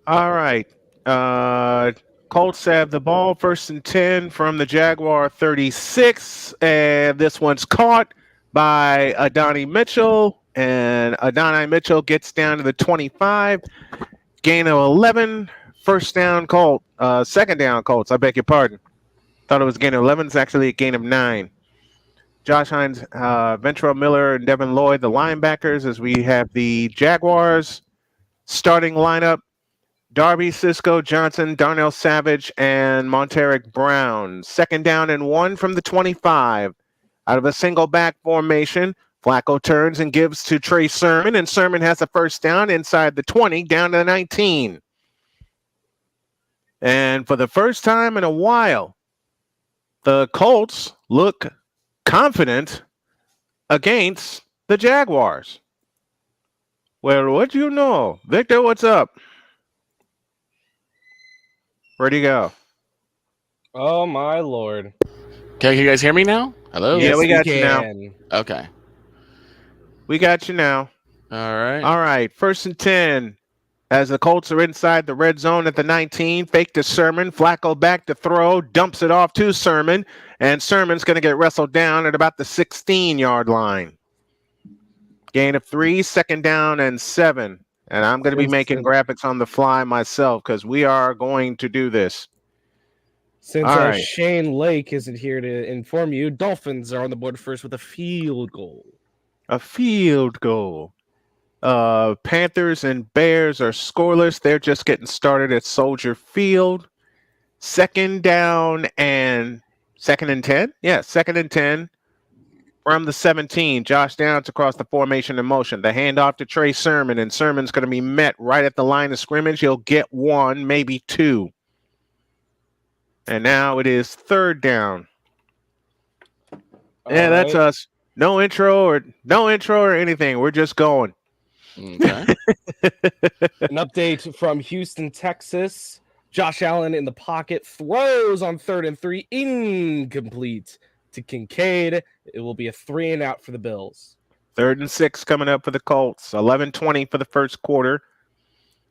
All right. Uh, Colts have the ball, 1st and 10 from the Jaguar 36, and this one's caught by Adonai Mitchell, and Adonai Mitchell gets down to the 25, gain of 11, first down Colt, second down Colts. I beg your pardon. Thought it was a gain of 11. It's actually a gain of 9. Josh Hines, Ventrell Miller, and Devin Lloyd, the linebackers, as we have the Jaguars starting lineup. Darby, Cisco, Johnson, Darnell Savage, and Monteric Brown. Second down and 1 from the 25. Out of a single back formation, Flacco turns and gives to Trey Sermon, and Sermon has a first down inside the 20, down to the 19. And for the first time in a while, the Colts look confident against the Jaguars. Well, what do you know? Victor, what's up? Where'd he go? Oh my lord. Okay, can you guys hear me now? Hello? Yeah, we got you now. can. Okay. We got you now. All right. All right, 1st and 10. As the Colts are inside the red zone at the 19, fake to Sermon, Flacco back to throw, dumps it off to Sermon, and Sermon's going to get wrestled down at about the 16-yard line. Gain of 3, second down and 7. And I'm going to be making graphics on the fly myself because we are going to do this. Since All right. Shane Lake isn't here to inform you, Dolphins are on the board first with a field goal. A field goal. Panthers and Bears are scoreless. They're just getting started at Soldier Field. Second and 10. Yeah, 2nd and 10 from the 17. Josh Downs across the formation in motion. The handoff to Trey Sermon, and Sermon's going to be met right at the line of scrimmage. He'll get 1, maybe 2. And now it is 3rd down. Yeah, that's us. No intro or anything. We're just going. Okay. An update from Houston, Texas. Josh Allen in the pocket throws on 3rd and 3, incomplete to Kincaid. It will be a 3-and-out for the Bills. 3rd and 6 coming up for the Colts. 11:20 for the first quarter.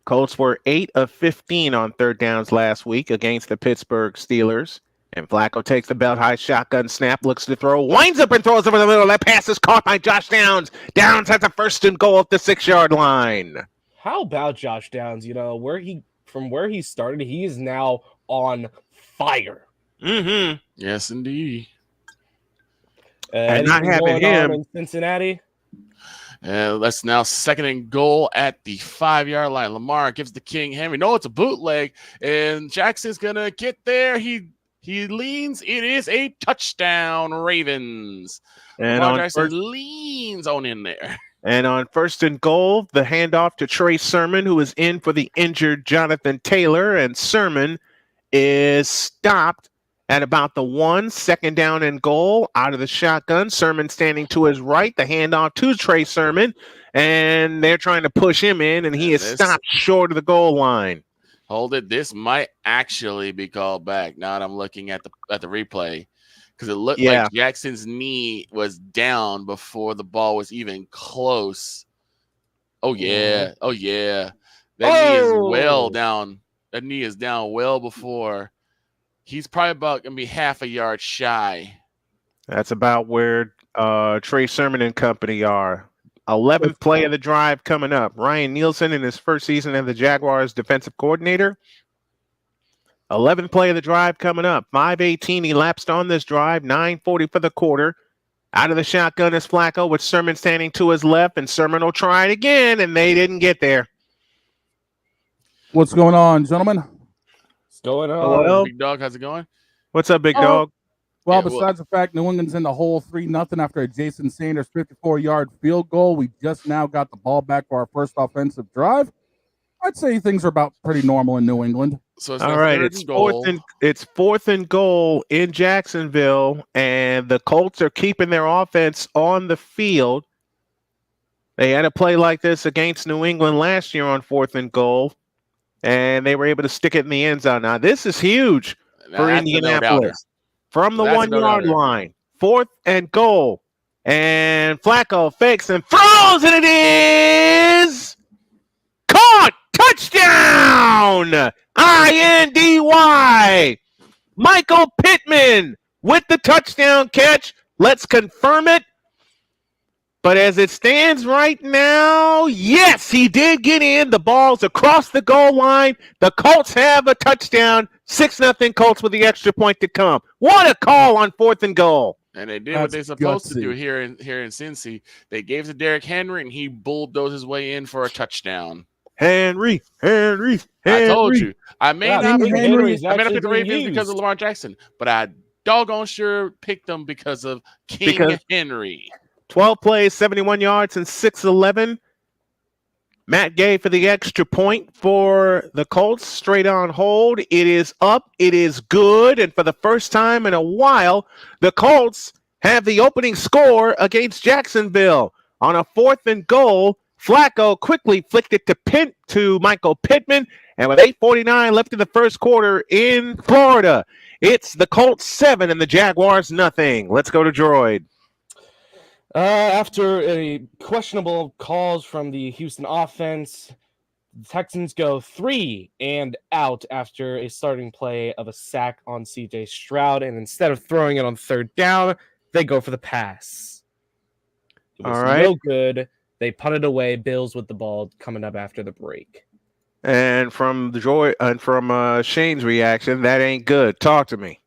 Colts were 8 of 15 on third downs last week against the Pittsburgh Steelers. And Flacco takes the belt-high shotgun snap, looks to throw, winds up and throws over the middle. That pass is caught by Josh Downs. Downs has a 1st and goal at the 6-yard line. How about Josh Downs? You know, from where he started, he is now on fire. Mm-hmm. Yes, indeed. And not having him in Cincinnati. That's now 2nd and goal at the 5-yard line. Lamar gives the King Henry. No, it's a bootleg, and Jackson's gonna get there. He leans. It is a touchdown, Ravens. And Lamar Jackson leans on in there. And on 1st and goal, the handoff to Trey Sermon, who is in for the injured Jonathan Taylor, and Sermon is stopped at about the 1, 2nd down and goal out of the shotgun. Sermon standing to his right, the handoff to Trey Sermon, and they're trying to push him in, and he is stopped short of the goal line. Hold it. This might actually be called back. Now that I'm looking at the replay, because it looked like Jackson's knee was down before the ball was even close. Oh yeah, oh yeah. That knee is well down. That knee is down well before. He's probably about going to be half a yard shy. That's about where Trey Sermon and company are. 11th play of the drive coming up. Ryan Nielsen in his first season as the Jaguars defensive coordinator. 11th play of the drive coming up. 5:18 elapsed on this drive. 9:40 for the quarter. Out of the shotgun is Flacco with Sermon standing to his left, and Sermon will try it again, and they didn't get there. What's going on, gentlemen? What's going on? Hello? Big Dog, how's it going? What's up, Big Dog? Well, besides the fact New England's in the hole 3-0 after a Jason Sanders 54-yard field goal, we just now got the ball back for our first offensive drive. I'd say things are about pretty normal in New England. So it's all right, it's 4th and goal in Jacksonville, and the Colts are keeping their offense on the field. They had a play like this against New England last year on 4th and goal, and they were able to stick it in the end zone. Now, this is huge for Indianapolis. From the 1-yard line, 4th and goal, and Flacco fakes and throws, and it is caught! Touchdown! touchdown. INDY. Michael Pittman with the touchdown catch. Let's confirm it. But as it stands right now, yes, he did get in. The ball's across the goal line. The Colts have a touchdown. 6-0 Colts with the extra point to come. What a call on 4th and goal. And they did what they're supposed to do here in Cincy. They gave to Derrick Henry, and he bulldozed his way in for a touchdown. Henry. I told you. I may not pick the Ravens because of Lamar Jackson, but I doggone sure picked them because of Henry. 12 plays, 71 yards, and 6-11. Matt Gay for the extra point for the Colts. Straight on hold. It is up. It is good. And for the first time in a while, the Colts have the opening score against Jacksonville. On a 4th and goal, Flacco quickly flicked it to Michael Pittman. And with 8:49 left in the first quarter in Florida, it's the Colts 7 and the Jaguars nothing. Let's go to Droid. After a questionable calls from the Houston offense, the Texans go 3 and out after a starting play of a sack on C.J. Stroud, and instead of throwing it on 3rd down, they go for the pass. It was no good. They punted away. Bills with the ball coming up after the break. And from Shane's reaction, that ain't good. Talk to me.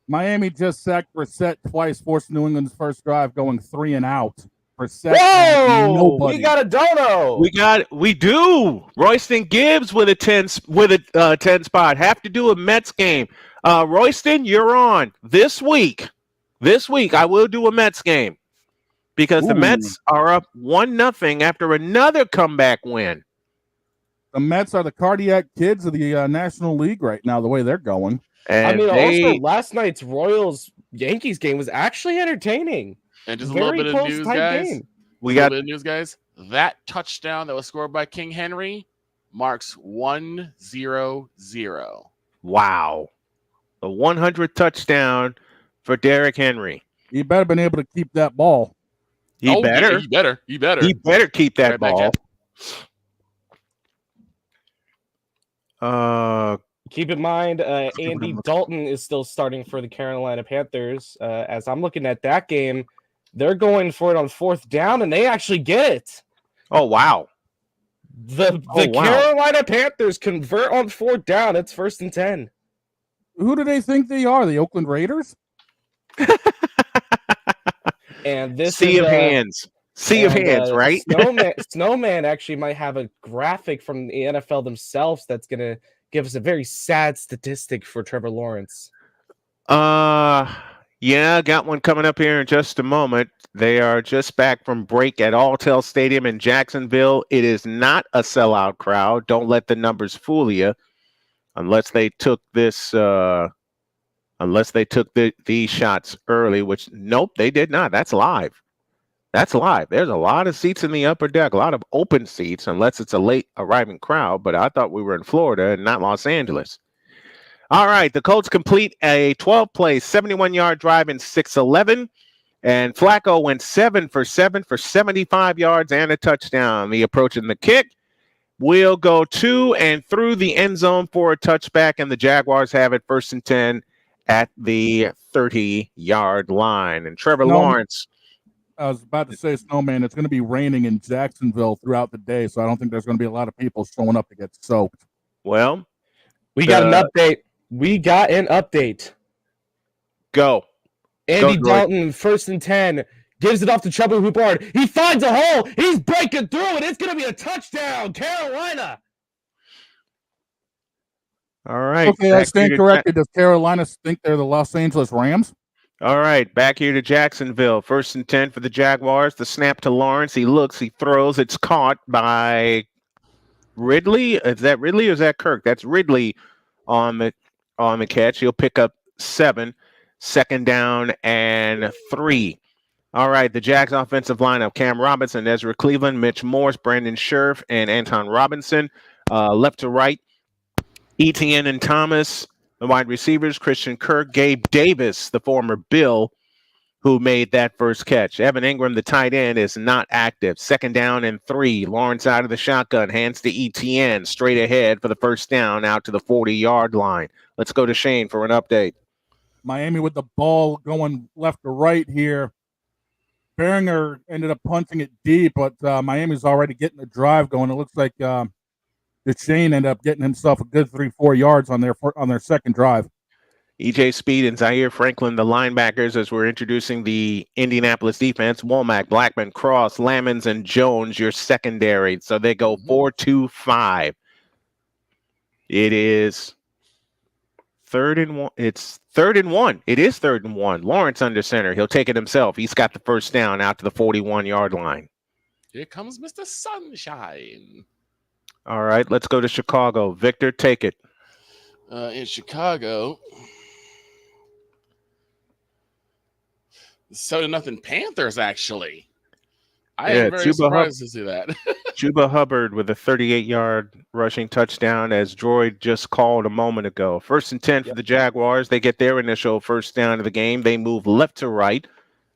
Miami just sacked Brissett twice, forced New England's first drive going 3 and out. Brissett, nobody. We got a dono. We do. Royston Gibbs with a 10 spot. Have to do a Mets game. Royston, you're on this week. This week I will do a Mets game because the Mets are up 1-0 after another comeback win. The Mets are the cardiac kids of the National League right now, the way they're going. And also last night's Royals-Yankees game was actually entertaining. And just a little bit of news, guys. That touchdown that was scored by King Henry marks 1-0-0. Wow. The 100th touchdown for Derrick Henry. He better been able to keep that ball. He better keep that ball. Keep in mind, Andy Dalton is still starting for the Carolina Panthers. As I'm looking at that game, they're going for it on 4th down, and they actually get it. Oh, wow. The Carolina Panthers convert on 4th down. It's 1st and 10. Who do they think they are? The Oakland Raiders? And this sea of hands, right? Snowman actually might have a graphic from the NFL themselves that's going to give us a very sad statistic for Trevor Lawrence. Yeah, got one coming up here in just a moment. They are just back from break at Alltel Stadium in Jacksonville. It is not a sellout crowd. Don't let the numbers fool you. Unless they took these shots early, which nope, they did not. That's live. There's a lot of seats in the upper deck, a lot of open seats, unless it's a late arriving crowd. But I thought we were in Florida and not Los Angeles. All right, the Colts complete a 12-play, 71-yard drive in 6-11, and Flacco went 7 for 7 for 75 yards and a touchdown. The approach and the kick will go to and through the end zone for a touchback, and the Jaguars have it 1st and 10 at the 30-yard line. And Trevor Lawrence. I was about to say, Snowman, it's going to be raining in Jacksonville throughout the day, so I don't think there's going to be a lot of people showing up to get soaked. Well, we got an update. Go. Andy Dalton, 1st and 10, gives it off to Chuba Hubbard. He finds a hole. He's breaking through it. It's going to be a touchdown, Carolina. All right. Okay, I stand corrected. Does Carolina think they're the Los Angeles Rams? All right, back here to Jacksonville. 1st and 10 for the Jaguars. The snap to Lawrence. He looks, he throws. It's caught by Ridley. Is that Ridley or is that Kirk? That's Ridley on the catch. He'll pick up 7. 2nd down and 3. All right, the Jags offensive lineup: Cam Robinson, Ezra Cleveland, Mitch Morse, Brandon Scherf, and Anton Robinson. Left to right, Etienne and Thomas. The wide receivers: Christian Kirk, Gabe Davis, the former Bill, who made that first catch. Evan Ingram, the tight end, is not active. 2nd down and 3. Lawrence out of the shotgun, hands to ETN, straight ahead for the first down, out to the 40-yard line. Let's go to Shane for an update. Miami with the ball going left to right here. Beringer ended up punting it deep, but Miami's already getting the drive going. It looks like Shane ended up getting himself a good 3-4 yards on their second drive. EJ Speed and Zaire Franklin, the linebackers, as we're introducing the Indianapolis defense. Womack, Blackman, Cross, Lamons, and Jones, your secondary. So they go 4-2-5. It is 3rd and 1. It's 3rd and 1. It is 3rd and 1. Lawrence under center. He'll take it himself. He's got the first down out to the 41-yard line. Here comes Mr. Sunshine. All right, let's go to Chicago. Victor, take it. In Chicago, 7-0 Panthers, actually. I am very surprised to see that. Chuba Hubbard with a 38-yard rushing touchdown, as Droid just called a moment ago. 1st and 10 for the Jaguars. They get their initial first down of the game. They move left to right,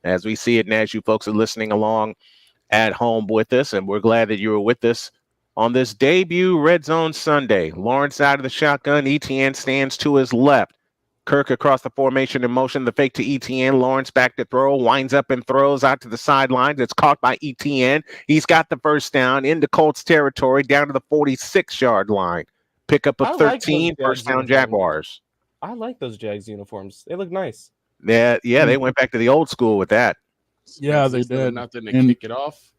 as we see it and as you folks are listening along at home with us, and we're glad that you were with us on this debut Red Zone Sunday. Lawrence out of the shotgun. ETN stands to his left. Kirk across the formation in motion. The fake to ETN. Lawrence back to throw. Winds up and throws out to the sidelines. It's caught by ETN. He's got the first down into Colts territory, down to the 46-yard line. Pickup of 13, first down Jaguars. I like those Jags uniforms. They look nice. Yeah, they went back to the old school with that. Yeah, they did. Nothing to kick it off.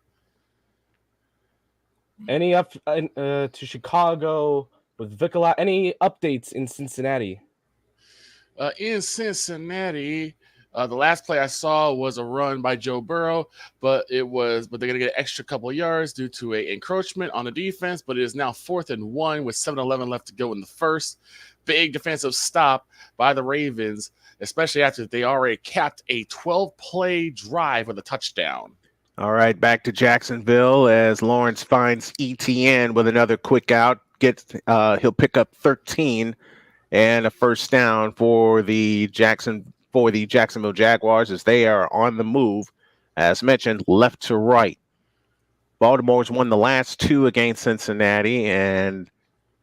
Any up to Chicago with Vicola? Any updates in Cincinnati? In Cincinnati, the last play I saw was a run by Joe Burrow, but they're going to get an extra couple of yards due to an encroachment on the defense. But it is now 4th and 1 with 7:11 left to go in the first. Big defensive stop by the Ravens, especially after they already capped a 12-play drive with a touchdown. All right, back to Jacksonville as Lawrence finds ETN with another quick out. He'll pick up 13 and a first down for the Jacksonville Jaguars as they are on the move, as mentioned, left to right. Baltimore's won the last 2 against Cincinnati, and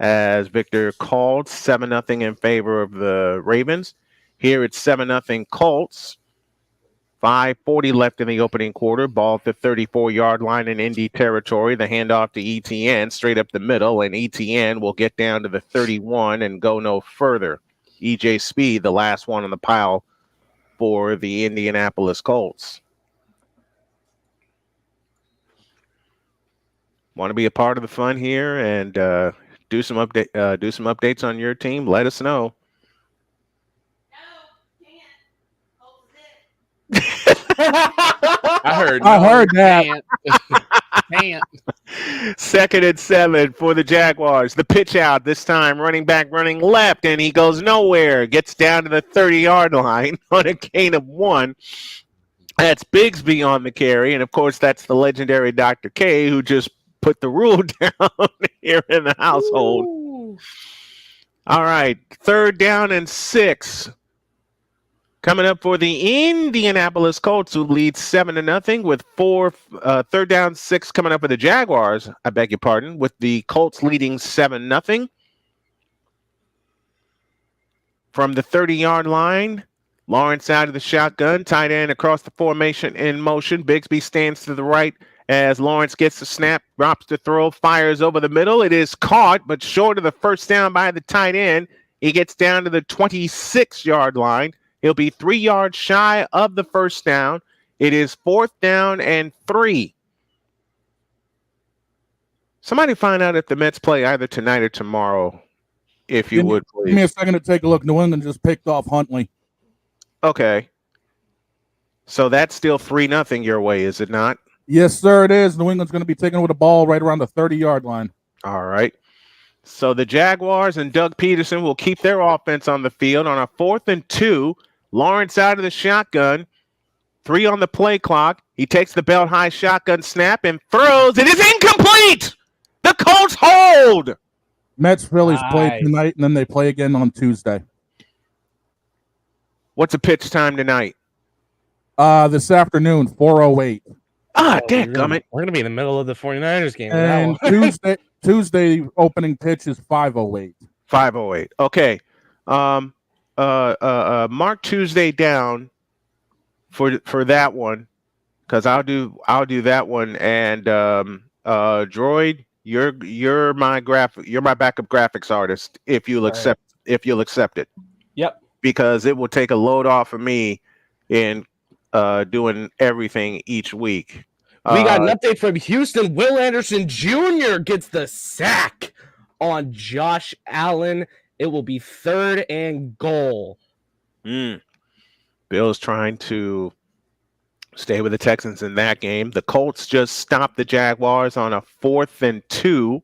as Victor called, 7-0 in favor of the Ravens. Here it's 7-0 Colts. 5:40 left in the opening quarter. Ball at the 34-yard line in Indy territory. The handoff to ETN straight up the middle, and ETN will get down to the 31 and go no further. EJ Speed, the last one on the pile for the Indianapolis Colts. Want to be a part of the fun here and do some updates on your team? Let us know. I heard that. Can't. 2nd and 7 for the Jaguars. The pitch out this time, running back running left, and he goes nowhere. Gets down to the 30-yard line on a gain of 1. That's Bigsby on the carry, and of course that's the legendary Dr. K who just put the rule down here in the household. Ooh. All right, 3rd down and 6. Coming up for the Indianapolis Colts, who lead 7-0 with 3rd down 6 coming up for the Jaguars. I beg your pardon, with the Colts leading 7-0. From the 30-yard line, Lawrence out of the shotgun, tight end across the formation in motion. Bigsby stands to the right as Lawrence gets the snap, drops the throw, fires over the middle. It is caught, but short of the first down by the tight end. He gets down to the 26-yard line. He'll be 3 yards shy of the first down. It is 4th down and 3. Somebody find out if the Mets play either tonight or tomorrow, if you would, please. Give me a second to take a look. New England just picked off Huntley. Okay. So that's still 3-0 your way, is it not? Yes, sir, it is. New England's going to be taking with the ball right around the 30-yard line. All right. So the Jaguars and Doug Peterson will keep their offense on the field on a 4th and 2. Lawrence out of the shotgun. 3 on the play clock. He takes the belt high shotgun snap and throws. It is incomplete. The Colts hold. Mets Phillies play tonight, and then they play again on Tuesday. What's the pitch time tonight? This afternoon, 4:08. Dadgummit. We're gonna be in the middle of the 49ers game. And Tuesday opening pitch is 5:08. 5:08. Okay. Mark Tuesday down for that one, because I'll do that one. And Droid, you're my backup graphics artist if you'll accept it. Yep. Because it will take a load off of me in doing everything each week. We got an update from Houston. Will Anderson Jr. gets the sack on Josh Allen. It will be 3rd and goal. Bill's trying to stay with the Texans in that game. The Colts just stopped the Jaguars on a 4th and 2,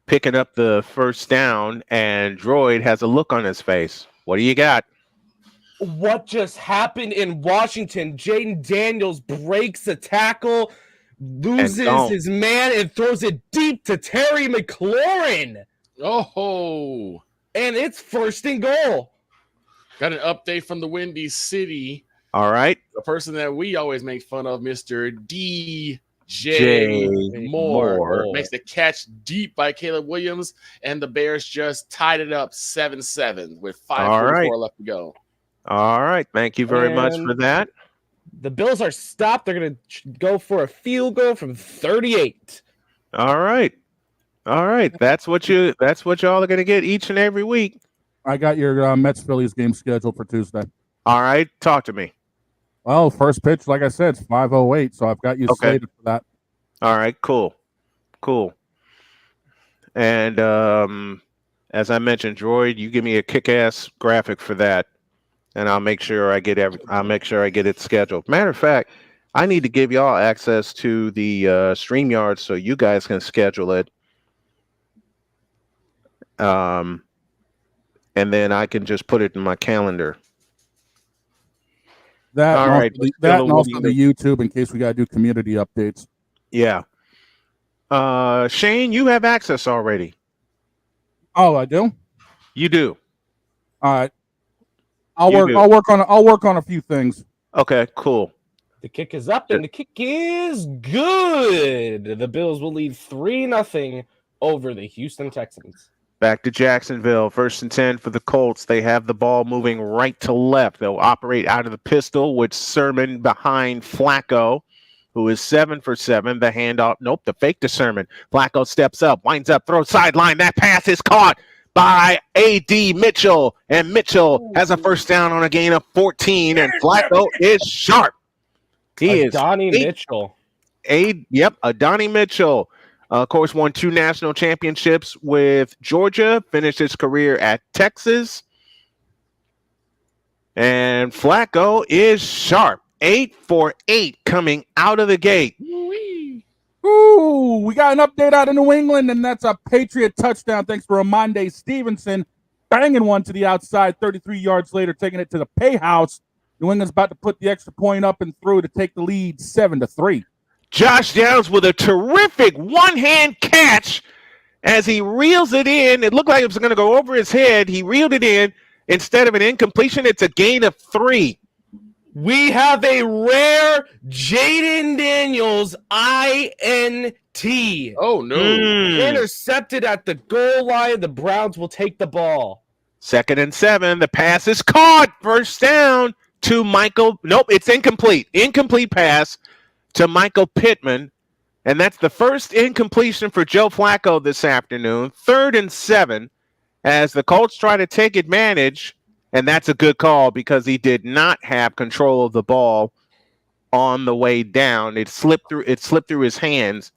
picking up the first down, and Droid has a look on his face. What do you got? What just happened in Washington? Jaden Daniels breaks a tackle, loses his man, and throws it deep to Terry McLaurin. Oh, and it's 1st and goal. Got an update from the Windy City. All right. The person that we always make fun of, Mr. DJ Moore, makes the catch deep by Caleb Williams, and the Bears just tied it up 7-7 with 5:44 left to go. All right. Thank you very much for that. The Bills are stopped. They're going to go for a field goal from 38. All right. That's what y'all are going to get each and every week. I got your Mets Phillies game scheduled for Tuesday. All right. Talk to me. Well, first pitch, like I said, it's 5:08, so I've got you slated for that. All right. Cool. And as I mentioned, Droid, you give me a kick-ass graphic for that, and I'll make sure I get it scheduled. Matter of fact, I need to give y'all access to the StreamYard so you guys can schedule it. And then I can just put it in my calendar. That and also the YouTube in case we got to do community updates. Yeah. Shane, you have access already. Oh, I do? You do. All right. I'll work on a few things. Okay, cool. The kick is up and the kick is good. The Bills will lead 3-0 over the Houston Texans. Back to Jacksonville, 1st and 10 for the Colts. They have the ball moving right to left. They'll operate out of the pistol with Sermon behind Flacco, who is 7 for 7. The handoff, the fake to Sermon. Flacco steps up, winds up, throws sideline. That pass is caught by A.D. Mitchell, and Mitchell has a first down on a gain of 14, and Flacco is sharp. Adonai Mitchell. Adonai Mitchell. Of course, won 2 national championships with Georgia, finished his career at Texas. And Flacco is sharp. 8 for 8 coming out of the gate. Ooh, we got an update out of New England, and that's a Patriot touchdown thanks to Ramondre Stevenson. Banging one to the outside, 33 yards later, taking it to the pay house. New England's about to put the extra point up and through to take the lead 7-3. Josh Downs with a terrific one-hand catch as he reels it in. It looked like it was going to go over his head. He reeled it in. Instead of an incompletion, it's a gain of 3. We have a rare Jaden Daniels INT. Oh, no. Intercepted at the goal line. The Browns will take the ball. 2nd and 7. The pass is caught. First down to Michael. Nope, it's incomplete. Incomplete pass to Michael Pittman, and that's the first incompletion for Joe Flacco this afternoon. 3rd and 7 as the Colts try to take advantage, and that's a good call because he did not have control of the ball on the way down. It slipped through his hands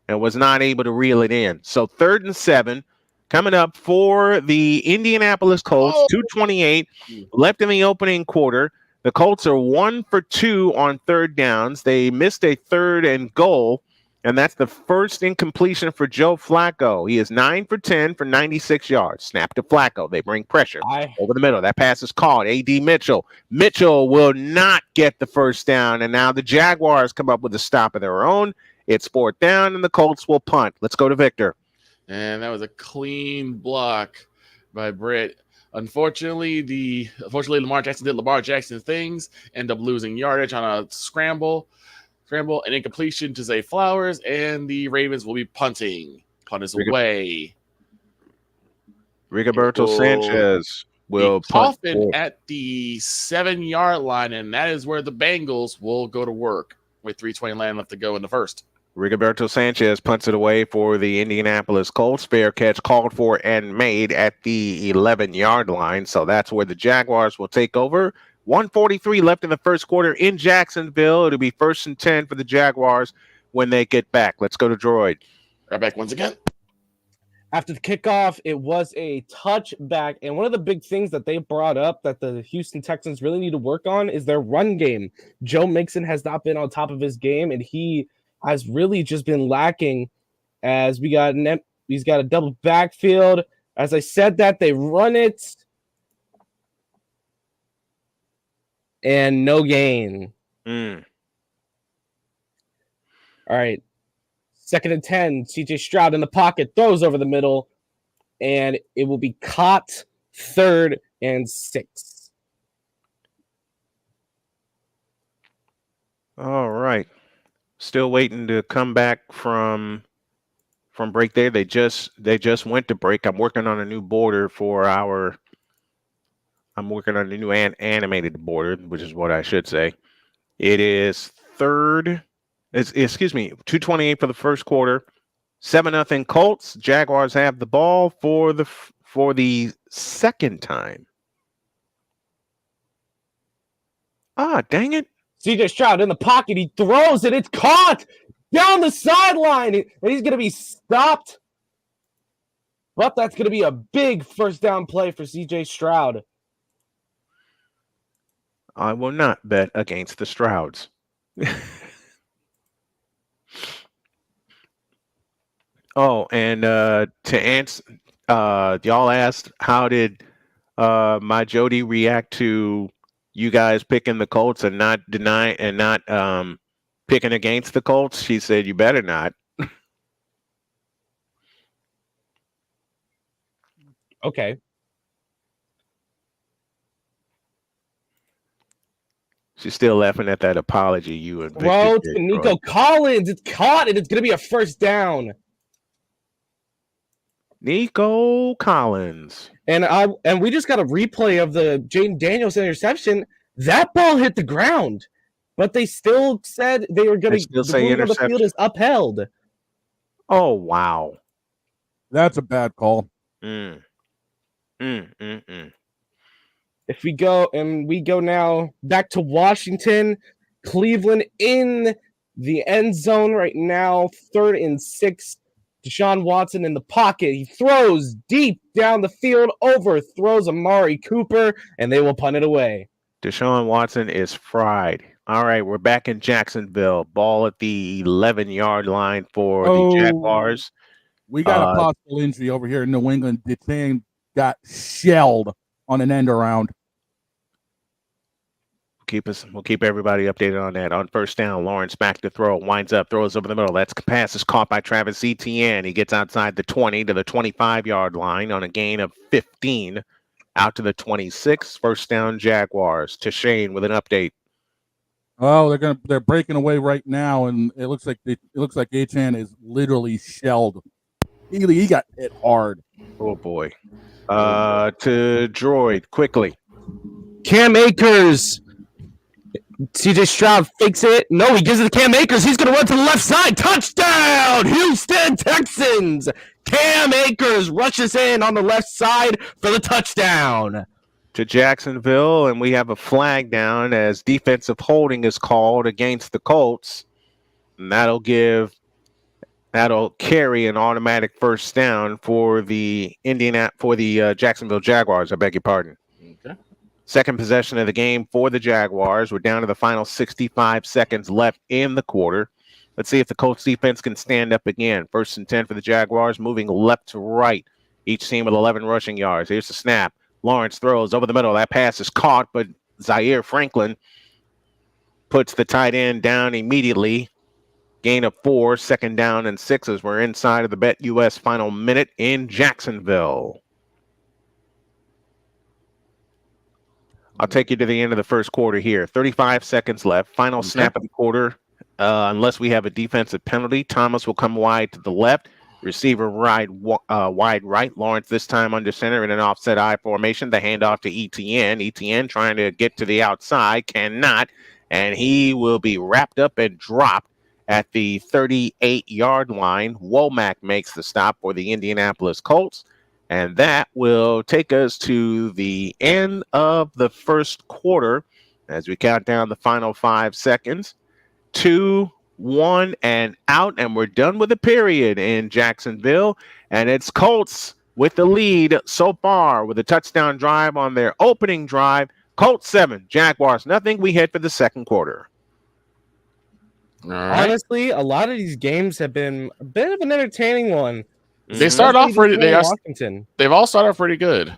and was not able to reel it in. So 3rd and 7 coming up for the Indianapolis Colts. 2:28 left in the opening quarter. The Colts are 1 for 2 on 3rd downs. They missed a 3rd and goal, and that's the first incompletion for Joe Flacco. He is 9 for 10 for 96 yards. Snap to Flacco. They bring pressure over the middle. That pass is caught. A.D. Mitchell. Mitchell will not get the first down, and now the Jaguars come up with a stop of their own. It's 4th down, and the Colts will punt. Let's go to Victor. And that was a clean block by Britt Unfortunately, Lamar Jackson did Lamar Jackson things, end up losing yardage on a scramble, and incompletion to Zay Flowers, and the Ravens will be punting. Punt is away. Rigoberto Sanchez will punt at the 7-yard line, and that is where the Bengals will go to work with 3:20 land left to go in the first. Rigoberto Sanchez punts it away for the Indianapolis Colts. Fair catch called for and made at the 11-yard line. So that's where the Jaguars will take over. 1:43 left in the first quarter in Jacksonville. It'll be 1st and 10 for the Jaguars when they get back. Let's go to Droid. Right back once again. After the kickoff, it was a touchback. And one of the big things that they brought up that the Houston Texans really need to work on is their run game. Joe Mixon has not been on top of his game, and he has really just been lacking as he's got a double backfield. As I said that, they run it. And no gain. All right. 2nd and 10. CJ Stroud in the pocket, throws over the middle, and it will be caught. 3rd and 6. All right. Still waiting to come back from break there. They just went to break. I'm working on a new border I'm working on a new animated border, which is what I should say. It is 2:28 for the first quarter. 7-0 Colts. Jaguars have the ball for the second time. Dang it. CJ Stroud in the pocket. He throws it. It's caught down the sideline. And he's going to be stopped. But that's going to be a big first down play for CJ Stroud. I will not bet against the Strouds. And to answer, y'all asked how did my Jody react to you guys picking the Colts and not picking against the Colts? She said, "You better not." Okay. She's still laughing at that apology you and Throw to Nico Collins. It's caught, and it's going to be a first down. Nico Collins. And we just got a replay of the Jaden Daniels interception. That ball hit the ground, but they still said they were going to. Still say interception. The field is upheld. Oh wow, that's a bad call. If we go now back to Washington, Cleveland in the end zone right now, 3rd and 6. Deshaun Watson in the pocket. He throws deep down the field, overthrows Amari Cooper, and they will punt it away. Deshaun Watson is fried. All right, we're back in Jacksonville. Ball at the 11-yard line for the Jaguars. We got a possible injury over here in New England. The team got shelled on an end around. We'll keep everybody updated on that. On first down, Lawrence back to throw, winds up, throws over the middle. That's pass is caught by Travis Etienne. He gets outside the 20 to the 25-yard line on a gain of 15, out to the 26. First down, Jaguars. To Shane with an update. Oh, they're breaking away right now, and it looks like Etienne is literally shelled. He got hit hard. Oh boy. To Droid quickly. Cam Akers. CJ Stroud fakes it. No, he gives it to Cam Akers. He's going to run to the left side. Touchdown, Houston Texans. Cam Akers rushes in on the left side for the touchdown. To Jacksonville, and we have a flag down as defensive holding is called against the Colts. And that'll carry an automatic first down for the Jacksonville Jaguars. I beg your pardon. Okay. Second possession of the game for the Jaguars. We're down to the final 65 seconds left in the quarter. Let's see if the Colts defense can stand up again. 1st and 10 for the Jaguars, moving left to right. Each team with 11 rushing yards. Here's the snap. Lawrence throws over the middle. That pass is caught, but Zaire Franklin puts the tight end down immediately. Gain of 4, 2nd down and 6 as we're inside of the BetUS final minute in Jacksonville. I'll take you to the end of the first quarter here. 35 seconds left. Final snap of the quarter. Unless we have a defensive penalty, Thomas will come wide to the left. Receiver wide right. Lawrence this time under center in an offset I formation. The handoff to ETN. ETN trying to get to the outside. Cannot. And he will be wrapped up and dropped at the 38-yard line. Womack makes the stop for the Indianapolis Colts. And that will take us to the end of the first quarter as we count down the final 5 seconds. 2, 1, and out. And we're done with the period in Jacksonville. And it's Colts with the lead so far with a touchdown drive on their opening drive. Colts 7, Jaguars nothing. We head for the second quarter. All right. Honestly, a lot of these games have been a bit of an entertaining one. They start off pretty. They've all started off pretty good.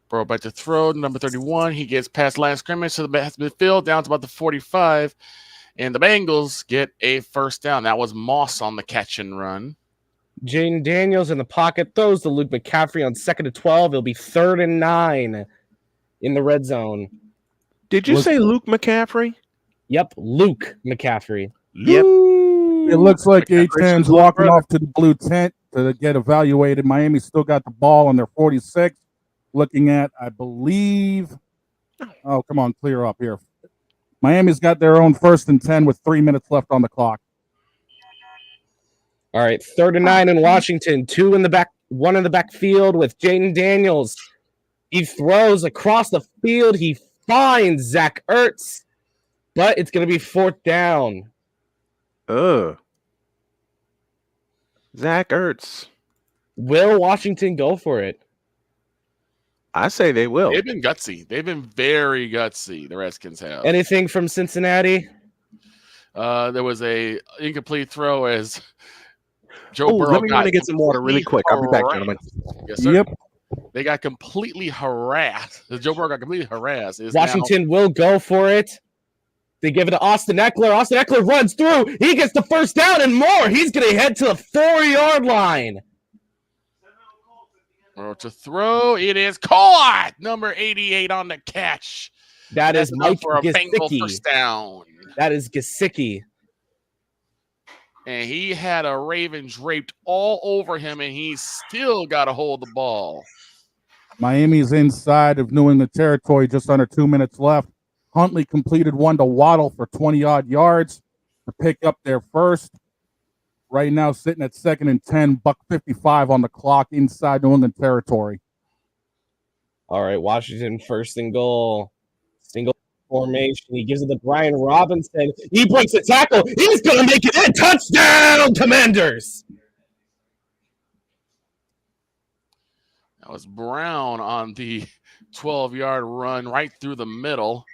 Burrow back to throw, number 31. He gets past line of scrimmage to the midfield, down to about the 45. And the Bengals get a first down. That was Moss on the catch and run. Jaden Daniels in the pocket throws to Luke McCaffrey on 2nd and 12. It'll be 3rd and 9 in the red zone. Did you say Luke McCaffrey? Yep, Luke McCaffrey. Yep. It looks like A-10's walking off to the blue tent to get evaluated. Miami still got the ball on their 46. Looking at, I believe. Oh, come on, clear up here. Miami's got their own 1st and 10 with 3 minutes left on the clock. All right, 3rd and 9 in Washington. 2 in the back, 1 in the backfield with Jaden Daniels. He throws across the field. He finds Zach Ertz, but it's going to be 4th down. Zach Ertz. Will Washington go for it? I say they will. They've been gutsy. They've been very gutsy. The Redskins have. Anything from Cincinnati? There was a incomplete throw as Joe Burrow. Let me want to get some water really quick. I'll be back, gentlemen. Yes, sir. Yep. They got completely harassed. Joe Burrow got completely harassed. Washington will go for it. They give it to Austin Eckler. Austin Eckler runs through. He gets the first down and more. He's going to head to the 4-yard line. To throw, it is caught. Number 88 on the catch. That is Mike for a painful Gesicki. first down. That is Gesicki. And he had a Raven draped all over him, and he still got a hold of the ball. Miami's inside of New England territory, just under 2 minutes left. Huntley completed one to Waddle for 20-odd yards to pick up their first. Right now sitting at 2nd and 10, $1:55 on the clock inside New England territory. All right, Washington 1st and goal. Single formation. He gives it to Brian Robinson. He breaks the tackle. He's going to make it a touchdown, Commanders. That was Brown on the 12-yard run right through the middle.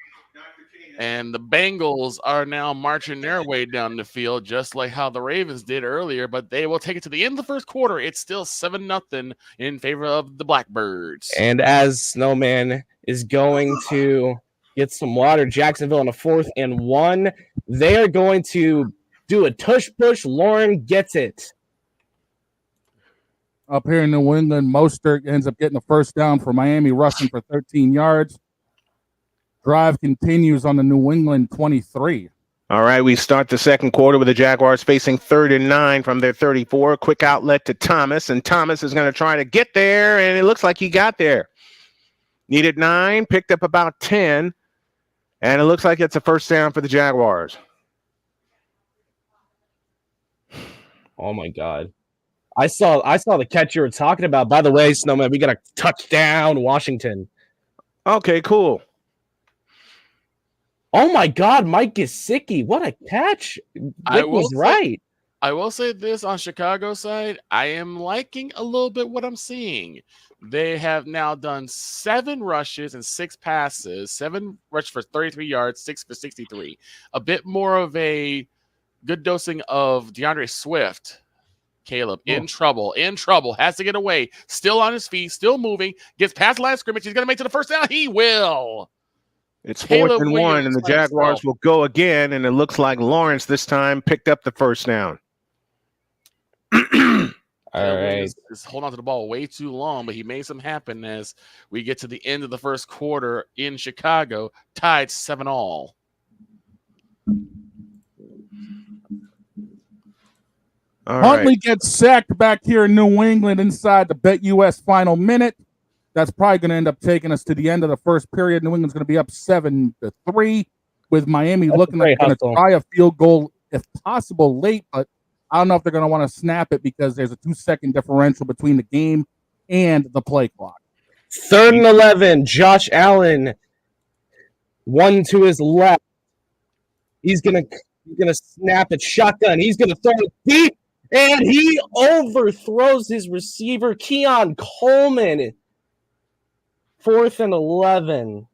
And the Bengals are now marching their way down the field, just like how the Ravens did earlier, but they will take it to the end of the first quarter. It's still 7-0 in favor of the Blackbirds. And as Snowman is going to get some water, Jacksonville on a 4th and 1, they are going to do a tush push. Lauren gets it. Up here in New England, Mostert ends up getting the first down for Miami, rushing for 13 yards. Drive continues on the New England 23. All right, we start the second quarter with the Jaguars facing 3rd and 9 from their 34. Quick outlet to Thomas, and Thomas is going to try to get there, and it looks like he got there. Needed 9, picked up about 10, and it looks like it's a first down for the Jaguars. Oh, my God. I saw the catch you were talking about. By the way, Snowman, we got a touchdown, Washington. Okay, cool. Oh my God, Mike Gesicki! What a catch! Vic was right. I will say this on Chicago's side: I am liking a little bit what I'm seeing. They have now done 7 rushes and 6 passes. 7 rushes for 33 yards, 6 for 63. A bit more of a good dosing of DeAndre Swift. Caleb in trouble, has to get away. Still on his feet, still moving. Gets past the line of scrimmage. He's going to make it to the first down. He will. It's 4th and 1, and the Jaguars will go again, and it looks like Lawrence this time picked up the first down. All Everyone is holding on to the ball way too long, but he made something happen as we get to the end of the first quarter in Chicago, tied 7-all. Huntley gets sacked back here in New England inside the BetUS final minute. That's probably going to end up taking us to the end of the first period. New England's going to be up 7-3, with Miami looking like they're going to try a field goal if possible late, but I don't know if they're going to want to snap it because there's a 2-second differential between the game and the play clock. 3rd and 11. Josh Allen, one to his left. He's gonna snap it shotgun. He's gonna throw it deep, and he overthrows his receiver, Keon Coleman. 4th and 11.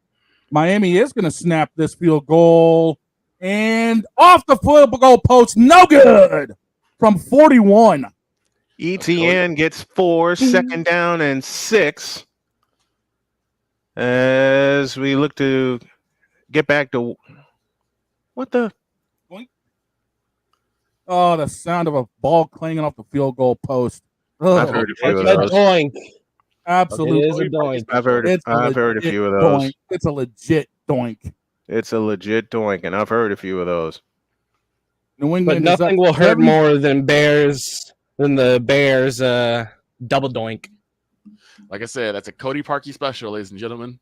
Miami is going to snap this field goal, and off the field goal post, no good. From 41. ETN gets 4, 2nd down and 6. As we look to get back to what the? Oh, the sound of a ball clanging off the field goal post. I've heard a few of those. Doink. Absolutely. It is a doink. I've heard a few of those. Doink. It's a legit doink. It's a legit doink, and I've heard a few of those. New England, but nothing will hurt more than the Bears double doink. Like I said, that's a Cody Parkey special, ladies and gentlemen.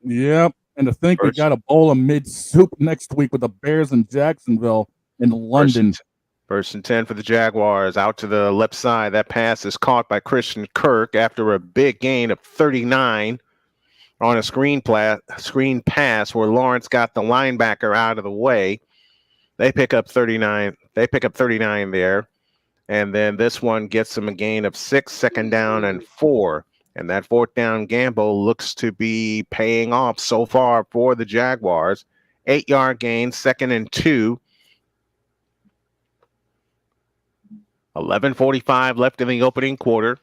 Yep. And to think we got a bowl of mid-soup next week with the Bears in Jacksonville in London. First and 10 for the Jaguars. Out to the left side. That pass is caught by Christian Kirk after a big gain of 39 on a screen pass where Lawrence got the linebacker out of the way. They pick up 39. They pick up 39 there. And then this one gets them a gain of 6, 2nd down and 4. And that 4th down gamble looks to be paying off so far for the Jaguars. 8-yard gain, 2nd and 2. 11:45 left in the opening quarter.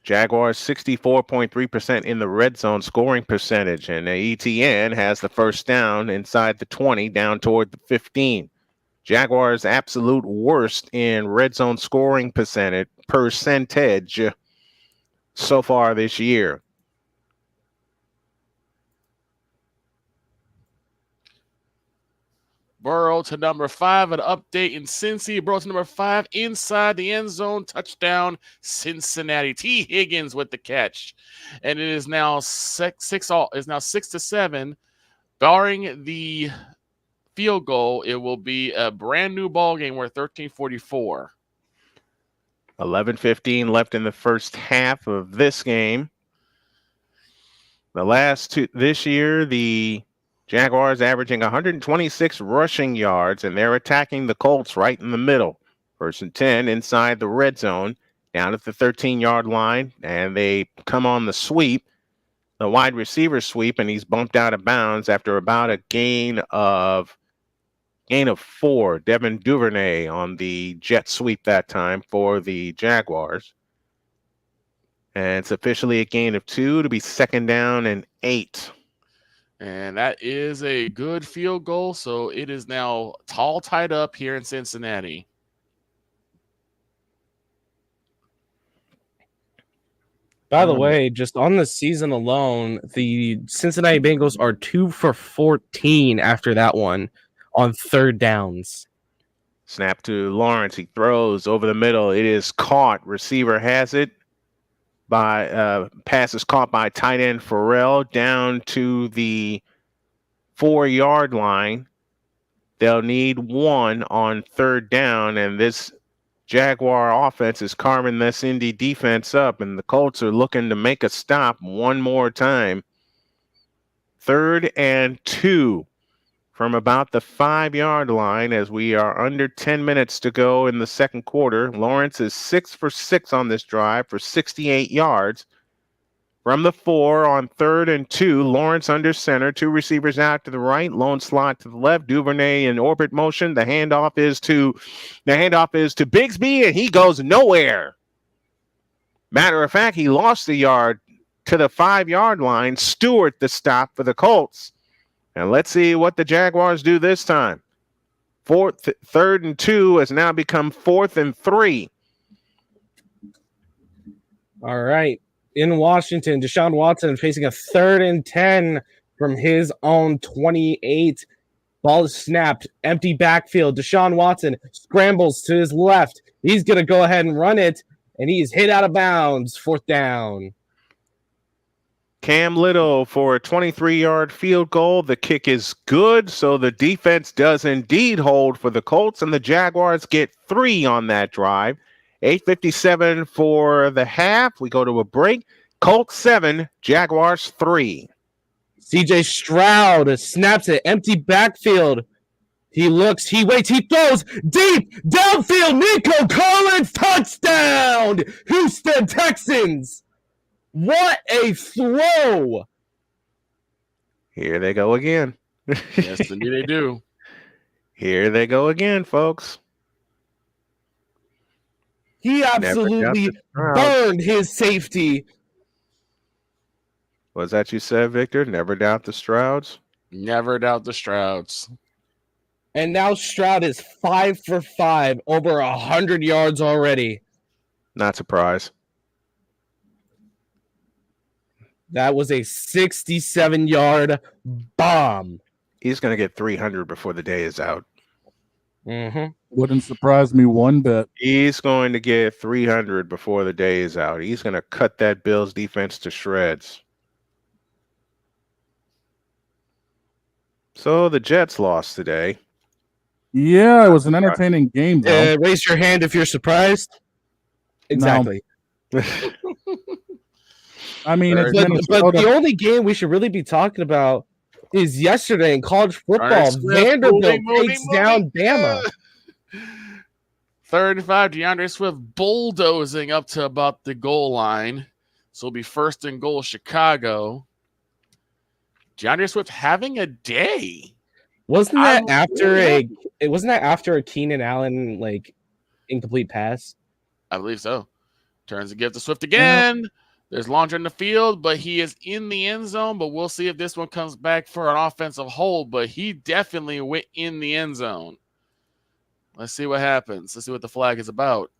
Jaguars 64.3% in the red zone scoring percentage, and ETN has the first down inside the 20 down toward the 15. Jaguars absolute worst in red zone scoring percentage so far this year. Burrow to number 5, an update in Cincy. Burrow to number 5 inside the end zone, touchdown Cincinnati. T. Higgins with the catch, and it is now 6-7. Barring the field goal, it will be a brand new ball game. We're 13:44. 11:15 left in the first half of this game. The last two this year, the Jaguars averaging 126 rushing yards, and they're attacking the Colts right in the middle. 1st and 10 inside the red zone, down at the 13-yard line, and they come on the sweep, the wide receiver sweep, and he's bumped out of bounds after about a gain of 4. Devin Duvernay on the jet sweep that time for the Jaguars. And it's officially a gain of 2 to be 2nd down and 8. And that is a good field goal. So it is now all tied up here in Cincinnati. By the way, just on the season alone, the Cincinnati Bengals are 2 for 14 after that one on 3rd downs. Snap to Lawrence. He throws over the middle. It is caught. Receiver has it. Pass is caught by tight end Farrell down to the 4-yard line. They'll need 1 on 3rd down, and this Jaguar offense is carving this Indy defense up, and the Colts are looking to make a stop one more time. 3rd and 2 from about the 5-yard line as we are under 10 minutes to go in the second quarter. Lawrence is 6 for 6 on this drive for 68 yards. From the 4 on 3rd and 2, Lawrence under center, 2 receivers out to the right, lone slot to the left, Duvernay in orbit motion. The handoff is to Bigsby, and he goes nowhere. Matter of fact, he lost the yard to the 5-yard line. Stewart the stop for the Colts. And let's see what the Jaguars do this time. 3rd and 2 has now become 4th and 3. All right. In Washington, Deshaun Watson facing a 3rd and 10 from his own 28. Ball is snapped. Empty backfield. Deshaun Watson scrambles to his left. He's going to go ahead and run it, and he is hit out of bounds. 4th down. Cam Little for a 23-yard field goal. The kick is good, so the defense does indeed hold for the Colts, and the Jaguars get 3 on that drive. 8:57 for the half. We go to a break. Colts 7, Jaguars 3. CJ Stroud snaps it. Empty backfield. He looks, he waits, he throws deep downfield. Nico Collins, touchdown! Houston Texans. What a throw! Here they go again. Yes, indeed they do. Here they go again, folks. He absolutely burned his safety. Was that you said, Victor? Never doubt the Strouds? Never doubt the Strouds. And now Stroud is 5 for 5, over 100 yards already. Not surprised. That was a 67-yard bomb. He's going to get 300 before the day is out. Mm-hmm. Wouldn't surprise me one bit. He's going to get 300 before the day is out. He's going to cut that Bills defense to shreds. So the Jets lost today. Yeah, it was an entertaining game, though. Raise your hand if you're surprised. Exactly. No. I mean, it's but the only game we should really be talking about is yesterday in college football. Vanderbilt takes down Bama. 3rd and 5, DeAndre Swift bulldozing up to about the goal line. So it'll be 1st and goal, Chicago. DeAndre Swift having a day. Wasn't that after a Keenan Allen incomplete pass? I believe so. Turns to give to Swift again. There's launcher in the field, but he is in the end zone. But we'll see if this one comes back for an offensive hold. But he definitely went in the end zone. Let's see what happens. Let's see what the flag is about.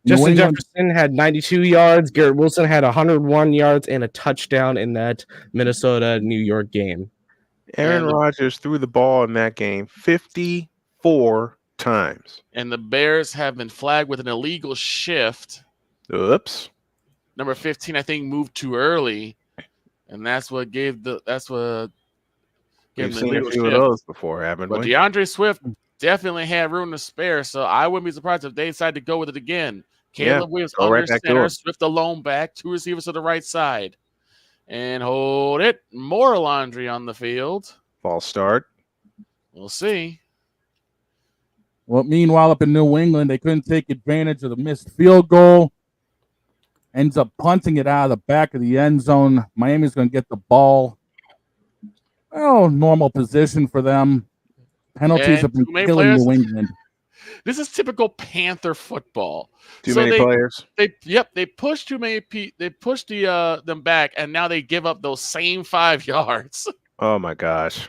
Justin Jefferson had 92 yards. Garrett Wilson had 101 yards and a touchdown in that Minnesota-New York game. Aaron Rodgers threw the ball in that game 54 times. And the Bears have been flagged with an illegal shift. Oops. Number 15, I think, moved too early. And that's what gave the We've seen a few of those before, haven't we? But DeAndre Swift definitely had room to spare, so I wouldn't be surprised if they decide to go with it again. Caleb Williams under center, Swift alone back, 2 receivers to the right side. And hold it. More laundry on the field. False start. We'll see. Well, meanwhile, up in New England, they couldn't take advantage of the missed field goal. Ends up punting it out of the back of the end zone. Miami's going to get the ball. Well, normal position for them. Penalties have been killing New England. This is typical Panther football. Too many players. They pushed too many. They pushed them back, and now they give up those same 5 yards. Oh my gosh!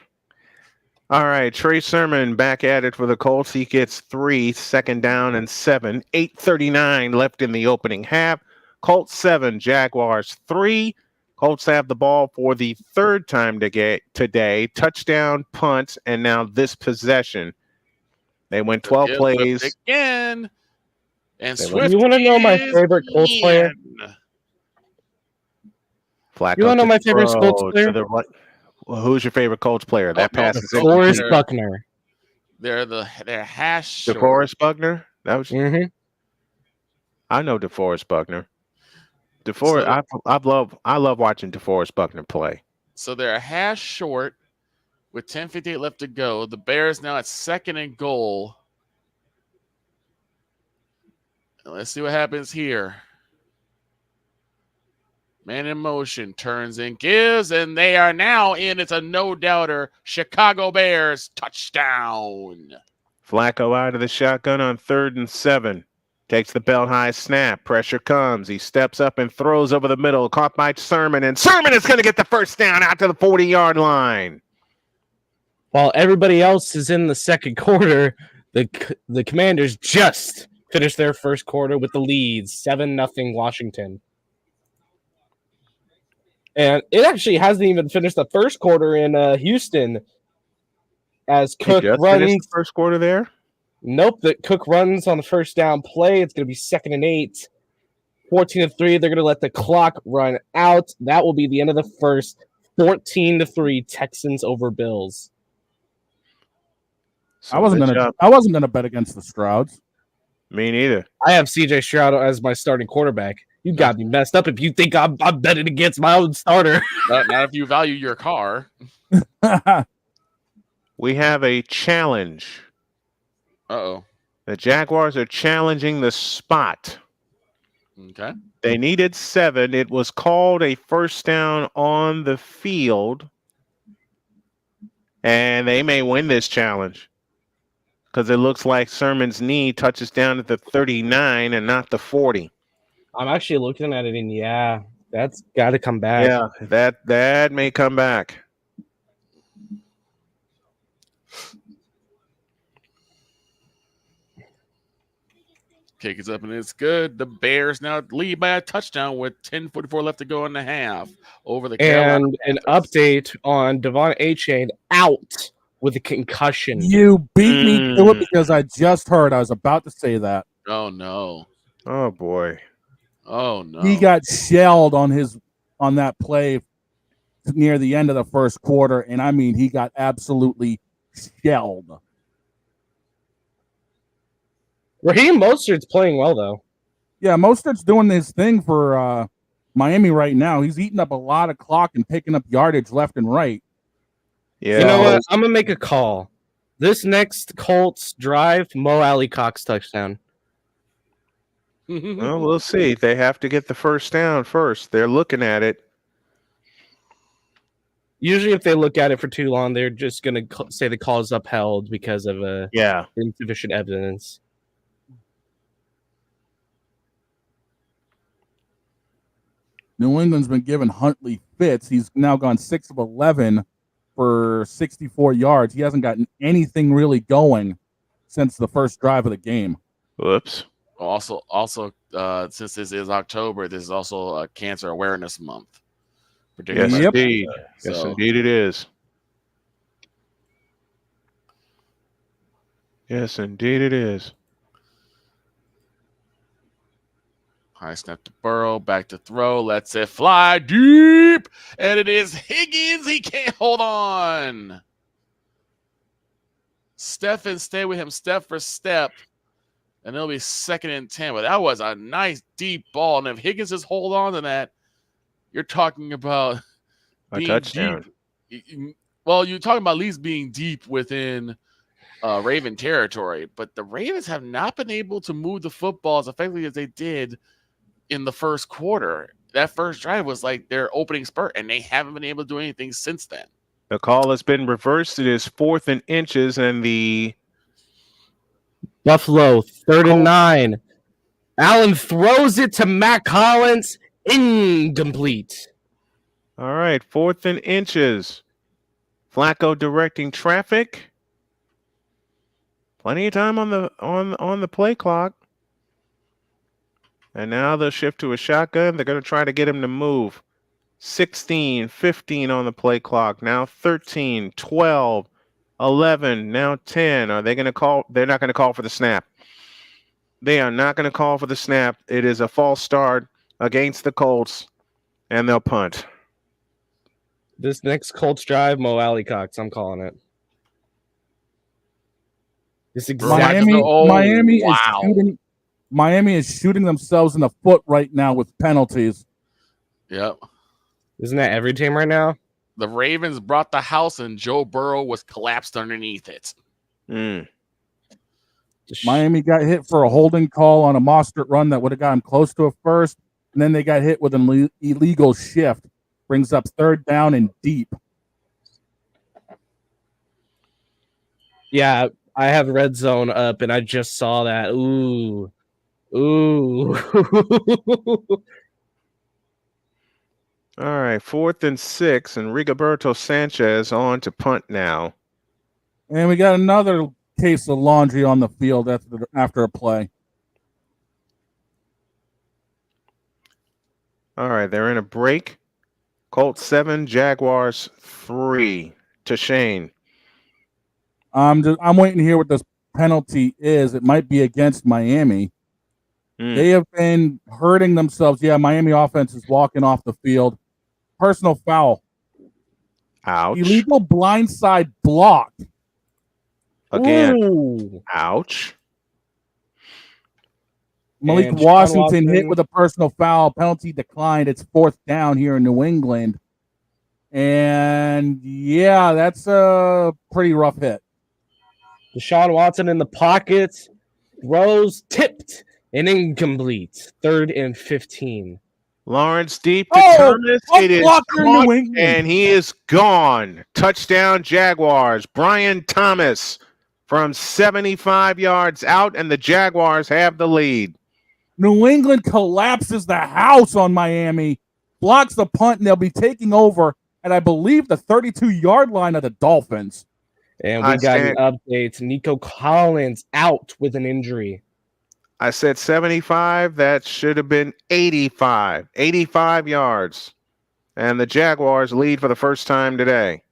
All right, Trey Sermon back at it for the Colts. He gets 3, 2nd down and 7. 8:39 left in the opening half. Colts 7, Jaguars 3. Colts have the ball for the 3rd time today. Touchdown, punt, and now this possession. They went 12 plays again. And Swift. You want to know my favorite Colts player? Flacco. You want to know my favorite Colts player? Well, who's your favorite Colts player? That passes DeForest Buckner. They're hash. DeForest Buckner. That was. Mm-hmm. I know DeForest Buckner. I love watching DeForest Buckner play. So they're a hash short with 10:58 left to go. The Bears now at 2nd and goal. Let's see what happens here. Man in motion, turns and gives, and they are now in. It's a no-doubter. Chicago Bears touchdown. Flacco out of the shotgun on 3rd and 7. Takes the belt high snap. Pressure comes. He steps up and throws over the middle. Caught by Sermon, and Sermon is going to get the 1st down out to the 40-yard line. While everybody else is in the second quarter, the Commanders just finished their first quarter with the lead, 7-0 Washington. And it actually hasn't even finished the first quarter in Houston as Cook Finished runs. the first quarter there? Nope, that Cook runs on the first down play. It's going to be 2nd and 8. 14-3. They're going to let the clock run out. That will be the end of the first. 14-3 Texans over Bills. I wasn't gonna bet against the Strouds. Me neither. I have CJ Stroud as my starting quarterback. You got me messed up if you think I'm betting against my own starter. Not if you value your car. We have a challenge. Uh-oh. The Jaguars are challenging the spot. Okay. They needed 7. It was called a first down on the field. And they may win this challenge. Because it looks like Sermon's knee touches down at the 39 and not the 40. I'm actually looking at it, and yeah, that's got to come back. Yeah, that may come back. Kick is up and it's good. The Bears now lead by a touchdown with 10:44 left to go in the half over the Carolina And an Panthers. update on Devon Achane out with a concussion. You beat me to it because I just heard. I was about to say that. Oh no. Oh boy. Oh no. He got shelled on that play near the end of the first quarter, and I mean he got absolutely shelled. Raheem Mostert's playing well, though. Yeah, Mostert's doing his thing for Miami right now. He's eating up a lot of clock and picking up yardage left and right. Yeah. You know what? I'm going to make a call. This next Colts drive, Mo Alley Cox touchdown. Well, we'll see. They have to get the first down first. They're looking at it. Usually, if they look at it for too long, they're just going to say the call is upheld because of insufficient evidence. New England's been giving Huntley fits. He's now gone 6 of 11 for 64 yards. He hasn't gotten anything really going since the first drive of the game. Whoops. Also, since this is October, this is also a Cancer Awareness Month. Yes, indeed. Yes, indeed it is. Yes, indeed it is. High snap to Burrow, back to throw, lets it fly deep, and it is Higgins. He can't hold on. Stephen, stay with him, step for step, and it'll be 2nd and 10. But that was a nice deep ball, and if Higgins just hold on to that, you're talking about a touchdown. Deep. Well, you're talking about at least being deep within Raven territory, but the Ravens have not been able to move the football as effectively as they did in the first quarter. That first drive was like their opening spurt, and they haven't been able to do anything since then. The call has been reversed. It is 4th and inches, and the Buffalo, 3rd and 9. Allen throws it to Matt Collins. Incomplete. All right, 4th and inches. Flacco directing traffic. Plenty of time on the play clock. And now they'll shift to a shotgun. They're going to try to get him to move. 16, 15 on the play clock. Now 13, 12, 11, now 10. Are they going to call? They're not going to call for the snap. They are not going to call for the snap. It is a false start against the Colts, and they'll punt. This next Colts drive, Mo Alley Cox. I'm calling it. This exactly. Miami is shooting themselves in the foot right now with penalties. Yep. Isn't that every team right now? The Ravens brought the house, and Joe Burrow was collapsed underneath it. Miami got hit for a holding call on a Mostert run that would have gotten close to a first, and then they got hit with an illegal shift. Brings up 3rd down and deep. Yeah, I have RedZone up, and I just saw that. Ooh. All right, 4th and 6, and Rigoberto Sanchez on to punt now. And we got another case of laundry on the field after a play. All right, they're in a break. Colts 7, Jaguars 3. To Shane. I'm waiting to hear what this penalty is. It might be against Miami. They have been hurting themselves. Yeah, Miami offense is walking off the field. Personal foul. Ouch. Illegal blindside block. Again. Ooh. Ouch. Malik And Washington hit with a personal foul. Penalty declined. It's 4th down here in New England. And yeah, that's a pretty rough hit. Deshaun Watson in the pocket. Throws tipped and incomplete. 3rd and 15. Lawrence deep to Thomas. It is caught, and he is gone. Touchdown, Jaguars. Brian Thomas from 75 yards out, and the Jaguars have the lead. New England collapses the house on Miami, blocks the punt, and they'll be taking over at, I believe, the 32-yard line of the Dolphins. And we got an update. Nico Collins out with an injury. I said 75. That should have been 85. 85 yards. And the Jaguars lead for the first time today.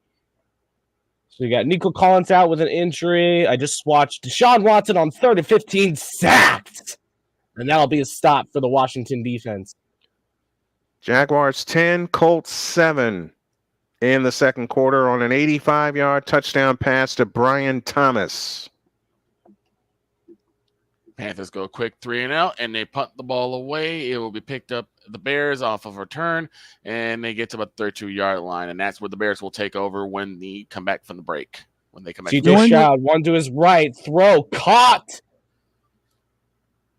So we got Nico Collins out with an injury. I just watched Deshaun Watson on 3rd and 15 sacked. And that'll be a stop for the Washington defense. Jaguars 10, Colts 7 in the second quarter on an 85-yard touchdown pass to Brian Thomas. Panthers go quick 3-and-out, and they punt the ball away. It will be picked up the Bears off of return, and they get to about the 32-yard line, and that's where the Bears will take over when they come back from the break. When they come back, CJ Stroud, one to his right, throw caught,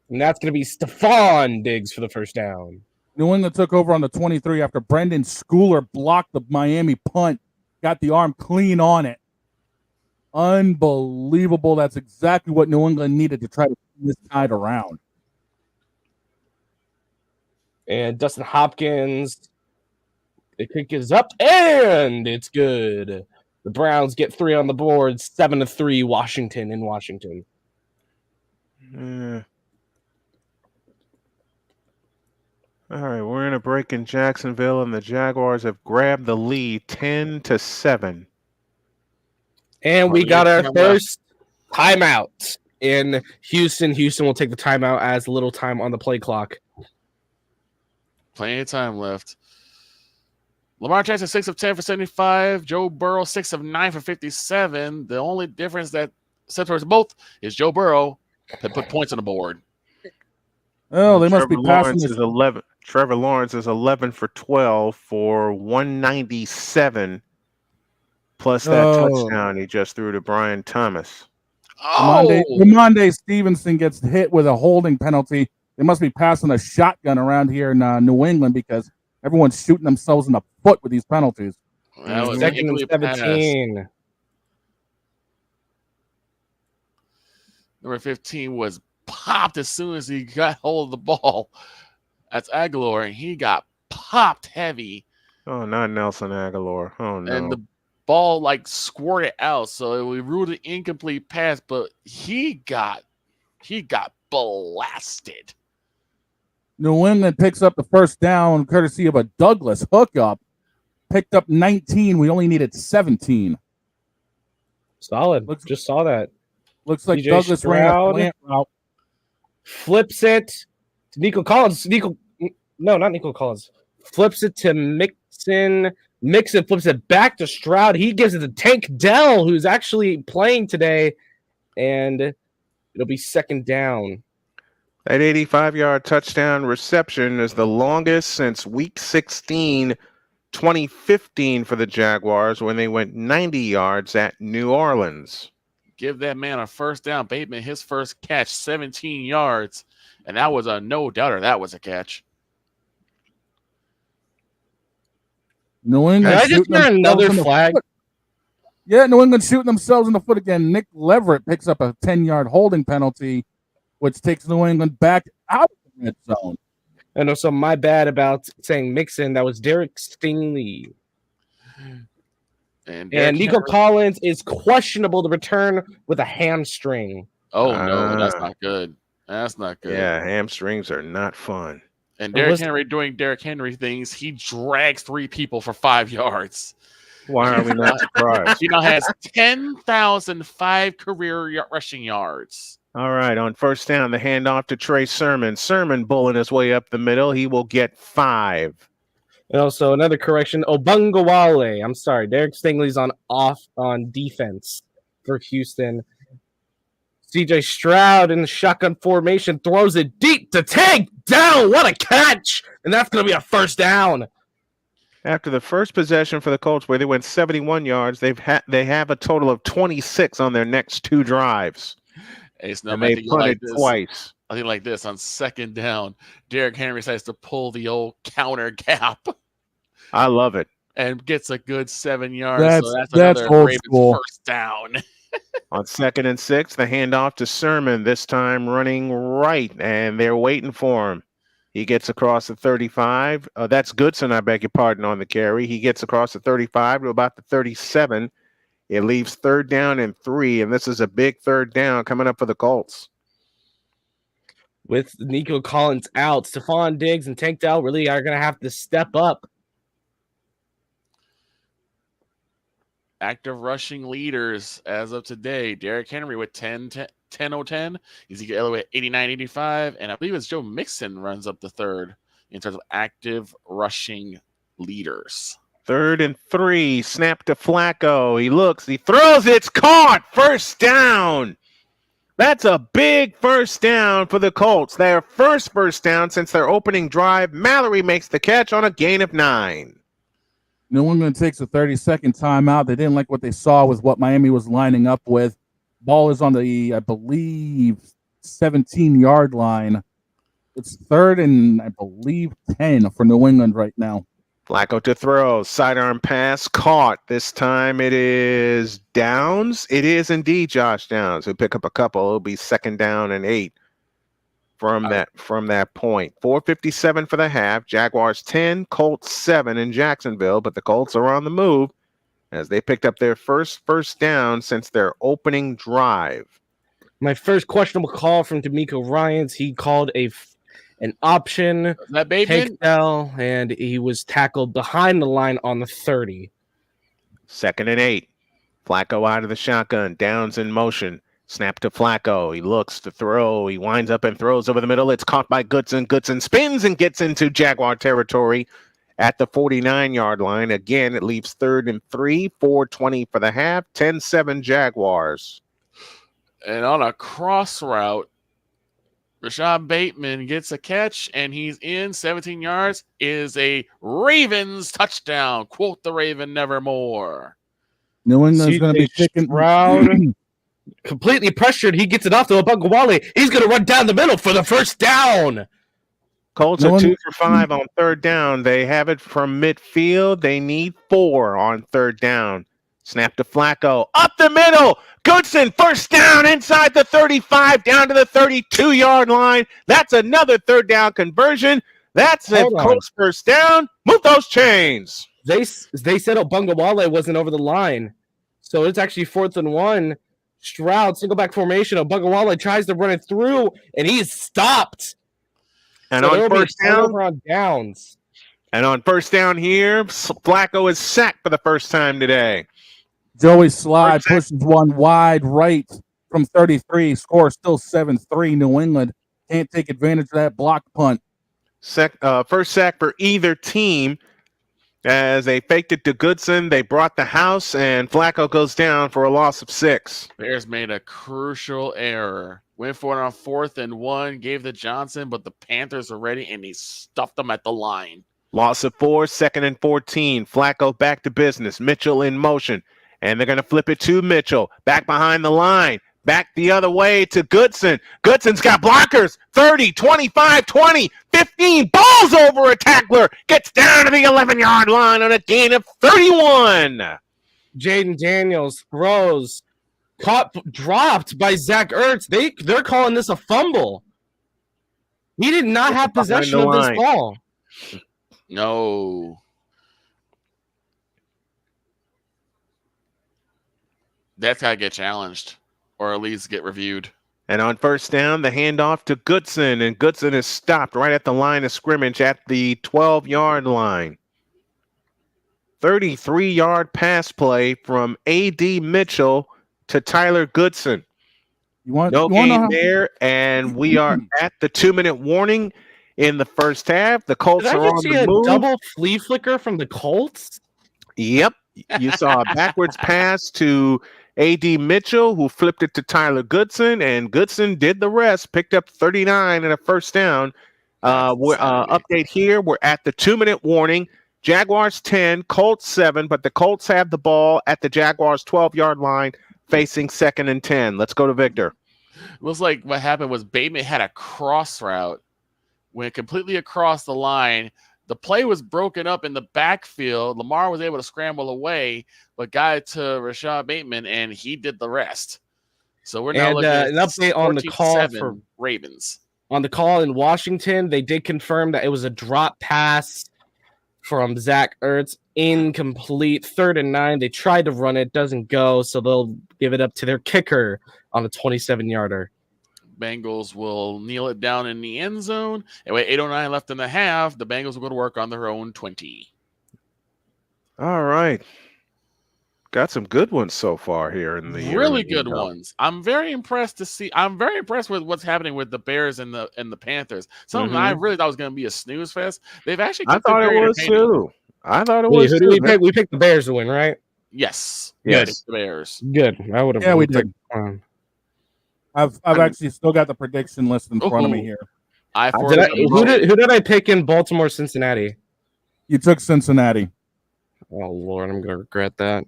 and that's going to be Stephon Diggs for the first down. New England took over on the 23 after Brendan Schooler blocked the Miami punt, got the arm clean on it. Unbelievable. That's exactly what New England needed to try to turn this tide around. And Dustin Hopkins, the kick is up, and it's good. The Browns get 3 on the board, 7-3, Washington in Washington. All right, we're in a break in Jacksonville, and the Jaguars have grabbed the lead 10-7. And we got our first timeout in Houston. Houston will take the timeout as little time on the play clock. Plenty of time left. Lamar Jackson, 6 of 10 for 75. Joe Burrow, 6 of 9 for 57. The only difference that separates both is Joe Burrow had put points on the board. Oh, they must be passing this. 11. Trevor Lawrence is 11 for 12 for 197, plus that touchdown he just threw to Brian Thomas. Ramondre Stevenson gets hit with a holding penalty. They must be passing a shotgun around here in New England because everyone's shooting themselves in the foot with these penalties. That was 2nd and 17. Number 15 was popped as soon as he got hold of the ball. That's Aguilar, and he got popped heavy. Oh, not Nelson Aguilar. Oh, no. And the ball, squirted out, so we ruled an incomplete pass, but he got blasted. New England picks up the first down courtesy of a Douglas hookup. Picked up 19. We only needed 17. Solid. Just saw that. Looks like Douglas ran a slant route. Flips it to Nico Collins. No, not Nico Collins. Flips it to Mixon. Mixon flips it back to Stroud. He gives it to Tank Dell, who's actually playing today, and it'll be 2nd down. That 85-yard touchdown reception is the longest since Week 16, 2015 for the Jaguars when they went 90 yards at New Orleans. Give that man a first down. Bateman, his first catch, 17 yards. And that was a no-doubter. That was a catch. New England. Did I just hear another flag? Yeah, New England shooting themselves in the foot again. Nick Leverett picks up a 10-yard holding penalty, which takes New England back out of the red zone. I know, so my bad about saying Mixon. That was Derek Stingley. And Nico Collins is questionable to return with a hamstring. Oh, no, that's not good. That's not good. Yeah, hamstrings are not fun. And Derrick Henry doing Derrick Henry things, he drags 3 people for 5 yards. Why are we not surprised? He now has 10,005 career rushing yards. All right, on first down, the handoff to Trey Sermon. Sermon bulling his way up the middle. He will get 5. And also another correction, Obungawale. I'm sorry, Derek Stingley's on defense for Houston. CJ Stroud in the shotgun formation throws it deep to take down. What a catch! And that's going to be a first down. After the first possession for the Colts, where they went 71 yards, they have a total of 26 on their next 2 drives. Hey, Snowman, and they punted twice. I think like this on second down, Derrick Henry decides to pull the old counter gap. I love it. And gets a good 7 yards. That's another old Ravens school. first down. On 2nd and 6, the handoff to Sermon, this time running right, and they're waiting for him. He gets across the 35. That's Goodson, I beg your pardon, on the carry. He gets across the 35 to about the 37. It leaves 3rd down and 3, and this is a big 3rd down coming up for the Colts. With Nico Collins out, Stephon Diggs and Tank Dell really are going to have to step up. Active rushing leaders as of today. Derrick Henry with 10-0-10. Ezekiel Elliott 89-85. And I believe it's Joe Mixon runs up the 3rd in terms of active rushing leaders. 3rd and 3. Snap to Flacco. He looks. He throws. It's caught. First down. That's a big first down for the Colts. Their first down since their opening drive. Mallory makes the catch on a gain of 9. New England takes a 30-second timeout. They didn't like what they saw with what Miami was lining up with. Ball is on the, I believe, 17-yard line. It's 3rd and, I believe, 10 for New England right now. Flacco to throw. Sidearm pass caught. This time it is Downs. It is indeed Josh Downs who pick up a couple. It'll be 2nd down and 8 from that point. 4:57 for the half. Jaguars 10, Colts 7 in Jacksonville, but the Colts are on the move as they picked up their first down since their opening drive. My first questionable call from D'Amico Ryans. He called an option, that Bateman? takedown, and he was tackled behind the line on the 30. 2nd and 8. Flacco out of the shotgun. Downs in motion. Snap to Flacco. He looks to throw. He winds up and throws over the middle. It's caught by Goodson. Goodson spins and gets into Jaguar territory at the 49-yard line. Again, it leaves 3rd and 3. 4:20 for the half. 10-7 Jaguars. And on a cross route, Rashad Bateman gets a catch, and he's in 17 yards. Is a Ravens touchdown. Quote the Raven nevermore. New England's going to be kicking. Stroud, completely pressured. He gets it off to Obungawale. He's going to run down the middle for the first down. Colts are 2 for 5 on 3rd down. They have it from midfield. They need 4 on 3rd down. Snap to Flacco. Up the middle. Goodson, first down inside the 35, down to the 32-yard line. That's another 3rd down conversion. That's it. Colts first down. Move those chains. They said Obungawale wasn't over the line. So it's actually 4th and 1. Stroud, single back formation. Obungawale tries to run it through, and he is stopped. And so on first down, on downs. And on first down here, Flacco is sacked for the first time today. Joey Slide pushes one wide right from 33. Score still 7-3. New England can't take advantage of that block punt. First sack for either team as they faked it to Goodson. They brought the house, and Flacco goes down for a loss of 6. Bears made a crucial error. Went for it on 4th and 1, gave to Johnson, but the Panthers were ready, and he stuffed them at the line. Loss of 4, 2nd and 14. Flacco back to business. Mitchell in motion. And they're going to flip it to Mitchell. Back behind the line. Back the other way to Goodson. Goodson's got blockers. 30, 25, 20, 15. Balls over a tackler. Gets down to the 11-yard line on a gain of 31. Jaden Daniels throws. Dropped by Zach Ertz. They're calling this a fumble. He did not have possession of this ball. No. That's got to get challenged or at least get reviewed. And on first down, the handoff to Goodson, and Goodson is stopped right at the line of scrimmage at the 12-yard line. 33-yard pass play from A.D. Mitchell to Tyler Goodson. No gain there, and we are at the 2-minute warning in the first half. The Colts Did I are just on see the a move. double flea flicker from the Colts? Yep. You saw a backwards pass to A.D. Mitchell, who flipped it to Tyler Goodson, and Goodson did the rest, picked up 39 and a first down. Update here. We're at the 2-minute warning. Jaguars 10, Colts 7, but the Colts have the ball at the Jaguars 12-yard line facing 2nd and 10. Let's go to Victor. It looks like what happened was Bateman had a cross route, went completely across the line. The play was broken up in the backfield. Lamar was able to scramble away, but got it to Rashad Bateman, and he did the rest. So we're now looking at an update on the call for Ravens. On the call in Washington, they did confirm that it was a drop pass from Zach Ertz, incomplete, 3rd and 9. They tried to run it, doesn't go, so they'll give it up to their kicker on a 27-yarder. Bengals will kneel it down in the end zone. And with 8:09 left in the half, the Bengals will go to work on their own 20. All right. Got some good ones so far here in the really good ones. I'm very impressed with what's happening with the Bears and the Panthers. Something I really thought was going to be a snooze fest. They've actually. I thought it was too. Who did we pick? We picked the Bears to win, right? Yes. Good. The Bears. Good. I would have. Yeah, we did. I've actually still got the prediction list in front of me here. Who did I pick in Baltimore, Cincinnati? You took Cincinnati. Oh Lord, I'm gonna regret that.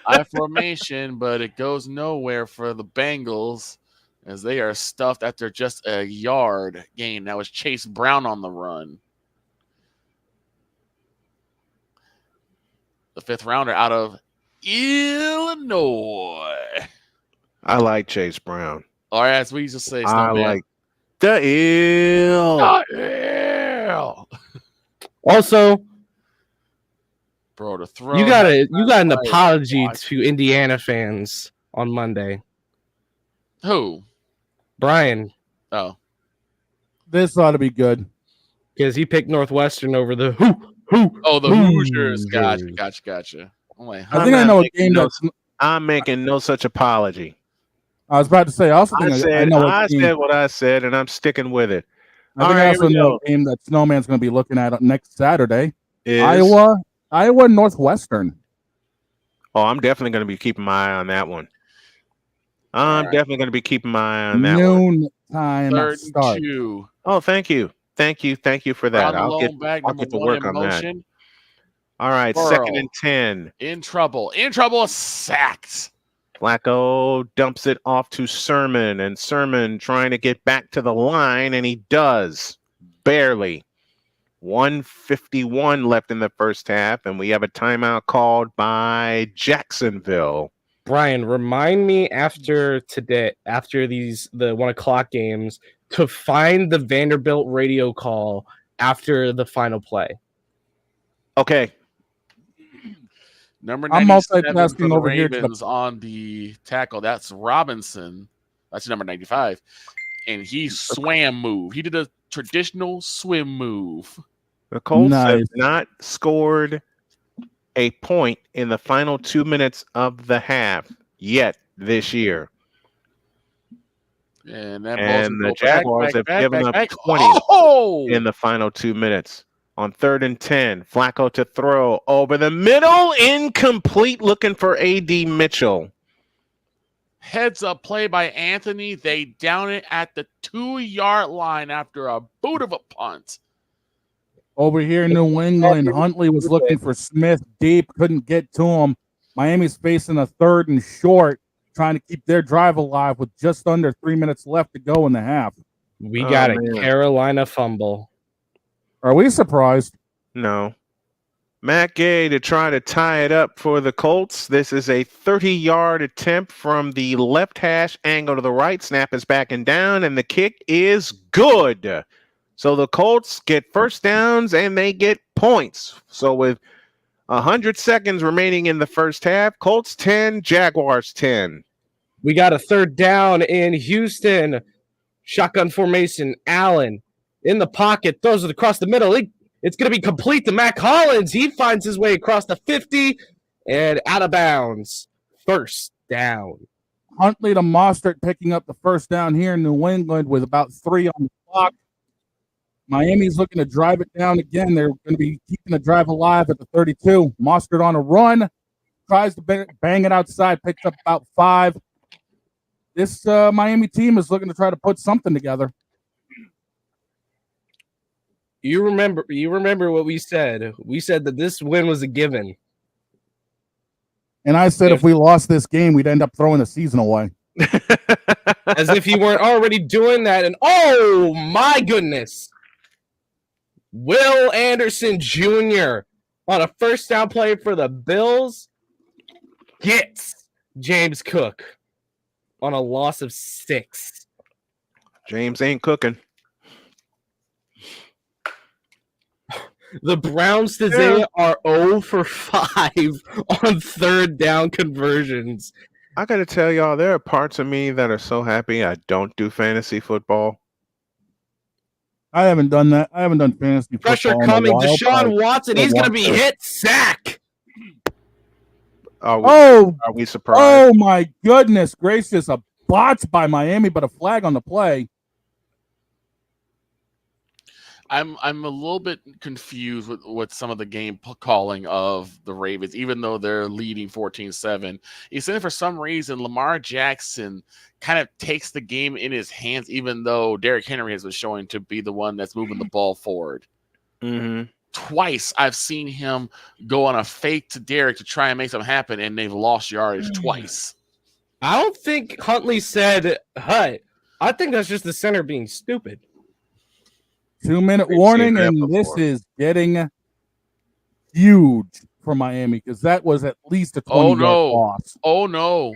I formation, but it goes nowhere for the Bengals as they are stuffed after just a yard gain. That was Chase Brown on the run. The 5th rounder out of Illinois. I like Chase Brown. Or as we just say, I Snowman. like the ill. Also, bro, to throw. You got an apology to Indiana fans on Monday. Who? Brian. Oh. This ought to be good. Because he picked Northwestern over the Hoosiers. Gotcha. I think I know a game that's. I'm making no such apology. I was about to say. I also think I said what I said, and I'm sticking with it. I think I also know a game that Snowman's going to be looking at next Saturday. Is Iowa Northwestern. Oh, I'm definitely going to be keeping my eye on that one. Definitely going to be keeping my eye on that one. Noon time start. Oh, thank you for that. I'll get to work on that. All right, Burrow. 2nd and 10. In trouble, sacked. Flacco dumps it off to Sermon, and Sermon trying to get back to the line, and he does. Barely. 1:51 left in the first half, and we have a timeout called by Jacksonville. Brian, remind me after the 1:00 games, to find the Vanderbilt radio call after the final play. Okay. Number 97 for the over Ravens on the tackle. That's Robinson. That's number 95. And he swam move. He did a traditional swim move. The Colts have not scored a point in the final 2 minutes of the half yet this year. And the Jaguars have given up 20 in the final 2 minutes. On 3rd and 10, Flacco to throw over the middle, incomplete, looking for A.D. Mitchell. Heads up play by Anthony. They down it at the 2-yard line after a boot of a punt. Over here in New England, Huntley was looking for Smith deep, couldn't get to him. Miami's facing a 3rd and short, trying to keep their drive alive with just under 3 minutes left to go in the half. We got a Carolina fumble. Are we surprised? No. Matt Gay to try to tie it up for the Colts. This is a 30-yard attempt from the left hash, angle to the right. Snap is backing down, and the kick is good. So the Colts get first downs, and they get points. So with 100 seconds remaining in the first half, Colts 10, Jaguars 10. We got a third down in Houston. Shotgun formation. Allen in the pocket, throws it across the middle. It's going to be complete to Mac Hollins. He finds his way across the 50 and out of bounds. First down. Huntley to Mostert picking up the first down here in New England with about 3 on the clock. Miami's looking to drive it down again. They're going to be keeping the drive alive at the 32. Mostert on a run. Tries to bang it outside. Picks up about 5. This Miami team is looking to try to put something together. You remember what we said. We said that this win was a given. And I said if we lost this game, we'd end up throwing the season away. As if you weren't already doing that. And oh my goodness. Will Anderson Jr. on a first down play for the Bills gets James Cook on a loss of 6. James ain't cooking. The Browns today are 0 for 5 on third down conversions. I got to tell y'all, there are parts of me that are so happy I don't do fantasy football. I haven't done that. I haven't done fantasy Pressure football coming. in a while, Deshaun Watson, he's going to be hit. Sack. Are we surprised? Oh, my goodness gracious. A botch by Miami, but a flag on the play. I'm a little bit confused with some of the game calling of the Ravens, even though they're leading 14-7. He said for some reason Lamar Jackson kind of takes the game in his hands, even though Derrick Henry has been showing to be the one that's moving the ball forward. Mm-hmm. Twice I've seen him go on a fake to Derrick to try and make something happen, and they've lost yardage twice. I don't think Huntley said hut. I think that's just the center being stupid. 2-minute warning, and this is getting huge for Miami because that was at least a 20-yard loss. Oh no!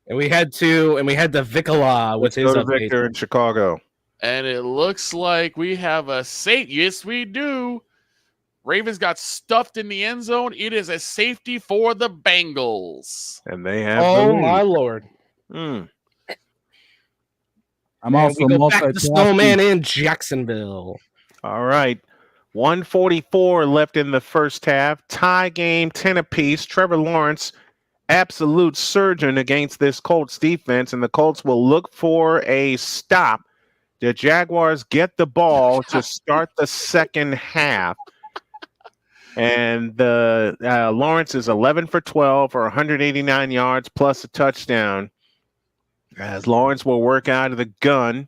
And we had to Vikala with his update. Victor in Chicago. And it looks like we have a safety. Yes, we do. Ravens got stuffed in the end zone. It is a safety for the Bengals. And they have my Lord. I'm also back to Snowman in Jacksonville. All right. 1:44 left in the first half. Tie game, 10 apiece. Trevor Lawrence, absolute surgeon against this Colts defense, and the Colts will look for a stop. The Jaguars get the ball to start the second half. And the Lawrence is 11 for 12 for 189 yards plus a touchdown. As Lawrence will work out of the gun.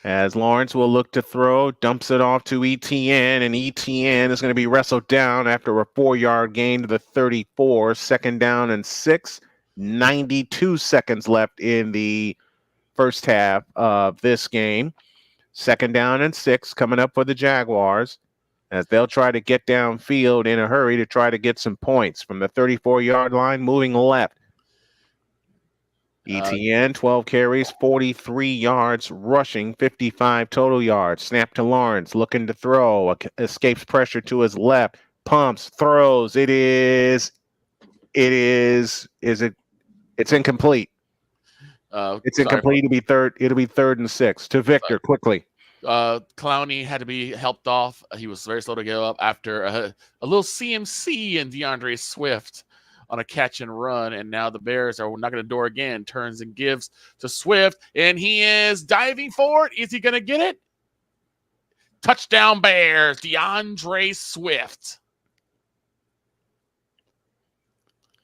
As Lawrence will look to throw, dumps it off to ETN, and ETN is going to be wrestled down after a 4-yard gain to the 34. Second down and 6. 92 seconds left in the first half of this game. Second down and 6 coming up for the Jaguars as they'll try to get downfield in a hurry to try to get some points from the 34-yard line, moving left. ETN, 12 carries, 43 yards, rushing, 55 total yards. Snap to Lawrence, looking to throw, escapes pressure to his left, pumps, throws. It's incomplete. It's incomplete. It'll be third and 6 to Victor quickly. Clowney had to be helped off. He was very slow to go up after a little CMC and DeAndre Swift on a catch and run, and now the Bears are knocking the door again. Turns and gives to Swift, and he is diving for it. Is he going to get it? Touchdown Bears, DeAndre Swift.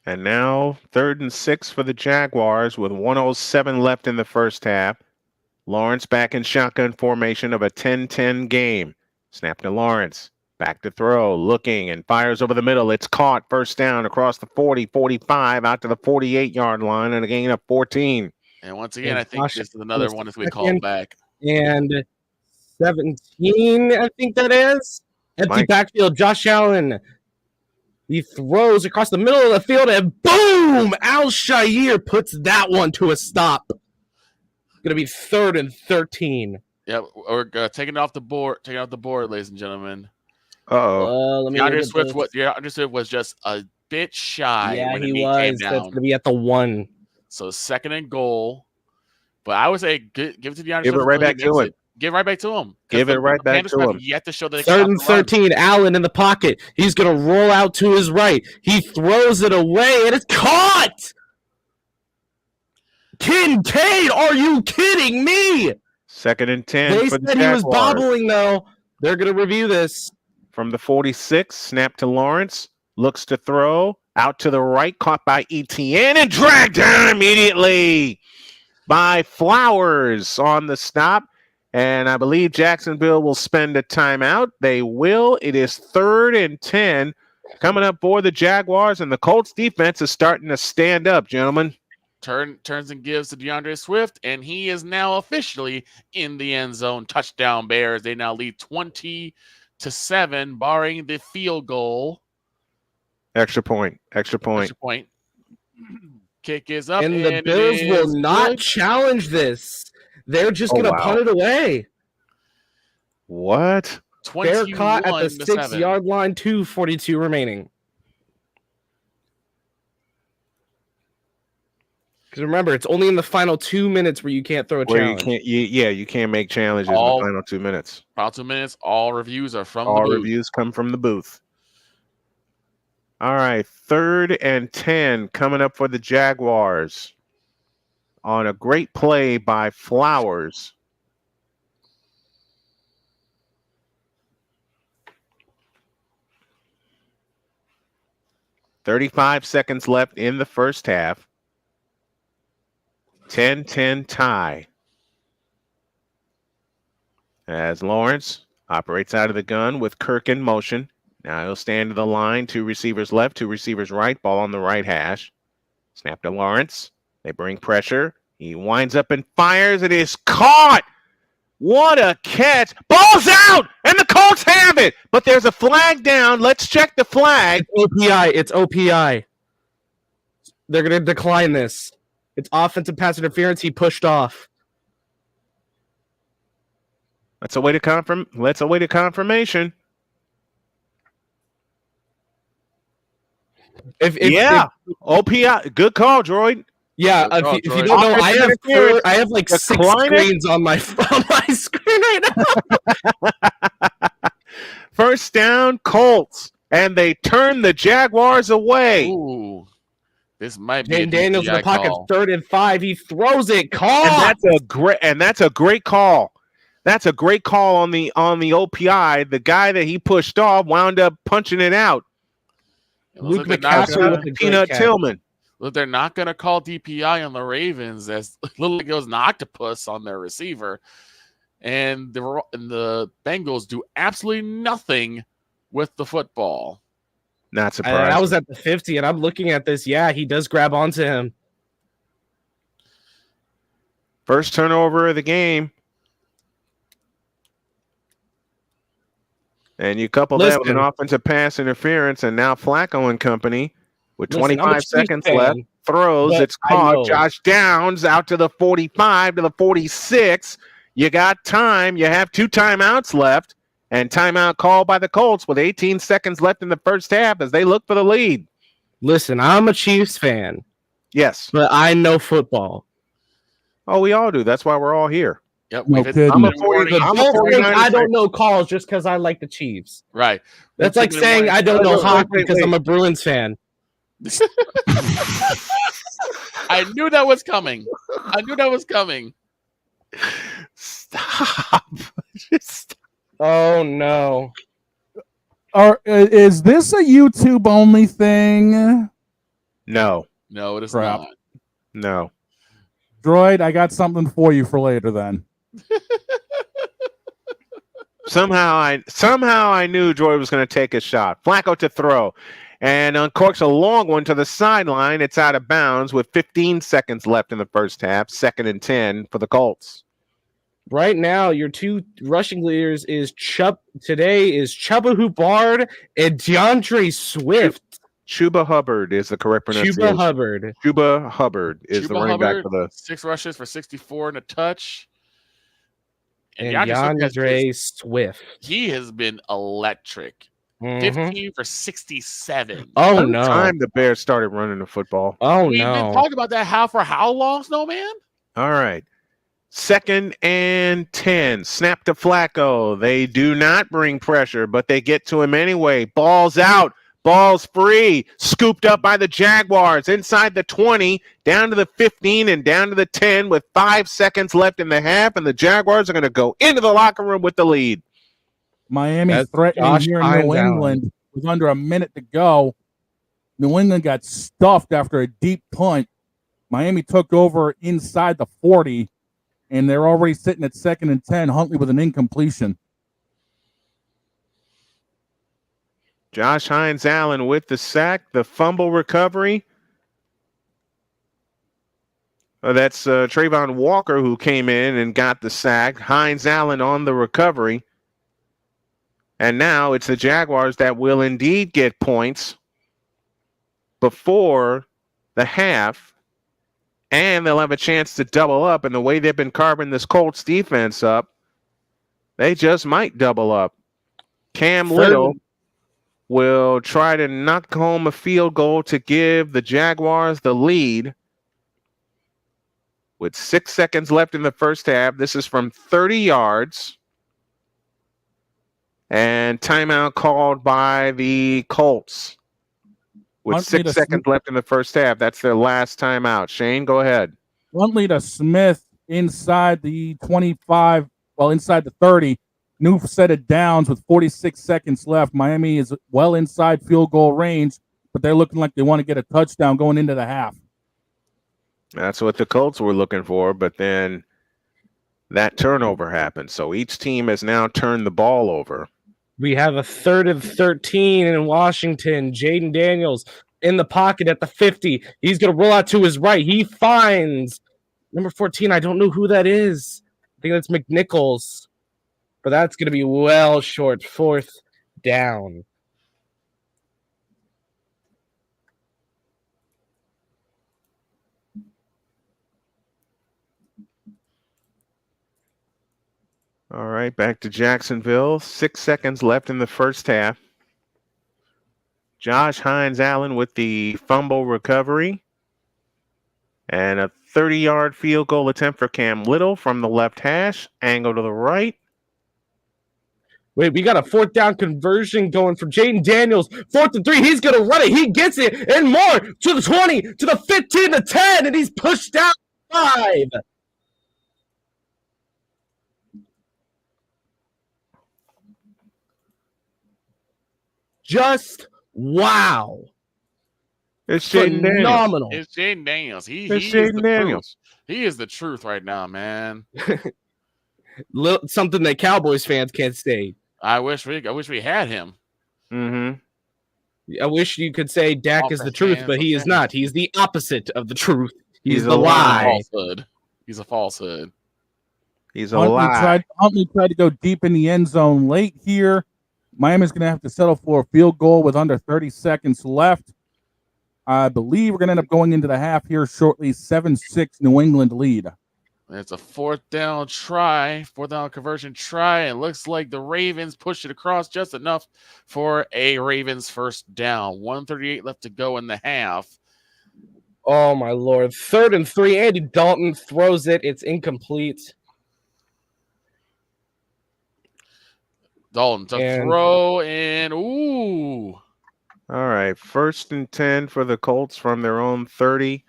And now third and 6 for the Jaguars with 1:07 left in the first half. Lawrence back in shotgun formation of a 10-10 game. Snap to Lawrence. Back to throw, looking, and fires over the middle. It's caught. First down across the 40, 45, out to the 48-yard line, and a gain of 14. And once again, I think this is another one as we call back. And 17, I think that is. Empty backfield, Josh Allen. He throws across the middle of the field, and boom! Al-Shaair puts that one to a stop. Going to be 3rd and 13. Yeah, we're taking it off the board. Taking off the board, ladies and gentlemen. Uh-oh. DeAndre Swift was just a bit shy Yeah, when he the knee was. came That's down. going to be at the 1. So 2nd and goal. But I would say give it to DeAndre Give it Swift right until he back to makes him. it. Give it right back to him. Give it right back Panthers to have him. yet to show that they can 3rd and stop the run. 13. Allen in the pocket. He's going to roll out to his right. He throws it away, and it's caught. Kincaid, are you kidding me? 2nd and 10 They for the said he was Jaguars. bobbling, though. They're going to review this. From the 46, snap to Lawrence. Looks to throw. Out to the right. Caught by Etienne and dragged down immediately by Flowers on the stop. And I believe Jacksonville will spend a timeout. They will. It is 3rd and 10 coming up for the Jaguars. And the Colts defense is starting to stand up, gentlemen. Turns and gives to DeAndre Swift, and he is now officially in the end zone. Touchdown Bears. They now lead 20-7, barring the field goal. Extra point. Extra point. Kick is up, And the Bills will not challenge this. They're just going to punt it away. What? Bear caught at the 21-7. 6-yard line, 2:42 remaining. Because remember, it's only in the final 2 minutes where you can't throw a challenge. You can't make challenges in the final 2 minutes. Final 2 minutes. All reviews are from the All booth. reviews come from the booth. All right, 3rd and 10 coming up for the Jaguars on a great play by Flowers. $35 seconds left in the first half. 10-10 tie. As Lawrence operates out of the gun with Kirk in motion. Now he'll stand to the line. 2 receivers left, 2 receivers right. Ball on the right hash. Snap to Lawrence. They bring pressure. He winds up and fires. It is caught. What a catch. Ball's out, and the Colts have it. But there's a flag down. Let's check the flag. It's OPI. They're going to decline this. It's offensive pass interference. He pushed off. Let's await a confirmation. If OPI. Good call, Droid. Yeah, if you don't know, I have like 6 screens on my screen right now. First down, Colts, and they turn the Jaguars away. Ooh, this might be Jane Daniels in the pocket, call. 3rd and 5. He throws it. Call. And that's a great call. That's a great call on the OPI. The guy that he pushed off wound up punching it out. Luke McCaffrey with Peanut Tillman. Look, they're not going to call DPI on the Ravens as little like it was an octopus on their receiver. And the Bengals do absolutely nothing with the football. Not surprised. I was at the 50, and I'm looking at this. Yeah, he does grab onto him. First turnover of the game. And you couple that with an offensive pass interference, and now Flacco and company with 25 seconds left throws. It's caught. Josh Downs out to the 45 to the 46. You got time. You have 2 timeouts left, and timeout called by the Colts with 18 seconds left in the first half as they look for the lead. Listen, I'm a Chiefs fan. Yes. But I know football. Oh, we all do. That's why we're all here. Yep. I don't know calls just because I like the Chiefs. Right. That's like saying I don't know hockey because I'm a Bruins fan. I knew that was coming. Stop. Oh, no. Is this a YouTube only thing? No. No, it is not. No. Droid, I got something for you for later then. Somehow I knew Droid was going to take a shot. Flacco to throw. And uncorks a long one to the sideline. It's out of bounds with 15 seconds left in the first half. 2nd and 10 for the Colts. Right now, your 2 rushing leaders is Chubba Hubbard and DeAndre Swift. Chuba Hubbard is the correct pronunciation. Chuba Hubbard is the running back for the 6 rushes for 64 and a touch. And DeAndre Swift. He has been electric. 15 for 67. Oh Every no! time the Bears started running the football. Oh We've been no! talking about that for how long, Snowman? All right. 2nd and 10. Snap to Flacco. They do not bring pressure, but they get to him anyway. Ball's out. Ball's free. Scooped up by the Jaguars inside the 20, down to the 15, and down to the 10 with 5 seconds left in the half. And the Jaguars are going to go into the locker room with the lead. Miami's threatening Josh here in Hines New England with under a minute to go. New England got stuffed after a deep punt. Miami took over inside the 40, and they're already sitting at 2nd and 10. Huntley with an incompletion. Josh Hines Allen with the sack, the fumble recovery. That's Trayvon Walker who came in and got the sack. Hines Allen on the recovery. And now it's the Jaguars that will indeed get points before the half. And they'll have a chance to double up. And the way they've been carving this Colts defense up, they just might double up. Cam Little will try to knock home a field goal to give the Jaguars the lead. With 6 seconds left in the first half, this is from 30 yards. And timeout called by the Colts. With Huntley 6 seconds left in the first half, that's their last timeout. Shane, go ahead. Huntley to Smith inside the 25, inside the 30. New set of downs with 46 seconds left. Miami is well inside field goal range, but they're looking like they want to get a touchdown going into the half. That's what the Colts were looking for, but then that turnover happened. So each team has now turned the ball over. We have a 3rd and 13 in Washington. Jaden Daniels in the pocket at the 50. He's going to roll out to his right. He finds number 14. I don't know who that is. I think that's McNichols. But that's going to be well short. 4th down. All right, back to Jacksonville. 6 seconds left in the first half. Josh Hines Allen with the fumble recovery. And a 30-yard field goal attempt for Cam Little from the left hash. Angle to the right. Wait, we got a 4th down conversion going from Jaden Daniels. 4th and 3. He's going to run it. He gets it and more to the 20, to the 15, to 10, and he's pushed down 5. Just wow. It's Jaden Daniels. Phenomenal. It's Jaden Daniels. He It's is Jaden the Daniels. truth. He is the truth right now, man. Something that Cowboys fans can't say. I wish we had him. Mm-hmm. I wish you could say Dak is the truth, but he is not. He's the opposite of the truth. He's the lie. He's a falsehood. He's a lie. Huntley tried to go deep in the end zone late here. Miami's going to have to settle for a field goal with under 30 seconds left. I believe we're going to end up going into the half here shortly. 7-6 New England lead. It's a 4th down conversion try. It looks like the Ravens pushed it across just enough for a Ravens first down. 1:38 left to go in the half. Oh, my Lord. 3rd and 3. Andy Dalton throws it. It's incomplete. Dalton to throw and ooh. All right, 1st and 10 for the Colts from their own 30.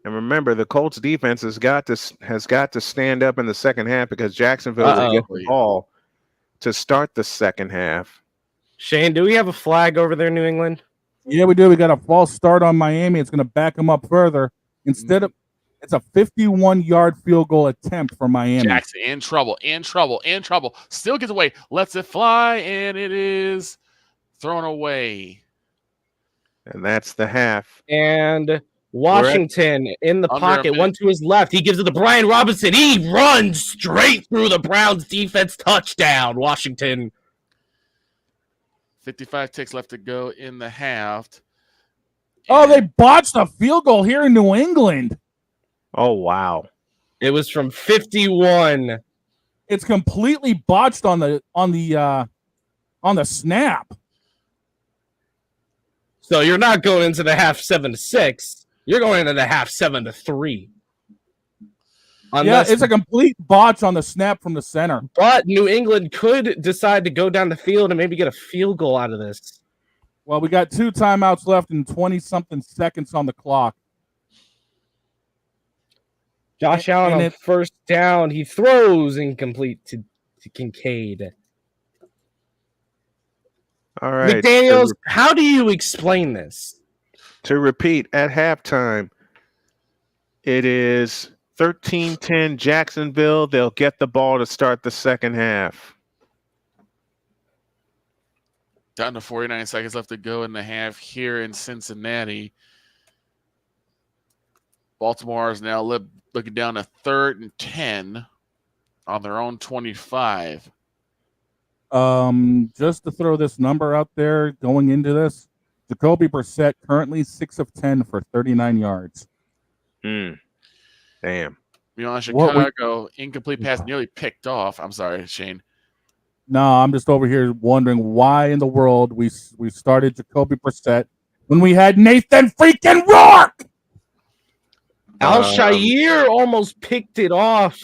And remember, the Colts defense has got to stand up in the second half because Jacksonville will get the ball to start the second half. Shane, do we have a flag over there, New England? Yeah, we do. We got a false start on Miami. It's going to back them up further. It's a 51-yard field goal attempt for Miami. Jackson in trouble. Still gets away. Lets it fly, and it is thrown away. And that's the half. And Washington in the pocket, one to his left. He gives it to Brian Robinson. He runs straight through the Browns defense. Touchdown, Washington. 55 ticks left to go in the half. Oh, they botched a field goal here in New England. Oh, wow. It was from 51. It's completely botched on the snap. So you're not going into the half 7-6. You're going into the half 7-3. Yeah, it's a complete botch on the snap from the center. But New England could decide to go down the field and maybe get a field goal out of this. Well, we got 2 timeouts left and 20-something seconds on the clock. Josh Allen on first down. He throws incomplete to Kincaid. All right. McDaniels, how do you explain this? To repeat, at halftime, it is 13-10 Jacksonville. They'll get the ball to start the second half. Down to 49 seconds left to go in the half here in Cincinnati. Baltimore is now looking down to 3rd and 10 on their own 25. Just to throw this number out there going into this, Jacoby Brissett currently 6 of 10 for 39 yards. Damn. Beyond Chicago, incomplete pass nearly picked off. I'm sorry, Shane. No, I'm just over here wondering why in the world we started Jacoby Brissett when we had Nathan freaking Rourke. Al-Shaair almost picked it off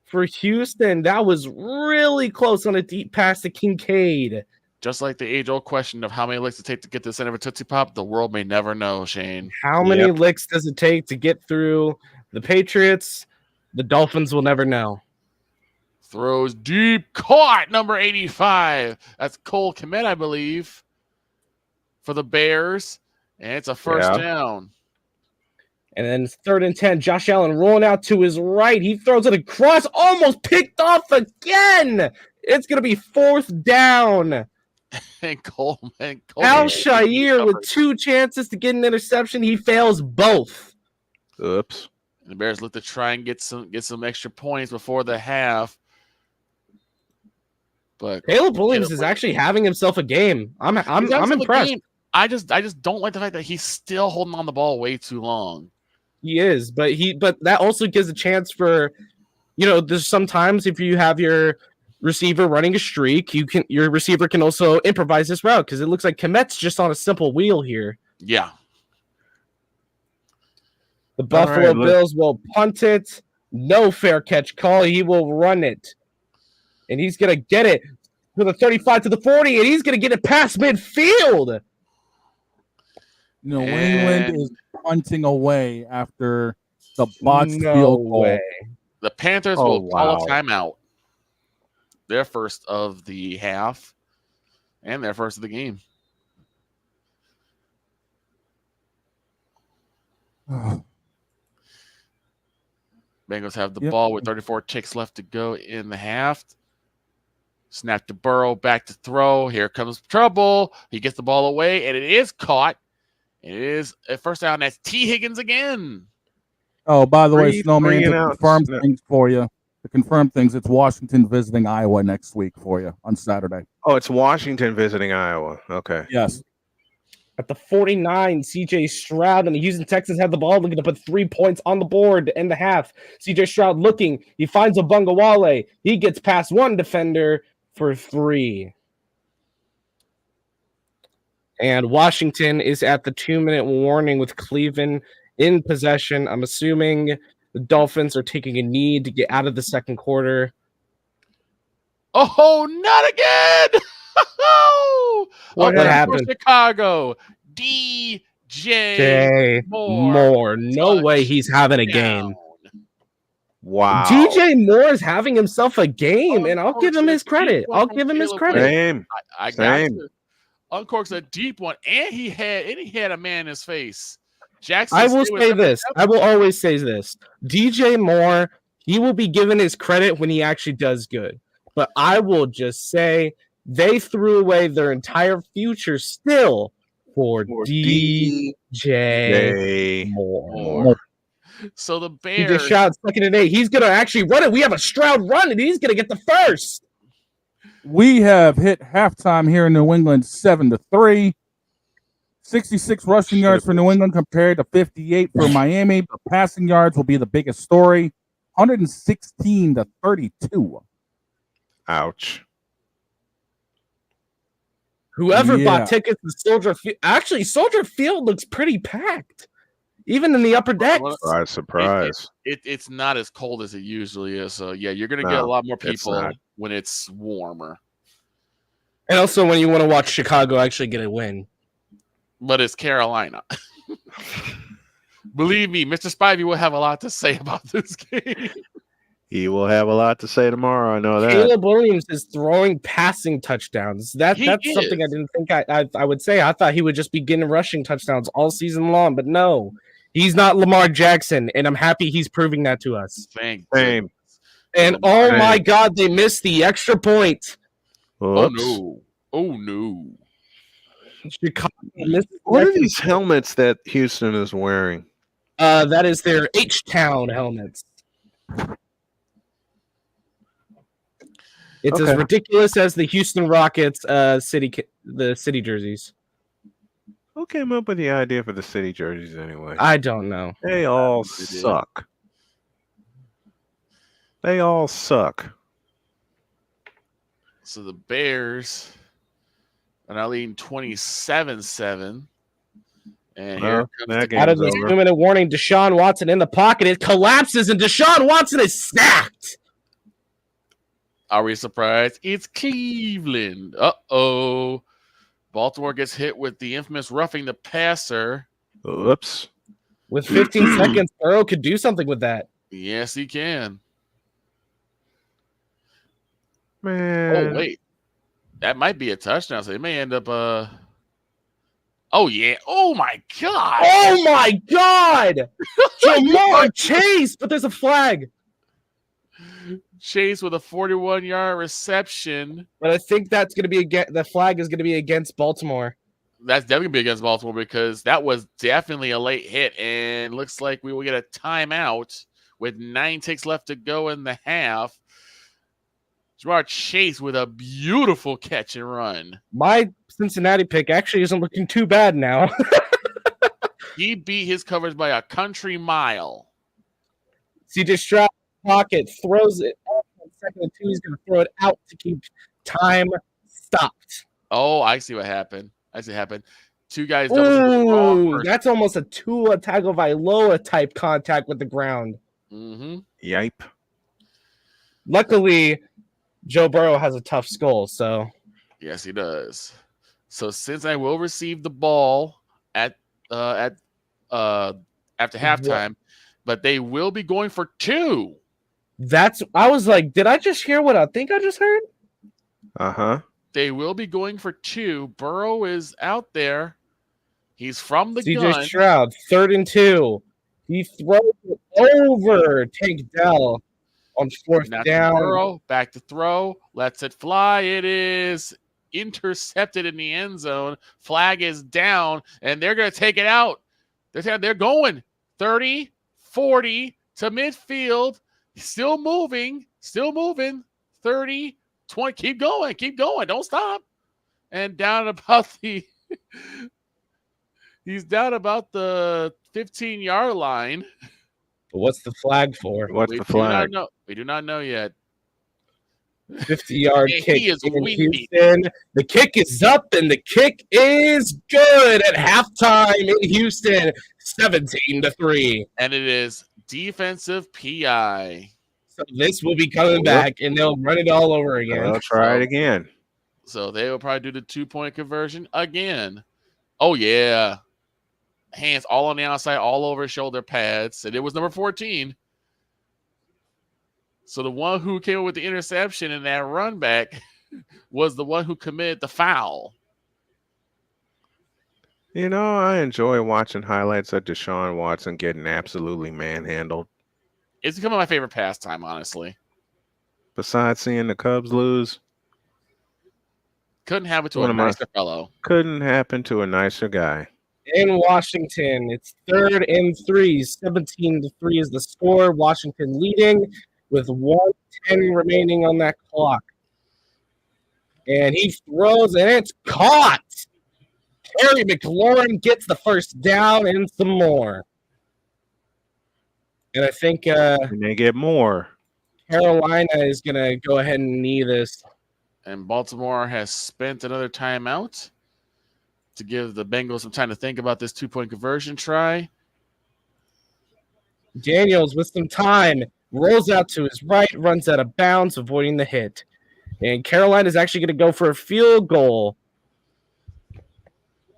for Houston. That was really close on a deep pass to Kincaid. Just like the age-old question of how many licks it takes to get to the center of a Tootsie Pop, the world may never know, Shane. How many licks does it take to get through the Patriots? The Dolphins will never know. Throws deep, caught, number 85. That's Cole Kmet, I believe, for the Bears. And it's a first down. And then 3rd and 10, Josh Allen rolling out to his right. He throws it across, almost picked off again. It's going to be 4th down. And Coleman. Al-Shaair with 2 chances to get an interception. He fails both. Oops. And the Bears look to try and get some extra points before the half. But Caleb Williams is actually having himself a game. I'm impressed. I just don't like the fact that he's still holding on the ball way too long. He is, but that also gives a chance for, there's sometimes if you have your receiver running a streak, your receiver can also improvise this route because it looks like Kmet's just on a simple wheel here. Yeah. The Buffalo Bills will punt it. No fair catch call. He will run it. And he's going to get it to the 35 to the 40, and he's going to get it past midfield. New England is punting away after the botched field goal. The Panthers will call a timeout. Their first of the half and their first of the game. Bengals have the ball with 34 ticks left to go in the half. Snap to Burrow, back to throw. Here comes trouble. He gets the ball away, and it is caught. It is a first down. That's T. Higgins again. Oh, by the way, Snowman, to confirm things for you. To confirm things, it's Washington visiting Iowa next week for you on Saturday. Oh, it's Washington visiting Iowa. Okay. Yes. At the 49, C.J. Stroud and the Houston Texans have the ball, looking to put 3 points on the board to end the half. C.J. Stroud looking. He finds a Bungawale. He gets past one defender for 3. And Washington is at the 2-minute warning with Cleveland in possession. I'm assuming the Dolphins are taking a knee to get out of the second quarter. Oh, not again! What happened? Chicago. DJ Moore. No way he's having a game. Wow. DJ Moore is having himself a game, and I'll give him his credit. Same. I got to. Uncorks a deep one, and he had a man in his face. Jackson. I will say this. I will always say this. DJ Moore, he will be given his credit when he actually does good. But I will just say they threw away their entire future still for DJ Moore. So the Bears. DJ Stroud 2nd and 8. He's going to actually run it. We have a Stroud run, and he's going to get the first. We have hit halftime here in New England 7-3. 66 rushing yards for New England compared to 58 for Miami. The passing yards will be the biggest story. 116-32. Ouch. Whoever bought tickets to Soldier Field, actually, Soldier Field looks pretty packed, even in the upper decks. Surprise. It's not as cold as it usually is. So, yeah, you're going to get a lot more people when it's warmer. And also when you want to watch Chicago actually get a win. But it's Carolina. Believe me, Mr. Spivey will have a lot to say about this game. He will have a lot to say tomorrow. I know that. Caleb Williams is throwing passing touchdowns. That's something I didn't think I would say. I thought he would just be getting rushing touchdowns all season long, but no. He's not Lamar Jackson, and I'm happy he's proving that to us. Same. And my God, they missed the extra point. Oops. Oh no. Chicago what are these helmets that Houston is wearing? That is their H-Town helmets. It's as ridiculous as the Houston Rockets city jerseys. Who came up with the idea for the city jerseys anyway? I don't know. They all suck. They all suck. So the Bears are now leading 27-7. And here comes out of the 2-minute warning, Deshaun Watson in the pocket. It collapses, and Deshaun Watson is snapped. Are we surprised? It's Cleveland. Uh-oh. Baltimore gets hit with the infamous roughing the passer. Oops. With 15 seconds, Burrow could do something with that. Yes, he can. Man. Oh, wait. That might be a touchdown, so it may end up Oh, yeah. Oh, my God. Oh, my God. Jamar Chase, but there's a flag. Chase with a 41-yard reception. But I think that's going to be the flag is going to be against Baltimore. That's definitely going to be against Baltimore because that was definitely a late hit, and looks like we will get a timeout with 9 ticks left to go in the half. Jamar Chase with a beautiful catch and run. My Cincinnati pick actually isn't looking too bad now. He beat his coverage by a country mile. CJ Stroud pocket throws it off on 2nd and 2. He's going to throw it out to keep time stopped. Oh, I see what happened. Two guys. Ooh, that's almost a Tua Tagovailoa type contact with the ground. Mm-hmm. Yipe. Luckily, Joe Burrow has a tough skull, so. Yes, he does. So since I will receive the ball at after halftime, but they will be going for 2. I was like, did I just hear what I think I just heard? Uh-huh. They will be going for 2. Burrow is out there. He's from the CJ gun. Stroud, 3rd and 2. He throws it over Tank Dell on 4th down. Burrow, back to throw. Lets it fly. It is intercepted in the end zone. Flag is down, and they're going to take it out. They're going 30, 40 to midfield. Still moving. 30, 20. Keep going. Don't stop. And down about he's down about the 15-yard line. What's the flag for? What's the flag? We do not know yet. 50-yard kick. He is windy. Houston. The kick is up, and the kick is good at halftime in Houston, 17-3. And it is defensive PI. So this will be coming back, and they'll run it all over again. They'll try it again. So they will probably do the 2-point conversion again. Oh, yeah. Hands all on the outside, all over shoulder pads. And it was number 14. So the one who came up with the interception in that run back was the one who committed the foul. You know, I enjoy watching highlights of Deshaun Watson getting absolutely manhandled. It's becoming my favorite pastime, honestly. Besides seeing the Cubs lose. Couldn't happen to a nicer fellow. Couldn't happen to a nicer guy. In Washington, it's 3rd and 3. 17-3 is the score. Washington leading with 1:10 remaining on that clock. And he throws, and it's caught. Terry McLaurin gets the first down and some more. And I think and they get more. Carolina is going to go ahead and knee this. And Baltimore has spent another timeout to give the Bengals some time to think about this 2-point conversion try. Daniels with some time rolls out to his right, runs out of bounds, avoiding the hit. And Carolina is actually going to go for a field goal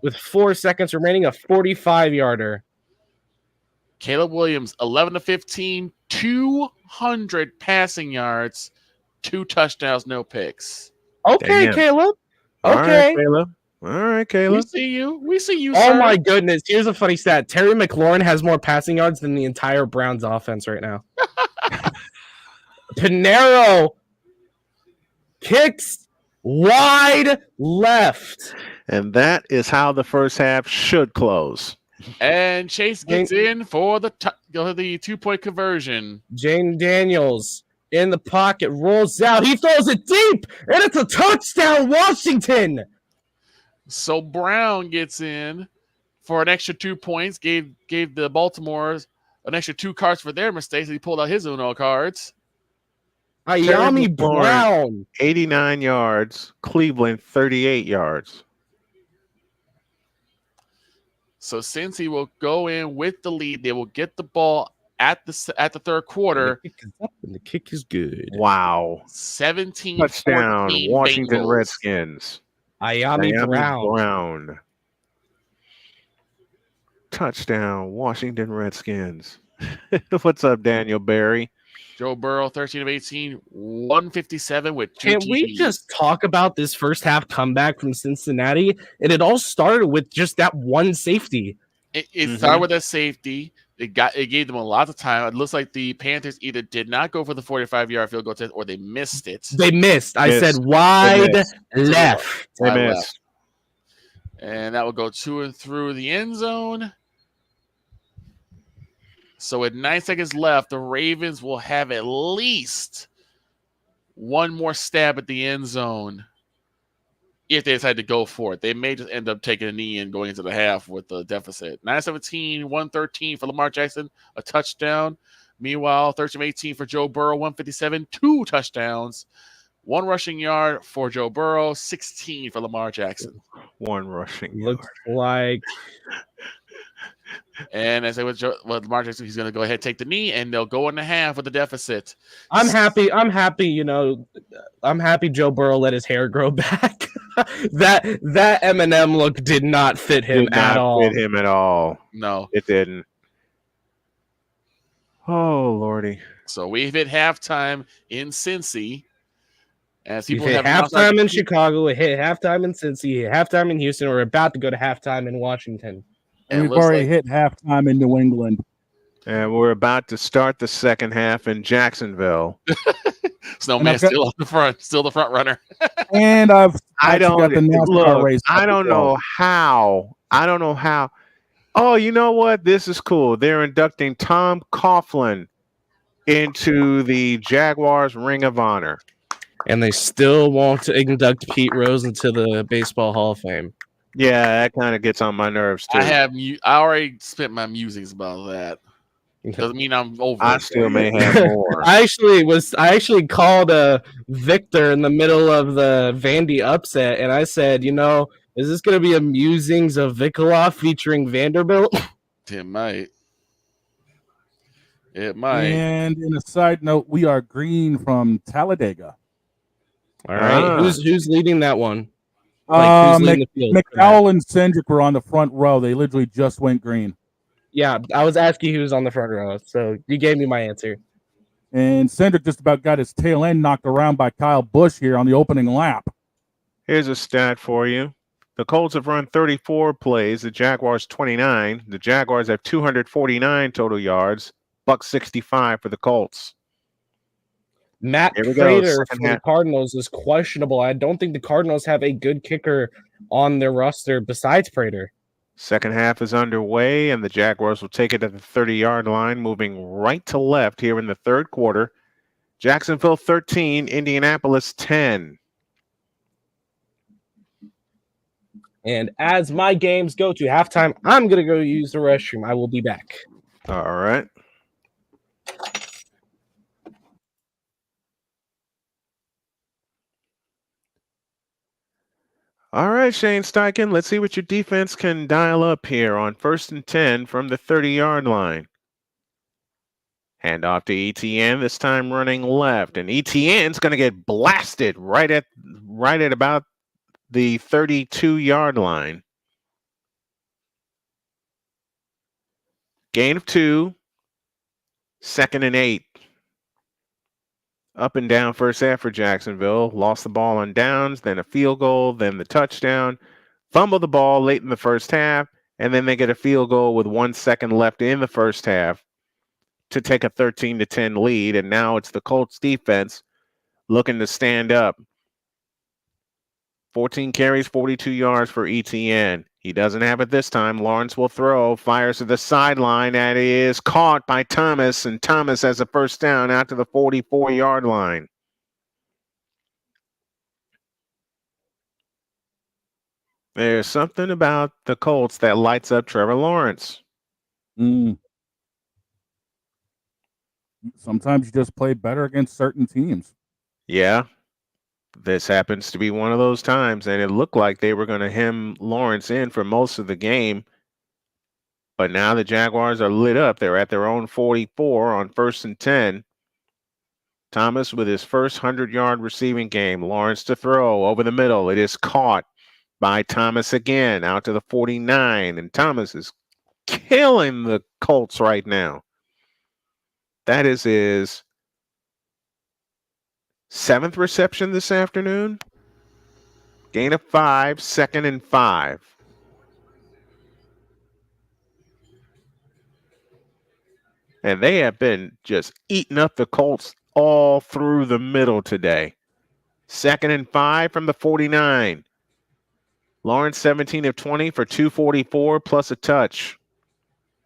with 4 seconds remaining, a 45-yarder. Caleb Williams, 11-15, 200 passing yards, 2 touchdowns, no picks. Okay, Damn. Caleb. All right, Okay. Caleb. All right, Caleb. We see you. We see you, Oh sir. my goodness. Here's a funny stat. Terry McLaurin has more passing yards than the entire Browns offense right now. Pinero kicks wide left. And that is how the first half should close. And Chase gets in for the 2-point conversion. Jane Daniels in the pocket, rolls out. He throws it deep, and it's a touchdown, Washington. So Brown gets in for an extra 2 points, gave the Baltimore's an extra 2 cards for their mistakes. He pulled out his Uno cards. Ayami Brown. 89 yards. Cleveland, 38 yards. So since he will go in with the lead, they will get the ball at the third quarter. The kick is up and the kick is good. Wow. 17 Touchdown, 14 Washington Bengals. Redskins. Ayami Brown. Touchdown, Washington Redskins. What's up, Daniel Barry? Joe Burrow, 13-18, 157 with 2 Can TDs. we just talk about this first half comeback from Cincinnati? And it all started with just that one safety. It started with a safety. It gave them a lot of time. It looks like the Panthers either did not go for the 45-yard field goal test or they missed it. They missed. I said wide left. They missed. And that will go to and through the end zone. So with 9 seconds left, the Ravens will have at least one more stab at the end zone if they decide to go for it. They may just end up taking a knee and going into the half with the deficit. 9-17, 113 for Lamar Jackson, a touchdown. Meanwhile, 13-18 for Joe Burrow, 157, 2 touchdowns. 1 rushing yard for Joe Burrow, 16 for Lamar Jackson. 1 rushing yard. Looks like... And as I with Lamar Jackson, he's going to go ahead and take the knee, and they'll go in the half with the deficit. I'm happy. I'm happy Joe Burrow let his hair grow back. that Eminem look did not fit him at all. Fit him at all. No, it didn't. Oh Lordy! So we've hit halftime in Cincy. As people hit halftime in Chicago, we hit halftime in Cincy, hit halftime in Houston. We're about to go to halftime in Washington. And we've already hit halftime in New England. And we're about to start the second half in Jacksonville. Snowman still the front runner. And I don't know how. Oh, you know what? This is cool. They're inducting Tom Coughlin into the Jaguars Ring of Honor. And they still want to induct Pete Rose into the Baseball Hall of Fame. Yeah, that kind of gets on my nerves too. I already spent my musings about that. Doesn't mean I'm over. I still may have more. I actually called Victor in the middle of the Vandy upset, and I said, is this going to be a musings of Vikaloff featuring Vanderbilt? It might. And in a side note, we are green from Talladega. All right, who's leading that one? McDowell and Cendric were on the front row. They literally just went green. Yeah, I was asking who's on the front row, so you gave me my answer. And Cendric just about got his tail end knocked around by Kyle Busch here on the opening lap. Here's a stat for you. The Colts have run 34 plays, the Jaguars 29. The Jaguars have 249 total yards, $165 for the Colts. Matt Prater for the Cardinals is questionable. I don't think the Cardinals have a good kicker on their roster besides Prater. Second half is underway, and the Jaguars will take it at the 30-yard line, moving right to left here in the third quarter. Jacksonville 13, Indianapolis 10. And as my games go to halftime, I'm going to go use the restroom. I will be back. All right. All right, Shane Steichen, let's see what your defense can dial up here on 1st and 10 from the 30-yard line. Hand off to ETN, this time running left. And ETN's going to get blasted right at about the 32-yard line. Gain of 2, 2nd and 8. Up and down first half for Jacksonville. Lost the ball on downs, then a field goal, then the touchdown. Fumbled the ball late in the first half, and then they get a field goal with 1 second left in the first half to take a 13-10 lead. And now it's the Colts defense looking to stand up. 14 carries, 42 yards for ETN. He doesn't have it this time. Lawrence will throw, fires to the sideline. That is caught by Thomas, and Thomas has a first down out to the 44-yard line. There's something about the Colts that lights up Trevor Lawrence. Sometimes you just play better against certain teams. Yeah. This happens to be one of those times, and it looked like they were going to hem Lawrence in for most of the game. But now the Jaguars are lit up. They're at their own 44 on 1st and 10. Thomas with his first 100-yard receiving game. Lawrence to throw over the middle. It is caught by Thomas again out to the 49. And Thomas is killing the Colts right now. That is his 7th reception this afternoon. Gain of 5, 2nd and 5. And they have been just eating up the Colts all through the middle today. 2nd and 5 from the 49. Lawrence 17 of 20 for 244 plus a touch.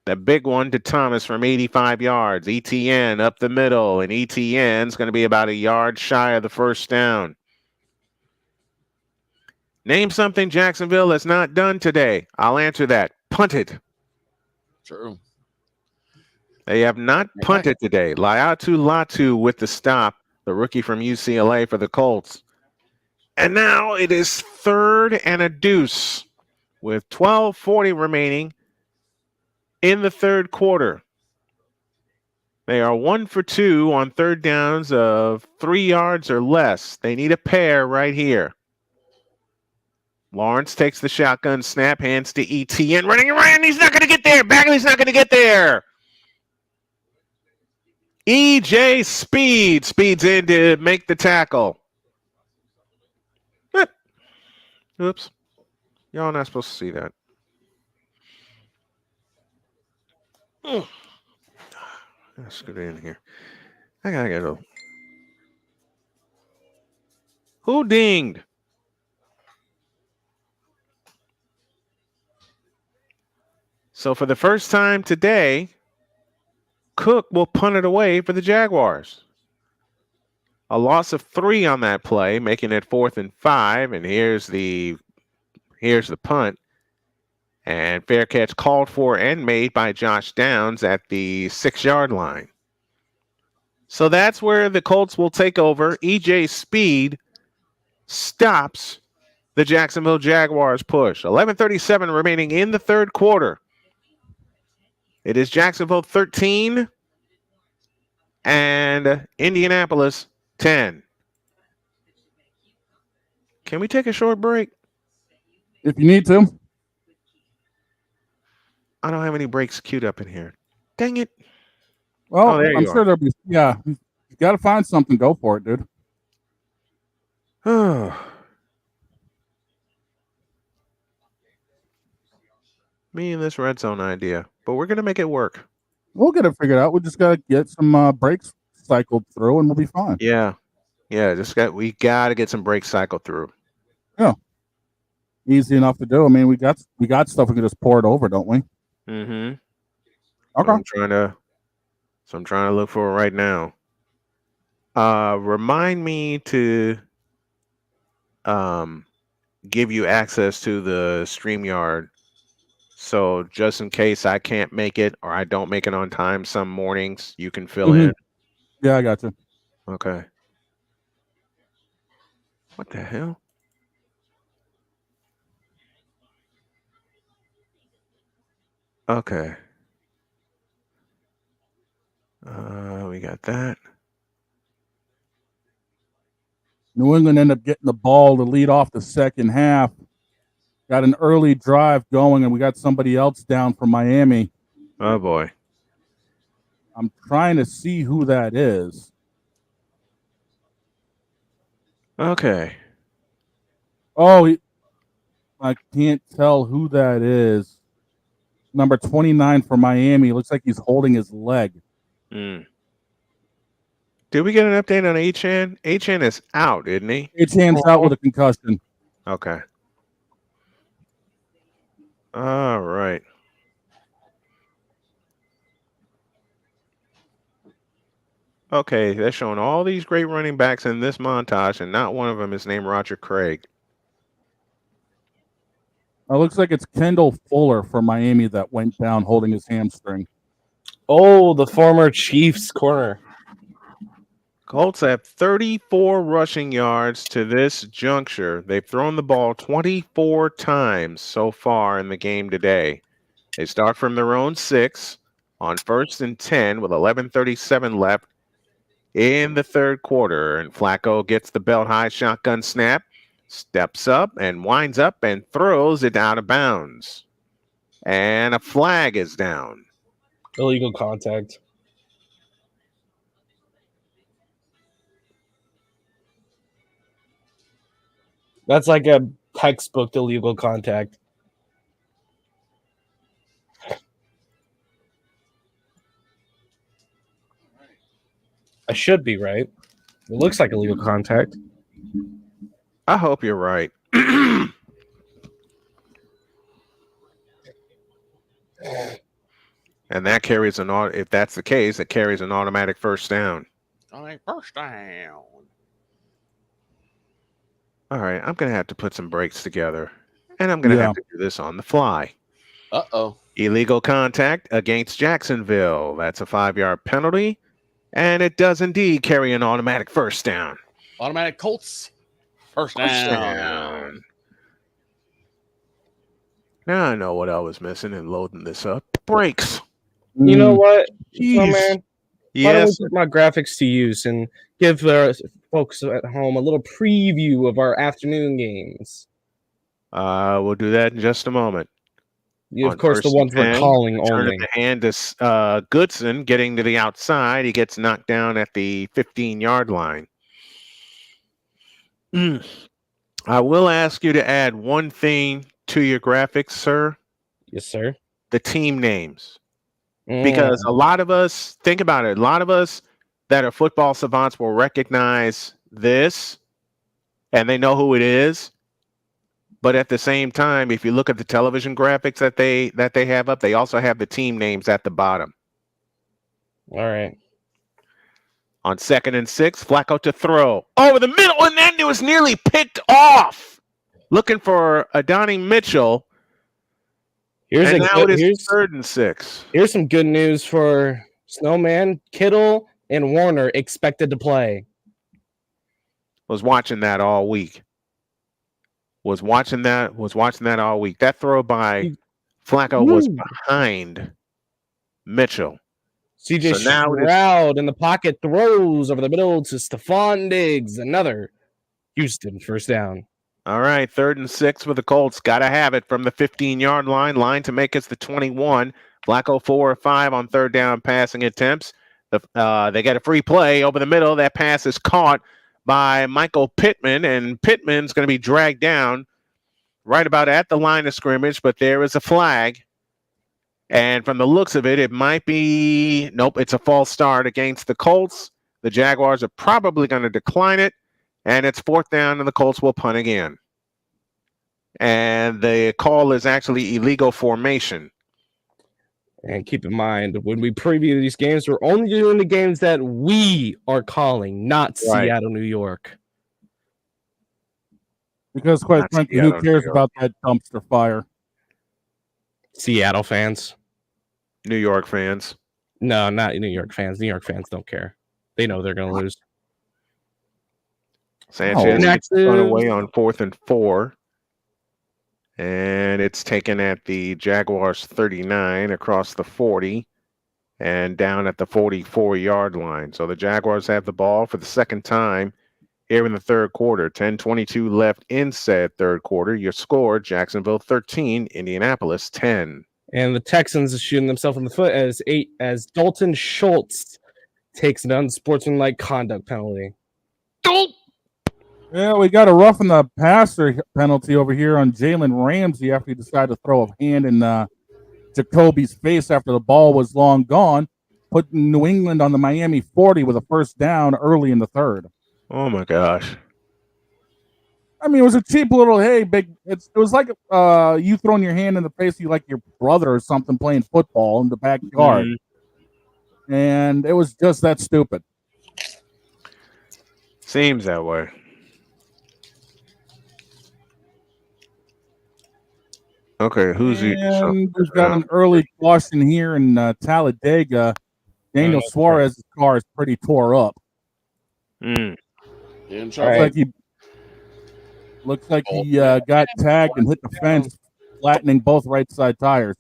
The big one to Thomas from 85 yards. ETN up the middle, and ETN's going to be about a yard shy of the first down. Name something Jacksonville has not done today. I'll answer that. Punted. True. They have not punted today. Laiatu Latu with the stop, the rookie from UCLA for the Colts. And now it is 3rd and a deuce with 12:40 remaining in the third quarter. They are 1 for 2 on third downs of 3 yards or less. They need a pair right here. Lawrence takes the shotgun snap, hands to ETN, running around. He's not going to get there. Bagley's not going to get there. EJ speeds in to make the tackle. Oops. Y'all not supposed to see that. Let's get in here. I gotta get a. Who dinged? So for the first time today, Cook will punt it away for the Jaguars. A loss of 3 on that play, making it 4th and 5. And here's the punt. And fair catch called for and made by Josh Downs at the 6-yard line. So that's where the Colts will take over. EJ Speed stops the Jacksonville Jaguars push. 11:37 remaining in the third quarter. It is Jacksonville 13 and Indianapolis 10. Can we take a short break? If you need to. I don't have any breaks queued up in here. Dang it. Well, I'm sure there'll be. Yeah, you got to find something. Go for it, dude. Me and this red zone idea, but we're going to make it work. We'll get it figured out. We just got to get some breaks cycled through, and we'll be fine. Yeah. We got to get some breaks cycled through. Yeah. Easy enough to do. I mean, we got stuff we can just pour it over, don't we? Mm-hmm. Okay. I'm trying to look for it right now. Remind me to give you access to the StreamYard. So just in case I can't make it or I don't make it on time some mornings, you can fill in. Yeah, I got you. Okay. What the hell? Okay. We got that. New England ended up getting the ball to lead off the second half. Got an early drive going, and we got somebody else down from Miami. Oh boy. I'm trying to see who that is. Okay. Oh, I can't tell who that is. Number 29 for Miami. Looks like he's holding his leg. Mm. Did we get an update on Achan? Achan is out, isn't he? Achan's out with a concussion. Okay. All right. Okay, they're showing all these great running backs in this montage, and not one of them is named Roger Craig. It looks like it's Kendall Fuller for Miami that went down holding his hamstring. Oh, the former Chiefs corner. Colts have 34 rushing yards to this juncture. They've thrown the ball 24 times so far in the game today. They start from their own 6 on 1st and 10 with 11:37 left in the third quarter. And Flacco gets the belt high shotgun snap, steps up and winds up and throws it out of bounds. And a flag is down. Illegal contact. That's like a textbook illegal contact. I should be right. It looks like illegal contact. I hope you're right. And that carries if that's the case, it carries an automatic first down. All right, first down. All right, I'm going to have to put some breaks together. And I'm going to have to do this on the fly. Uh-oh. Illegal contact against Jacksonville. That's a 5-yard penalty. And it does indeed carry an automatic first down. Automatic Colts. First down. Now I know what I was missing in loading this up. Breaks. You know what, Jeez. man? Yes. Why don't we put my graphics to use and give the folks at home a little preview of our afternoon games? We'll do that in just a moment. Of course, the ones we're calling turn only. the hand to Goodson getting to the outside. He gets knocked down at the 15-yard line. I will ask you to add one thing to your graphics, sir. Yes, sir. The team names. Because a lot of us, think about it, a lot of us that are football savants will recognize this and they know who it is. But at the same time, if you look at the television graphics that they have up, they also have the team names at the bottom. All right. On 2nd and 6, Flacco to throw over the middle, and then it was nearly picked off. Looking for Adonai Mitchell. Here's 3rd and 6. Here's some good news for Snowman. Kittle and Warner expected to play. Was watching that all week. Was watching that all week. That throw by Flacco was behind Mitchell. CJ Stroud in the pocket throws over the middle to Stephon Diggs. Another Houston first down. All right, 3rd and 6 with the Colts. Got to have it from the 15-yard line to make us the 21. Flacco 4 or 5 on 3rd down passing attempts. They get a free play over the middle. That pass is caught by Michael Pittman, and Pittman's going to be dragged down right about at the line of scrimmage, but there is a flag. And from the looks of it, it might be, nope, it's a false start against the Colts. The Jaguars are probably going to decline it, and it's 4th down, and the Colts will punt again. And the call is actually illegal formation. And keep in mind, when we preview these games, we're only doing the games that we are calling, not Seattle, New York. Because, quite frankly, who cares about that dumpster fire? Seattle fans. New York fans. No, not New York fans. New York fans don't care. They know they're going to lose. Sanchez gets run away on 4th and 4. And it's taken at the Jaguars 39 across the 40 and down at the 44-yard line. So the Jaguars have the ball for the second time here in the third quarter. 10:22 left in said third quarter. Your score, Jacksonville 13, Indianapolis 10. And the Texans are shooting themselves in the foot as Dalton Schultz takes an unsportsmanlike conduct penalty. Yeah, we got a roughing the passer penalty over here on Jalen Ramsey after he decided to throw a hand in Jacoby's face after the ball was long gone, putting New England on the Miami 40 with a first down early in the third. Oh my gosh. I mean, it was a cheap little, hey, big. It was like you throwing your hand in the face of like your brother or something playing football in the backyard. And it was just that stupid. Seems that way. Okay, who's he? And we've got an early caution here in Talladega. Daniel Suarez's car is pretty tore up. Looks like he got tagged and hit the fence, flattening both right side tires.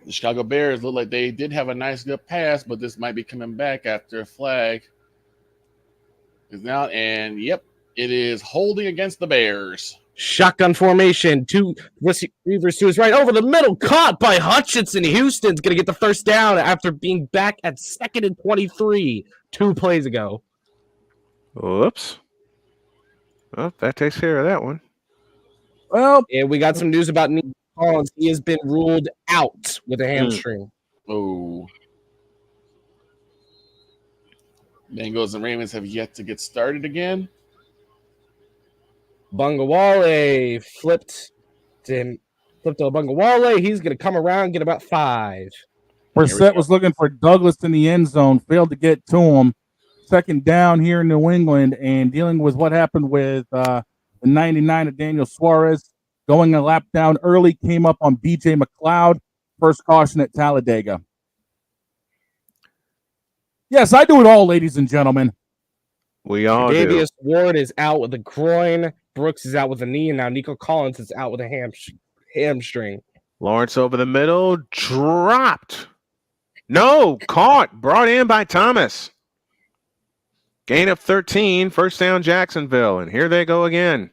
The Chicago Bears look like they did have a nice good pass, but this might be coming back after a flag is now. And yep, it is holding against the Bears. Shotgun formation, two receivers to his right, over the middle, caught by Hutchinson. Houston's going to get the first down after being back at 2nd and 23 2 plays ago. Whoops. Well, that takes care of that one. Well, and we got some news about Nico Collins. He has been ruled out with a hamstring. Oh. Bengals and Ravens have yet to get started again. Bungawale flipped to Bungawale. He's going to come around, get about 5. Brissett was looking for Douglas in the end zone, failed to get to him. Second down here in New England, and dealing with what happened with the 99 of Daniel Suarez. Going a lap down early, came up on B.J. McLeod. First caution at Talladega. Yes, I do it all, ladies and gentlemen. We all Davius Ward is out with a groin. Brooks is out with a knee, and now Nico Collins is out with a hamstring. Lawrence over the middle, dropped. No, caught, brought in by Thomas. Gain of 13, first down Jacksonville, and here they go again.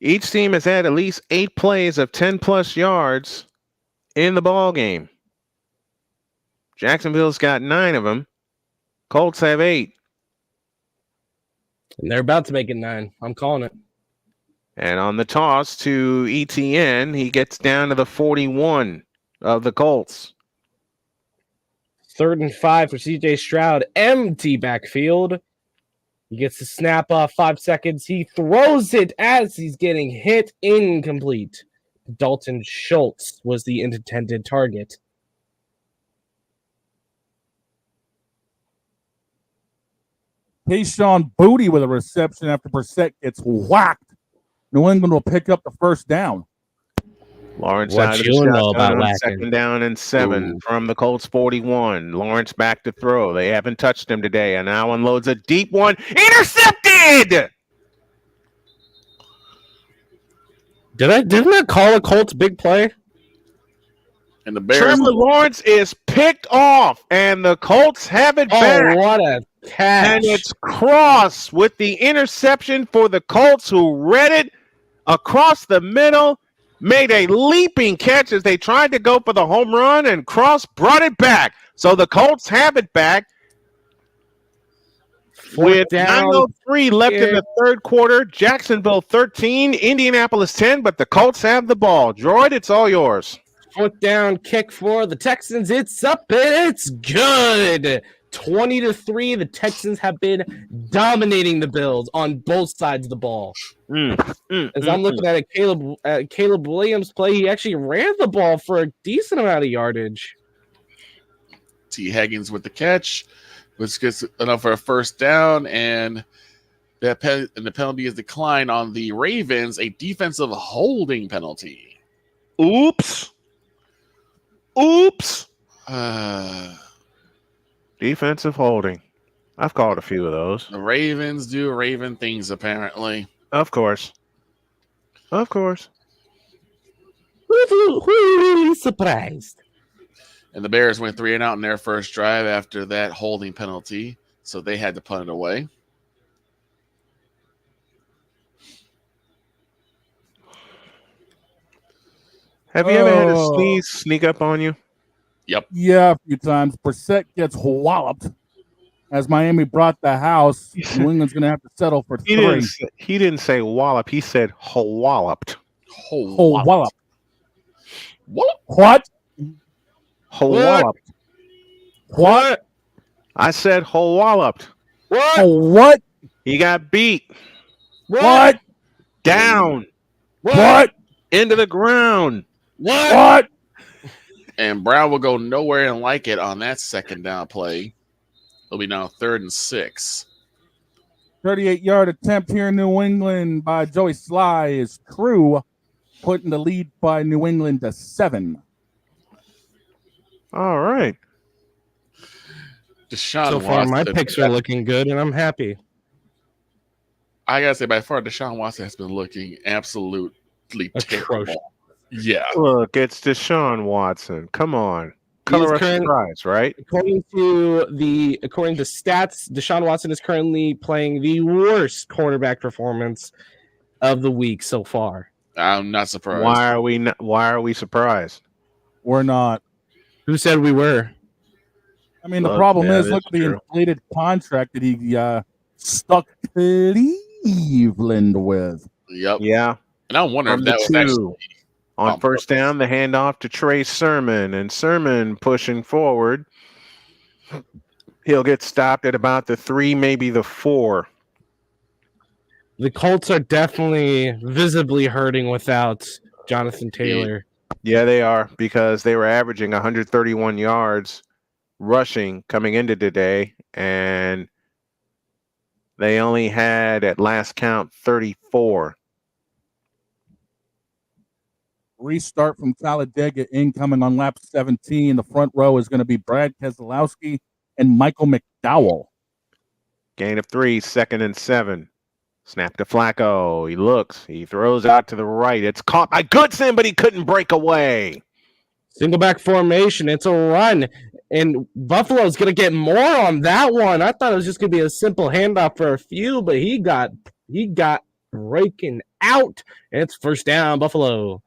Each team has had at least 8 plays of 10-plus yards in the ball game. Jacksonville's got 9 of them. Colts have 8. And they're about to make it 9. I'm calling it. And on the toss to ETN, he gets down to the 41 of the Colts. 3rd and 5 for CJ Stroud. Empty backfield. He gets the snap off 5 seconds. He throws it as he's getting hit. Incomplete. Dalton Schultz was the intended target. Tayshaun Booty with a reception after Brissett gets whacked. New England will pick up the first down. Lawrence out of the shotgun on 2nd down and 7 from the Colts 41. Lawrence back to throw. They haven't touched him today, and now unloads a deep one. Intercepted! Didn't I call a Colts big play? And the Bears. Trevor Lawrence is picked off, and the Colts have it back. Oh, what a catch. And it's Cross with the interception for the Colts, who read it across the middle. Made a leaping catch as they tried to go for the home run, and Cross brought it back. So the Colts have it back. With 9:03 left in the third quarter, Jacksonville 13, Indianapolis 10, but the Colts have the ball. Droid, it's all yours. 4th down kick for the Texans. It's up and it's good. 20-3. The Texans have been dominating the Bills on both sides of the ball. As I'm looking at it, Caleb Williams play, he actually ran the ball for a decent amount of yardage. T. Higgins with the catch, which gets enough for a first down, and the penalty is declined on the Ravens, a defensive holding penalty. Oops. Defensive holding. I've called a few of those. The Ravens do Raven things, apparently. Of course. Of course. Who really surprised? And the Bears went 3 and out in their first drive after that holding penalty, so they had to punt it away. Have you ever had a sneeze sneak up on you? Yep. Yeah, a few times. Brissett gets walloped as Miami brought the house. New England's going to have to settle for 3. He didn't say wallop. He said walloped. Wallop. What? Walloped. What? I said walloped. What? He got beat. What? Down. What? Into the ground. What? And Brown will go nowhere and like it on that second down play. It'll be now 3rd and 6. 38-yard attempt here in New England by Joey Sly is true, putting the lead by New England to 7. All right. Deshaun So far, Watson, my picks are looking good, and I'm happy. I gotta say, by far, Deshaun Watson has been looking absolutely terrible. Yeah. Look, it's Deshaun Watson. Come on. Color of surprise, right? According to stats, Deshaun Watson is currently playing the worst quarterback performance of the week so far. I'm not surprised. Why are we surprised? We're not. Who said we were? I mean, the problem is, look at the inflated contract that he stuck Cleveland with. Yep. Yeah. And I wonder if that was actually on first down, the handoff to Trey Sermon, and Sermon pushing forward. He'll get stopped at about the 3, maybe the 4. The Colts are definitely visibly hurting without Jonathan Taylor. Yeah, they are, because they were averaging 131 yards rushing coming into today, and they only had, at last count, 34. Restart from Talladega incoming on lap 17. The front row is going to be Brad Keselowski and Michael McDowell. Gain of 3, 2nd and 7. Snap to Flacco. He looks. He throws out to the right. It's caught by Goodson, but he couldn't break away. Single back formation. It's a run. And Buffalo's going to get more on that one. I thought it was just going to be a simple handoff for a few, but he got breaking out. And it's first down, Buffalo.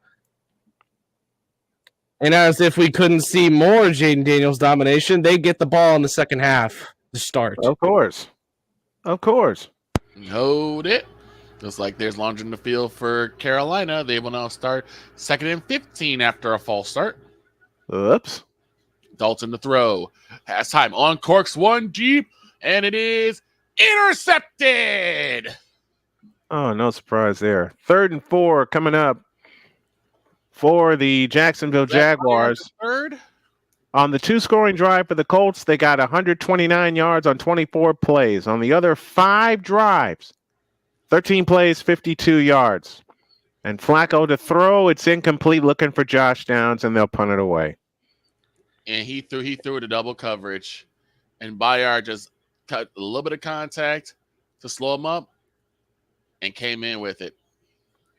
And as if we couldn't see more Jaden Daniels domination, they get the ball in the second half to start. Of course. Hold it. Looks like there's launching the field for Carolina. They will now start 2nd and 15 after a false start. Oops. Dalton to throw. Has time on corks 1 deep, and it is intercepted. Oh, no surprise there. 3rd and 4 coming up for the Jacksonville Jaguars. Third. On the 2-scoring drive for the Colts, they got 129 yards on 24 plays. On the other 5 drives, 13 plays, 52 yards. And Flacco to throw, it's incomplete, looking for Josh Downs, and they'll punt it away. And he threw to double coverage, and Bayard just cut a little bit of contact to slow him up and came in with it.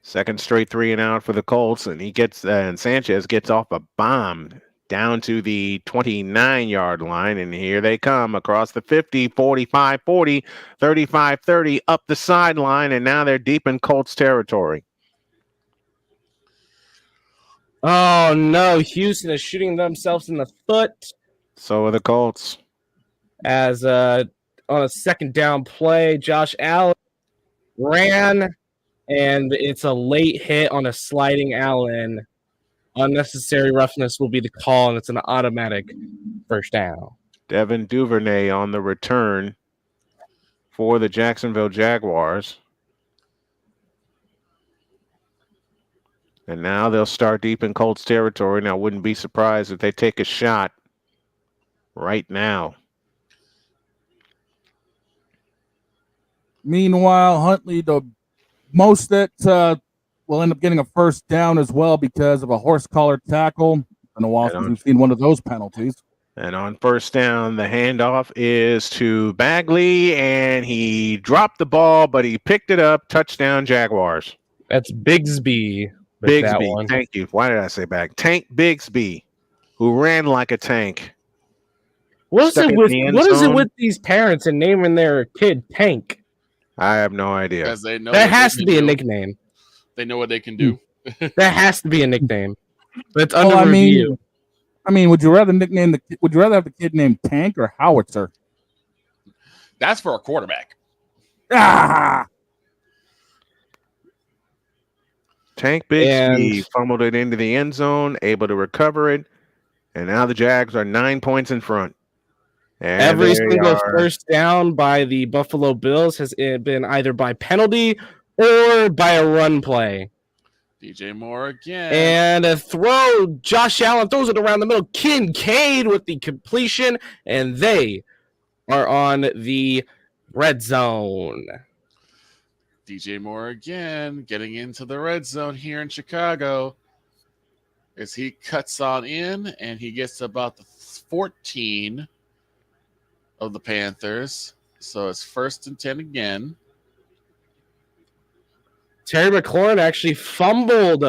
Second straight 3 and out for the Colts, and and Sanchez gets off a bomb down to the 29-yard line, and here they come across the 50, 45, 40, 35, 30, up the sideline, and now they're deep in Colts territory. Oh, no. Houston is shooting themselves in the foot. So are the Colts. As on a second down play, Josh Allen ran, and it's a late hit on a sliding Allen. Unnecessary roughness will be the call, and it's an automatic first down. Devin Duvernay on the return for the Jacksonville Jaguars. And now they'll start deep in Colts territory. Now, I wouldn't be surprised if they take a shot right now. Meanwhile, Huntley, the most that will end up getting a first down as well because of a horse collar tackle. Been a while since we've seen one of those penalties. And on first down, the handoff is to Bagley, and he dropped the ball, but he picked it up. Touchdown, Jaguars. That's Bigsby with that Bigsby, one. thank you. Why did I say Bag? Tank Bigsby, who ran like a tank. What is it zone. with these parents and naming their kid Tank? I have no idea. Because they know That has to be a nickname. They know what they can do. That has to be a nickname. But it's under review. I mean, would you rather have the kid named Tank or Howitzer? That's for a quarterback. Ah! Tank Bigsby fumbled it into the end zone, able to recover it, and now the Jags are 9 points in front. And every single first down by the Buffalo Bills has been either by penalty or by a run play. DJ Moore again. And a throw. Josh Allen throws it around the middle. Kincaid with the completion, and they are on the red zone. DJ Moore again, getting into the red zone here in Chicago. As he cuts on in, and he gets about the 14 of the Panthers. So it's 1st and 10 again. Terry McLaurin actually fumbled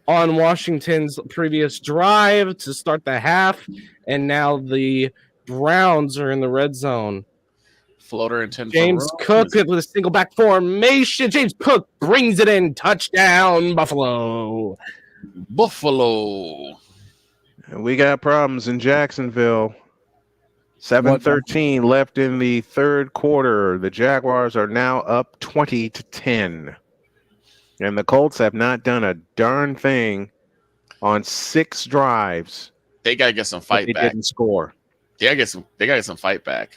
on Washington's previous drive to start the half, and now the Browns are in the red zone. Floater and 10. James Cook with a single back formation. James Cook brings it in. Touchdown, Buffalo. Buffalo. And we got problems in Jacksonville. 7:13 left in the third quarter. The Jaguars are now up 20-10. And the Colts have not done a darn thing on 6 drives. They gotta get some fight back. They didn't score. They gotta get some fight back.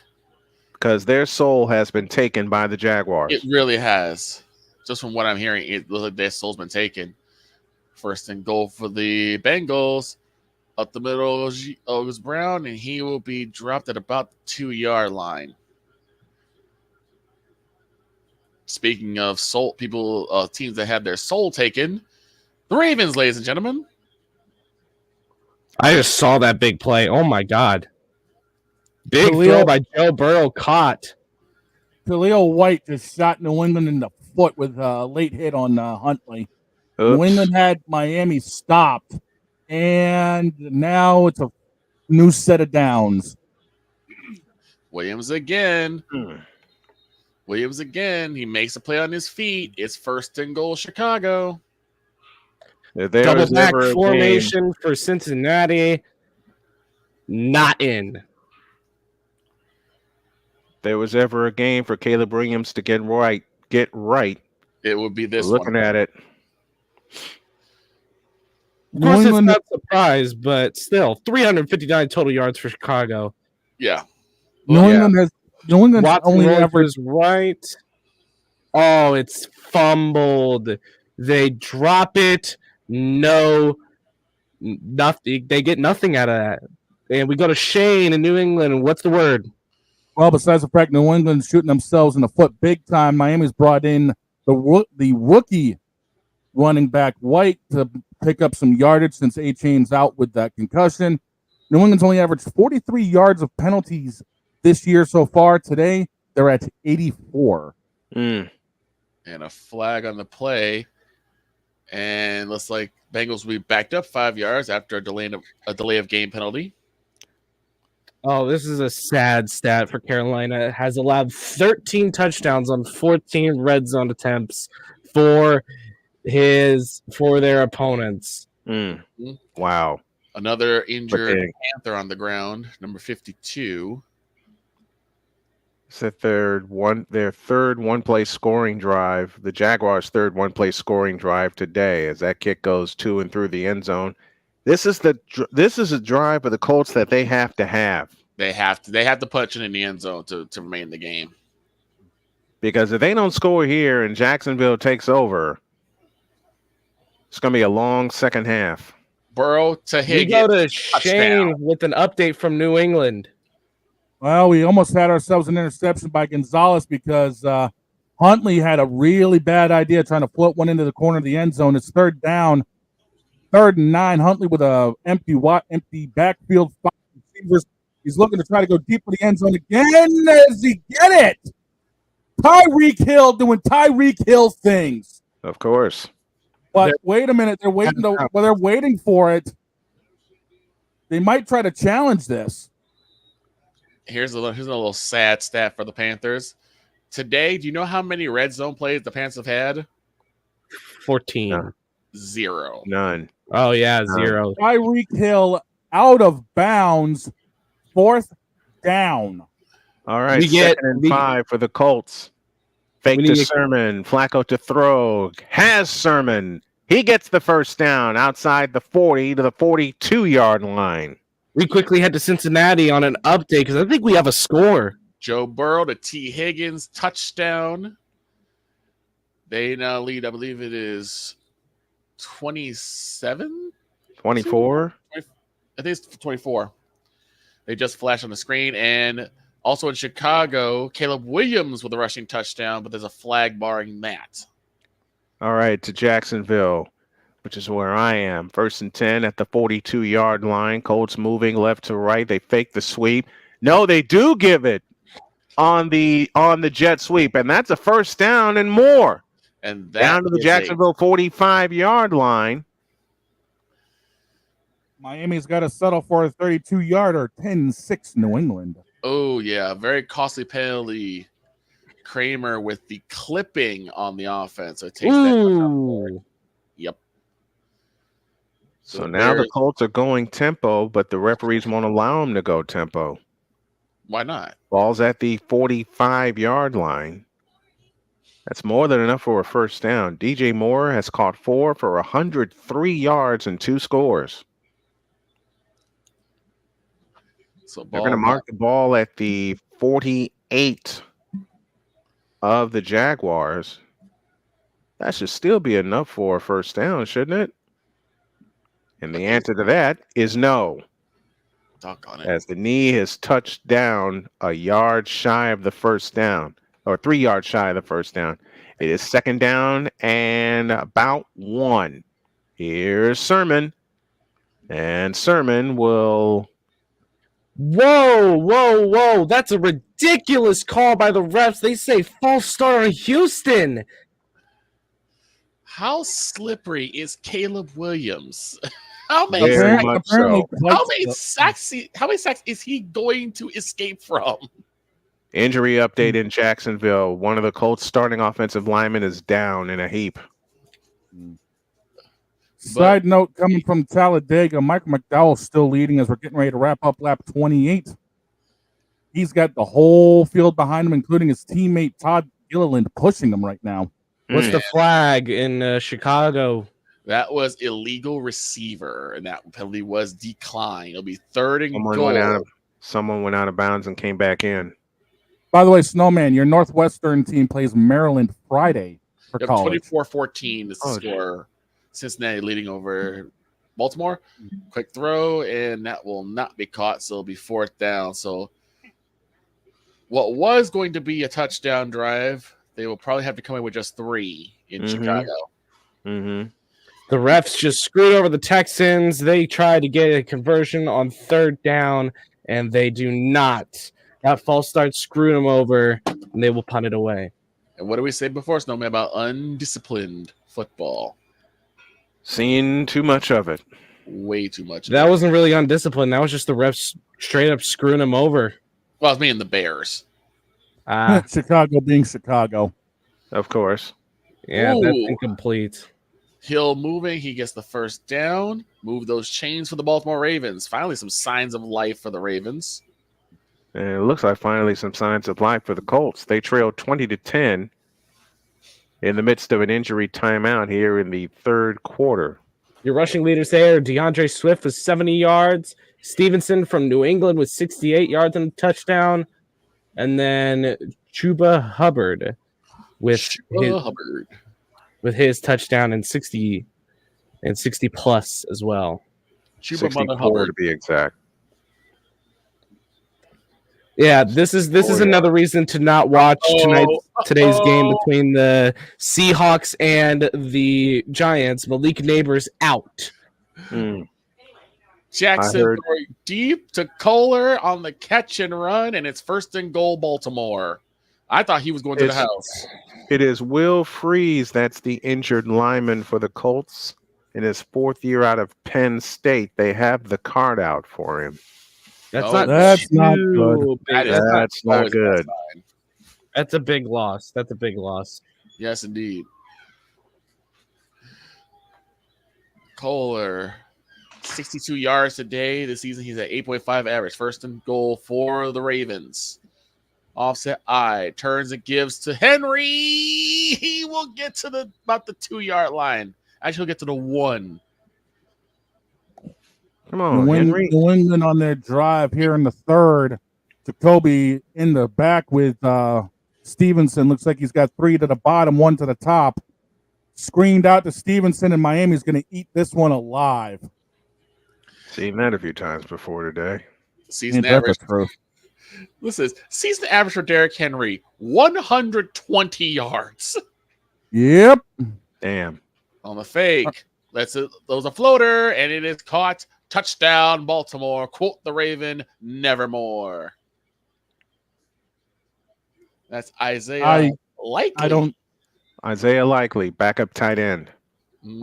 Because their soul has been taken by the Jaguars. It really has. Just from what I'm hearing, it looks like their soul's been taken. 1st and goal for the Bengals. Up the middle is Brown, and he will be dropped at about the 2-yard line. Speaking of soul, teams that have their soul taken, the Ravens, ladies and gentlemen. I just saw that big play. Oh my God. Big throw by Joe Burrow caught. Khalil White just shot New England in the foot with a late hit on Huntley. Oops. New England had Miami stopped, and now it's a new set of downs. Williams again. He makes a play on his feet. It's 1st and goal, Chicago. Double back formation for Cincinnati. Not in. There was ever a game for Caleb Williams to get right. It would be this Looking one. at it. Of course, it's not a surprise, but still, 359 total yards for Chicago. Yeah. New England's only average right. Oh, it's fumbled. They drop it. No, nothing. They get nothing out of that. And we go to Shane in New England. What's the word? Well, besides the fact New England's shooting themselves in the foot big time, Miami's brought in the rookie running back White to pick up some yardage since A-Chain's out with that concussion. New England's only averaged 43 yards of penalties this year so far. Today, they're at 84. And a flag on the play. And looks like Bengals will be backed up 5 yards after a delay of game penalty. Oh, this is a sad stat for Carolina. It has allowed 13 touchdowns on 14 red zone attempts for their opponents. Wow. Another injured Panther on the ground, number 52. It's their third one-play scoring drive. The Jaguars' third one-play scoring drive today, as that kick goes to and through the end zone. This is a drive of the Colts that they have to have. They have to punch it in the end zone to remain in the game. Because if they don't score here and Jacksonville takes over, it's going to be a long second half. Burrow to Higgins. We go to Shane with an update from New England. Well, we almost had ourselves an interception by Gonzalez because Huntley had a really bad idea trying to float one into the corner of the end zone. It's 3rd down, 3rd and 9. Huntley with a empty backfield, 5 receivers. He's looking to try to go deep for the end zone again. Does he get it? Tyreek Hill doing Tyreek Hill things. Of course. But wait a minute. They're waiting for it. They might try to challenge this. Here's a little sad stat for the Panthers. Today, do you know how many red zone plays the Panthers have had? 14. No. 0. None. Oh, yeah, 0. Tyreek Hill out of bounds. 4th down. All right, 2nd and 5 for the Colts. Fake to Sermon. Flacco to throw. Has Sermon. He gets the first down outside the 40 to the 42-yard line. We quickly head to Cincinnati on an update because I think we have a score. Joe Burrow to T. Higgins, touchdown. They now lead, I believe it is 27? 24? I think it's 24. They just flashed on the screen. And also in Chicago, Caleb Williams with a rushing touchdown, but there's a flag barring that. All right, to Jacksonville, which is where I am. 1st and 10 at the 42-yard line. Colts moving left to right. They fake the sweep. No, they do give it on the jet sweep, and that's a first down and more. And that down to the Jacksonville 45-yard line. Miami's got to settle for a 32-yarder, 10-6 New England. Oh, yeah, very costly penalty. Kramer with the clipping on the offense. So it takes that. Yep. So now the Colts are going tempo, but the referees won't allow them to go tempo. Why not? Ball's at the 45-yard line. That's more than enough for a first down. DJ Moore has caught 4 for 103 yards and 2 scores. So they're going to mark the ball at the 48 of the Jaguars. That should still be enough for a first down, shouldn't it? And the answer to that is no. Doggone it. As the knee has touched down a yard shy of the first down, or 3 yards shy of the first down. It is 2nd down and about 1. Here's Sermon. And Sermon will... Whoa. That's a ridiculous call by the refs. They say false start on Houston. How slippery is Caleb Williams? How many sacks is he going to escape from? Injury update in Jacksonville. One of the Colts starting offensive linemen is down in a heap. Side note coming from Talladega, Michael McDowell still leading as we're getting ready to wrap up lap 28. He's got the whole field behind him, including his teammate Todd Gilliland pushing him right now. What's the flag in Chicago? That was illegal receiver, and that penalty was declined. It'll be 3rd and goal. Someone went out of bounds and came back in. By the way, Snowman, your Northwestern team plays Maryland Friday for college. 24-14 is the score. Cincinnati leading over Baltimore. Quick throw, and that will not be caught, so it'll be 4th down. So what was going to be a touchdown drive, they will probably have to come in with just 3 in Chicago. Mm-hmm. The refs just screwed over the Texans. They tried to get a conversion on 3rd down, and they do not. That false start screwed them over, and they will punt it away. And what did we say before, Snowman, about undisciplined football? Seen too much of it. Way too much. That wasn't really undisciplined. That was just the refs straight up screwing them over. Well, it's me and the Bears. Chicago being Chicago. Of course. Yeah, that's incomplete. Hill moving. He gets the first down. Move those chains for the Baltimore Ravens. Finally, some signs of life for the Ravens. And it looks like finally some signs of life for the Colts. They trailed 20-10 in the midst of an injury timeout here in the 3rd quarter. Your rushing leaders there, DeAndre Swift with 70 yards. Stevenson from New England with 68 yards and a touchdown. And then Chuba Hubbard with his touchdown and 60 plus as well. Chuba 64 Hubbard to be exact. Yeah, this is another reason to not watch today's game between the Seahawks and the Giants. Malik Neighbors out. Jackson throwing deep to Kohler on the catch and run, and it's 1st and goal, Baltimore. I thought he was going to the house. It is Will Freeze. That's the injured lineman for the Colts. In his 4th year out of Penn State, they have the card out for him. That's not good. That's not good. That's a big loss. That's a big loss. Yes, indeed. Kohler, 62 yards today. This season, he's at 8.5 average. 1st and goal for the Ravens. Offset I turns and gives to Henry. He will get to about the 2-yard line. Actually, he'll get to the 1. Come on, Henry. New England on their drive here in the 3rd. Jacoby in the back with Stevenson. Looks like he's got 3 to the bottom, 1 to the top. Screened out to Stevenson, and Miami's going to eat this one alive. Seen that a few times before today. Season average. Listen, season average for Derrick Henry, 120 yards. Yep. Damn. On the fake. Those a floater, and it is caught. Touchdown, Baltimore. Quote the Raven, nevermore. That's Isaiah Likely. Isaiah Likely, backup tight end.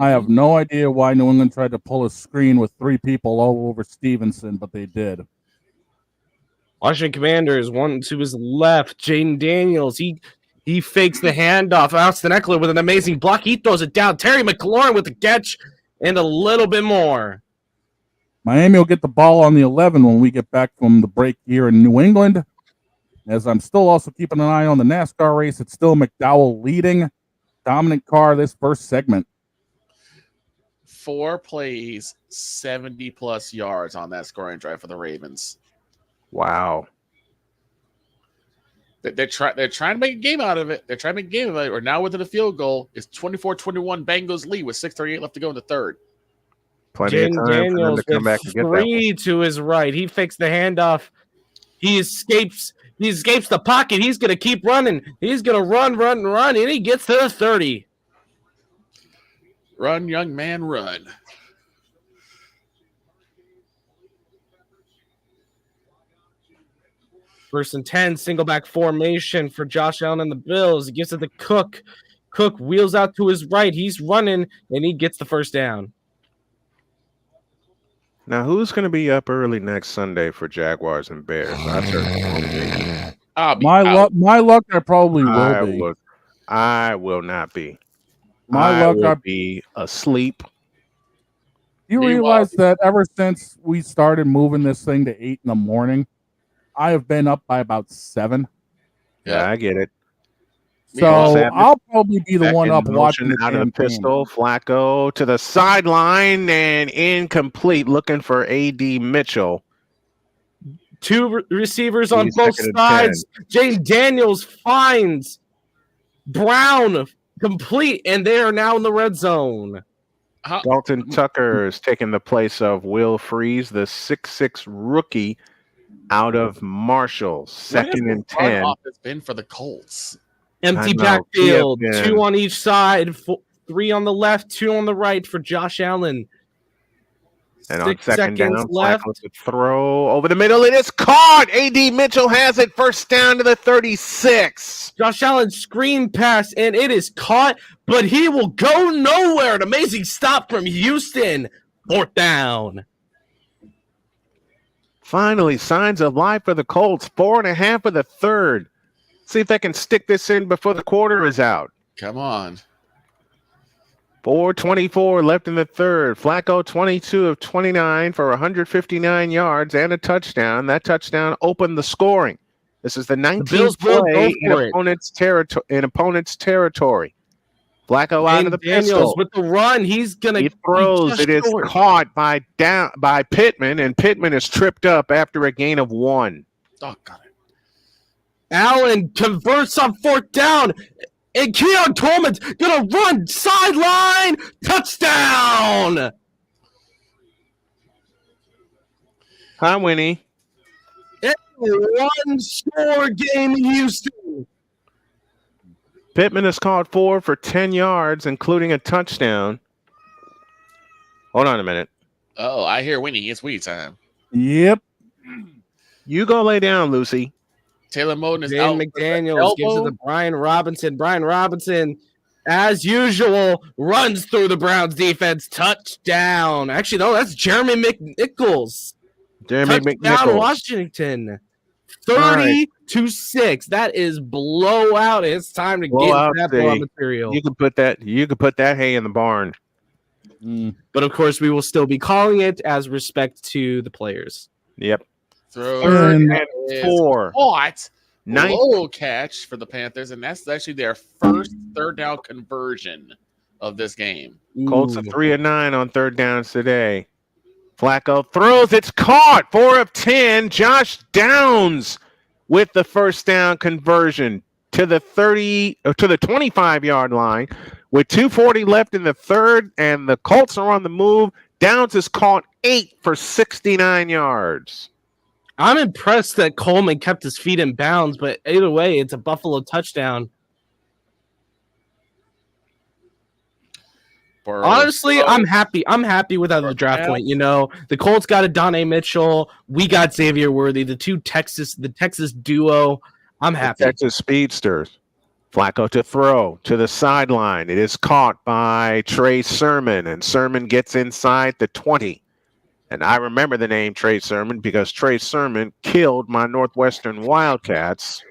I have no idea why New England tried to pull a screen with 3 people all over Stevenson, but they did. Washington Commanders, 1 to his left. Jaden Daniels, he fakes the handoff. Austin Eckler with an amazing block. He throws it down. Terry McLaurin with the catch and a little bit more. Miami will get the ball on the 11 when we get back from the break here in New England. As I'm still also keeping an eye on the NASCAR race, it's still McDowell leading. Dominant car this first segment. 4 plays, 70-plus yards on that scoring drive for the Ravens. Wow. They're trying to make a game out of it. We're now within a field goal. It's 24-21 Bengals lead with 6:38 left to go in the 3rd. Plenty of time for them to come back and get that 3 to his right. He fakes the handoff. He escapes the pocket. He's going to keep running. He's going to run, and he gets to the 30. Run, young man, run. First and 10, single back formation for Josh Allen and the Bills. He gives it to Cook. Cook wheels out to his right. He's running, and he gets the first down. Now, who's going to be up early next Sunday for Jaguars and Bears? I certainly won't be. My luck, I probably will be. I will not be. I will be asleep. You realize that ever since we started moving this thing to 8 in the morning, I have been up by about 7. Yeah, I get it. So I'll probably be the one up watching out of the pistol. Flacco to the sideline and incomplete, looking for A.D. Mitchell. 2 receivers on both sides. Jaden Daniels finds Brown complete, and they are now in the red zone. Dalton Tucker is taking the place of Will Freeze, the 6'6" rookie out of Marshall. 2nd and 10. It's been for the Colts. Empty backfield, 2 on each side, 3 on the left, 2 on the right for Josh Allen. And on 2nd down, left to throw over the middle. It is caught. A.D. Mitchell has it. First down to the 36. Josh Allen screen pass, and it is caught, but he will go nowhere. An amazing stop from Houston. 4th down. Finally, signs of life for the Colts. 4.5 of the 3rd. See if they can stick this in before the quarter is out. Come on. 4:24 left in the 3rd. Flacco 22 of 29 for 159 yards and a touchdown. That touchdown opened the scoring. This is the 19th play in opponent's territory. Flacco out of the pistol with the run. He throws. It is caught by Pittman, and Pittman is tripped up after a gain of 1. Oh, got it. Allen converts on 4th down, and Keon Coleman's gonna run sideline touchdown. Hi, Winnie. It's a 1-score game in Houston. Pittman has caught 4 for 10 yards, including a touchdown. Hold on a minute. Oh, I hear winning. It's Wii time. Yep. You go lay down, Lucy. Taylor Moden is Jane out. McDaniels gives it to Brian Robinson. Brian Robinson, as usual, runs through the Browns defense. Touchdown. Actually, no, that's Jeremy McNichols. Jeremy Touchdown, McNichols. Washington. 30-6. That is blowout. It's time to Blowout get that day. blowout material. You can put that hay in the barn. But of course, we will still be calling it as respect to the players. Yep. Third and 4. Caught. Ninth. Low catch for the Panthers, and that's actually their first third down conversion of this game. Colts are 3 of 9 on third downs today. Flacco throws. It's caught. 4 of 10. Josh Downs with the first down conversion to the 25-yard line with 2:40 left in the third, and the Colts are on the move. Downs is caught 8 for 69 yards. I'm impressed that Coleman kept his feet in bounds, but either way, it's a Buffalo touchdown. Honestly, I'm happy. I'm happy without the draft point. You know, the Colts got Adonai Mitchell. We got Xavier Worthy, the Texas duo. I'm happy. Texas speedsters. Flacco to throw to the sideline. It is caught by Trey Sermon, and Sermon gets inside the 20. And I remember the name Trey Sermon because Trey Sermon killed my Northwestern Wildcats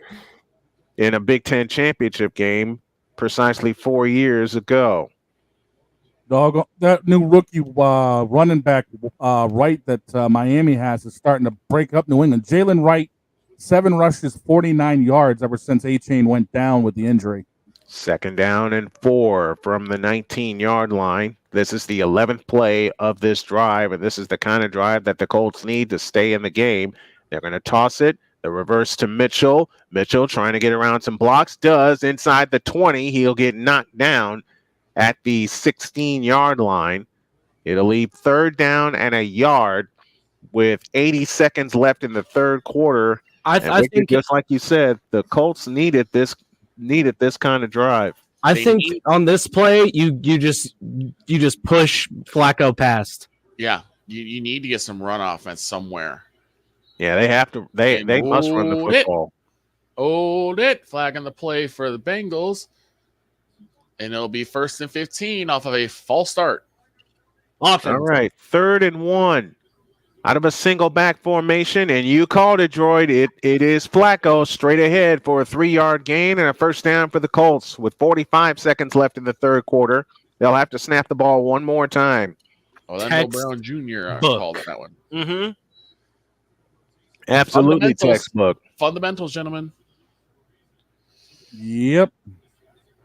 in a Big Ten championship game precisely 4 years ago. Dog, that new rookie running back Wright that Miami has is starting to break up New England. Jalen Wright, 7 rushes, 49 yards ever since A-Chain went down with the injury. 2nd down and 4 from the 19-yard line. This is the 11th play of this drive, and this is the kind of drive that the Colts need to stay in the game. They're going to toss it. The reverse to Mitchell. Mitchell trying to get around some blocks. Does inside the 20. He'll get knocked down at the 16-yard line. It'll leave 3rd down and a yard with 80 seconds left in the third quarter. I think, just like you said, the Colts needed this kind of drive. I think on this play, you just push Flacco past. Yeah, you need to get some run offense somewhere. Yeah, they have to. They must run the football. Hold it, flagging the play for the Bengals, and it'll be 1st and 15 off of a false start. Offense. All right, 3rd and 1. Out of a single back formation, and you called it, Droid. It is Flacco straight ahead for a 3-yard gain and a first down for the Colts with 45 seconds left in the third quarter. They'll have to snap the ball one more time. Oh, that's Noel Brown Jr. called that one. Mm-hmm. Absolutely textbook. Fundamentals, gentlemen. Yep.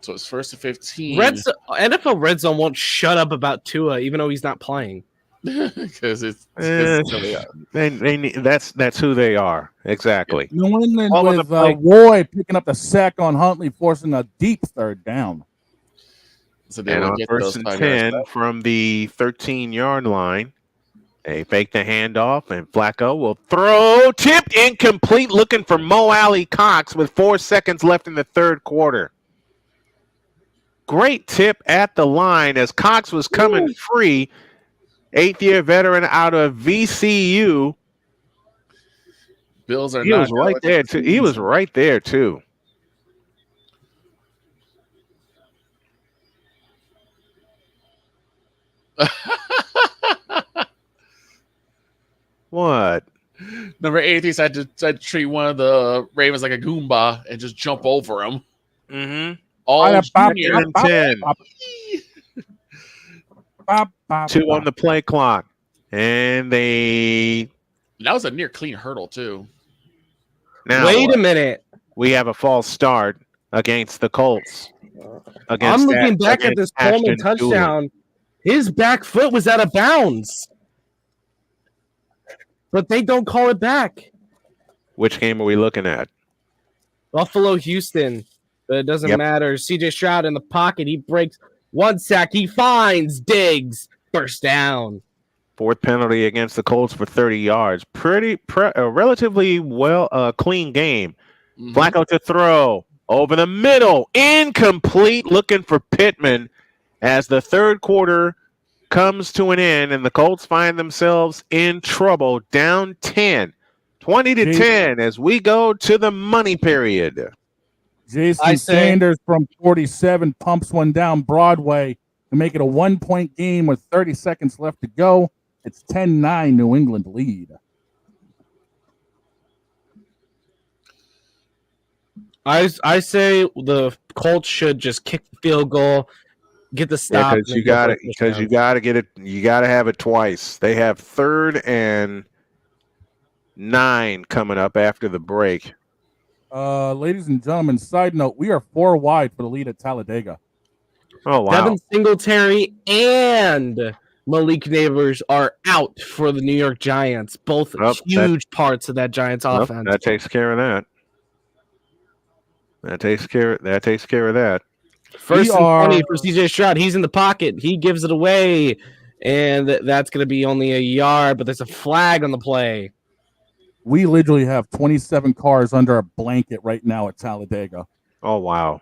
So it's 1st and 15. NFL Red Zone won't shut up about Tua, even though he's not playing. Because that's who they are. Exactly. New England with Roy picking up the sack on Huntley, forcing a deep 3rd down. So and on 1st and 10 from the 13-yard line, they fake the handoff, and Flacco will throw. Tipped incomplete, looking for Mo Alley Cox with 4 seconds left in the third quarter. Great tip at the line as Cox was coming free. 8th-year veteran out of VCU. Bills are. He was right there too. He was right there too. What? Number 8, he said to treat one of the Ravens like a Goomba and just jump over him. Mm-hmm. All junior. 10. 2 on the play clock. And that was a near clean hurdle, too. Now, wait a minute. We have a false start against the Colts. I'm looking back at this Coleman touchdown. His back foot was out of bounds. But they don't call it back. Which game are we looking at? Buffalo, Houston. But it doesn't matter. CJ Stroud in the pocket. He breaks 1 sack. He finds Diggs. First down. 4th penalty against the Colts for 30 yards. Relatively clean game. Mm-hmm. Flacco to throw. Over the middle. Incomplete. Looking for Pittman as the third quarter comes to an end, and the Colts find themselves in trouble, down 10, 20-10, as we go to the money period. Jason Sanders from 47 pumps one down Broadway to make it a 1-point game with 30 seconds left to go. It's 10-9 New England lead. I say the Colts should just kick the field goal, get the stop. Because you got to get it. You got to have it twice. They have 3rd and 9 coming up after the break. Ladies and gentlemen, side note: we are 4 wide for the lead at Talladega. Oh wow! Devin Singletary and Malik Neighbors are out for the New York Giants. Both huge parts of that Giants offense. That takes care of that. That takes care of that. First and 20 for CJ Stroud. He's in the pocket. He gives it away, and that's going to be only a yard. But there's a flag on the play. We literally have 27 cars under a blanket right now at Talladega. Oh wow!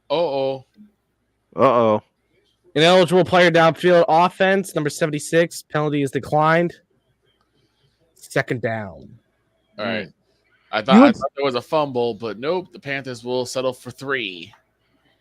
Uh-oh. Ineligible player downfield offense, number 76. Penalty is declined. 2nd down. All right. I thought there was a fumble, but nope. The Panthers will settle for 3.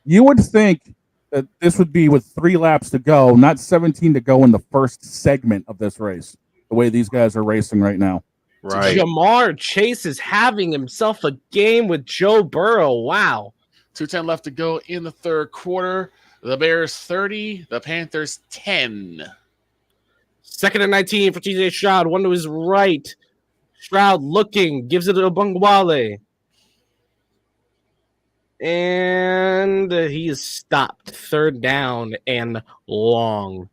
You would think that this would be with 3 laps to go, not 17 to go in the first segment of this race, the way these guys are racing right now. Right. Jamar Chase is having himself a game with Joe Burrow. Wow. 2:10 left to go in the 3rd quarter. The Bears 30, the Panthers 10. 2nd and 19 for TJ Stroud. One to his right. Stroud looking, gives it to Bungwale. And he is stopped. 3rd down and long.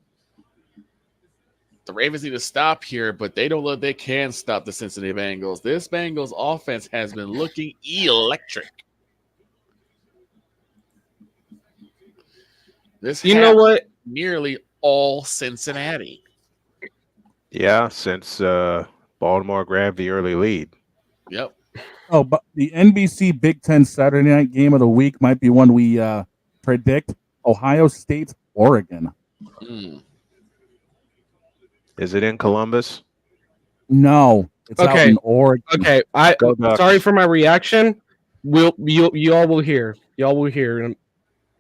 The Ravens need to stop here, but they don't look they can stop the Cincinnati Bengals. This Bengals offense has been looking electric. You know what? Nearly all Cincinnati. Yeah, since Baltimore grabbed the early lead. Yep. Oh, but the NBC Big Ten Saturday night game of the week might be one we predict. Ohio State, Oregon. Is it in Columbus? No, it's out in Oregon. Okay, sorry for my reaction. You all will hear. Y'all will hear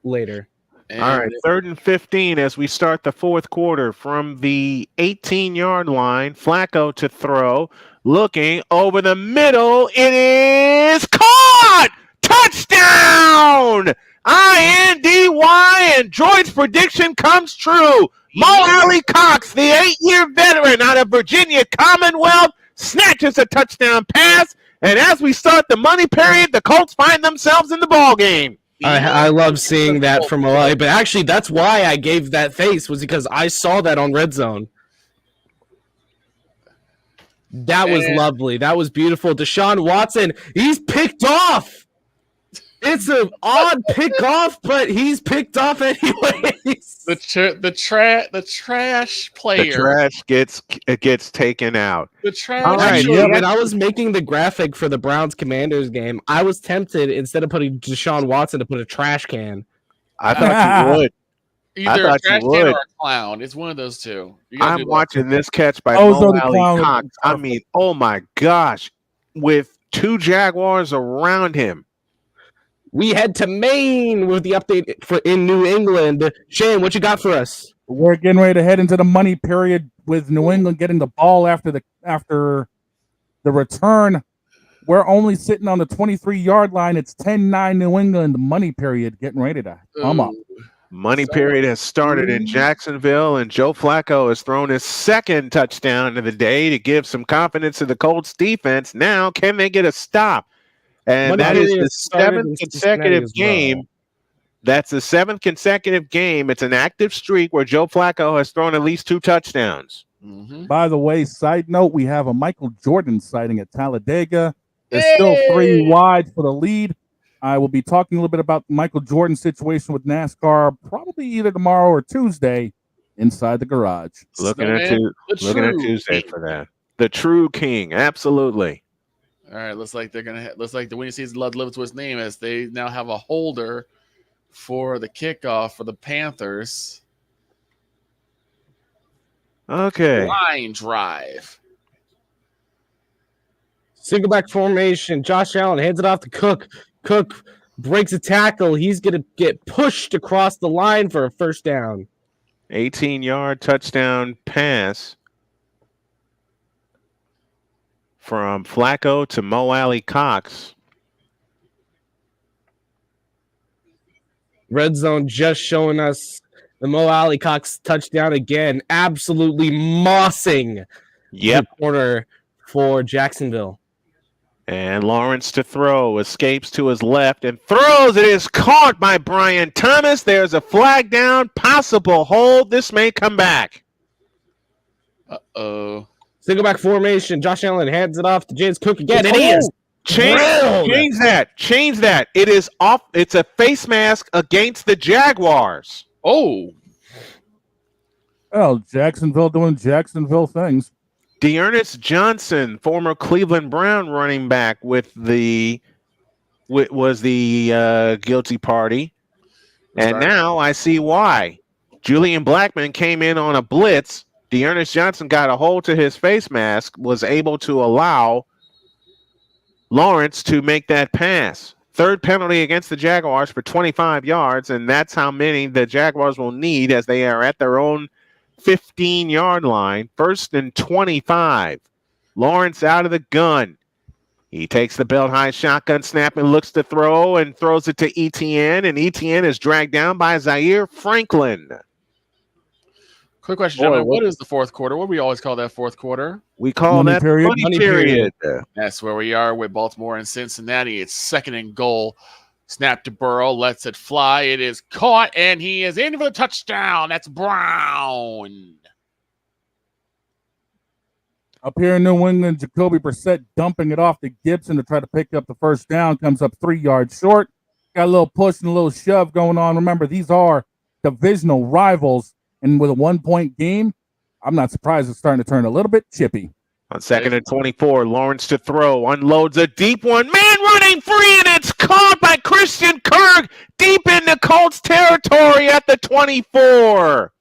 later. All right, 3rd and 15 as we start the 4th quarter from the 18-yard line. Flacco to throw, looking over the middle. It is caught! Touchdown! INDY, and Droid's prediction comes true. Mo Alley Cox, the 8-year veteran out of Virginia Commonwealth, snatches a touchdown pass. And as we start the money period, the Colts find themselves in the ball game. I love seeing that from Malali, but actually that's why I gave that face, was because I saw that on RedZone. That was lovely. That was beautiful. Deshaun Watson, he's picked off. It's an odd pick off, but he's picked off anyways. The trash player. The trash gets taken out. The trash. All right, when I was making the graphic for the Browns Commanders game, I was tempted, instead of putting Deshaun Watson, to put a trash can. I thought you would. Either a trash can or a clown. It's one of those two. I'm watching this catch by Mo Alley Cox. I mean, oh my gosh. With 2 Jaguars around him. We head to Maine with the update in New England. Shane, what you got for us? We're getting ready to head into the money period with New England getting the ball after the return. We're only sitting on the 23-yard line. It's 10-9 New England. The money period getting ready to come up. Money period has started in Jacksonville, and Joe Flacco has thrown his 2nd touchdown of the day to give some confidence to the Colts defense. Now, can they get a stop? And that is the 7th consecutive game. That's the 7th consecutive game. It's an active streak where Joe Flacco has thrown at least 2 touchdowns. By the way, side note, we have a Michael Jordan sighting at Talladega. There's still 3 wide for the lead. I will be talking a little bit about the Michael Jordan situation with NASCAR probably either tomorrow or Tuesday inside the garage. Looking at Tuesday for that. The true king, absolutely. All right, looks like the winning season love to live to its name, as they now have a holder for the kickoff for the Panthers. Okay. Line drive. Single back formation. Josh Allen hands it off to Cook. Cook breaks a tackle. He's going to get pushed across the line for a first down. 18-yard touchdown pass from Flacco to Mo Alley Cox. Red Zone just showing us the Mo Alley Cox touchdown again. Absolutely mossing the corner for Jacksonville. And Lawrence to throw, escapes to his left and throws. It is caught by Brian Thomas. There's a flag down, possible hold. This may come back. Uh-oh. Single back formation. Josh Allen hands it off to James Cook again. And he is change that. It is off. It's a face mask against the Jaguars. Oh. Well, Jacksonville doing Jacksonville things. Dearness Johnson, former Cleveland Brown running back, was the guilty party. And now I see why. Julian Blackman came in on a blitz. Dearness Johnson got a hold to his face mask, was able to allow Lawrence to make that pass. Third penalty against the Jaguars for 25 yards, and that's how many the Jaguars will need as they are at their own 15-yard line. First and 25. Lawrence out of the gun. He takes the belt high shotgun snap and looks to throw and throws it to ETN, and ETN is dragged down by Zaire Franklin. Quick question, gentlemen. What is the fourth quarter? What do we always call that fourth quarter? We call that money period. That's where we are with Baltimore and Cincinnati. It's second and goal. Snap to Burrow, lets it fly. It is caught, and he is in for the touchdown. That's Brown. Up here in New England, Jacoby Brissett dumping it off to Gibson to try to pick up the first down. Comes up 3 yards short. Got a little push and a little shove going on. Remember, these are divisional rivals. And with a 1-point game, I'm not surprised it's starting to turn a little bit chippy. On second and 24, Lawrence to throw, unloads a deep one. Man running free, and it's caught by Christian Kirk deep into Colts territory at the 24.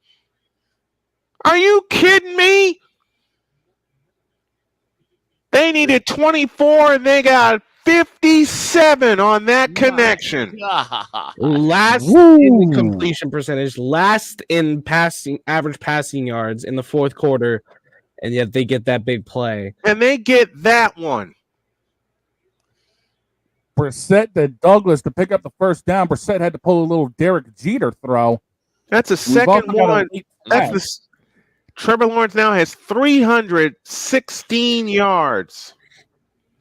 Are you kidding me? They needed 24, and they got 57 on that connection. Last in completion percentage, last in passing average passing yards in the fourth quarter, and yet they get that big play. And they get that one. Brissett to Douglas to pick up the first down. Brissett had to pull a little Derek Jeter throw. That's a second one. Trevor Lawrence now has 316 yards.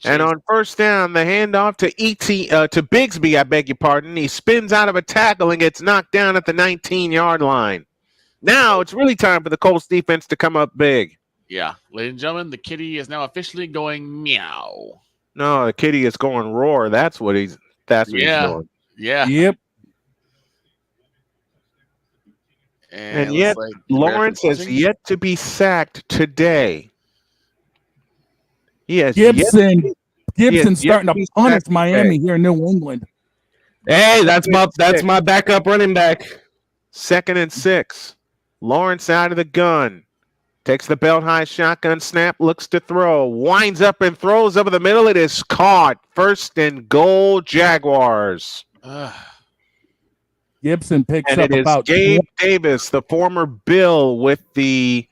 And on first down, the handoff to to Bigsby, I beg your pardon. He spins out of a tackle and gets knocked down at the 19-yard line. Now it's really time for the Colts defense to come up big. Yeah, ladies and gentlemen, the kitty is now officially going meow. No, the kitty is going roar. That's what he's doing. Yeah. Yep. And yet, Lawrence has yet to be sacked today. Yes, Gibson starting to punish Miami here in New England. Hey, that's my backup running back. Second and 6. Lawrence out of the gun. Takes the belt high shotgun snap, looks to throw, winds up and throws over the middle. It is caught. First and goal, Jaguars. Gibson picks and up it about is Gabe Davis, the former Bill, with the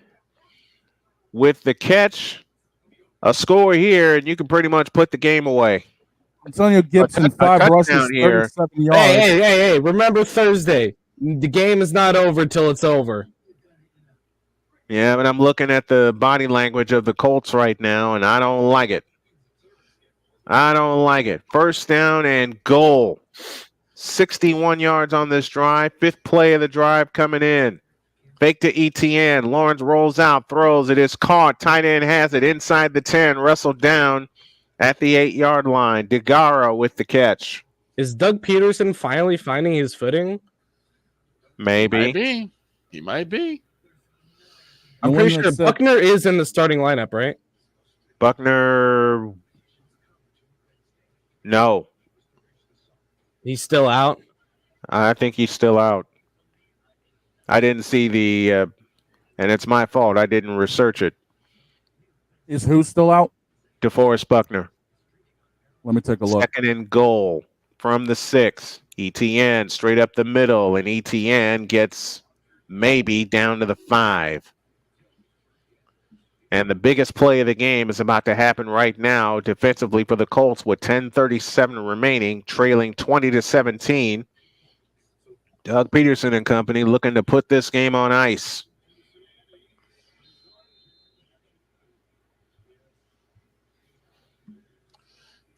catch. A score here, and you can pretty much put the game away. Antonio Gibson, 5 rushes, 37 yards. Hey, remember Thursday. The game is not over till it's over. Yeah, but I'm looking at the body language of the Colts right now, and I don't like it. First down and goal. 61 yards on this drive. 5th play of the drive coming in. Fake to ETN. Lawrence rolls out, throws. It is caught. Tight end has it inside the 10. Wrestled down at the 8-yard line. DeGara with the catch. Is Doug Peterson finally finding his footing? Maybe. He might be. I'm pretty sure Buckner is in the starting lineup, right? Buckner. No. He's still out? I think he's still out. I didn't see and it's my fault. I didn't research it. Is who still out? DeForest Buckner. Let me take a look. Second and goal from the 6. ETN straight up the middle, and ETN gets maybe down to the 5. And the biggest play of the game is about to happen right now defensively for the Colts with 10:37 remaining, trailing 20-17. Doug Peterson and company looking to put this game on ice.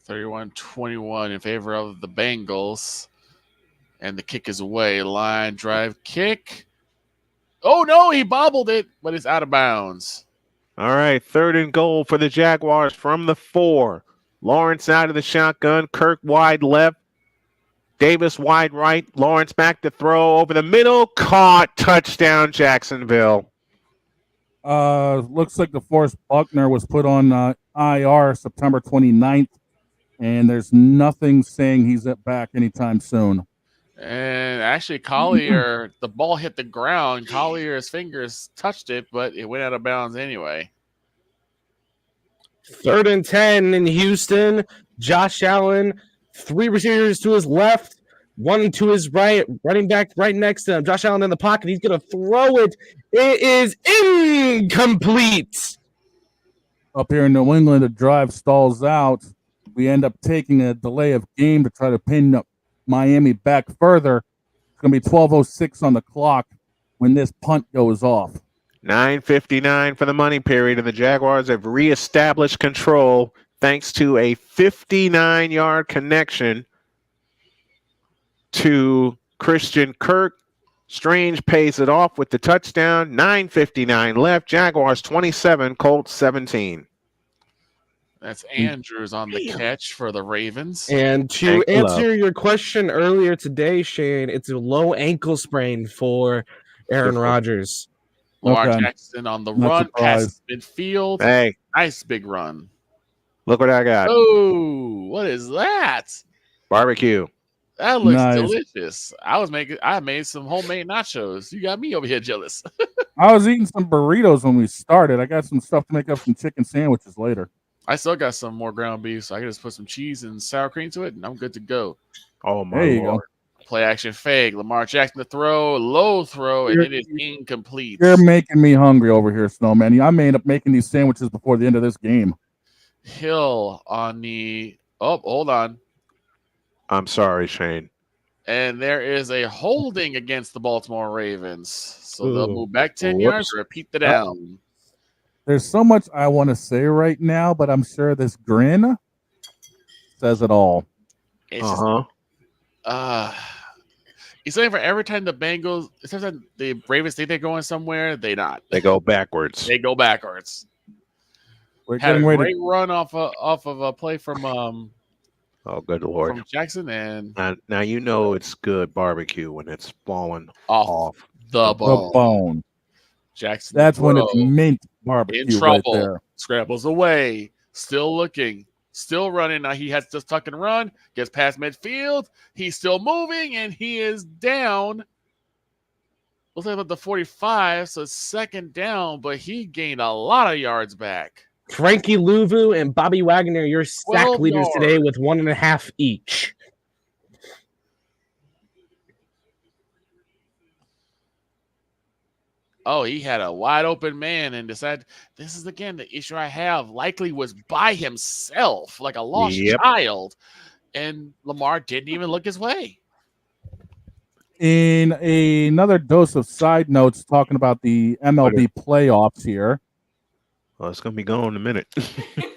(31-21) in favor of the Bengals. And the kick is away. Line drive kick. Oh, no, he bobbled it, but it's out of bounds. All right, 3rd and goal for the Jaguars from the 4. Lawrence out of the shotgun. Kirk wide left. Davis wide right. Lawrence back to throw over the middle. Caught. Touchdown, Jacksonville. Looks like DeForest Buckner was put on IR September 29th, and there's nothing saying he's back anytime soon. And actually, Collier, the ball hit the ground. Collier's fingers touched it, but it went out of bounds anyway. 3rd and 10 in Houston. Josh Allen, 3 receivers to his left, 1 to his right, running back right next to him. Josh Allen in the pocket. He's going to throw it. It is incomplete. Up here in New England, the drive stalls out. We end up taking a delay of game to try to pin up Miami back further. It's going to be 12:06 on the clock when this punt goes off. 9:59 for the money period, and the Jaguars have reestablished control thanks to a 59-yard connection to Christian Kirk. Strange pays it off with the touchdown. 9:59 left. Jaguars 27, Colts 17. That's Andrews on the catch for the Ravens. And to answer your question earlier today, Shane, it's a low ankle sprain for Aaron Rodgers. Lamar Jackson on the run, past midfield. Hey, nice big run. Look what I got. Oh, what is that? Barbecue. That looks delicious. I made some homemade nachos. You got me over here jealous. I was eating some burritos when we started. I got some stuff to make up some chicken sandwiches later. I still got some more ground beef, so I can just put some cheese and sour cream to it, and I'm good to go. Oh, my Lord. Play action fake. Lamar Jackson to throw, low throw, and it is incomplete. You're making me hungry over here, Snowman. I may end up making these sandwiches before the end of this game. Hill on the hold on. I'm sorry, Shane. And there is a holding against the Baltimore Ravens. So they'll move back 10 yards, repeat the down. There's so much I want to say right now, but I'm sure this grin says it all. He's saying for every time the Bengals, sometimes the Ravens think they're going somewhere, they not. They go backwards. We're had a great run off of a play from oh, good Lord. From Jackson, and now you know it's good barbecue when it's falling off the bone. Jackson, that's when it's mint barbecue. In trouble. Right there. Scrambles away, still looking, still running. Now he has to tuck and run, gets past midfield. He's still moving, and he is down. Looks like about the 45, so it's 2nd down, but he gained a lot of yards back. Frankie Louvu and Bobby Wagner, your sack leaders today with 1.5 each. Oh, he had a wide open man and decided this is again the issue I have. Likely was by himself, like a lost child, and Lamar didn't even look his way. In another dose of side notes, talking about the MLB playoffs here. Well, it's going to be going in a minute.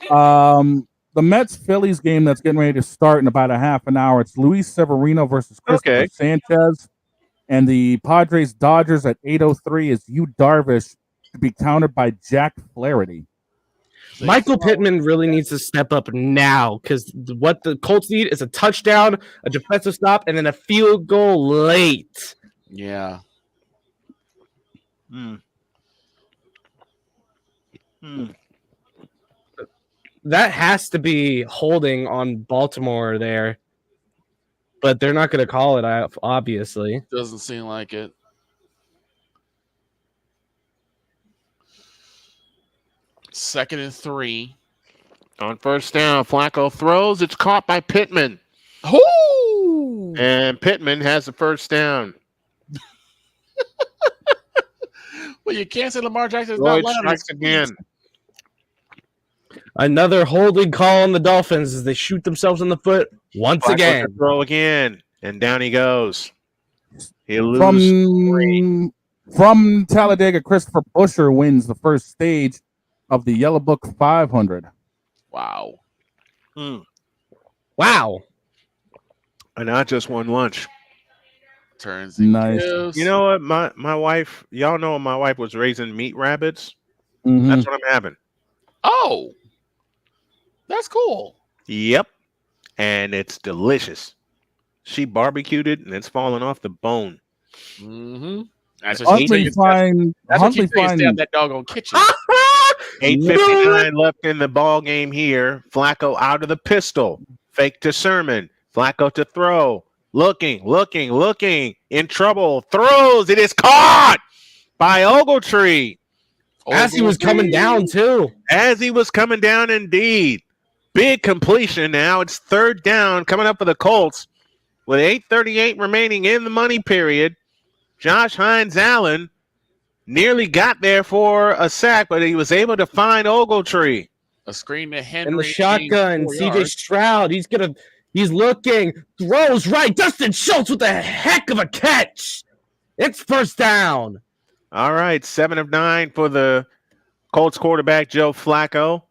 The Mets-Phillies game that's getting ready to start in about a half an hour. It's Luis Severino versus Christopher Sanchez. And the Padres-Dodgers at 8:03 is Yu Darvish to be countered by Jack Flaherty. Michael Pittman really needs to step up now because what the Colts need is a touchdown, a defensive stop, and then a field goal late. Yeah. That has to be holding on Baltimore there. but they're not going to call it, obviously. Doesn't seem like it. Second and 3. On first down, Flacco throws. It's caught by Pittman. Ooh! And Pittman has the first down. Well, you can't say Lamar Jackson's Lloyd not strikes again. Another holding call on the Dolphins as they shoot themselves in the foot once Flacco again. to throw again, and down he goes. He loses from Talladega. Christopher Busher wins the first stage of the Yellow Book 500. Wow. Wow. And I just won lunch. Turns nice. gives. You know what? My wife, y'all know my wife was raising meat rabbits. Mm-hmm. That's what I'm having. Oh, that's cool. Yep. And it's delicious. She barbecued it and it's falling off the bone. Mm-hmm. That's what Huntley she find that doggone kitchen. 8:59 left in the ball game here. Flacco out of the pistol. Fake to Sermon. Flacco to throw. Looking. In trouble. Throws. It is caught by Ogletree. As he was coming down, too. As he was coming down, indeed. Big completion now. It's third down coming up for the Colts with 8:38 remaining in the money period. Josh Hines-Allen nearly got there for a sack, but he was able to find Ogletree. A screen to Henry. And the shotgun, CJ Stroud. He's looking, throws right. Dustin Schultz with a heck of a catch. It's first down. All right, 7 of 9 for the Colts quarterback, Joe Flacco.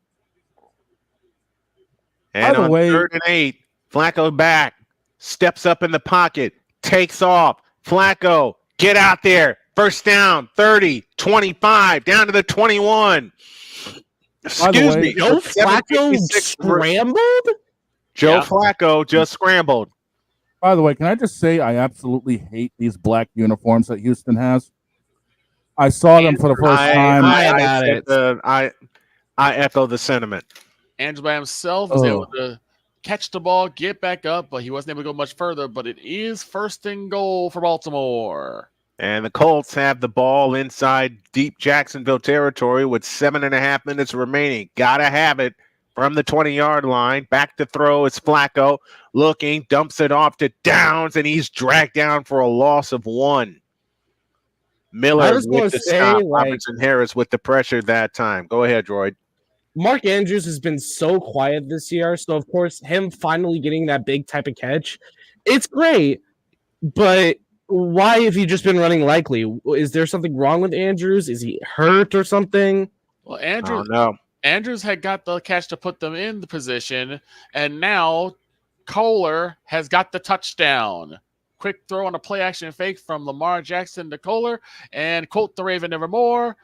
And on 3rd and 8, Flacco back, steps up in the pocket, takes off. Flacco, get out there. First down, 30, 25, down to the 21. Excuse me. Joe Flacco scrambled? Joe Flacco just scrambled. By the way, can I just say I absolutely hate these black uniforms that Houston has. I saw them for the first time. I echo the sentiment. Andrews by himself was able to catch the ball, get back up, but he wasn't able to go much further. But it is first and goal for Baltimore. And the Colts have the ball inside deep Jacksonville territory with 7.5 minutes remaining. Gotta have it from the 20-yard line. Back to throw. It's Flacco looking, dumps it off to Downs, and he's dragged down for a loss of 1. Miller with the stop. Robinson Harris with the pressure that time. Go ahead, Droid. Mark Andrews has been so quiet this year, so of course him finally getting that big type of catch, it's great. But why have you just been running likely? Is there something wrong with Andrews? Is he hurt or something? Well, Andrews had got the catch to put them in the position, and now Kohler has got the touchdown. Quick throw on a play action fake from Lamar Jackson to Kohler, and quote the Raven nevermore.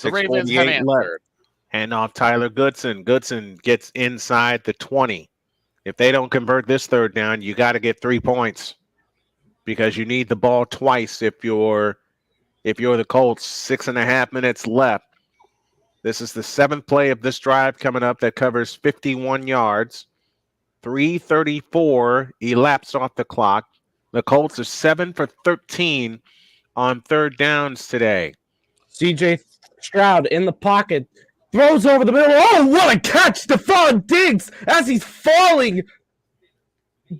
The Ravens have answered. Hand off Tyler Goodson. Goodson gets inside the 20. If they don't convert this third down, you got to get 3 points because you need the ball twice if you're the Colts. 6.5 minutes left. This is the 7th play of this drive coming up that covers 51 yards. 3:34 elapsed off the clock. The Colts are 7 for 13 on third downs today. CJ Stroud in the pocket. Throws over the middle. Oh, what a catch! Stephon Diggs as he's falling.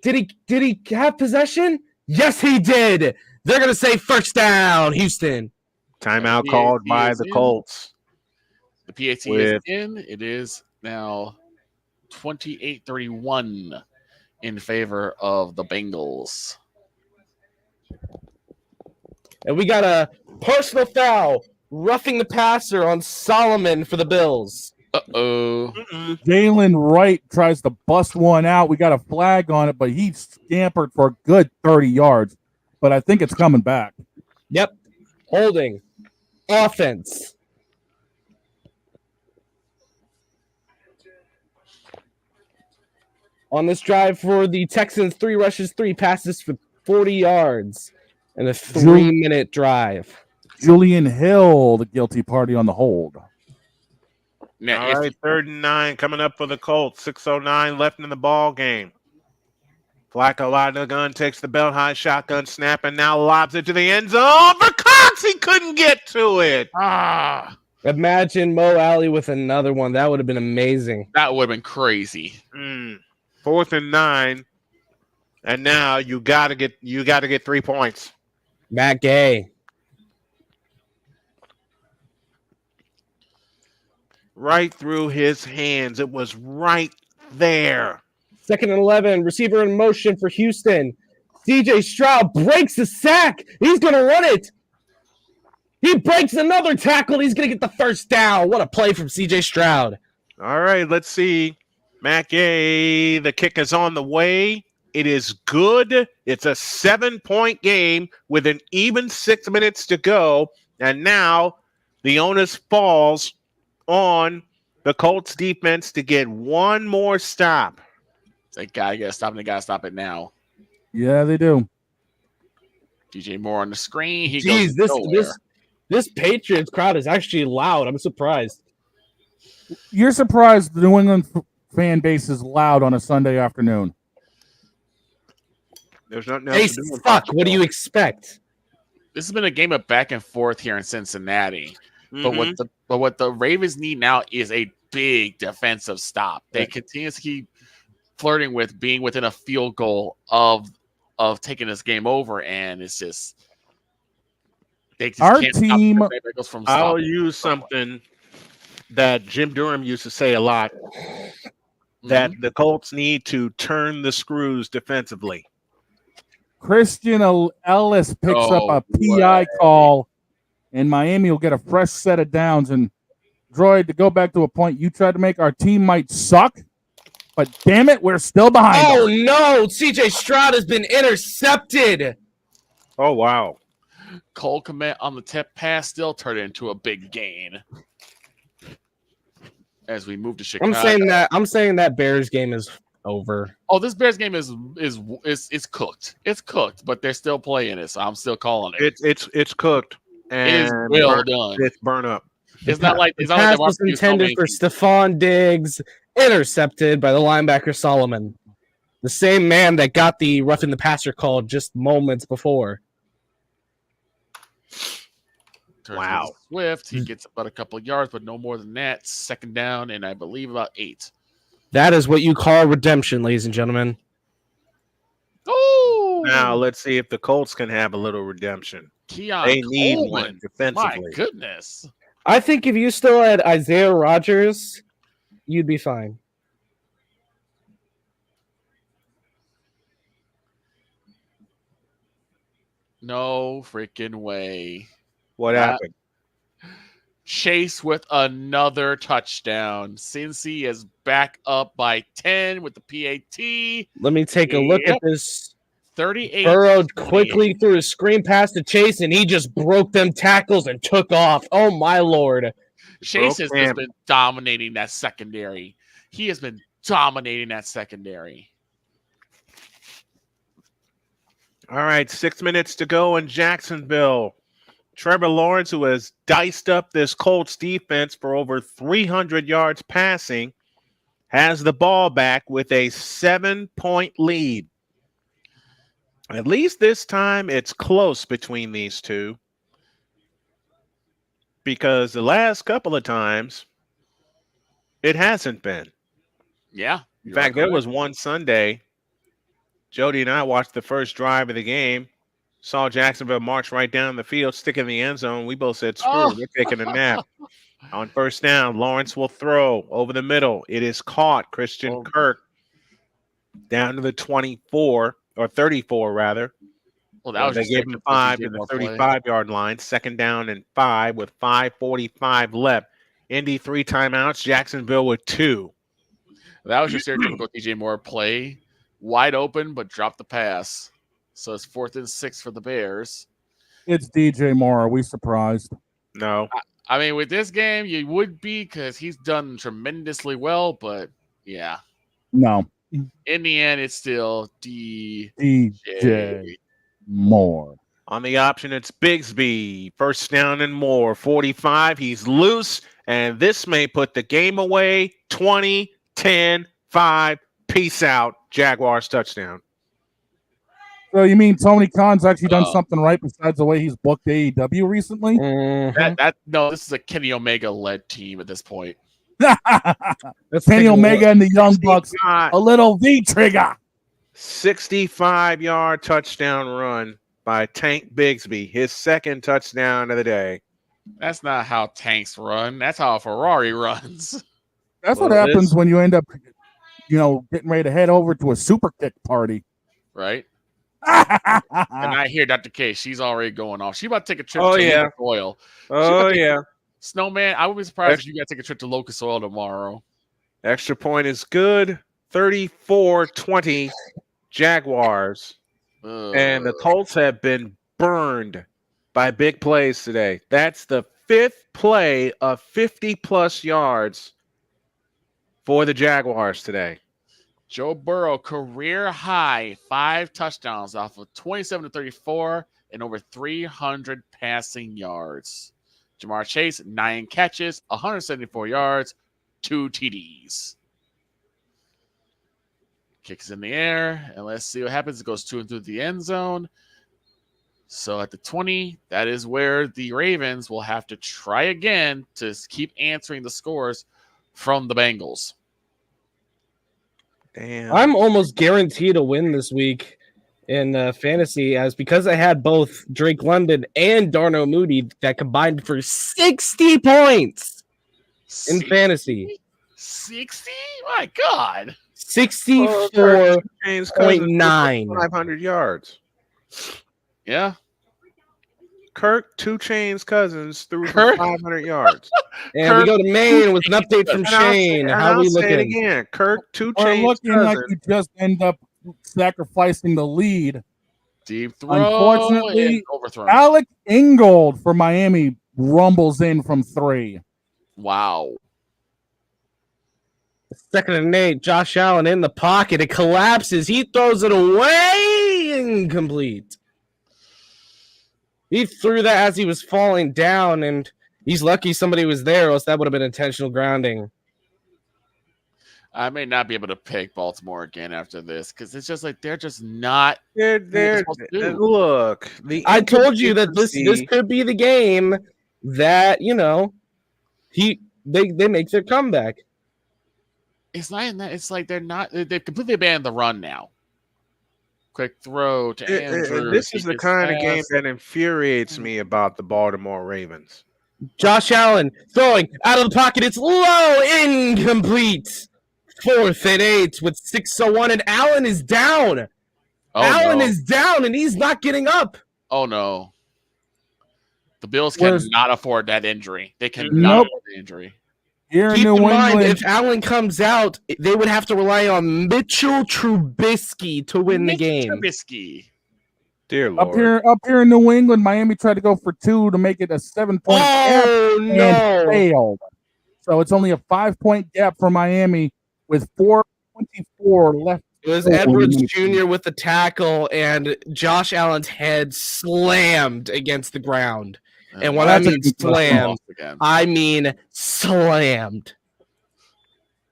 Did he have possession? Yes, he did. They're going to say first down, Houston. Timeout called by the Colts. The PAT is in. It is now 28-31 in favor of the Bengals. And we got a personal foul. Roughing the passer on Solomon for the Bills. Uh-oh. Jalen Wright tries to bust one out. We got a flag on it, but he scampered for a good 30 yards. But I think it's coming back. Yep. Holding. Offense. On this drive for the Texans, 3 rushes, 3 passes for 40 yards. And a 3-minute drive. Julian Hill, the guilty party on the hold. Now, all right, 3rd and 9 coming up for the Colts. 6:09 left in the ball game. Flacco out of the gun, takes the belt high shotgun snap, and now lobs it to the end zone for Cox. He couldn't get to it. Imagine Mo Alley with another one. That would have been amazing. That would have been crazy. 4th and 9, and now you gotta get 3 points. Matt Gay. Right through his hands. It was right there. 2nd and 11. Receiver in motion for Houston. CJ Stroud breaks the sack. He's going to run it. He breaks another tackle. He's going to get the first down. What a play from CJ Stroud. All right, let's see. Matt Gay, the kick is on the way. It is good. It's a 7-point game with an even 6 minutes to go. And now the onus falls on the Colts defense to get one more stop. They gotta get stop, and they gotta stop it now. Yeah, they do. DJ Moore on the screen. He Jeez, goes this Patriots crowd is actually loud. I'm surprised. You're surprised the New England fan base is loud on a Sunday afternoon. There's nothing Hey, else to do. fuck. What do you expect? This has been a game of back and forth here in Cincinnati. Mhm. But what the Ravens need now is a big defensive stop. They continue to keep flirting with being within a field goal of taking this game over, and it's just they just Our can't team- stop the Bengals from I'll stopping. use something that Jim Durham used to say a lot, that the Colts need to turn the screws defensively. Christian Ellis picks up No a PI way. call, and Miami will get a fresh set of downs. And Droid, to go back to a point you tried to make, our team might suck, but damn it, we're still behind. Oh, them. no. CJ Stroud has been intercepted. Oh, wow. Cole Kmet on the tip pass still turned it into a big gain. As we move to Chicago. I'm saying that Bears game is over. Oh, this Bears game is cooked. It's cooked, but they're still playing it, so I'm still calling it. It's cooked. It is And well done. It's burn up. It's not like The it's not like pass they was want to intended for Stephon Diggs, intercepted by the linebacker Solomon, the same man that got the roughing the passer call just moments before. Wow. Swift, he gets about a couple of yards, but no more than that. 2nd down, and I believe about 8. That is what you call redemption, ladies and gentlemen. Oh, Now let's see if the Colts can have a little redemption. Keon They need Coleman. one defensively. My goodness. I think if you still had Isaiah Rodgers, you'd be fine. No freaking way. What happened? Chase with another touchdown. Cincy is back up by 10 with the PAT. Let me take a look at this. 38. Burrowed quickly through his screen pass to Chase, and he just broke them tackles and took off. Oh, my Lord. Chase has just been dominating that secondary. He has been dominating that secondary. All right, 6 minutes to go in Jacksonville. Trevor Lawrence, who has diced up this Colts defense for over 300 yards passing, has the ball back with a 7-point lead. At least this time it's close between these two, because the last couple of times it hasn't been. Yeah. In fact, there was one Sunday, Jody and I watched the first drive of the game, saw Jacksonville march right down the field, stick in the end zone. We both said, screw it, we're taking a nap. On first down, Lawrence will throw over the middle. It is caught. Christian Kirk down to the 24, or 34 rather. Well, that was they gave him 5 to the 35-yard line. 2nd down and 5 with 5:45 left. Indy 3 timeouts. Jacksonville with 2. That was your stereotypical DJ Moore play. Wide open, but dropped the pass. So it's 4th and 6 for the Bears. It's DJ Moore. Are we surprised? No. I mean, with this game, you would be, because he's done tremendously well, but yeah. No. In the end, it's still DJ Moore. On the option, it's Bigsby. First down and more. 45. He's loose, and this may put the game away. 20, 10, 5. Peace out. Jaguars touchdown. So you mean Tony Khan's actually done Oh. something right besides the way he's booked AEW recently? No, this is a Kenny Omega led team at this point. That's Kenny Omega and the Young Bucks. A little V trigger. 65-yard touchdown run by Tank Bigsby, his second touchdown of the day. That's not how tanks run. That's how a Ferrari runs. That's what happens when you end up, getting ready to head over to a super kick party. Right? And I hear Dr. K, she's already going off. She about to take a trip to Locust Oil. Snowman, I would be surprised if you got to take a trip to Locust Oil tomorrow. Extra point is good. 34-20 Jaguars. And the Colts have been burned by big plays today. That's the fifth play of 50-plus yards for the Jaguars today. Joe Burrow, career high, 5 touchdowns off of 27-34 and over 300 passing yards. Jamar Chase, 9 catches, 174 yards, 2 TDs. Kicks in the air, and let's see what happens. It goes 2 and through the end zone. So at the 20, that is where the Ravens will have to try again to keep answering the scores from the Bengals. Damn. I'm almost guaranteed to win this week in fantasy, as because I had both Drake London and Darnell Mooney that combined for 60 points in fantasy. 60? My God. 64.9. 500 yards. Yeah. Kirk 2 Chainz Cousins threw for 500 yards. And we go to Maine with an update from Shane. How are we looking? Say it again. Kirk 2 We're Chainz looking Cousins. like we just end up sacrificing the lead. Deep throw. Unfortunately, overthrown. Alec Ingold for Miami rumbles in from 3. Wow. 2nd and 8. Josh Allen in the pocket. It collapses. He throws it away. Incomplete. He threw that as he was falling down, and he's lucky somebody was there, or else that would have been intentional grounding. I may not be able to pick Baltimore again after this because it's just like they're just not. Look, I told you that this could be the game that they make their comeback. It's not in that. It's like they've completely abandoned the run now. Quick throw to Andrews. This is the kind of game that infuriates me about the Baltimore Ravens. Josh Allen throwing out of the pocket. It's low, incomplete. 4th and 8 with 6:01, and Allen is down. Allen is down, and he's not getting up. Oh no! The Bills cannot afford that injury. They cannot afford the injury. Here Keep in in mind, England, if Allen comes out, they would have to rely on Mitchell Trubisky to win the game. Trubisky. Dear Lord. up here in New England, Miami tried to go for 2 to make it a 7-point gap and failed. So it's only a 5-point gap for Miami with 4:24 left. It was Edwards Jr. with the tackle, and Josh Allen's head slammed against the ground. And when I mean slammed, I mean slammed.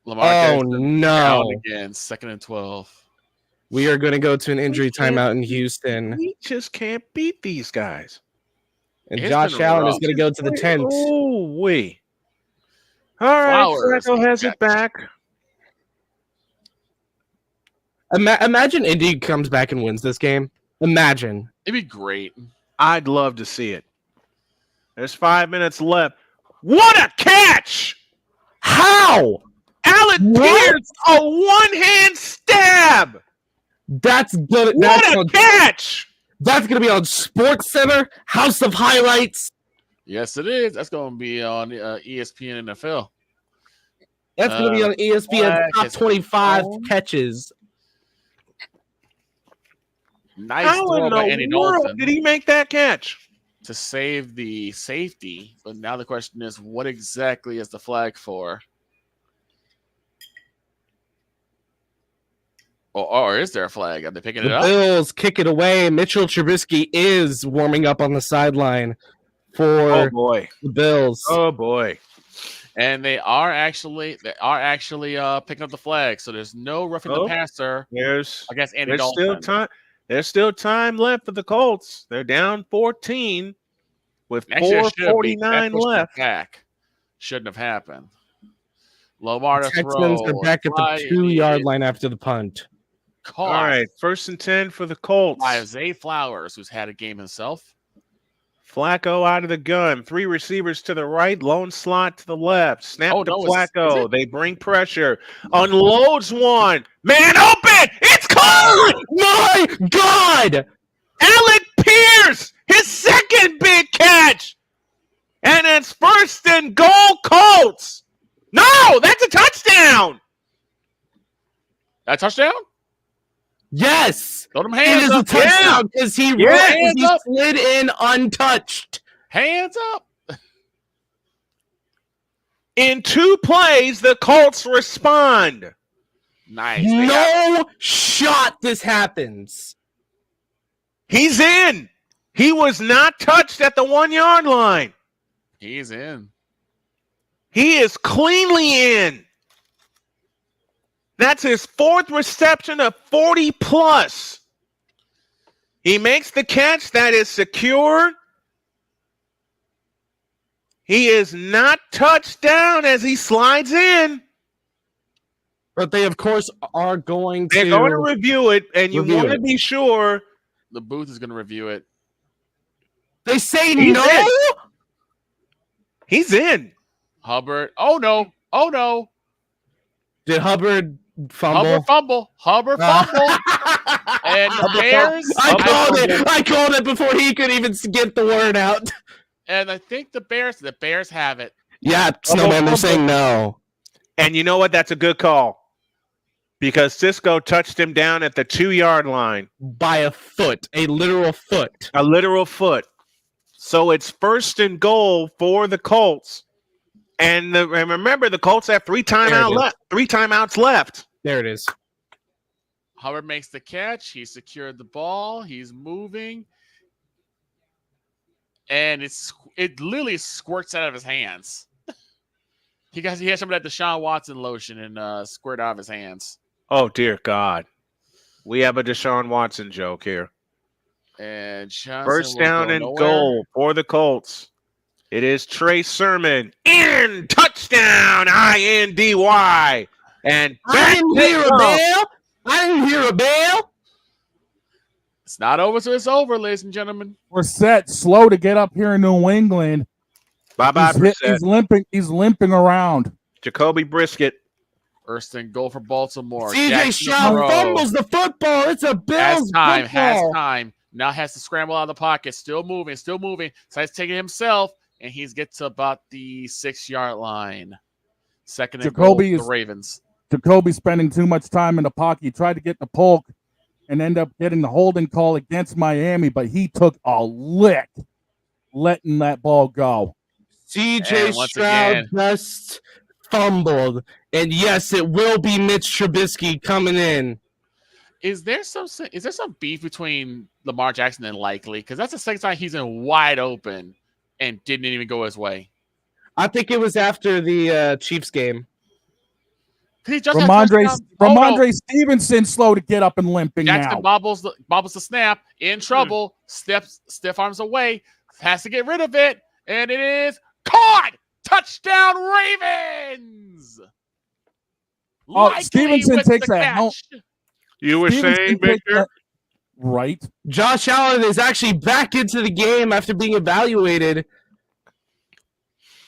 Lamar no! Down again, 2nd and 12. We are going to go to an injury timeout in Houston. We just can't beat these guys. And Josh Allen is going to go to the tent. Oh, we. All right, Flacco has it back. Imagine Indy comes back and wins this game. Imagine. It'd be great. I'd love to see it. There's 5 minutes left. What a catch! How? Alec Pierce, a one-hand stab! That's good. What a catch! That's going to be on Sports Center, House of Highlights. Yes, it is. That's going to be on ESPN NFL. That's going to be on ESPN Top 25 catches. Nice How throw in by the Andy world Dalton did he make that catch? to save the safety. But now the question is, what exactly is the flag for? Or is there a flag? Are they picking it up? The Bills kick it away. Mitchell Trubisky is warming up on the sideline for the Bills. Oh boy. And they are actually picking up the flag. So there's no roughing the passer. There's I guess Andy Dalton. Still time. There's still time left for the Colts. They're down 14 with Actually, 4:49 left. Back. Shouldn't have happened. Lamar to Texans throw. are back at the 2-yard line after the punt. Caught. All right, 1st and 10 for the Colts. By Zay Flowers, who's had a game himself. Flacco out of the gun. 3 receivers to the right, lone slot to the left. Snap to Flacco. They bring pressure. Unloads one. Man open. It's caught. My God. Alec Pierce, his second big catch. And it's 1st and goal Colts. No, that's a touchdown. That touchdown? Yes. Throw them hands up. It is a touchdown because he slid in untouched. Hands up. In 2 plays, the Colts respond. Nice. No shot this happens. He's in. He was not touched at the 1-yard line. He's in. He is cleanly in. That's his 4th reception of 40+. He makes the catch. That is secure. He is not touched down as he slides in. But they, of course, are going to... They're going to review it, and you want to be sure. The booth is going to review it. They say no? He's in. Hubbard. Oh, no. Oh, no. Did Hubbard fumble? Hubbard fumble. And the Bears. I called it before he could even get the word out. And I think the Bears have it. Yeah, Snowman, they're saying no. And you know what? That's a good call. Because Cisco touched him down at the 2-yard line. By a foot. A literal foot. A literal foot. So it's 1st and goal for the Colts. And remember, the Colts have 3 timeouts left. There it is. Hubbard makes the catch. He secured the ball. He's moving. And it literally squirts out of his hands. He has some of that Deshaun Watson lotion and squirt out of his hands. Oh, dear God. We have a Deshaun Watson joke here. And Johnson 1st down and goal for the Colts. It is Trey Sermon in touchdown, INDY. And I didn't hear a bell. I didn't hear a bell. It's not over till it's over, ladies and gentlemen. We're set. Slow to get up here in New England. Bye-bye, he's limping around. Jacoby Brisket. 1st and goal for Baltimore. CJ Stroud fumbles the football. It's a Bills football. Has time. Now has to scramble out of the pocket. Still moving. Decides to take it himself, and he gets to about the 6-yard line. 2nd and goal for the Ravens. Jacoby spending too much time in the pocket. He tried to get the poke and end up getting the holding call against Miami, but he took a lick letting that ball go. CJ Stroud just fumbled. And yes, it will be Mitch Trubisky coming in. Is there some beef between Lamar Jackson and Likely? Because that's the second time he's in wide open and didn't even go his way. I think it was after the Chiefs game. Ramondre Stevenson slow to get up and limping Jackson now. bobbles the snap, in trouble, stiff arms away, has to get rid of it, and it is caught! Touchdown Ravens! Stevenson takes a helmet. You were saying, Victor? Right. Josh Allen is actually back into the game after being evaluated.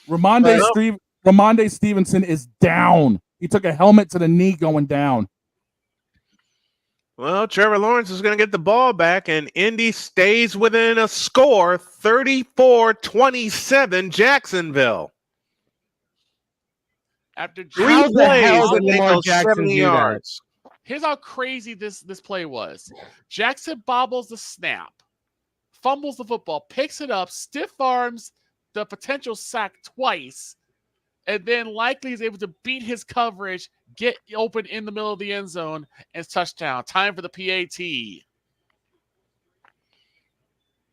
Ramondre Stevenson is down. He took a helmet to the knee going down. Well, Trevor Lawrence is going to get the ball back, and Indy stays within a score, 34-27 Jacksonville. After how the hell did Lamar Jackson do yards? Here's how crazy this play was. Jackson bobbles the snap, fumbles the football, picks it up, stiff arms the potential sack twice, and then Likely is able to beat his coverage, get open in the middle of the end zone, and touchdown. Time for the PAT.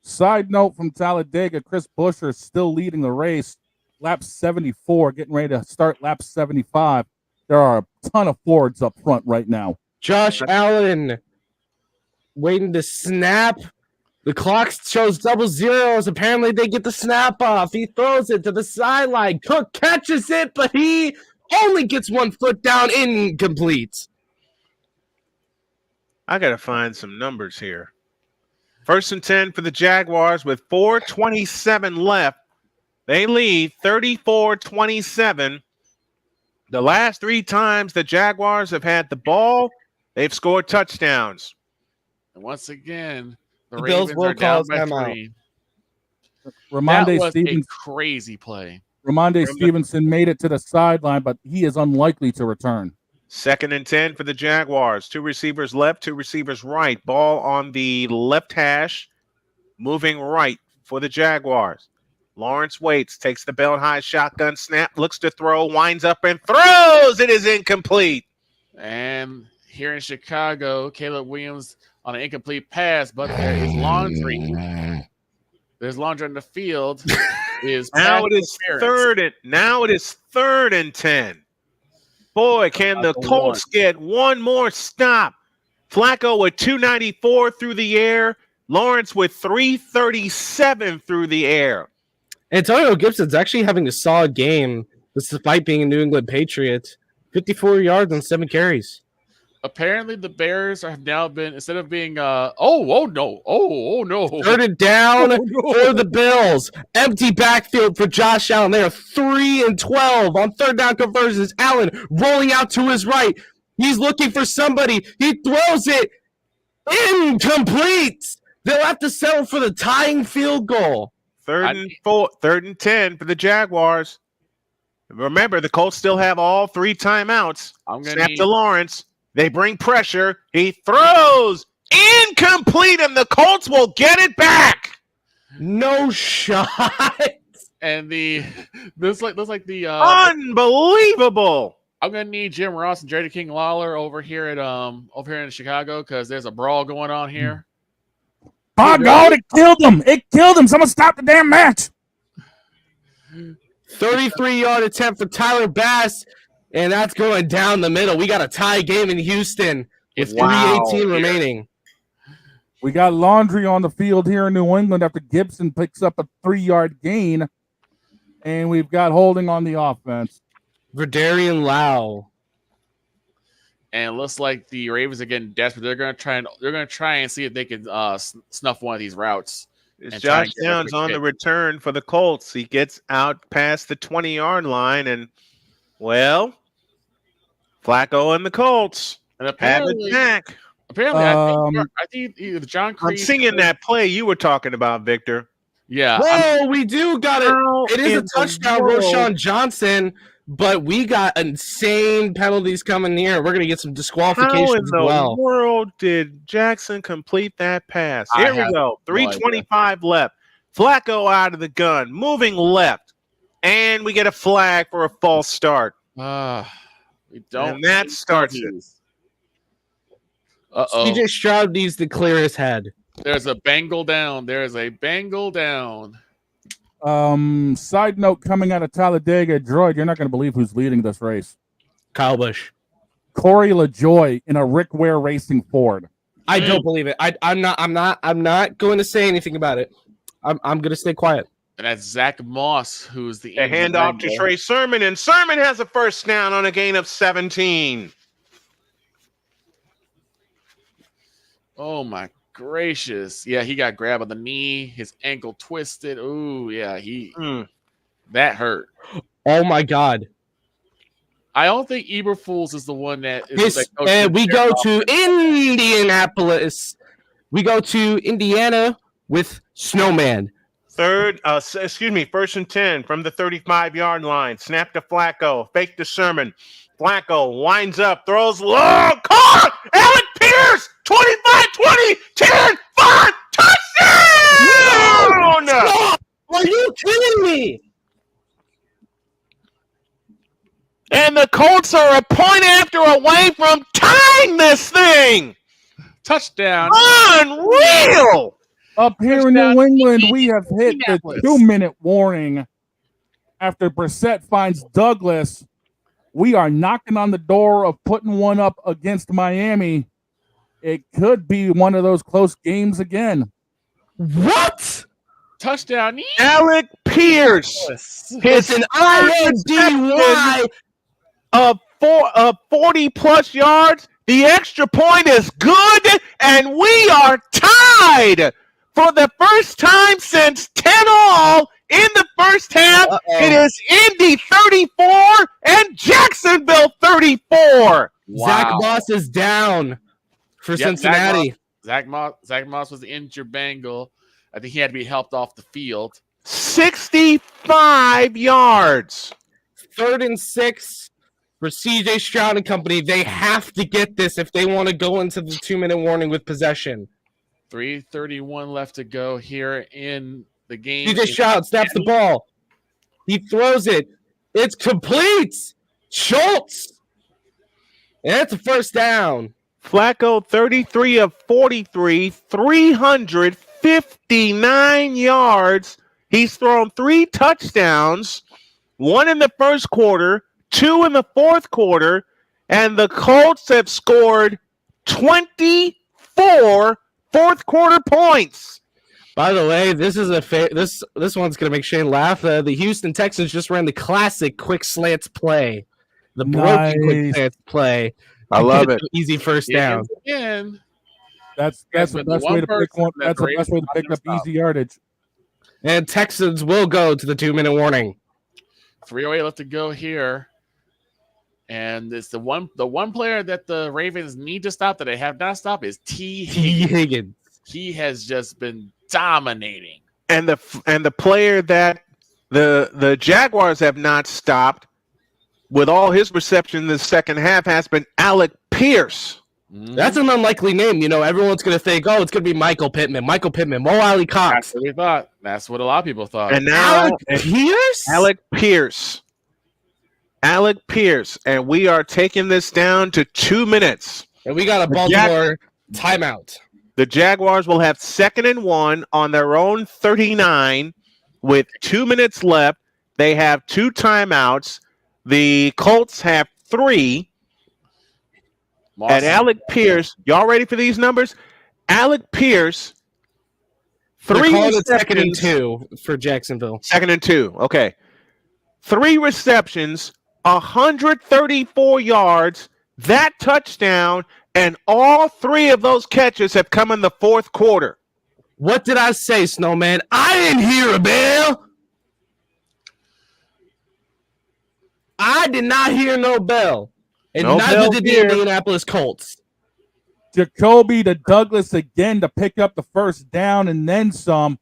Side note from Talladega, Chris Buescher is still leading the race. Lap 74, getting ready to start lap 75. There are a ton of Fords up front right now. Josh Allen waiting to snap. The clock shows double zeros. Apparently, they get the snap off. He throws it to the sideline. Cook catches it, but he only gets 1 foot down, incomplete. I got to find some numbers here. 1st and 10 for the Jaguars with 4:27 left. They lead 34-27. The last 3 times the Jaguars have had the ball, they've scored touchdowns. And once again, the Bills Ravens will are down call by timeout. 3. That Ramondre was Stevenson, a crazy play. Stevenson made it to the sideline, but he is unlikely to return. 2nd and 10 for the Jaguars. 2 receivers left, 2 receivers right. Ball on the left hash, moving right for the Jaguars. Lawrence waits, takes the belt high shotgun snap, looks to throw, winds up and throws. It is incomplete. And here in Chicago, Caleb Williams on an incomplete pass, but there is laundry. There's laundry on the field. Now it is 3rd and 10. Boy, can the Colts get one more stop? Flacco with 294 through the air. Lawrence with 337 through the air. Antonio Gibson's actually having a solid game despite being a New England Patriot. 54 yards on 7 carries. Apparently, the Bears have now been, instead of being, no. 3rd and down for the Bills. Empty backfield for Josh Allen. They are 3 and 12 on 3rd down conversions. Allen rolling out to his right. He's looking for somebody. He throws it incomplete. They'll have to settle for the tying field goal. 3rd and 10 for the Jaguars. Remember, the Colts still have all 3 timeouts. Snap to Lawrence. They bring pressure. He throws incomplete, and the Colts will get it back. No shot. And looks like the unbelievable. I'm gonna need Jim Ross and Jerry King Lawler over here in Chicago because there's a brawl going on here. By God, it killed him. It killed him. Someone stop the damn match. 33-yard attempt for Tyler Bass, and that's going down the middle. We got a tie game in Houston with 3:18 remaining. We got laundry on the field here in New England after Gibson picks up a 3-yard gain, and we've got holding on the offense. Verdarian Lau. And it looks like the Ravens are getting desperate. They're gonna try and see if they can snuff one of these routes. It's Josh Downs on the return for the Colts. He gets out past the 20-yard line, and well, Flacco and the Colts and have it back. Apparently, I think either John Creed. I'm singing that play you were talking about, Victor. Yeah. Whoa, we do got it. It is a touchdown, Roshan Johnson. But we got insane penalties coming here. We're going to get some disqualifications as well. How in the world did Jackson complete that pass? Here we go. 3:25 left. Flacco out of the gun, moving left. And we get a flag for a false start. We don't. And that starts it. CJ Stroud needs to clear his head. There's a Bengal down. Side note coming out of Talladega, Droid, you're not going to believe who's leading this race. Kyle Busch. Corey LaJoy in a Rick Ware Racing Ford. I don't believe it. I'm not going to say anything about it. I'm going to stay quiet. And that's Zach Moss, who's the handoff to Trey Sermon, and Sermon has a first down on a gain of 17. Oh my gracious. Yeah, he got grabbed on the knee, his ankle twisted. Ooh, yeah, that hurt. Oh my God. I don't think Eberflus is the one that is we go to Indianapolis. We go to Indiana with Snowman. 1st and 10 from the 35-yard line. Snap to Flacco, fake to Sermon. Flacco winds up, throws long, caught! Alec Pierce, 25-20, 10-5, touchdown! Stop! Are you kidding me? And the Colts are a point after away from tying this thing. Touchdown. Unreal. Up here in New England, we have hit the 2-minute warning after Brissett finds Douglas. We are knocking on the door of putting one up against Miami. it could be one of those close games again. What? Touchdown. Alec Pierce. It's an INDY. Of 40 plus yards. The extra point is good, and we are tied for the first time since 10-all in the first half. It is Indy 34 and Jacksonville 34. Wow. Zach Moss is down for Cincinnati. Zach Moss was the injured Bengal. I think he had to be helped off the field. 65 yards. 3rd and 6 for CJ Stroud and company. They have to get this if they want to go into the 2-minute warning with possession. 3:31 left to go here in the game. CJ Stroud snaps the ball. He throws it. It's complete. Schultz. And it's a first down. Flacco, 33 of 43, 359 yards. He's thrown 3 touchdowns, 1 in the first quarter, 2 in the fourth quarter, and the Colts have scored 24 fourth quarter points. By the way, this is this one's gonna make Shane laugh. The Houston Texans just ran the classic quick slants play, the broken quick slants play. I love it. Easy first down. Again. That's the best way to pick one. That's the best way to pick up easy yardage. And Texans will go to the 2-minute warning. 3:08 left to go here. And it's the one player that the Ravens need to stop that they have not stopped is T. Higgins. He has just been dominating. And the player that the Jaguars have not stopped with all his reception in the second half has been Alec Pierce. That's an unlikely name. You know, everyone's going to think, it's going to be Michael Pittman, Mo Alley Cox. That's what we thought. That's what a lot of people thought. And now Alec Pierce? Alec Pierce. And we are taking this down to 2 minutes. And we got a Baltimore timeout. The Jaguars will have 2nd and 1 on their own 39 with 2 minutes left. They have 2 timeouts. The Colts have 3. And Alec Pierce, y'all ready for these numbers? Alec Pierce, 3 receptions. 2nd and 2 for Jacksonville. 2nd and 2, okay. 3 receptions, 134 yards, that touchdown, and all 3 of those catches have come in the fourth quarter. What did I say, Snowman? I didn't hear a bell. I did not hear no bell. And neither did the Indianapolis Colts. Jacoby to Douglas again to pick up the first down and then some.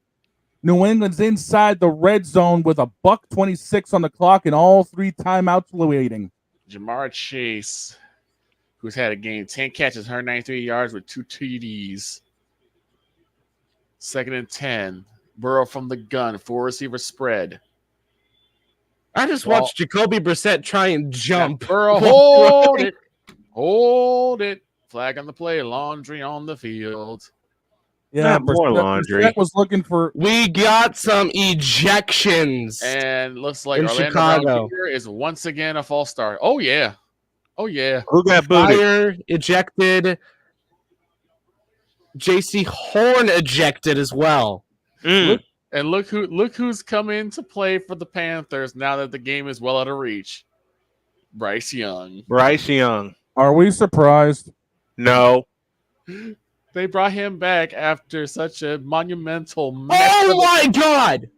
New England's inside the red zone with a $1:26 on the clock and all 3 timeouts waiting. Jamar Chase, who's had a game, 10 catches, 193 yards with 2 TDs. 2nd and 10. Burrow from the gun, 4-receiver spread. I just watched Jacoby Brissett try and jump. Burrow, hold it. Hold it. Flag on the play. Laundry on the field. Yeah, more laundry. Brissett was looking for. We got some ejections. And looks like in Orlando Chicago Brown Jr. is once again a false start. Oh, yeah. Oh, yeah. Who got booted? Fire ejected. JC Horn ejected as well. And look who's come in to play for the Panthers now that the game is well out of reach. Bryce Young. Are we surprised? No. They brought him back after such a monumental mess. Oh my God!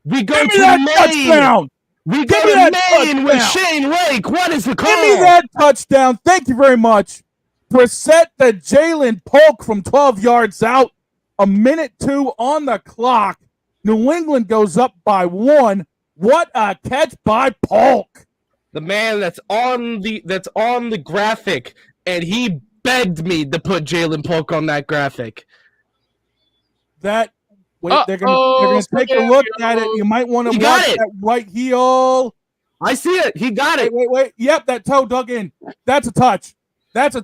We go Give me to that Maine. touchdown! We Give go me to that Maine with touchdown! Shane Lake. What is the call? Give me that touchdown. Thank you very much. Brissett the Jalen Polk from 12 yards out. 1:02 on the clock. New England goes up by 1. What a catch by Polk. The man that's on the graphic, and he begged me to put Jalen Polk on that graphic. They're gonna take a look at it. You might want to watch that right heel. I see it. He got it. Wait. Yep, that toe dug in. That's a touch. That's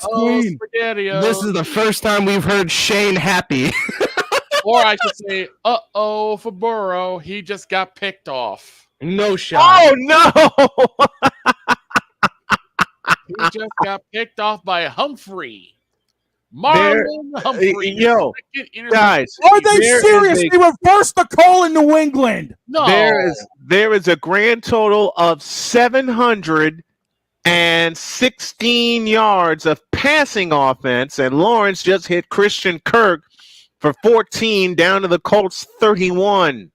clean. This is the first time we've heard Shane happy. Or I should say, for Burrow. He just got picked off. No shot. Oh, no. He just got picked off by Humphrey. Marlon Humphrey. Yo, guys, Are they serious? They reversed the call in New England. No. There is a grand total of 716 yards of passing offense, and Lawrence just hit Christian Kirk for 14 down to the Colts 31.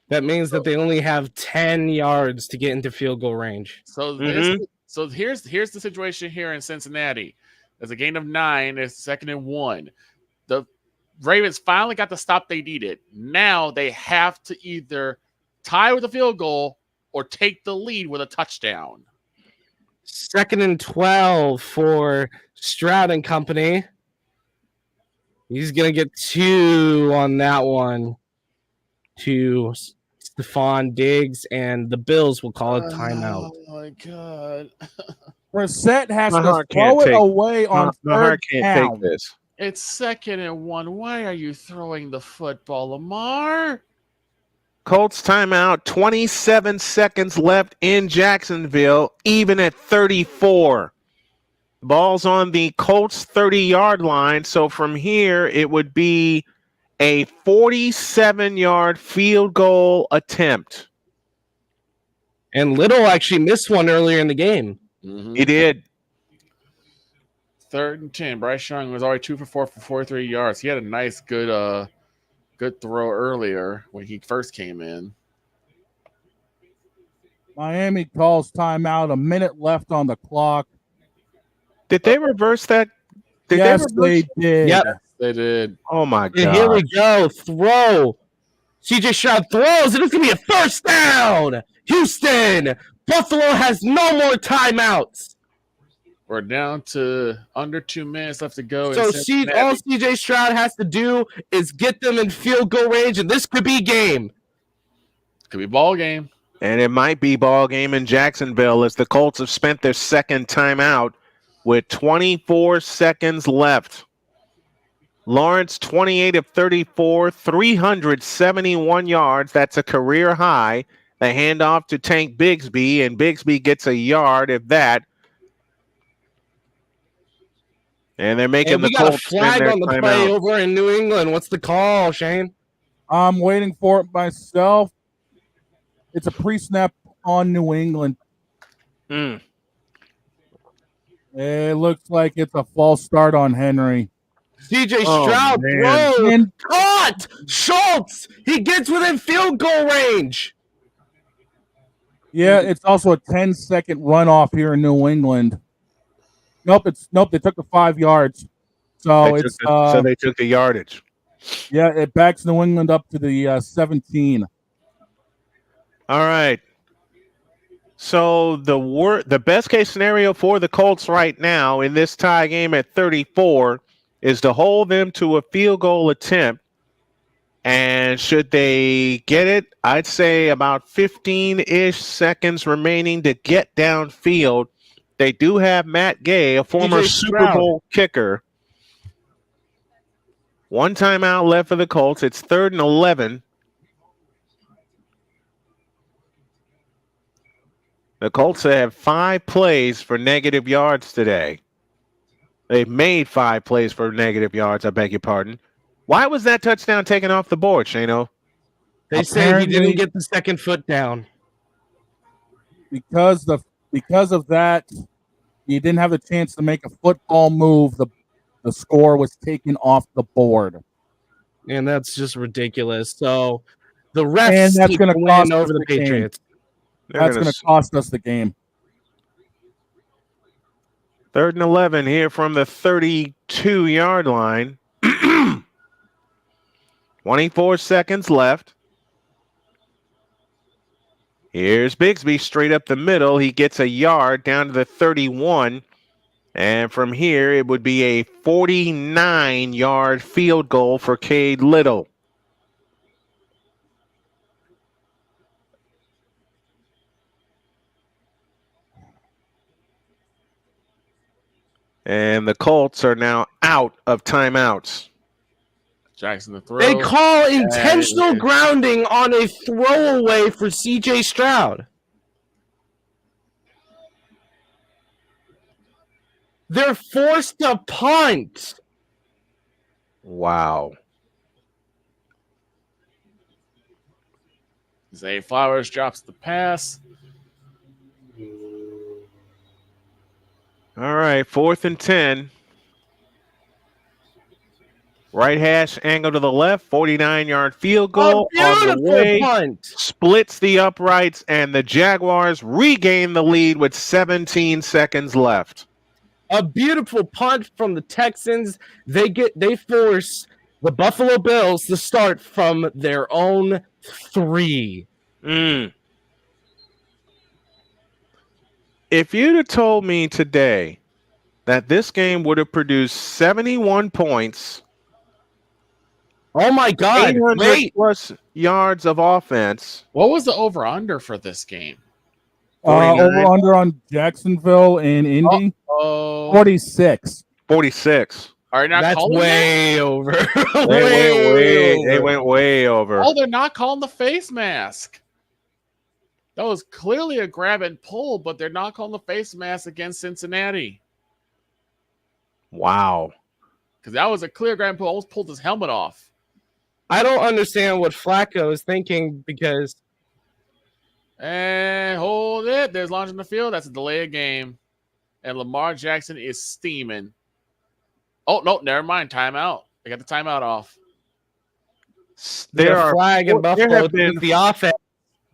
That means that they only have 10 yards to get into field goal range. So here's the situation here in Cincinnati. There's a gain of 9. It's 2nd and 1. The Ravens finally got the stop they needed. Now they have to either tie with a field goal or take the lead with a touchdown. 2nd and 12 for Stroud and company. He's going to get 2 on that one to Stephon Diggs, and the Bills will call it timeout. Oh, my God. Brissett has to throw it away on third down. Take this. It's 2nd and 1. Why are you throwing the football, Lamar? Colts timeout, 27 seconds left in Jacksonville, even at 34. Ball's on the Colts 30-yard line, so from here it would be a 47-yard field goal attempt. And Little actually missed one earlier in the game. Mm-hmm. He did. 3rd and 10. Bryce Young was already 2 for 4 for 43 yards. He had a nice, good throw earlier when he first came in. Miami calls timeout. A minute left on the clock. Did they reverse that? Yes, they did. Yep. They did. Oh, my God. And here we go. Throw. CJ Stroud throws, and it's going to be a first down. Houston. Buffalo has no more timeouts. We're down to under 2 minutes left to go. So all CJ Stroud has to do is get them in field goal range, and this could be game. Could be ball game. And it might be ball game in Jacksonville as the Colts have spent their second timeout with 24 seconds left. Lawrence, 28 of 34, 371 yards. That's a career high. The handoff to Tank Bigsby, and Bigsby gets a yard of that. And they're making the Colts flag on the play over in New England. What's the call, Shane? I'm waiting for it myself. It's a pre-snap on New England. It looks like it's a false start on Henry. CJ Stroud throws and caught. Schultz, he gets within field goal range. Yeah, it's also a 10-second runoff here in New England. Nope. They took the 5 yards, so so they took the yardage. Yeah, it backs New England up to the 17. All right. So the best case scenario for the Colts right now in this tie game at 34 is to hold them to a field goal attempt. And should they get it, I'd say about 15-ish seconds remaining to get downfield. They do have Matt Gay, a former Super Bowl kicker. 1 timeout left for the Colts. It's 3rd and 11. The Colts have 5 plays for negative yards today. They've made 5 plays for negative yards, I beg your pardon. Why was that touchdown taken off the board, Shano? They say he didn't get the second foot down. Because of that, he didn't have a chance to make a football move. The score was taken off the board. And that's just ridiculous. So the refs and that's going to cost over the Patriots. That's going to cost us the game. 3rd and 11 here from the 32-yard line. 24 seconds left. Here's Bigsby straight up the middle. He gets a yard down to the 31. And from here, it would be a 49-yard field goal for Cade Little. And the Colts are now out of timeouts. Jackson the throw. They call intentional grounding on a throwaway for CJ Stroud. They're forced to punt. Wow. Zay Flowers drops the pass. All right, 4th and 10. Right hash angle to the left, 49-yard field goal on the way. Punt. Splits the uprights, and the Jaguars regain the lead with 17 seconds left. A beautiful punt from the Texans. They force the Buffalo Bills to start from their own 3. If you'd have told me today that this game would have produced 71 points, oh my God, 800 plus yards of offense. What was the over-under for this game? Over-under on Jacksonville and Indy? 46. 46. Are you not that's calling way over. They went way over. Oh, they're not calling the face mask. That was clearly a grab and pull, but they're not calling the face mask against Cincinnati. Wow. Because that was a clear grab and pull. Almost pulled his helmet off. I don't understand what Flacco is thinking because. And hold it. There's launching the field. That's a delay of game. And Lamar Jackson is steaming. Oh, no, never mind. Timeout. They got the timeout off. There are flag in Buffalo with the offense.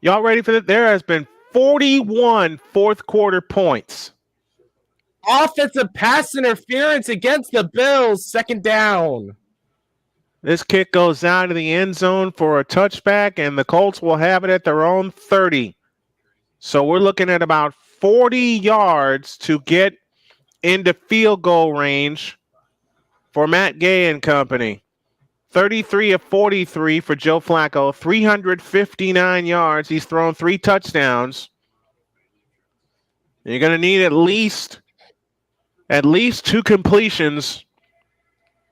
Y'all ready for that? There has been 41 fourth quarter points. Offensive pass interference against the Bills. 2nd down. This kick goes out of the end zone for a touchback, and the Colts will have it at their own 30. So we're looking at about 40 yards to get into field goal range for Matt Gay and company. 33 of 43 for Joe Flacco, 359 yards. He's thrown 3 touchdowns. You're going to need at least 2 completions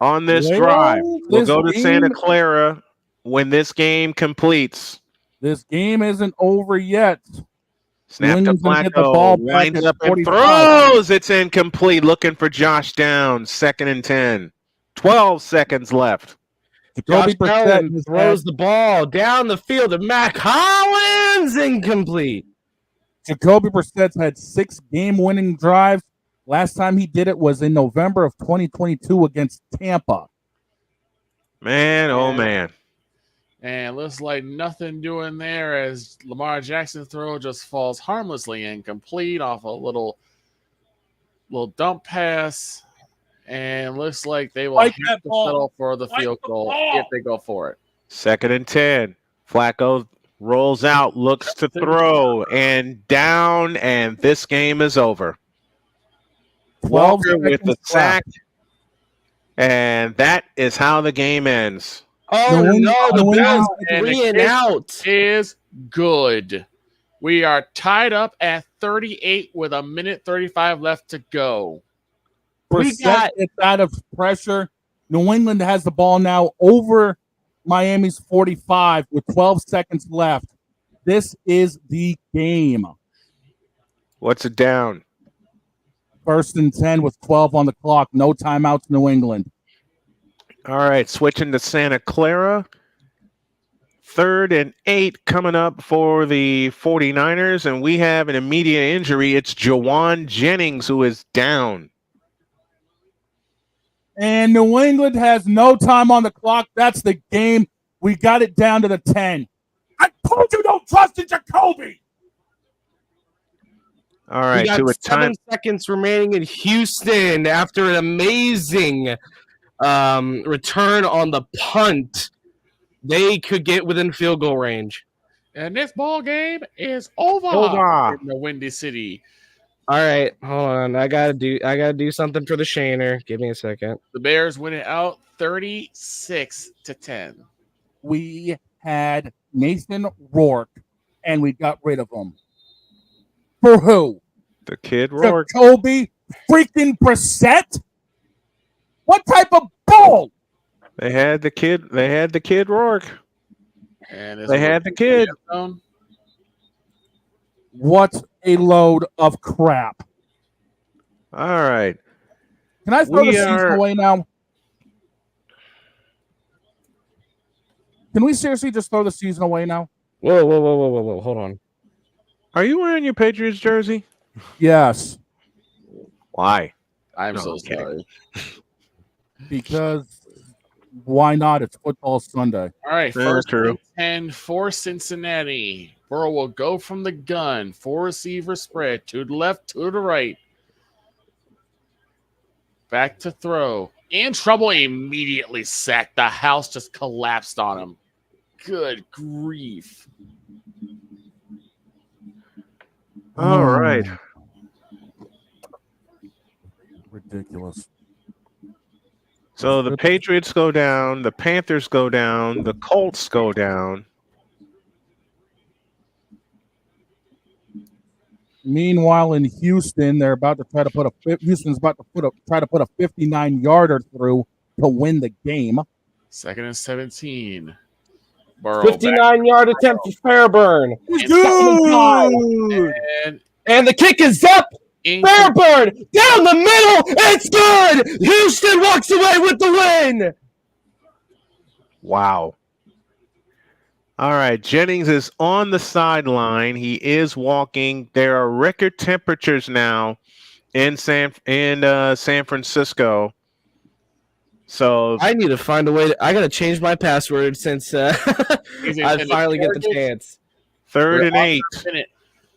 on this drive. We'll go to Santa Clara when this game completes. This game isn't over yet. Snap to Flacco, winds up and throws. It's incomplete. Looking for Josh Downs. 2nd and 10. 12 seconds left. Josh Allen throws the ball down the field to Matt Collins. Incomplete. Jacoby Brissett's had 6 game-winning drives. Last time he did it was in November of 2022 against Tampa. Man, oh man. And looks like nothing doing there as Lamar Jackson's throw just falls harmlessly incomplete off a little dump pass. And looks like they will have to settle for the field goal if they go for it. 2nd and 10. Flacco rolls out, looks to throw, and down, and this game is over. Walker with the sack, and that is how the game ends. Oh, no, the Bills 3 and out. Is good. We are tied up at 38 with 1:35 left to go. Brissett gets out of pressure. New England has the ball now over Miami's 45 with 12 seconds left. This is the game. What's it down? 1st and 10 with 12 on the clock. No timeouts, New England. All right, switching to Santa Clara. 3rd and 8 coming up for the 49ers, and we have an immediate injury. It's Jawan Jennings who is down. And New England has no time on the clock. That's the game. We got it down to the 10. I told you don't trust in Jacoby. All right, we got 7 seconds remaining in Houston after an amazing return on the punt. They could get within field goal range. And this ball game is over in the Windy City. All right, hold on. I gotta do something for the Shaner. Give me a second. The Bears win it out 36-10. We had Nathan Rourke, and we got rid of him. For who? The kid Rourke. Jacoby freaking Brissett? What type of bull? They had the kid. They had the kid Rourke. And they had the kid. What a load of crap. All right. Can I throw the season away now? Can we seriously just throw the season away now? Whoa. Hold on. Are you wearing your Patriots jersey? Yes. Why? I'm No, so I'm kidding. sorry. Because why not? It's football Sunday. All right, Yeah, first true. and 10 for Cincinnati. Burrow will go from the gun. 4 receiver spread. 2 to the left, 2 to the right. Back to throw. In trouble, immediately sacked. The house just collapsed on him. Good grief. All right. Ridiculous. So the Patriots go down, the Panthers go down, the Colts go down. Meanwhile, in Houston, they're about to try to put Houston's about to try to put a 59-yarder through to win the game. 2nd and 17. Burrow 59-yard attempt for Fairburn. And the kick is up. Fairburn down the middle. It's good. Houston walks away with the win. Wow. All right. Jennings is on the sideline. He is walking. There are record temperatures now in San Francisco. So I need to find a way. I got to change my password since I finally get the chance. 3rd and 8.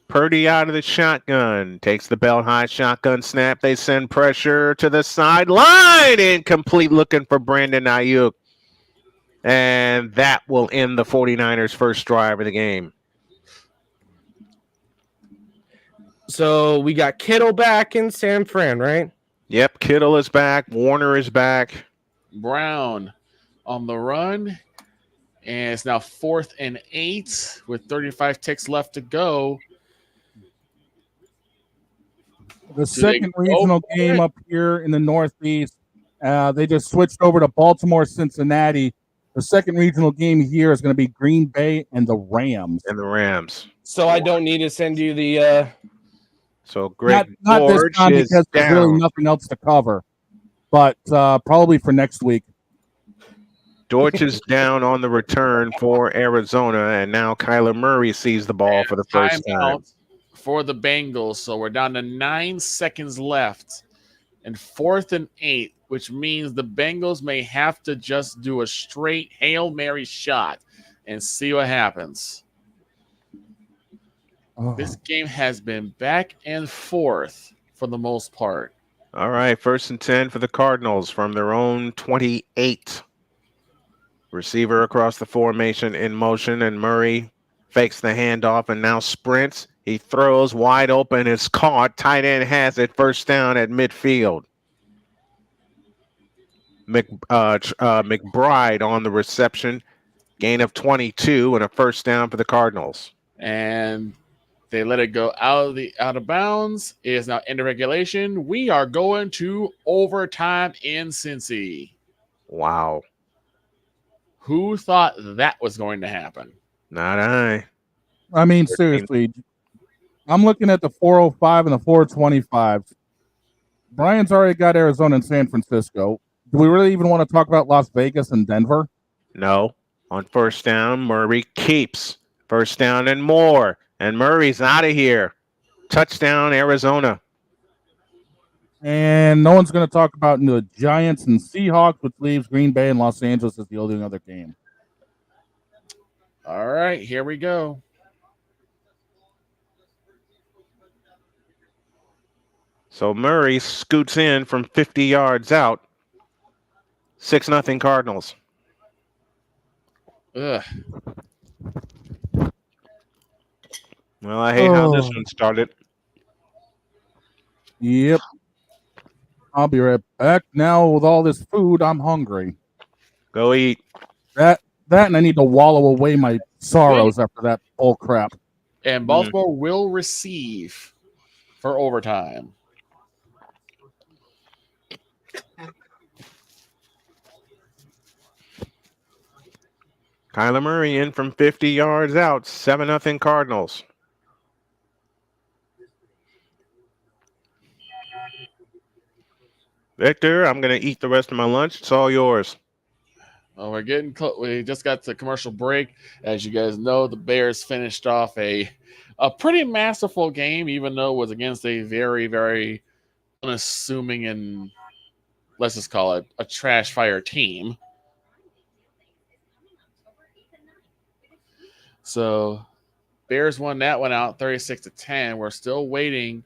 Purdy out of the shotgun. Takes the belt high shotgun snap. They send pressure to the sideline. Incomplete, looking for Brandon Ayuk. And that will end the 49ers' first drive of the game. So we got Kittle back in San Fran, right? Yep, Kittle is back. Warner is back. Brown on the run. And it's now 4th and 8 with 35 ticks left to go. The second regional game up here in the Northeast, they just switched over to Baltimore, Cincinnati. The second regional game here is going to be Green Bay and the Rams. So I don't need to send you the. So Greg not this George time is because there's down. really nothing else to cover, but probably for next week. George is down on the return for Arizona, and now Kyler Murray sees the ball for the first time. For the Bengals, so we're down to 9 seconds left, and 4th and 8, which means the Bengals may have to just do a straight Hail Mary shot and see what happens. This game has been back and forth for the most part. All right, 1st and 10 for the Cardinals from their own 28. Receiver across the formation in motion, and Murray fakes the handoff and now sprints. He throws wide open. It's caught. Tight end has it. First down at midfield. McBride on the reception. Gain of 22 and a first down for the Cardinals. And they let it go out of bounds. It is now into regulation. We are going to overtime in Cincy. Wow. Who thought that was going to happen? Not I. I mean, seriously. I'm looking at the 405 and the 425. Brian's already got Arizona and San Francisco. Do we really even want to talk about Las Vegas and Denver? No. On first down, Murray keeps. First down and more. And Murray's out of here. Touchdown, Arizona. And no one's going to talk about the Giants and Seahawks, which leaves Green Bay and Los Angeles as the only other game. All right, here we go. So Murray scoots in from 50 yards out. 6-0 Cardinals. Ugh. Well, I hate how this one started. Yep. I'll be right back. Now with all this food, I'm hungry. Go eat. That and I need to wallow away my sorrows after that bull crap. And Baltimore will receive for overtime. Kyler Murray in from 50 yards out. 7-0 Cardinals. Victor, I'm going to eat the rest of my lunch. It's all yours. Well, we're getting close. We just got to commercial break. As you guys know, the Bears finished off a pretty masterful game, even though it was against a very, very unassuming and, let's just call it, a trash fire team. So Bears won that one out 36-10. We're still waiting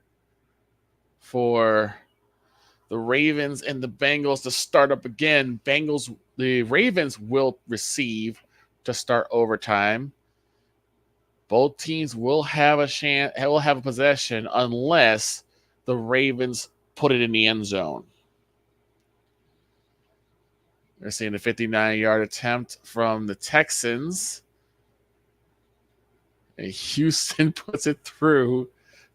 for the Ravens and the Bengals to start up again. The Ravens will receive to start overtime. Both teams will have a possession unless the Ravens put it in the end zone. They're seeing a 59-yard attempt from the Texans. And Houston puts it through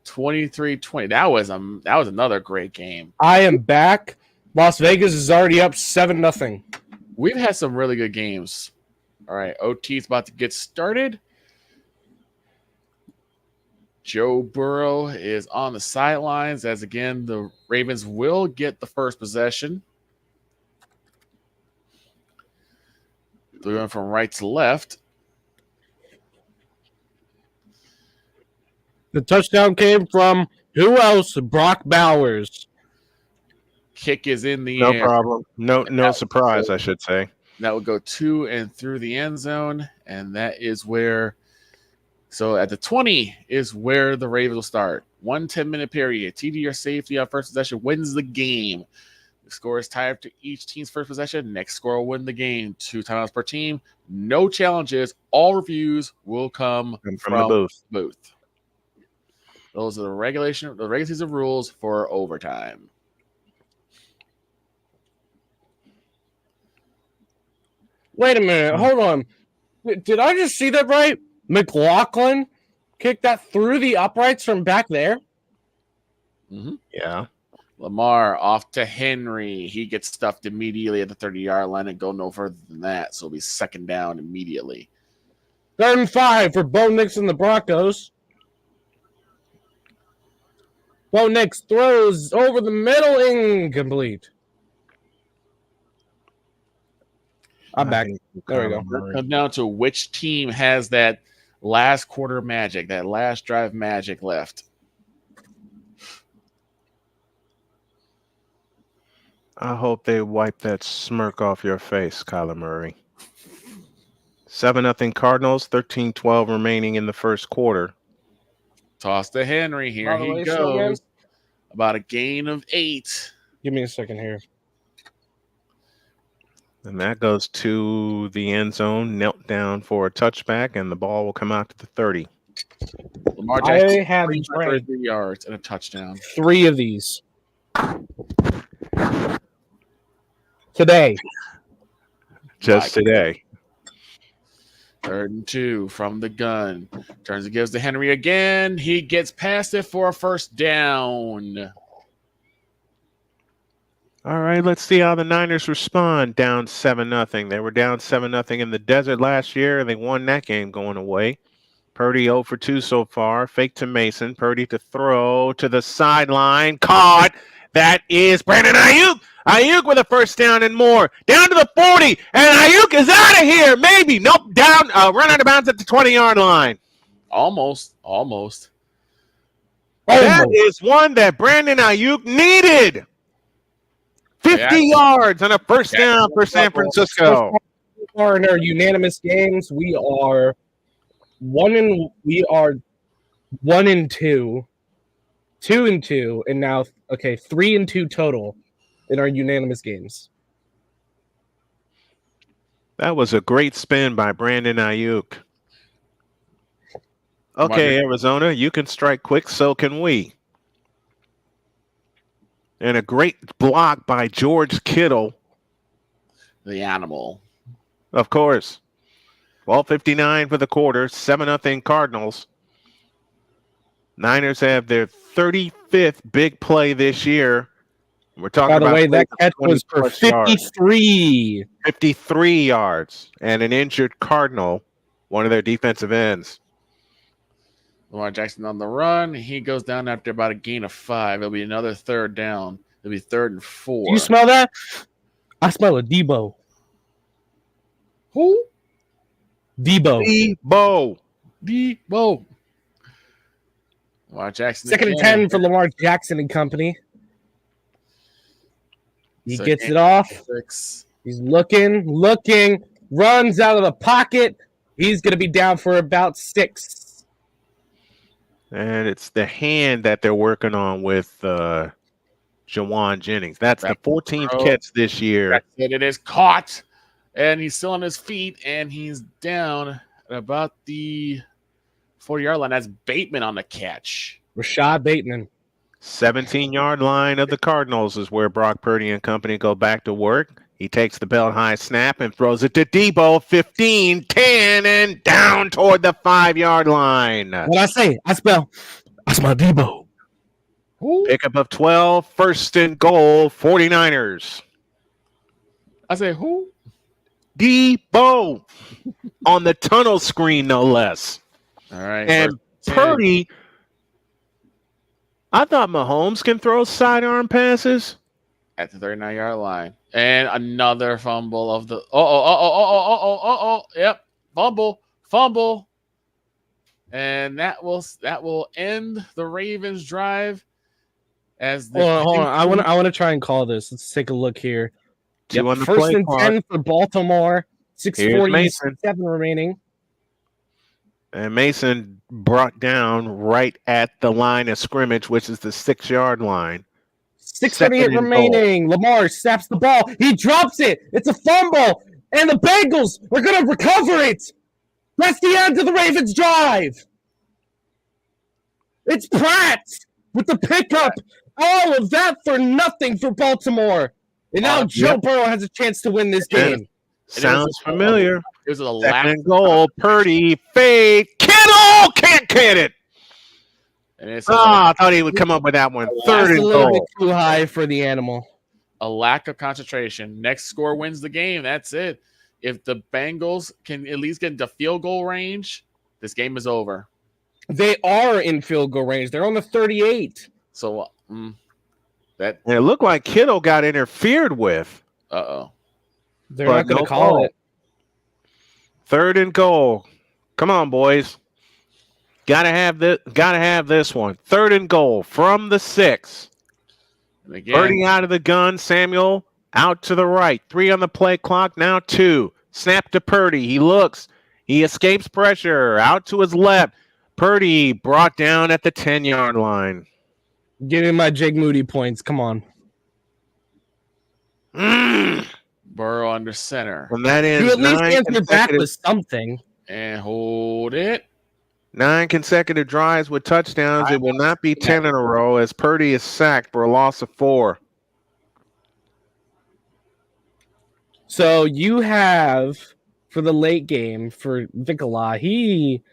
23-20. That was another great game. I am back. Las Vegas is already up 7-0. We've had some really good games. All right, OT is about to get started. Joe Burrow is on the sidelines as, again, the Ravens will get the first possession. They're going from right to left. The touchdown came from who else? Brock Bowers. Kick is in the No air. problem. No surprise, I should say. That would go to and through the end zone, and that is where. So at the 20 is where the Ravens will start. 1 10-minute period. TD or safety on first possession wins the game. The score is tied to each team's first possession. Next score will win the game. 2 timeouts per team. No challenges. All reviews will come from the booth. Those are the regular season rules for overtime. Wait a minute. Hold on. Did I just see that right? McLaughlin kicked that through the uprights from back there? Mm-hmm. Yeah. Lamar off to Henry. He gets stuffed immediately at the 30-yard line and go no further than that. So it'll be second down immediately. 3rd and 5 for Bo Nix and the Broncos. Bo Nix throws over the middle, incomplete. I'm back. There we go. It comes down to which team has that last quarter magic, that last drive magic left. I hope they wipe that smirk off your face, Kyler Murray. 7-0 Cardinals, 13-12 remaining in the first quarter. Toss to Henry. Here he goes. Snowman. About a gain of 8. Give me a second here. And that goes to the end zone, knelt down for a touchback, and the ball will come out to the 30. Lamar Jackson, I have 3 yards and a touchdown. 3 of these. Today. Just today. 3rd and 2 from the gun. Turns and gives to Henry again. He gets past it for a first down. All right, let's see how the Niners respond. Down 7-0. They were down 7-0 in the desert last year. They won that game going away. Purdy 0 for 2 so far. Fake to Mason. Purdy to throw to the sideline. Caught. That is Brandon Ayuk. Ayuk with a first down and more. Down to the 40. And Ayuk is out of here. Maybe. Nope. Down. Run out of bounds at the 20-yard line. Almost. That is one that Brandon Ayuk needed. 50 yards on a first down for San Francisco. So far in our unanimous games, we are 1 and 2, 2 and 2, and now 3 and 2 total in our unanimous games. That was a great spin by Brandon Ayuk. Okay, Arizona, you can strike quick, so can we. And a great block by George Kittle. The animal. Of course. 12:59 for the quarter, 7-0 Cardinals. Niners have their 35th big play this year. We're talking about. By the way, that catch was for 53. 53 yards. And an injured Cardinal, one of their defensive ends. Lamar Jackson on the run. He goes down after about a gain of 5. It'll be another 3rd down. It'll be 3rd and 4. Do you smell that? I smell a Debo. Who? Debo. Debo. Lamar Jackson. 2nd and 10 for Lamar Jackson and company. He gets it off. 6. He's looking, runs out of the pocket. He's going to be down for about 6. And it's the hand that they're working on with Jawan Jennings. That's the 14th catch this year. That's it. It is caught. And he's still on his feet, and he's down at about the 40-yard line. That's Bateman on the catch. Rashad Bateman. 17-yard line of the Cardinals is where Brock Purdy and company go back to work. He takes the belt high snap and throws it to Debo. 15, 10, and down toward the 5-yard line. What I say? I smell Debo. Pickup of 12, 1st and goal, 49ers. I say who? Debo on the tunnel screen, no less. All right. And Purdy, I thought Mahomes can throw sidearm passes. At the 39-yard line. And another fumble of the Yep. Fumble. And that will end the Ravens drive as the Hold on. I want to try and call this. Let's take a look here. Two on the 1st play and clock. 10 for Baltimore. 6:47 remaining. And Mason brought down right at the line of scrimmage, which is the 6-yard line. 6:38 remaining. Lamar snaps the ball. He drops it. It's a fumble. And the Bengals are going to recover it. That's the end of the Ravens drive. It's Pratt with the pickup. All of that for nothing for Baltimore. And now Joe Burrow has a chance to win this game. Sounds familiar. It was a 2nd and goal. Purdy, fade. Kittle can't get it. I thought he would come up with that one. 3rd and a little bit goal. too high for the animal. A lack of concentration. Next score wins the game. That's it. If the Bengals can at least get into field goal range, this game is over. They are in field goal range. They're on the 38. So that And it looked like Kittle got interfered with. They're not going to call it. 3rd and goal. Come on, boys. Gotta have this one. 3rd and goal from the 6. Purdy out of the gun. Samuel out to the right. 3 on the play clock. Now 2. Snap to Purdy. He looks. He escapes pressure. Out to his left. Purdy brought down at the 10-yard line. Give me my Jake Moody points. Come on. Burrow under center. And that ends. You at least answer back with something. And hold it. 9 consecutive drives with touchdowns. It will not be 10 in a row as Purdy is sacked for a loss of 4. So you have for the late game for Vicola, he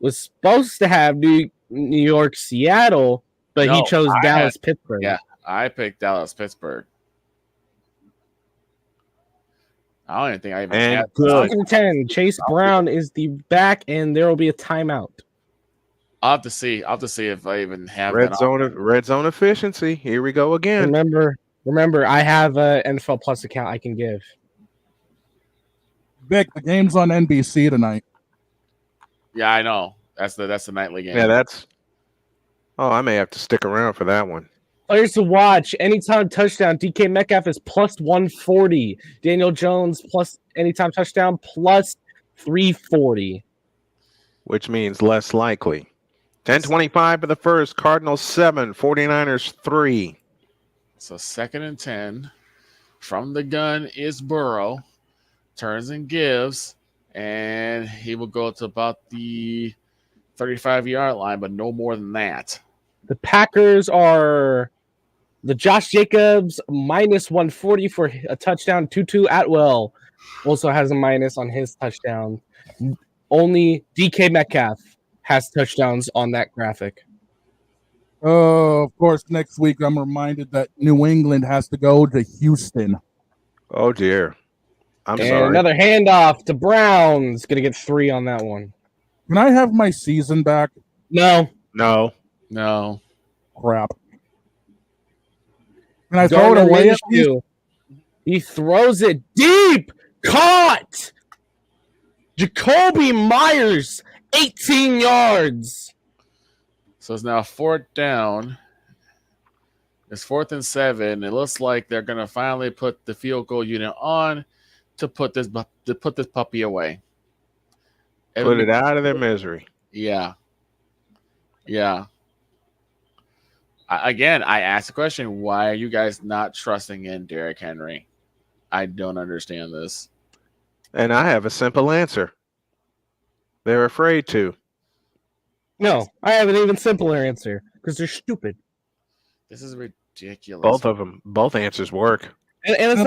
was supposed to have New York, Seattle, but he chose Dallas, Pittsburgh. Yeah, I picked Dallas, Pittsburgh. I don't even think I even had good. 10. Chase Brown is the back, and there will be a timeout. I'll have to see. If I even have red zone efficiency. Here we go again. Remember, I have an NFL Plus account I can give. Vic, the game's on NBC tonight. Yeah, I know. That's the nightly game. Yeah, I may have to stick around for that one. Players to watch. Anytime touchdown. DK Metcalf is plus 140. Daniel Jones plus anytime touchdown plus 340. Which means less likely. 10:25 for the first. Cardinals 7, 49ers 3. So 2nd and 10. From the gun is Burrow. Turns and gives. And he will go to about the 35-yard line, but no more than that. The Packers are the Josh Jacobs minus 140 for a touchdown. Tutu Atwell also has a minus on his touchdown. Only DK Metcalf has touchdowns on that graphic. Of course, next week I'm reminded that New England has to go to Houston. Oh, dear. I'm sorry. Another handoff to Browns. Going to get 3 on that one. Can I have my season back? No. No. No. Crap. Can I throw it away at least? He throws it deep. Caught. Jacoby Myers, 18 yards. So it's now 4th down. It's 4th and 7. It looks like they're going to finally put the field goal unit on to put this puppy away. Put it out of their misery. Yeah. Yeah. I asked the question, why are you guys not trusting in Derrick Henry? I don't understand this. And I have a simple answer. They're afraid to. No, I have an even simpler answer because they're stupid. This is ridiculous. Both of them, both answers work. And it's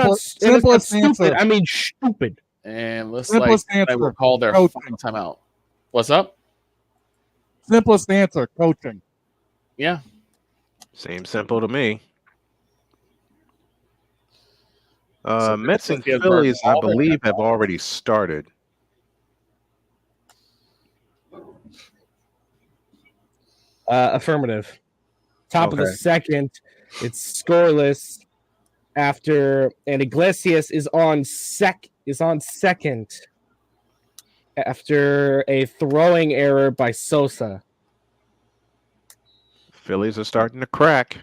not stupid. I mean, stupid. And looks like I will call their timeout. What's up? Simplest answer, coaching. Yeah. Seems simple to me. So Mets and Phillies, I believe, have already started. Affirmative. Top of the second. It's scoreless after, and Iglesias is on second after a throwing error by Sosa. Phillies are starting to crack.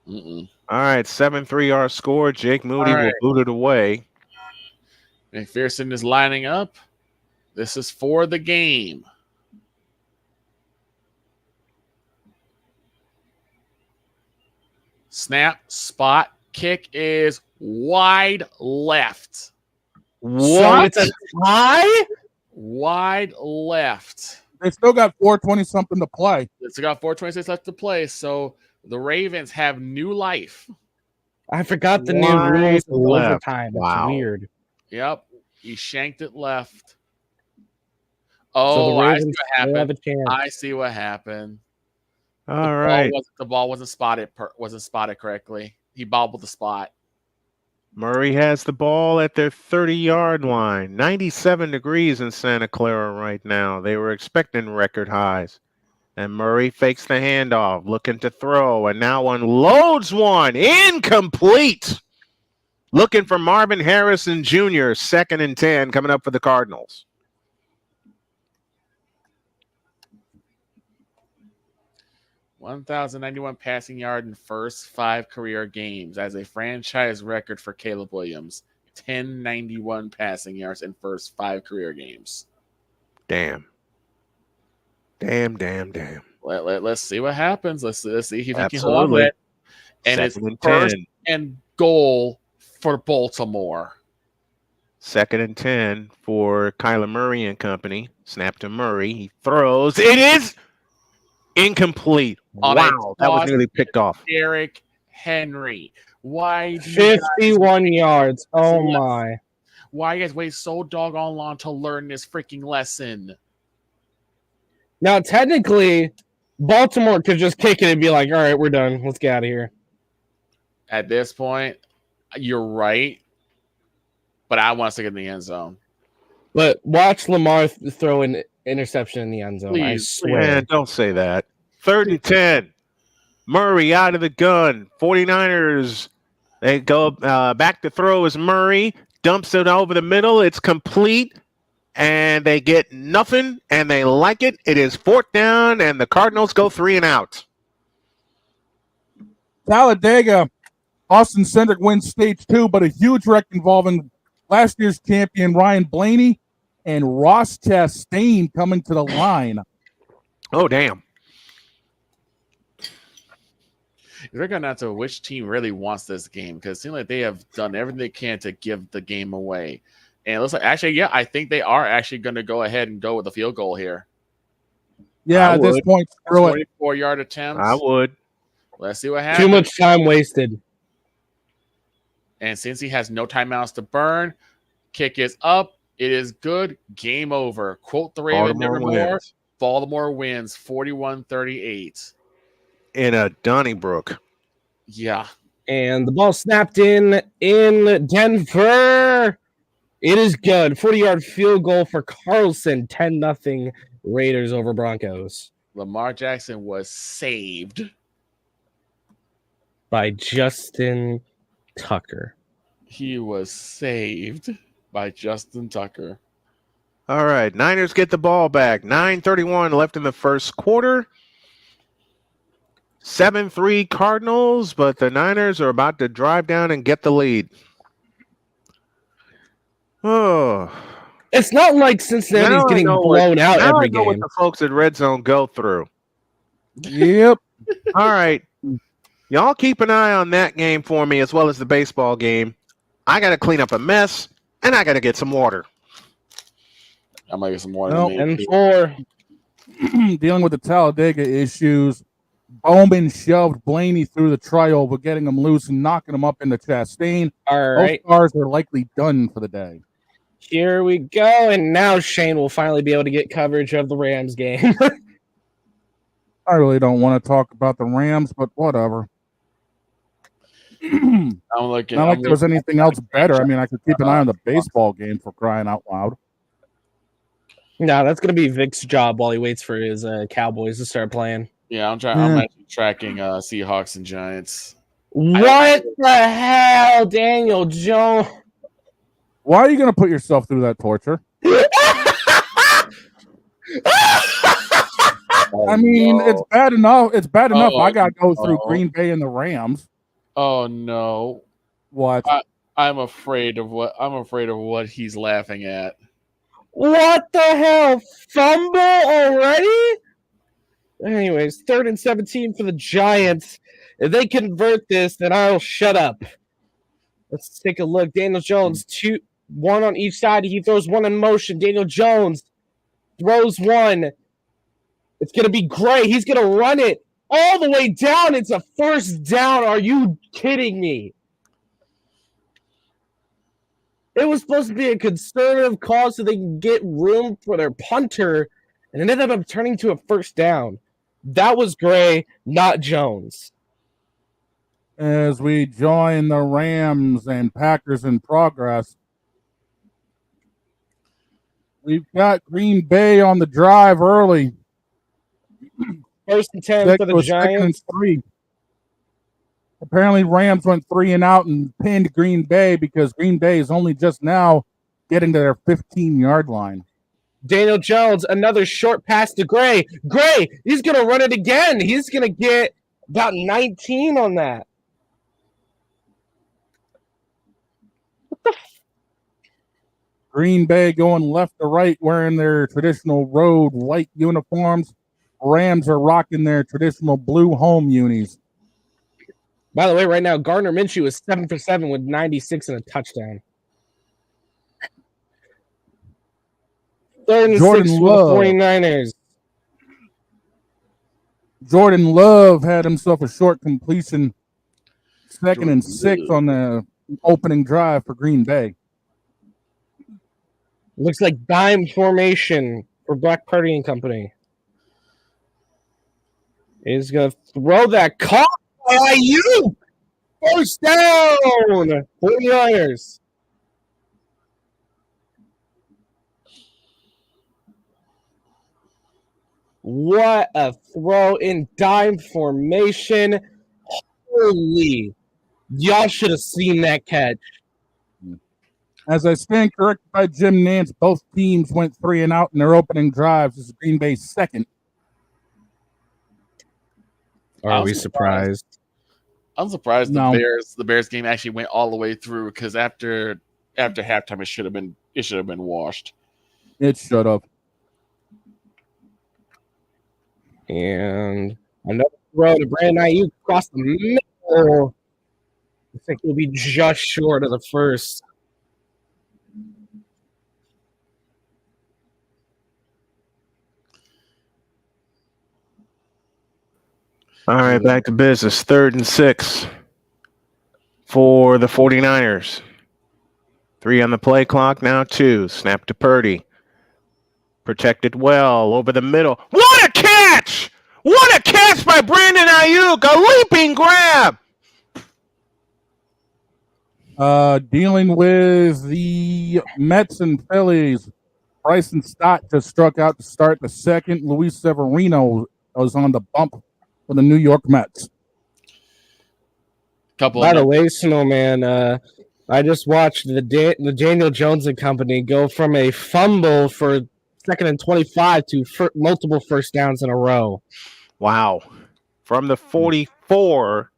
Mm-mm. All right, 7-3 our score. Jake Moody will boot it away. McPherson is lining up. This is for the game. Snap, spot, kick is wide left. What? So it's a tie? Wide left. They still got 420-something to play. It's got 4:26 left to play, so the Ravens have new life. I forgot the new rules of overtime. Wow. It's weird. Yep. He shanked it left. Oh, I see what happened. I see what happened. All right. The ball wasn't spotted correctly. He bobbled the spot. Murray has the ball at their 30-yard line. 97 degrees in Santa Clara right now. They were expecting record highs. And Murray fakes the handoff, looking to throw, and now unloads one. Incomplete. Looking for Marvin Harrison Jr., 2nd and 10, coming up for the Cardinals. 1,091 passing yard in first 5 career games as a franchise record for Caleb Williams. 1,091 passing yards in first 5 career games. Damn. Let's see what happens. Let's see if he can hold it. And it's first and goal for Baltimore. 2nd and 10 for Kyler Murray and company. Snap to Murray. He throws. It is incomplete. Wow, that was nearly picked off. Derrick Henry. Why? 51 yards. Oh my. Why you guys wait so doggone long to learn this freaking lesson? Now, technically, Baltimore could just kick it and be like, all right, we're done. Let's get out of here. At this point, you're right. But I want to stick in the end zone. But watch Lamar throw an interception in the end zone. Please, I swear. Man, don't say that. 3rd and 10. Murray out of the gun. 49ers, they go back to throw as Murray dumps it over the middle. It's complete, and they get nothing, and they like it. It is 4th down, and the Cardinals go 3 and out. Talladega, Austin Cindric wins stage 2, but a huge wreck involving last year's champion Ryan Blaney and Ross Chastain coming to the line. Oh, damn. We're going down to which team really wants this game, because it seems like they have done everything they can to give the game away. And it looks like, I think they are actually going to go ahead and go with a field goal here. Yeah, at this point, screw it. 24-yard attempts. I would. Let's see what happens. Too much time wasted. And since he has no timeouts to burn, kick is up. It is good. Game over. Quote the Raven nevermore. Baltimore wins 41-38. In a Donnybrook. Yeah. And the ball snapped in Denver. It is good. 40-yard field goal for Carlson. 10-0 Raiders over Broncos. Lamar Jackson was saved. by Justin Tucker. He was saved by Justin Tucker. All right, Niners get the ball back. 9:31 left in the first quarter. 7-3 Cardinals, but the Niners are about to drive down and get the lead. Oh, It's not like Cincinnati's getting blown out every game. What the folks at RedZone go through. Yep. All right. Y'all keep an eye on that game for me as well as the baseball game. I got to clean up a mess, and I got to get some water. I might get some water. Nope. And for dealing with the Talladega issues, Bowman shoved Blaney through the trioval, getting him loose and knocking him up into Chastain. all right, Both cars are likely done for the day. here we go. And now Shane will finally be able to get coverage of the Rams game. I really don't want to talk about the Rams, but whatever. I'm looking. Not like there was anything else better. I mean, I could keep an eye on the baseball game for crying out loud. No, that's going to be Vic's job while he waits for his Cowboys to start playing. Yeah, I'm trying. I'm actually tracking Seahawks and Giants. What the hell, Daniel Jones? Why are you going to put yourself through that torture? I mean, it's bad enough. It's bad enough I got to go through Green Bay and the Rams. Oh no! What? I'm afraid of what he's laughing at. What the hell? Fumble already? Anyways, 3rd and 17 for the Giants. If they convert this, then I'll shut up. Let's take a look. Daniel Jones, one on each side. He throws one in motion. Daniel Jones throws one. It's going to be Gray. He's going to run it all the way down. It's a first down. Are you kidding me? It was supposed to be a conservative call so they can get room for their punter, and it ended up turning to a first down. That was Gray, not Jones. As we join the Rams and Packers in progress, we've got Green Bay on the drive early. 1st and 10 for the Giants. 3. Apparently, Rams went 3 and out and pinned Green Bay because Green Bay is only just now getting to their 15-yard line. Daniel Jones, another short pass to Gray. Gray, he's going to run it again. He's going to get about 19 on that. Green Bay going left to right wearing their traditional road white uniforms. Rams are rocking their traditional blue home unis. By the way, right now, Gardner Minshew is 7 for 7 with 96 and a touchdown. 3rd and 6 for the 49ers. Jordan Love had himself a short completion. 2nd and 6 on the opening drive for Green Bay. Looks like dime formation for Black Party and Company. He's going to throw that caught by you. First down. 49ers. What a throw in dime formation. Holy. Y'all should have seen that catch. As I stand corrected by Jim Nance, both teams went 3 and out in their opening drives. This is Green Bay's second. Are we surprised? I'm surprised the Bears game actually went all the way through because after halftime it should have been washed. It should have. And another throw to Brandon Ayuk across the middle. I think we'll be just short of the first. All right, back to business. 3rd and 6 for the 49ers. 3 on the play clock, now 2. Snap to Purdy. Protected well over the middle. What a catch! What a catch by Brandon Ayuk! A leaping grab! Dealing with the Mets and Phillies, Bryson Stott just struck out to start the second. Luis Severino was on the bump for the New York Mets. By the way, Snowman, I just watched the Daniel Jones and company go from a fumble for 2nd and 25 to multiple first downs in a row. Wow. From the 44,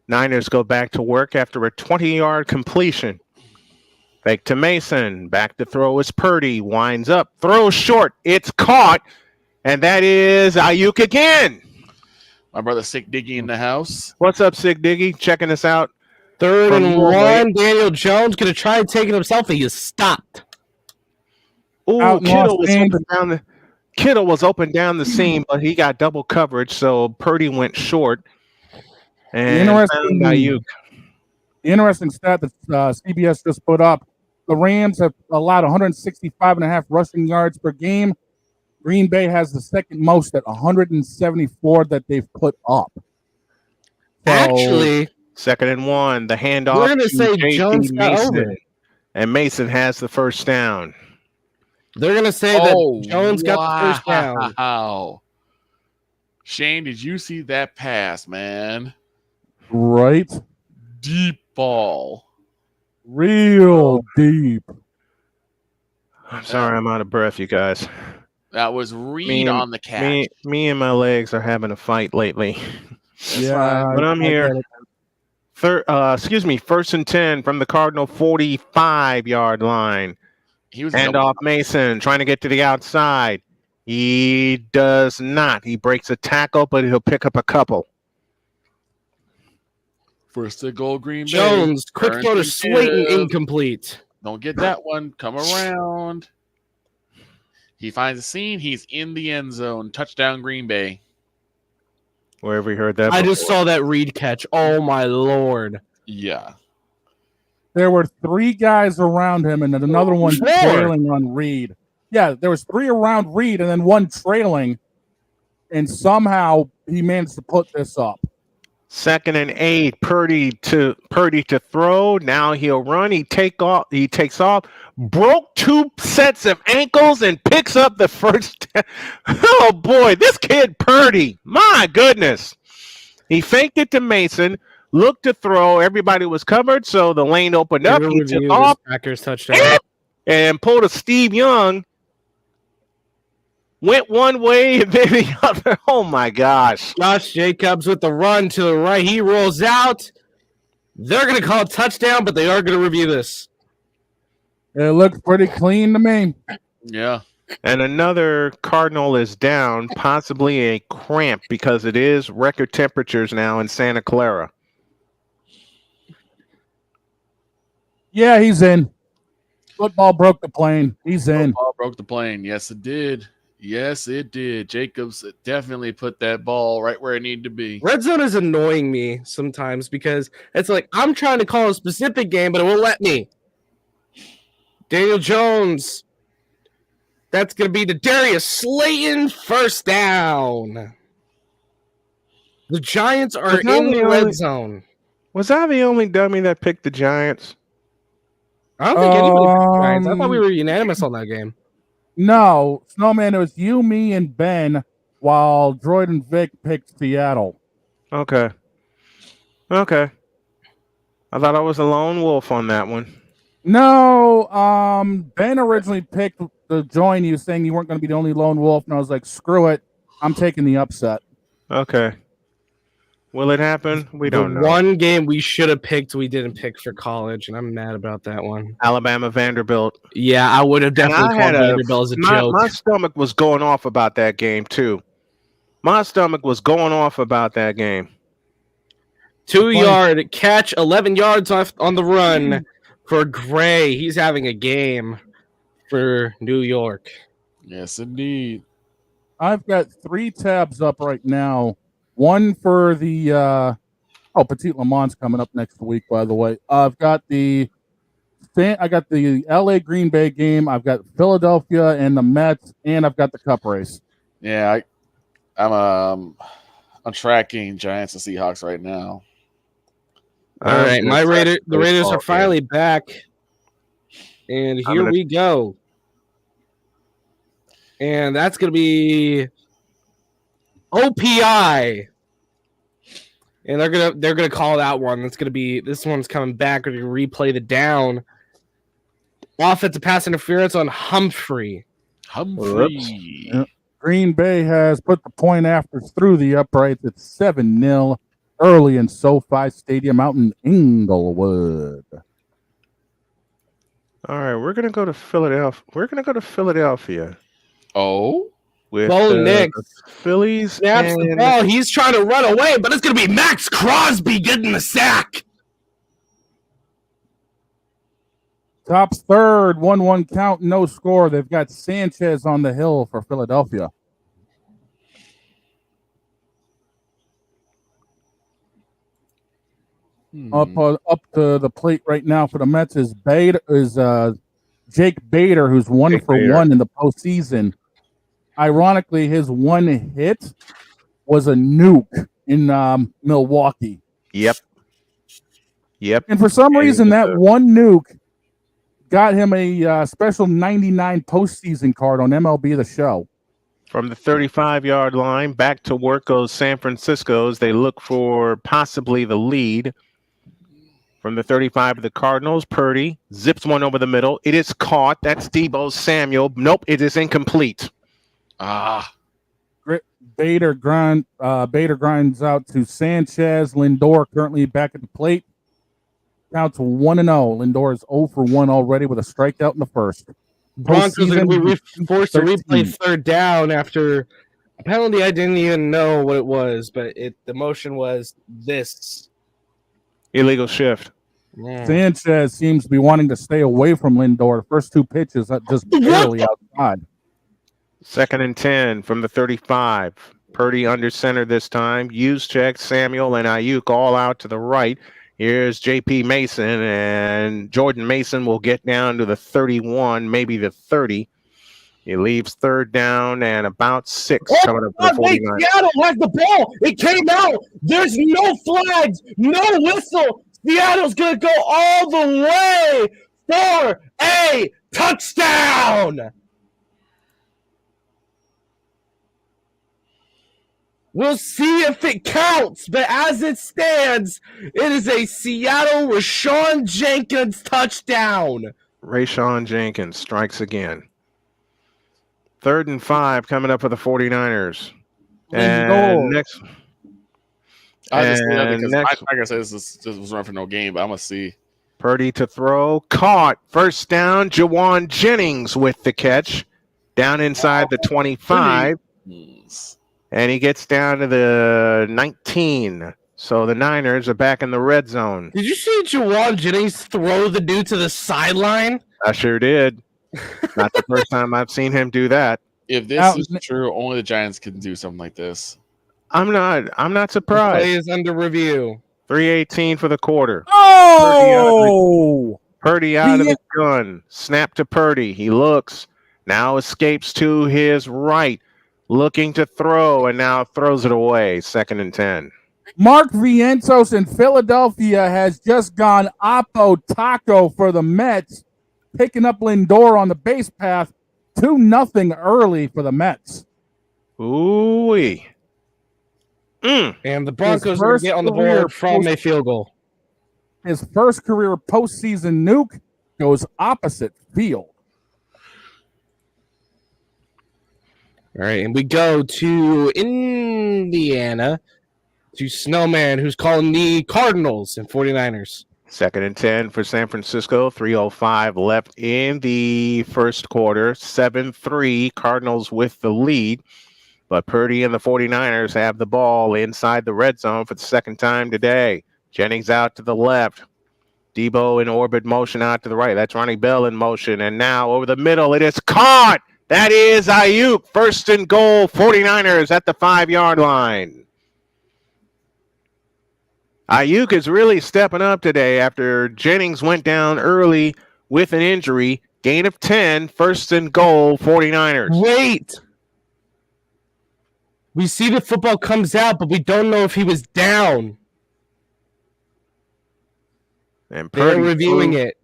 Niners go back to work after a 20-yard completion. Fake to Mason. Back to throw is Purdy. Winds up. Throws short. It's caught. And that is Ayuk again. My brother Sick Diggy in the house. What's up, Sick Diggy? Checking us out. 3rd and 1. Daniel Jones going to try and take it himself, and he is stopped. Ooh, Kittle was open down the seam, but he got double coverage, so Purdy went short. And the interesting stat that CBS just put up, the Rams have allowed 165.5 rushing yards per game. Green Bay has the second most at 174 that they've put up. So, actually, 2nd and 1. The handoff. We're going to say Jones got over. And Mason has the first down. They're going to say that Jones got the first down. Wow. Shane, did you see that pass, man? Right. Deep ball. Real deep. I'm sorry, I'm out of breath, you guys. That was Reed on the catch. Me and my legs are having a fight lately. Yeah. But I'm here. 1st and 10 from the Cardinal 45-yard line. He was handoff Mason, trying to get to the outside. He does not. He breaks a tackle, but he'll pick up a couple. First to goal, Green Bay. Jones, quick throw to Slayton, incomplete. Don't get that one. Come around. He finds a seam. He's in the end zone. Touchdown, Green Bay. Wherever you heard that. I just saw that Reed catch. Oh, my Lord. Yeah. There were 3 guys around him, and then another one trailing on Reed. Yeah, there was 3 around Reed, and then 1 trailing, and somehow he managed to put this up. 2nd and 8. Purdy to throw. Now he'll run. He takes off. Broke 2 sets of ankles and picks up the first. Oh boy, this kid Purdy. My goodness. He faked it to Mason. Looked to throw. Everybody was covered, so the lane opened up. He took off. Packers touchdown. And pulled a Steve Young. Went one way and then the other. Oh, my gosh. Josh Jacobs with the run to the right. He rolls out. They're going to call a touchdown, but they are going to review this. It looks pretty clean to me. Yeah. And another Cardinal is down, possibly a cramp, because it is record temperatures now in Santa Clara. Yeah, he's in. Football broke the plane. He's in. Football broke the plane. Yes, it did. Yes, it did. Jacobs definitely put that ball right where it needed to be. RedZone is annoying me sometimes because it's like I'm trying to call a specific game, but it won't let me. Daniel Jones. That's going to be the Darius Slayton first down. The Giants are in the red zone. Was I the only dummy that picked the Giants? I don't think anybody picked the Giants. I thought we were unanimous on that game. No, Snowman, it was you, me, and Ben, while Droid and Vic picked Seattle. Okay. I thought I was a lone wolf on that one. No, Ben originally picked to join you, saying you weren't going to be the only lone wolf, and I was like, screw it, I'm taking the upset. Okay. Will it happen? We don't know. One game we should have picked, we didn't pick for college, and I'm mad about that one. Alabama Vanderbilt. Yeah, I would have definitely called Vanderbilt as a joke. My stomach was going off about that game, too. 2-yard catch, 11 yards off on the run for Gray. He's having a game for New York. Yes, indeed. I've got 3 tabs up right now. One for the Petit Le Mans coming up next week, by the way. I got the LA Green Bay game. I've got Philadelphia and the Mets, and I've got the Cup race. Yeah, I'm tracking Giants and Seahawks right now. All right, the Raiders are finally back, and here we go. And that's going to be OPI. And they're gonna call that one. This one's coming back. We're gonna replay the down. Offensive pass interference on Humphrey. Humphrey. Green Bay has put the point after through the uprights. It's 7-0 early in SoFi Stadium out in Inglewood. All right, we're gonna go to Philadelphia. Oh, with Bo Nix Phillies. Snaps the ball. He's trying to run away, but it's gonna be Max Crosby getting the sack. Top's third, 1-1 count, no score. They've got Sanchez on the hill for Philadelphia. Up to the plate right now for the Mets is Jake Bader, who's 1 for 1 in the postseason. Ironically, his one hit was a nuke in Milwaukee. Yep. And for some reason, that one nuke got him a special 99 postseason card on MLB The Show. From the 35-yard line, back to work goes San Francisco as they look for possibly the lead. From the 35 of the Cardinals, Purdy zips one over the middle. It is caught. That's Deebo Samuel. Nope, it is incomplete. Bader grinds out to Sanchez. Lindor currently back at the plate. Counts 1-0. Lindor is 0 for 1 already with a strikeout in the first. Broncos are going to be forced to replay third down after a penalty. I didn't even know what it was, but the motion was this. Illegal shift. Yeah. Sanchez seems to be wanting to stay away from Lindor. The first two pitches just barely outside. 2nd and 10 from the 35. Purdy under center this time. Juszczyk, Samuel, and Ayuk all out to the right. Here's J.P. Mason, and Jordan Mason will get down to the 31, maybe the 30. He leaves third down and about 6 coming up for the 49. Seattle has the ball. It came out. There's no flags, no whistle. Seattle's going to go all the way for a touchdown. We'll see if it counts, but as it stands, it is a Seattle Rashawn Jenkins touchdown. Rashawn Jenkins strikes again. 3rd and 5 coming up for the 49ers. And next. I just because like I said, this was run for no game, but I'm gonna see. Purdy to throw, caught. First down. Jawan Jennings with the catch, down inside the 25. And he gets down to the 19. So the Niners are back in the red zone. Did you see Jawan Jennings throw the dude to the sideline? I sure did. Not the first time I've seen him do that. If this is true, only the Giants can do something like this. I'm not surprised. The play is under review. 3:18 for the quarter. Oh! Purdy out of the gun. Snap to Purdy. He looks. Now escapes to his right. Looking to throw, and now throws it away. 2nd and 10. Mark Vientos in Philadelphia has just gone Oppo Taco for the Mets, picking up Lindor on the base path. 2-0 early for the Mets. Ooh-wee. And the Broncos are going to get on the board from a field goal. His first career postseason nuke goes opposite field. All right, and we go to Indiana, to Snowman, who's calling the Cardinals and 49ers. 2nd and 10 for San Francisco. 3:05 left in the first quarter. 7-3, Cardinals with the lead. But Purdy and the 49ers have the ball inside the red zone for the second time today. Jennings out to the left. Deebo in orbit motion out to the right. That's Ronnie Bell in motion. And now over the middle, it is caught. That is Ayuk. 1st and goal, 49ers at the 5-yard line. Ayuk is really stepping up today after Jennings went down early with an injury. Gain of 10, 1st and goal, 49ers. Wait. We see the football comes out, but we don't know if he was down. And They're reviewing it.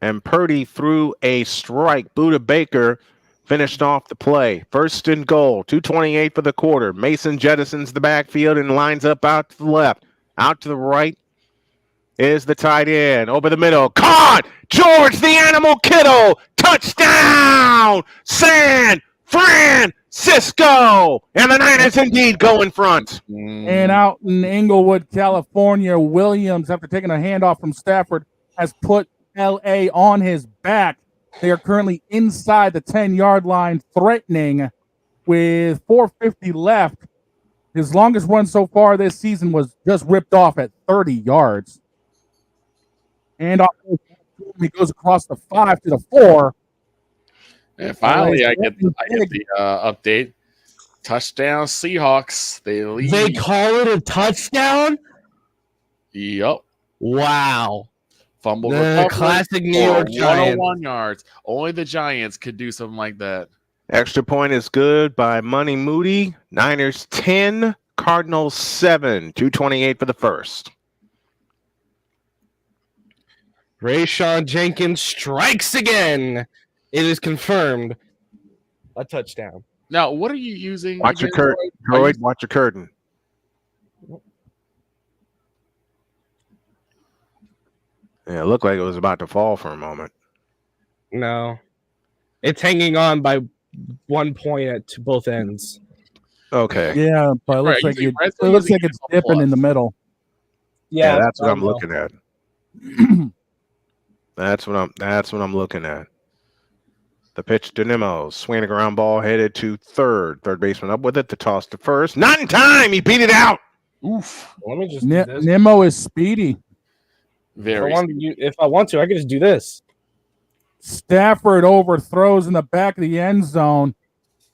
And Purdy threw a strike. Buda Baker finished off the play. 1st and goal, 2:28 for the quarter. Mason jettisons the backfield and lines up out to the left. Out to the right is the tight end. Over the middle. Caught! George the Animal Kittle! Touchdown! San Francisco! And the Niners indeed go in front. And out in Inglewood, California, Williams, after taking a handoff from Stafford, has put LA on his back. They are currently inside the 10-yard line, threatening with 4:50 left. His longest run so far this season was just ripped off at 30 yards. And he goes across the 5 to the 4. And finally, I get the update. Touchdown Seahawks. They lead. They call it a touchdown? Yep. Wow. Fumble The classic New York Giants. 101 yards. Only the Giants could do something like that. Extra point is good by Money Moody. Niners 10, Cardinals 7. 2:28 for the first. Rayshawn Jenkins strikes again. It is confirmed. A touchdown. Now, what are you using? Watch your curtain, Droid. Watch your curtain. Yeah, it looked like it was about to fall for a moment. No. It's hanging on by 1 point at both ends. Okay. Yeah, but it looks like it's dipping in the middle. Yeah, that's what I'm looking at. That's what I'm looking at. The pitch to Nemo. Swinging a ground ball headed to third. Third baseman up with it. The toss to first. Not in time. He beat it out. Oof. Let me just Nemo is speedy. Very. If I want to, I can just do this. Stafford overthrows in the back of the end zone.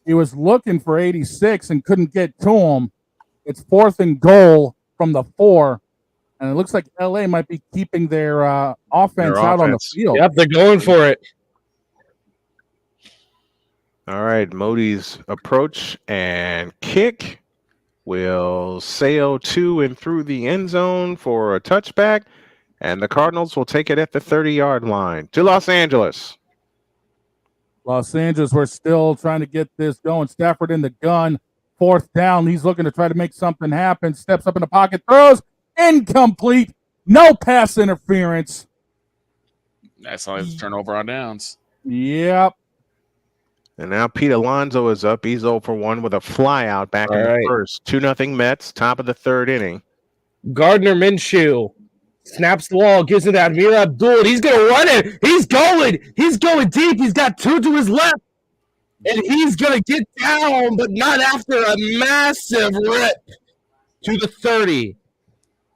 He was looking for 86 and couldn't get to him. It's 4th and goal from the 4. And it looks like LA might be keeping their offense out on the field. Yep, they're going for it. All right, Modi's approach and kick will sail to and through the end zone for a touchback, and the Cardinals will take it at the 30-yard line to Los Angeles. Los Angeles, we're still trying to get this going. Stafford in the gun, 4th down. He's looking to try to make something happen. Steps up in the pocket, throws, incomplete. No pass interference. That's all his turnover on downs. Yep. And now Pete Alonso is up. He's 0 for 1 with a fly out back in the first. 2-0 Mets, top of the third inning. Gardner Minshew snaps the ball, gives it to Amir Abdul. He's going to run it. He's going deep. He's got 2 to his left. And he's going to get down, but not after a massive rip to the 30.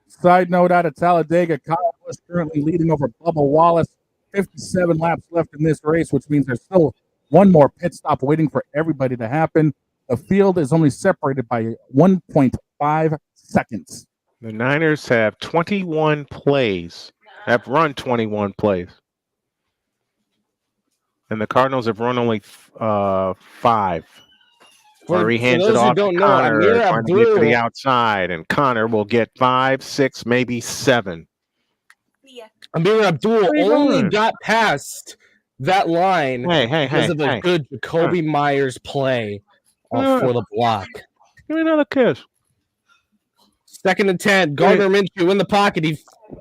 Side note out of Talladega, Kyle Busch currently leading over Bubba Wallace. 57 laps left in this race, which means there's still one more pit stop waiting for everybody to happen. The field is only separated by 1.5 seconds. The Niners have 21 plays, have run 21 plays. And the Cardinals have run only 5. Where he hands it off to Connor, trying to get to the outside, and Connor will get 5, 6, maybe 7. Amir Abdul only got past that line because of a good Jacoby Myers play for the block. Give me another kiss. 2nd and 10. Gardner Minshew in the pocket. He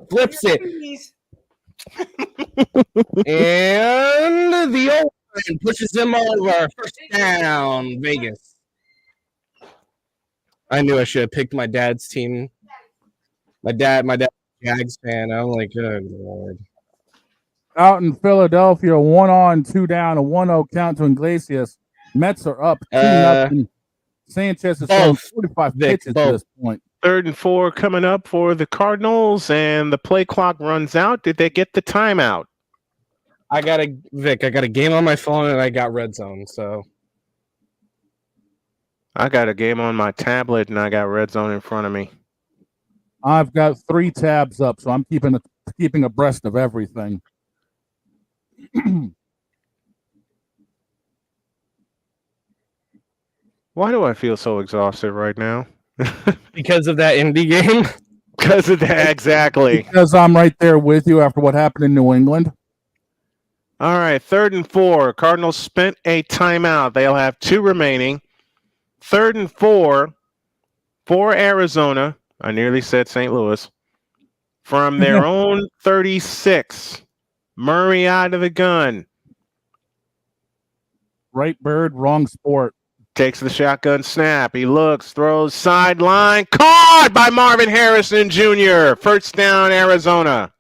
flips it. And the old man pushes him over. First down, Vegas. I knew I should have picked my dad's team. My dad's a Jags fan. I'm like, good Lord. Out in Philadelphia, 1 on, 2 down, a 1-0 count to Iglesias. Mets are up 2-0. Sanchez is throwing 45 pitches at this point. 3rd and 4 coming up for the Cardinals, and the play clock runs out. Did they get the timeout? I got a game on my phone, and I got RedZone, so. I got a game on my tablet, and I got RedZone in front of me. I've got 3 tabs up, so I'm keeping abreast of everything. Why do I feel so exhausted right now? Because of that indie game? Because of that, exactly. Because I'm right there with you after what happened in New England. All right, 3rd and 4. Cardinals spent a timeout. They'll have 2 remaining. 3rd and 4 for Arizona I nearly said St. Louis. From their own 36, Murray out of the gun. Right bird, wrong sport. Takes the shotgun snap. He looks, throws sideline. Caught by Marvin Harrison Jr. First down, Arizona.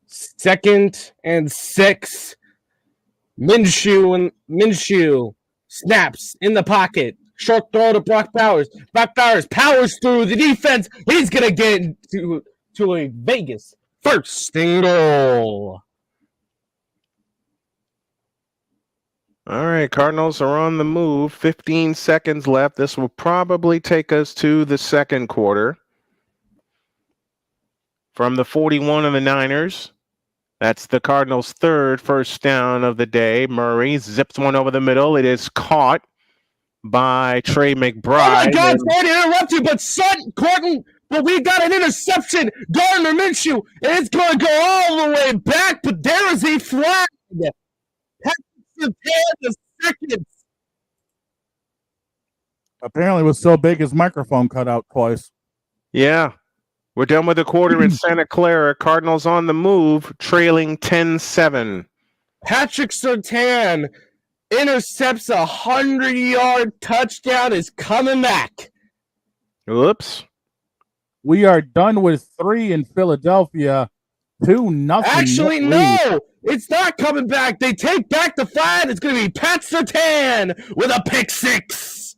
2nd and 6. Minshew snaps in the pocket. Short throw to Brock Bowers. Brock Bowers powers through the defense. He's going to get to a Vegas first and goal. All right, Cardinals are on the move. 15 seconds left. This will probably take us to the second quarter. From the 41 of the Niners, that's the Cardinals' third first down of the day. Murray zips one over the middle. It is caught by Trey McBride. Oh my God, sorry to interrupt you, but we got an interception. Gardner Minshew, and it's going to go all the way back, but there is a flag. The second. Apparently, it was so big his microphone cut out twice. Yeah. We're done with the quarter in Santa Clara. Cardinals on the move, trailing 10-7. Patrick Surtain intercepts a 100-yard touchdown, is coming back. Oops. We are done with 3 in Philadelphia. 2-0. Actually, no, it's not coming back. They take back the flag. It's going to be Pat Surtain with a pick 6.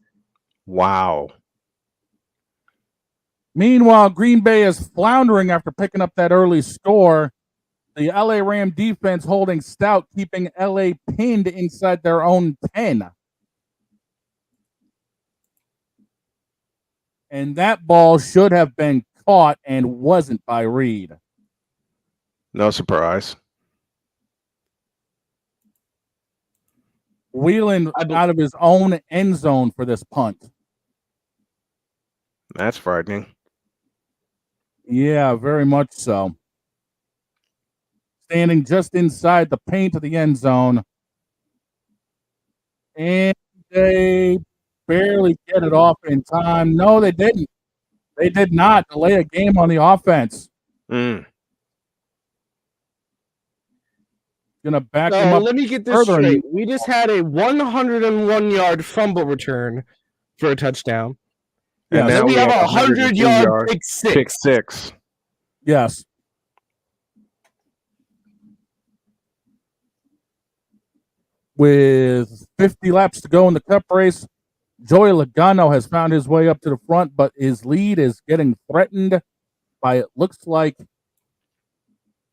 Wow. Meanwhile, Green Bay is floundering after picking up that early score. The LA Ram defense holding stout, keeping LA pinned inside their own 10. And that ball should have been caught and wasn't by Reed. No surprise. Wheeling out of his own end zone for this punt. That's frightening. Yeah, very much so. Standing just inside the paint of the end zone. And they barely get it off in time. No, they didn't. They did not delay a game on the offense. Mm. Gonna back him up. Let me get this straight. We just had a 101-yard fumble return for a touchdown. And now we have a 100-yard pick 6. Pick 6. Yes. With 50 laps to go in the cup race, Joey Logano has found his way up to the front, but his lead is getting threatened by, it looks like,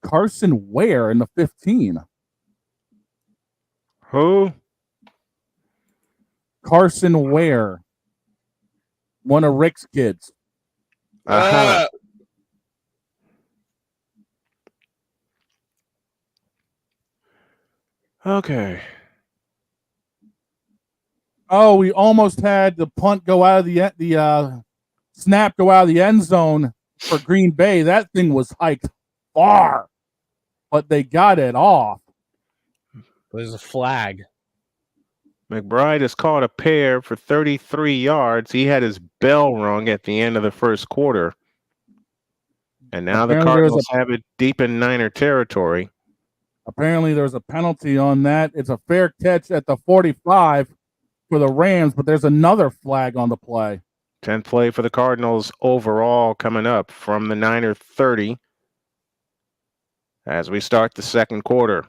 Carson Ware in the 15. Who? Carson Ware. One of Rick's kids. Uh-huh. Okay. Oh, we almost had the punt go out of the snap go out of the end zone for Green Bay. That thing was hiked far, but they got it off. There's a flag. McBride has caught a pair for 33 yards. He had his bell rung at the end of the first quarter. And now the Cardinals have it deep in Niner territory. Apparently there's a penalty on that. It's a fair catch at the 45 for the Rams, but there's another flag on the play. 10th play for the Cardinals overall coming up from the Niner 30 as we start the second quarter.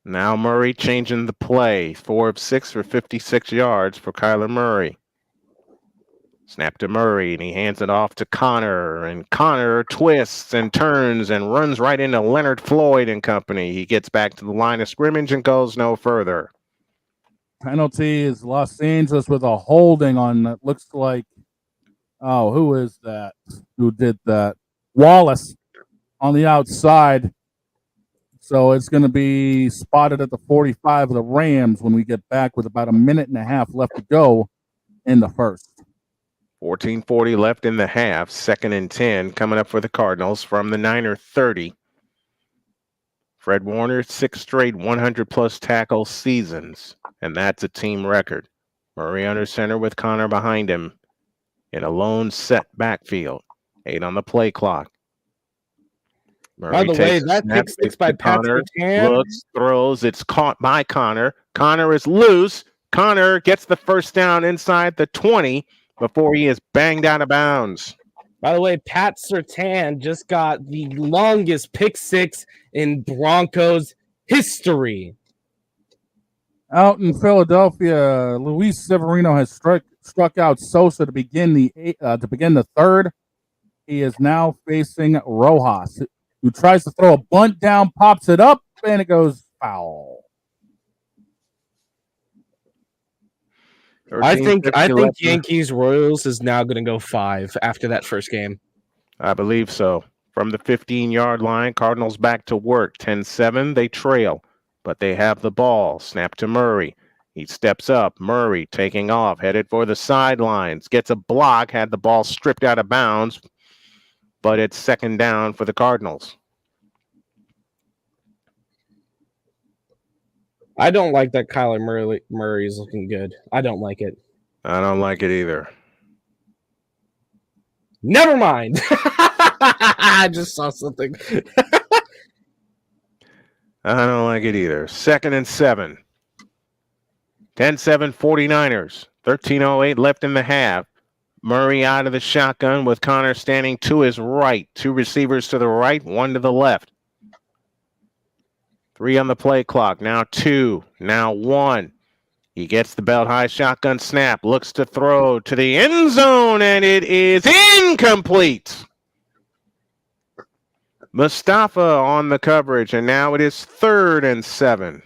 Now Murray changing the play. 4 of 6 for 56 yards for Kyler Murray. Snap to Murray, and he hands it off to Connor. And Connor twists and turns and runs right into Leonard Floyd and company. He gets back to the line of scrimmage and goes no further. Penalty is Los Angeles with a holding on that looks like, oh, who is that? Who did that? Wallace on the outside. So it's going to be spotted at the 45 of the Rams when we get back with about a minute and a half left to go in the first. 14:40 left in the half. 2nd and 10 coming up for the Cardinals from the Niner 30. Fred Warner, 6 straight 100-plus tackle seasons, and that's a team record. Murray under center with Connor behind him. in a lone set backfield. 8 on the play clock. Murray By the way, takes a that snap, pick six fakes by to Pat Connor, Surtain. looks, throws. It's caught by Connor. Connor is loose. Connor gets the first down inside the 20 before he is banged out of bounds. By the way, Pat Surtain just got the longest pick six in Broncos history. Out in Philadelphia, Luis Severino has struck out Sosa to begin the third. He is now facing Rojas, who tries to throw a bunt down, pops it up, and it goes foul. I think Yankees Royals is now going to go 5 after that first game. I believe so. From the 15-yard line, Cardinals back to work. 10-7, they trail, but they have the ball. Snap to Murray. He steps up. Murray taking off, headed for the sidelines. Gets a block, had the ball stripped out of bounds, but it's second down for the Cardinals. I don't like that Kyler Murray is looking good. I don't like it. I don't like it either. Never mind. I just saw something. I don't like it either. 2nd and 7. 10-7 49ers. 13:08 left in the half. Murray out of the shotgun with Connor standing to his right. 2 receivers to the right, 1 to the left. 3 on the play clock. Now 2. Now 1. He gets the belt high shotgun snap. Looks to throw to the end zone, and it is incomplete. Mustafa on the coverage, and now it is 3rd and 7.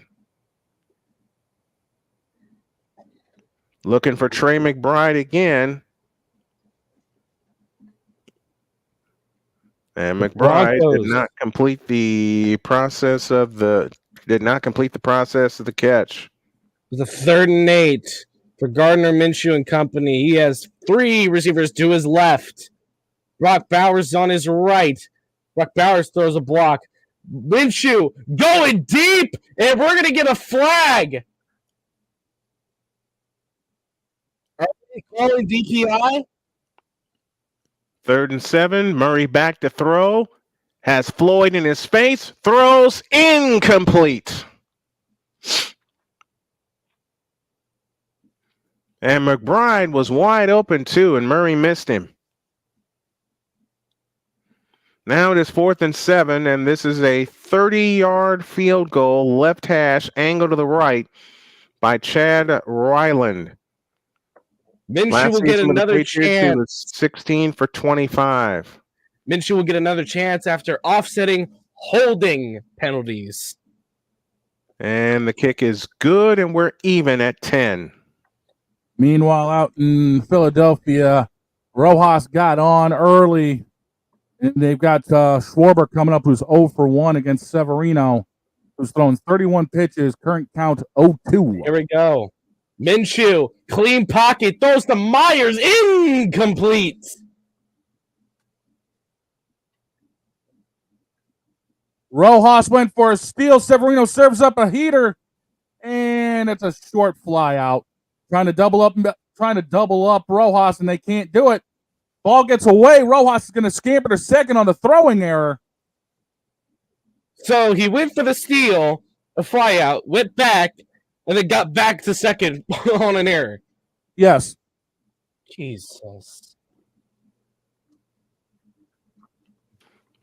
Looking for Trey McBride again. And McBride did not complete the process of the catch. It was a 3rd and 8 for Gardner Minshew and company. He has 3 receivers to his left. Brock Bowers on his right. Brock Bowers throws a block. Minshew going deep, and we're going to get a flag. Are they calling DPI? 3rd and 7. Murray back to throw. Has Floyd in his face. Throws incomplete. And McBride was wide open too, and Murray missed him. Now it is 4th and 7, and this is a 30-yard field goal, left hash, angle to the right by Chad Ryland. Minshew will get another chance. He was 16 for 25. Minshew will get another chance after offsetting holding penalties. And the kick is good, and we're even at 10. Meanwhile, out in Philadelphia, Rojas got on early. And they've got Schwarber coming up, who's 0 for 1 against Severino, who's thrown 31 pitches, current count 0-2. Here we go. Minshew, clean pocket, throws to Myers, incomplete. Rojas went for a steal. Severino serves up a heater, and it's a short fly out. Trying to double up Rojas, and they can't do it. Ball gets away. Rojas is going to scamper to second on the throwing error. So he went for the steal, a fly out, went back, and then got back to second on an error. Yes. Jesus.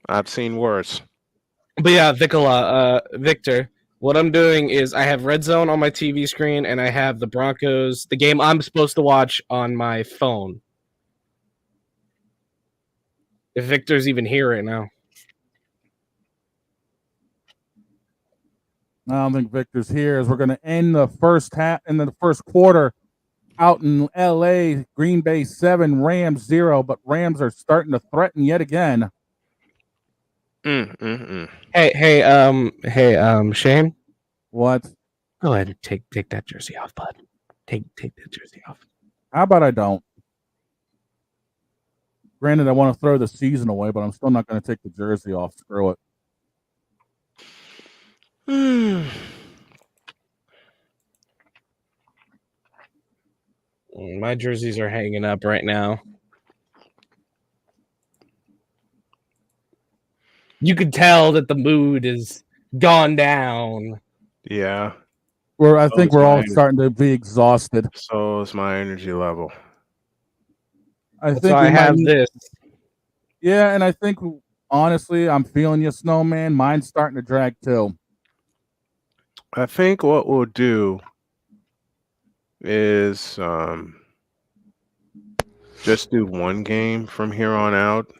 I've seen worse. But yeah, Victor, what I'm doing is I have RedZone on my TV screen, and I have the Broncos, the game I'm supposed to watch, on my phone. If Victor's even here right now. I don't think Victor's here, as we're going to end the first half in the first quarter out in LA. Green Bay 7, Rams 0, but Rams are starting to threaten yet again. Hey, Shane. What? Go ahead and take that jersey off, bud. Take that jersey off. How about I don't? Granted, I want to throw the season away, but I'm still not going to take the jersey off. Screw it. My jerseys are hanging up right now. You could tell that the mood is gone down. Yeah. I think we're all starting to be exhausted. So is my energy level. That's why I have this. Yeah, and I think honestly, I'm feeling you, Snowman. Mine's starting to drag too. I think what we'll do is just do one game from here on out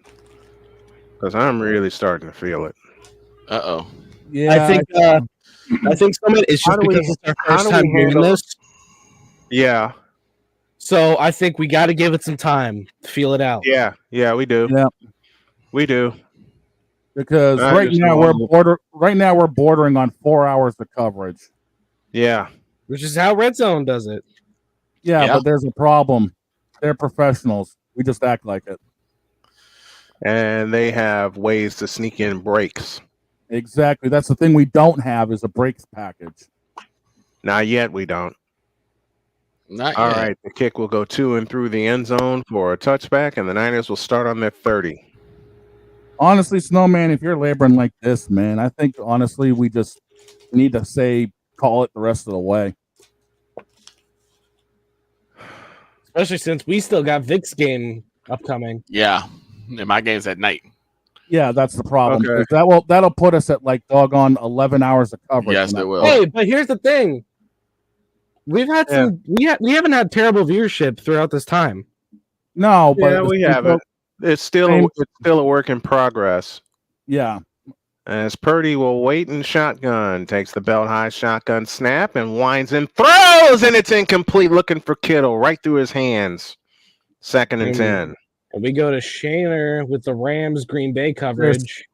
because I'm really starting to feel it. Uh-oh. Yeah, I think Snowman, it's just because it's our first time doing this. Yeah. So I think we got to give it some time to feel it out. Yeah, we do. Yeah, we do. Because right now we're bordering on 4 hours of coverage. Yeah, which is how RedZone does it. Yeah, but there's a problem. They're professionals. We just act like it. And they have ways to sneak in breaks. Exactly. That's the thing we don't have is a breaks package. Not yet, we don't. Not All yet. right, the kick will go to and through the end zone for a touchback, and the Niners will start on their 30. Honestly, Snowman, if you're laboring like this, man, I think honestly we just need to call it the rest of the way. Especially since we still got Vic's game upcoming. Yeah, and my game's at night. Yeah, that's the problem. Okay. That'll put us at like doggone 11 hours of coverage. Yes, it will. Hey, but here's the thing: we've had some. We haven't had terrible viewership throughout this time. No, but we haven't. It's still a work in progress. Yeah. As Purdy will wait in shotgun, takes the belt high shotgun snap and winds and throws, and it's incomplete. Looking for Kittle right through his hands. 2nd and 10. And we go to Shaner with the Rams Green Bay coverage.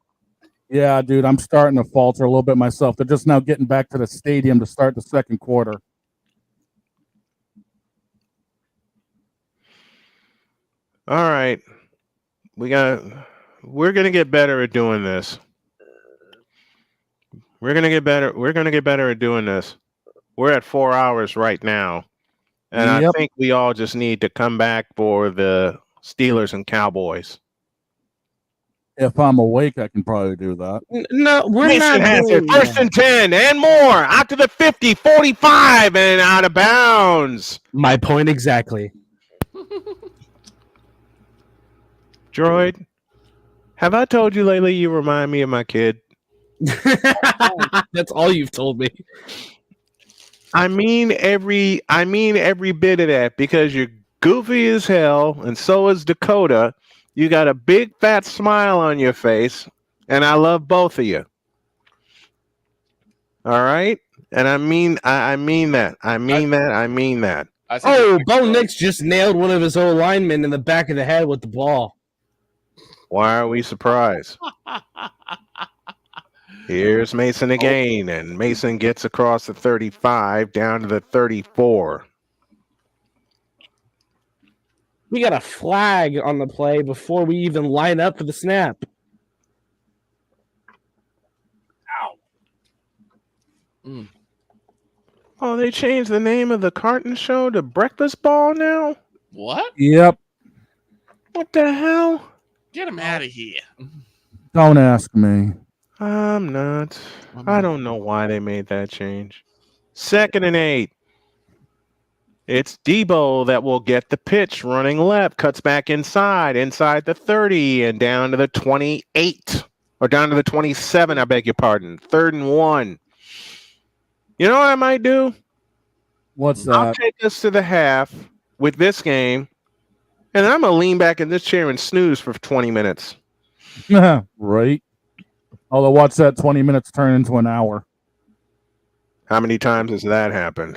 Yeah, dude, I'm starting to falter a little bit myself. They're just now getting back to the stadium to start the second quarter. All right. We're going to get better at doing this. We're going to get better at doing this. We're at 4 hours right now. And I think we all just need to come back for the Steelers and Cowboys. If I'm awake, I can probably do that. No, we're Mason not. Has it. 1st and 10 and more. Out to the 50, 45, and out of bounds. My point exactly. Droid, have I told you lately you remind me of my kid? That's all you've told me. I mean every bit of that because you're goofy as hell, and so is Dakota. You got a big fat smile on your face, and I love both of you. All right, and I mean that. Oh, Bo Nix just nailed one of his old linemen in the back of the head with the ball. Why are we surprised? Here's Mason again, and Mason gets across the 35 down to the 34. We got a flag on the play before we even line up for the snap. Ow. Oh, they changed the name of the carton show to Breakfast Ball now? What? Yep. What the hell? Get him out of here. Don't ask me. I'm not. I don't know why they made that change. 2nd and 8. It's Debo that will get the pitch running left, cuts back inside the 30 and down to the 28 or down to the 27. I beg your pardon. 3rd and 1. You know what I might do? What's that? I'll take us to the half with this game, and I'm going to lean back in this chair and snooze for 20 minutes. Right. Although, watch that 20 minutes turn into an hour. How many times has that happened?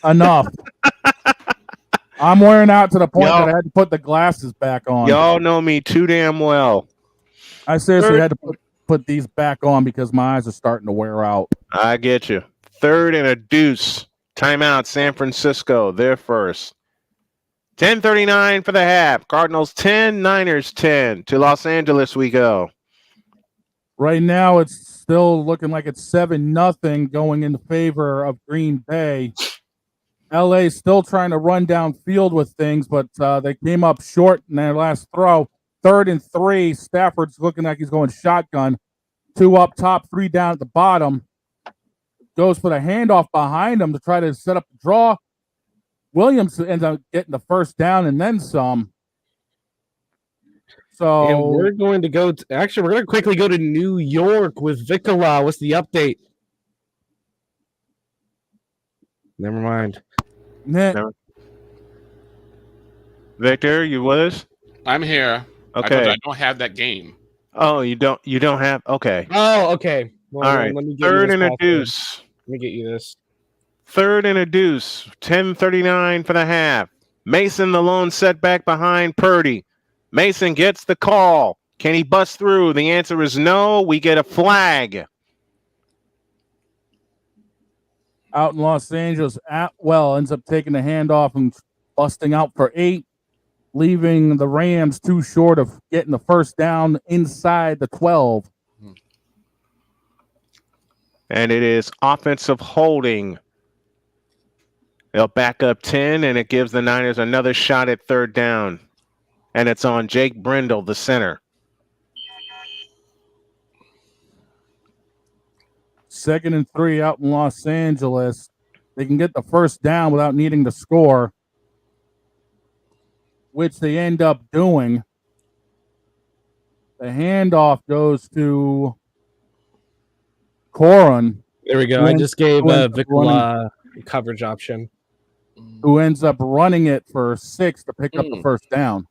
Enough. I'm wearing out to the point that I had to put the glasses back on. Y'all know me too damn well. I seriously had to put these back on because my eyes are starting to wear out. I get you. 3rd and a deuce. Timeout, San Francisco. They're first. 10:39 for the half. Cardinals 10, Niners 10. To Los Angeles we go. Right now, it's still looking like it's 7-0 going in favor of Green Bay. LA still trying to run downfield with things, but they came up short in their last throw. 3rd and 3. Stafford's looking like he's going shotgun. 2 up top, 3 down at the bottom. Goes for the handoff behind him to try to set up the draw. Williams ends up getting the first down and then some. So and we're going to go we're going to quickly go to New York with Vikola. What's the update? Never mind. Victor, you with us? I'm here. Okay. I don't have that game. Oh, you don't have. Okay. Oh, okay. Well, all right. Let me get Third you and this a deuce. Let me get you this. Third and a deuce. 10:39 for the half. Mason the lone setback behind Purdy. Mason gets the call. Can he bust through? The answer is no. We get a flag. Out in Los Angeles, Atwell ends up taking the handoff and busting out for 8, leaving the Rams too short of getting the first down inside the 12. And it is offensive holding. They'll back up 10, and it gives the Niners another shot at third down. And it's on Jake Brindle, the center. 2nd and 3 out in Los Angeles. They can get the first down without needing to score, which they end up doing. The handoff goes to Corin. There we go. I just gave Vikola coverage option. Who ends up running it for 6 to pick up the first down.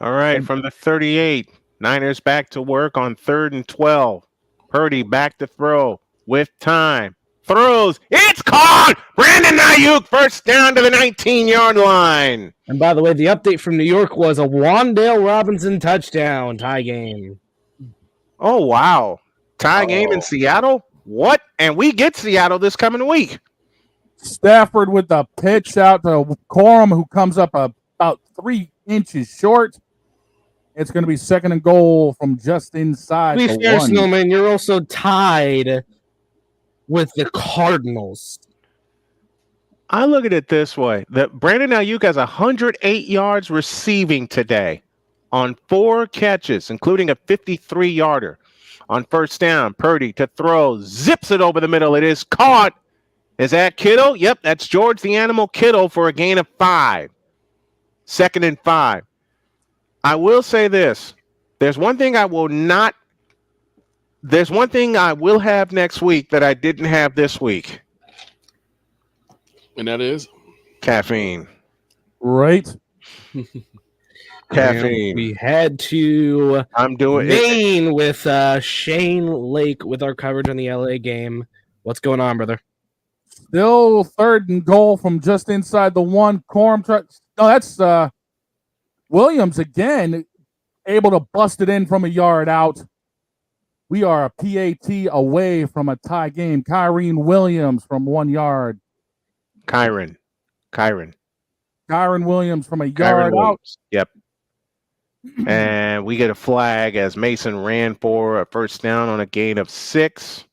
All right, from the 38, Niners back to work on 3rd and 12. Purdy back to throw with time. Throws. It's caught! Brandon Ayuk, first down to the 19-yard line. And by the way, the update from New York was a Wan'Dale Robinson touchdown tie game. Oh, wow. Tie game in Seattle? What? And we get Seattle this coming week. Stafford with the pitch out to Corum, who comes up about 3 inches short. It's going to be 2nd and goal from just inside. To be fair, Snowman, you're also tied with the Cardinals. I look at it this way. That Brandon Ayuk has 108 yards receiving today on 4 catches, including a 53-yarder. On first down, Purdy to throw, zips it over the middle. It is caught. Is that Kittle? Yep, that's George the Animal Kittle for a gain of 5. 2nd and 5. I will say this. There's one thing I will have next week that I didn't have this week. And that is? Caffeine. Right. Caffeine. We had to Maine with Shane Lake with our coverage on the LA game. What's going on, brother? Still 3rd and goal from just inside the 1. Corum that's Williams again, able to bust it in from a yard out. We are a PAT away from a tie game. Kyren Williams from 1 yard. Kyren Williams from a yard out. Yep. And we get a flag as Mason ran for a first down on a gain of 6.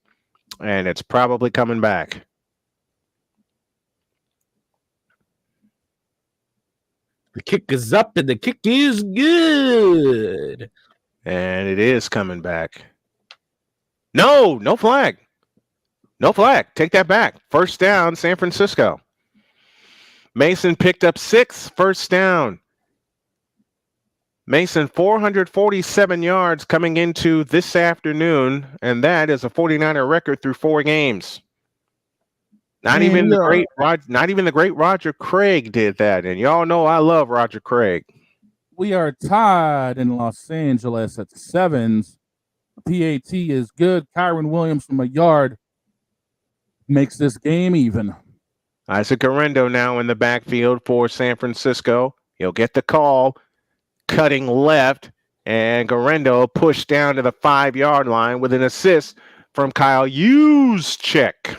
And it's probably coming back. The kick is up and the kick is good. And it is coming back. No flag. No flag. Take that back. First down, San Francisco. Mason picked up 6, first down. Mason, 447 yards coming into this afternoon, and that is a 49er record through 4 games. Not even the great Roger Craig did that, and y'all know I love Roger Craig. We are tied in Los Angeles at 7s. The PAT is good. Kyren Williams from a yard makes this game even. Isaac Garendo now in the backfield for San Francisco. He'll get the call, cutting left, and Garendo pushed down to the 5-yard line with an assist from Kyle Juszczyk.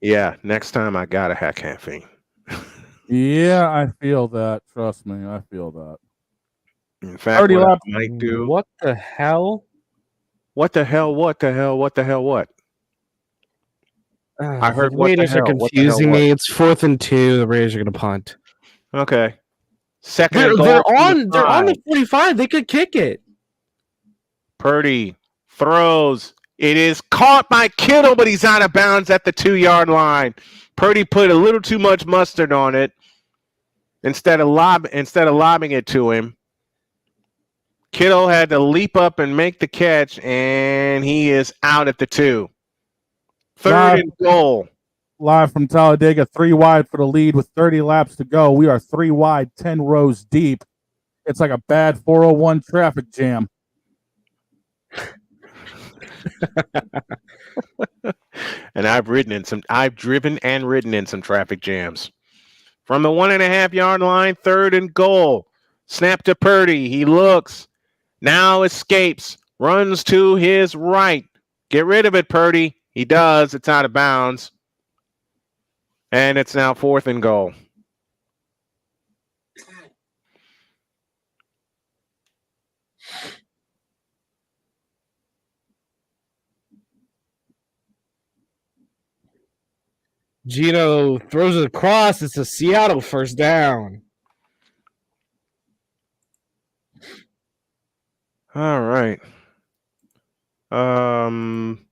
Yeah, next time I gotta have caffeine. Yeah, I feel that. Trust me, I feel that. In fact, what I might do. What the hell? What the hell? What? I heard the what the Raiders hell. are confusing me. It's 4th and 2. The Raiders are going to punt. Okay. Second and goal. They're on the 45. They could kick it. Purdy throws. It is caught by Kittle, but he's out of bounds at the 2-yard line. Purdy put a little too much mustard on it instead of lobbing it to him. Kittle had to leap up and make the catch, and he is out at the 2. Third and goal. Live from Talladega, 3 wide for the lead with 30 laps to go. We are 3 wide, 10 rows deep. It's like a bad 401 traffic jam. And I've driven and ridden in some traffic jams. From the 1.5-yard line, third and goal. Snap to Purdy. He looks. Now escapes. Runs to his right. Get rid of it, Purdy. He does. It's out of bounds. And it's now 4th and goal. Gino throws it across. It's a Seattle first down. All right. Roshan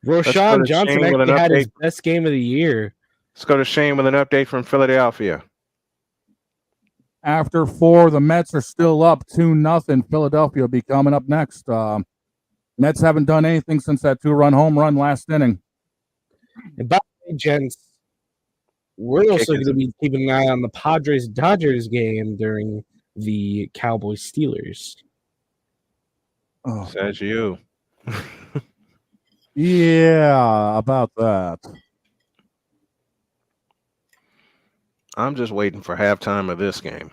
Johnson actually had his best game of the year. Let's go to Shane with an update from Philadelphia. After 4, the Mets are still up 2-0. Philadelphia will be coming up next. Mets haven't done anything since that 2-run home run last inning. And by the way, gents, we're also going to be keeping an eye on the Padres-Dodgers game during the Cowboys-Steelers. Oh, says you. Yeah, about that. I'm just waiting for halftime of this game.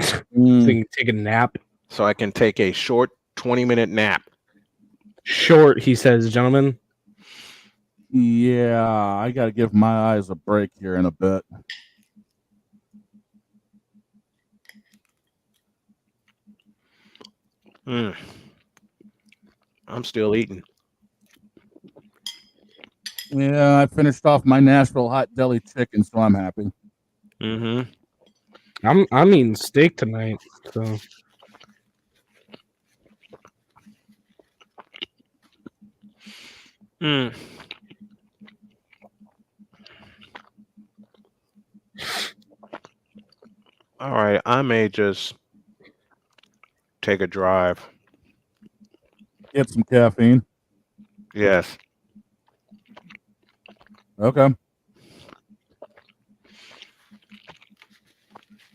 So you can take a nap. So I can take a short 20-minute nap. Short, he says, gentlemen. Yeah, I got to give my eyes a break here in a bit. I'm still eating. Yeah, I finished off my Nashville hot deli chicken, so I'm happy. Mm-hmm. I'm eating steak tonight, so. All right, I may just take a drive. Get some caffeine. Yes. Okay.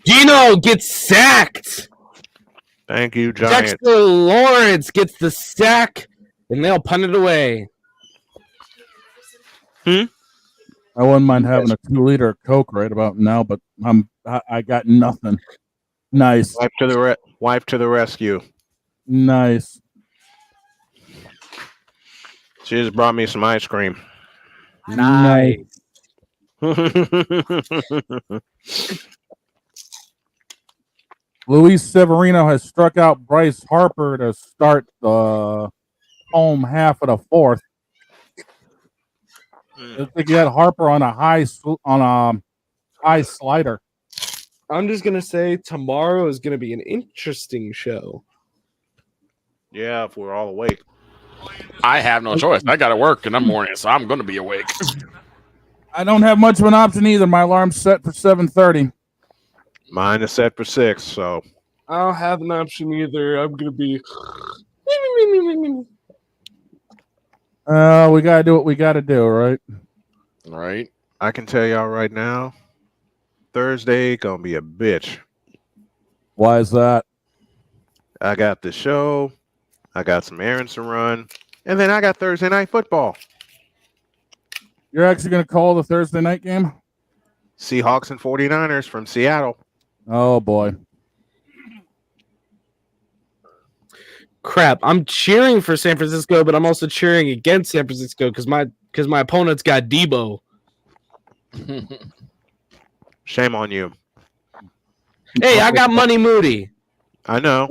Gino gets sacked. Thank you, Giants. Dexter Lawrence gets the sack, and they'll punt it away. I wouldn't mind having a 2-liter of Coke right about now, but I got nothing. Nice. Wife to the rescue. Nice. She just brought me some ice cream. Nice. Luis Severino has struck out Bryce Harper to start the home half of the 4th. I think you had Harper on a high slider. I'm just gonna say tomorrow is gonna be an interesting show. Yeah, if we're all awake. I have no choice. I got to work in the morning, so I'm going to be awake. I don't have much of an option either. My alarm's set for 7:30. Mine is set for 6, so. I don't have an option either. I'm gonna be. We gotta do what we gotta do, right? Right. I can tell y'all right now, Thursday gonna be a bitch. Why is that? I got the show, I got some errands to run, and then I got Thursday night football. You're actually gonna call the Thursday night game? Seahawks and 49ers from Seattle. Oh boy. Crap! I'm cheering for San Francisco, but I'm also cheering against San Francisco because my opponent's got Debo. Shame on you. Hey, I got Money Moody. I know.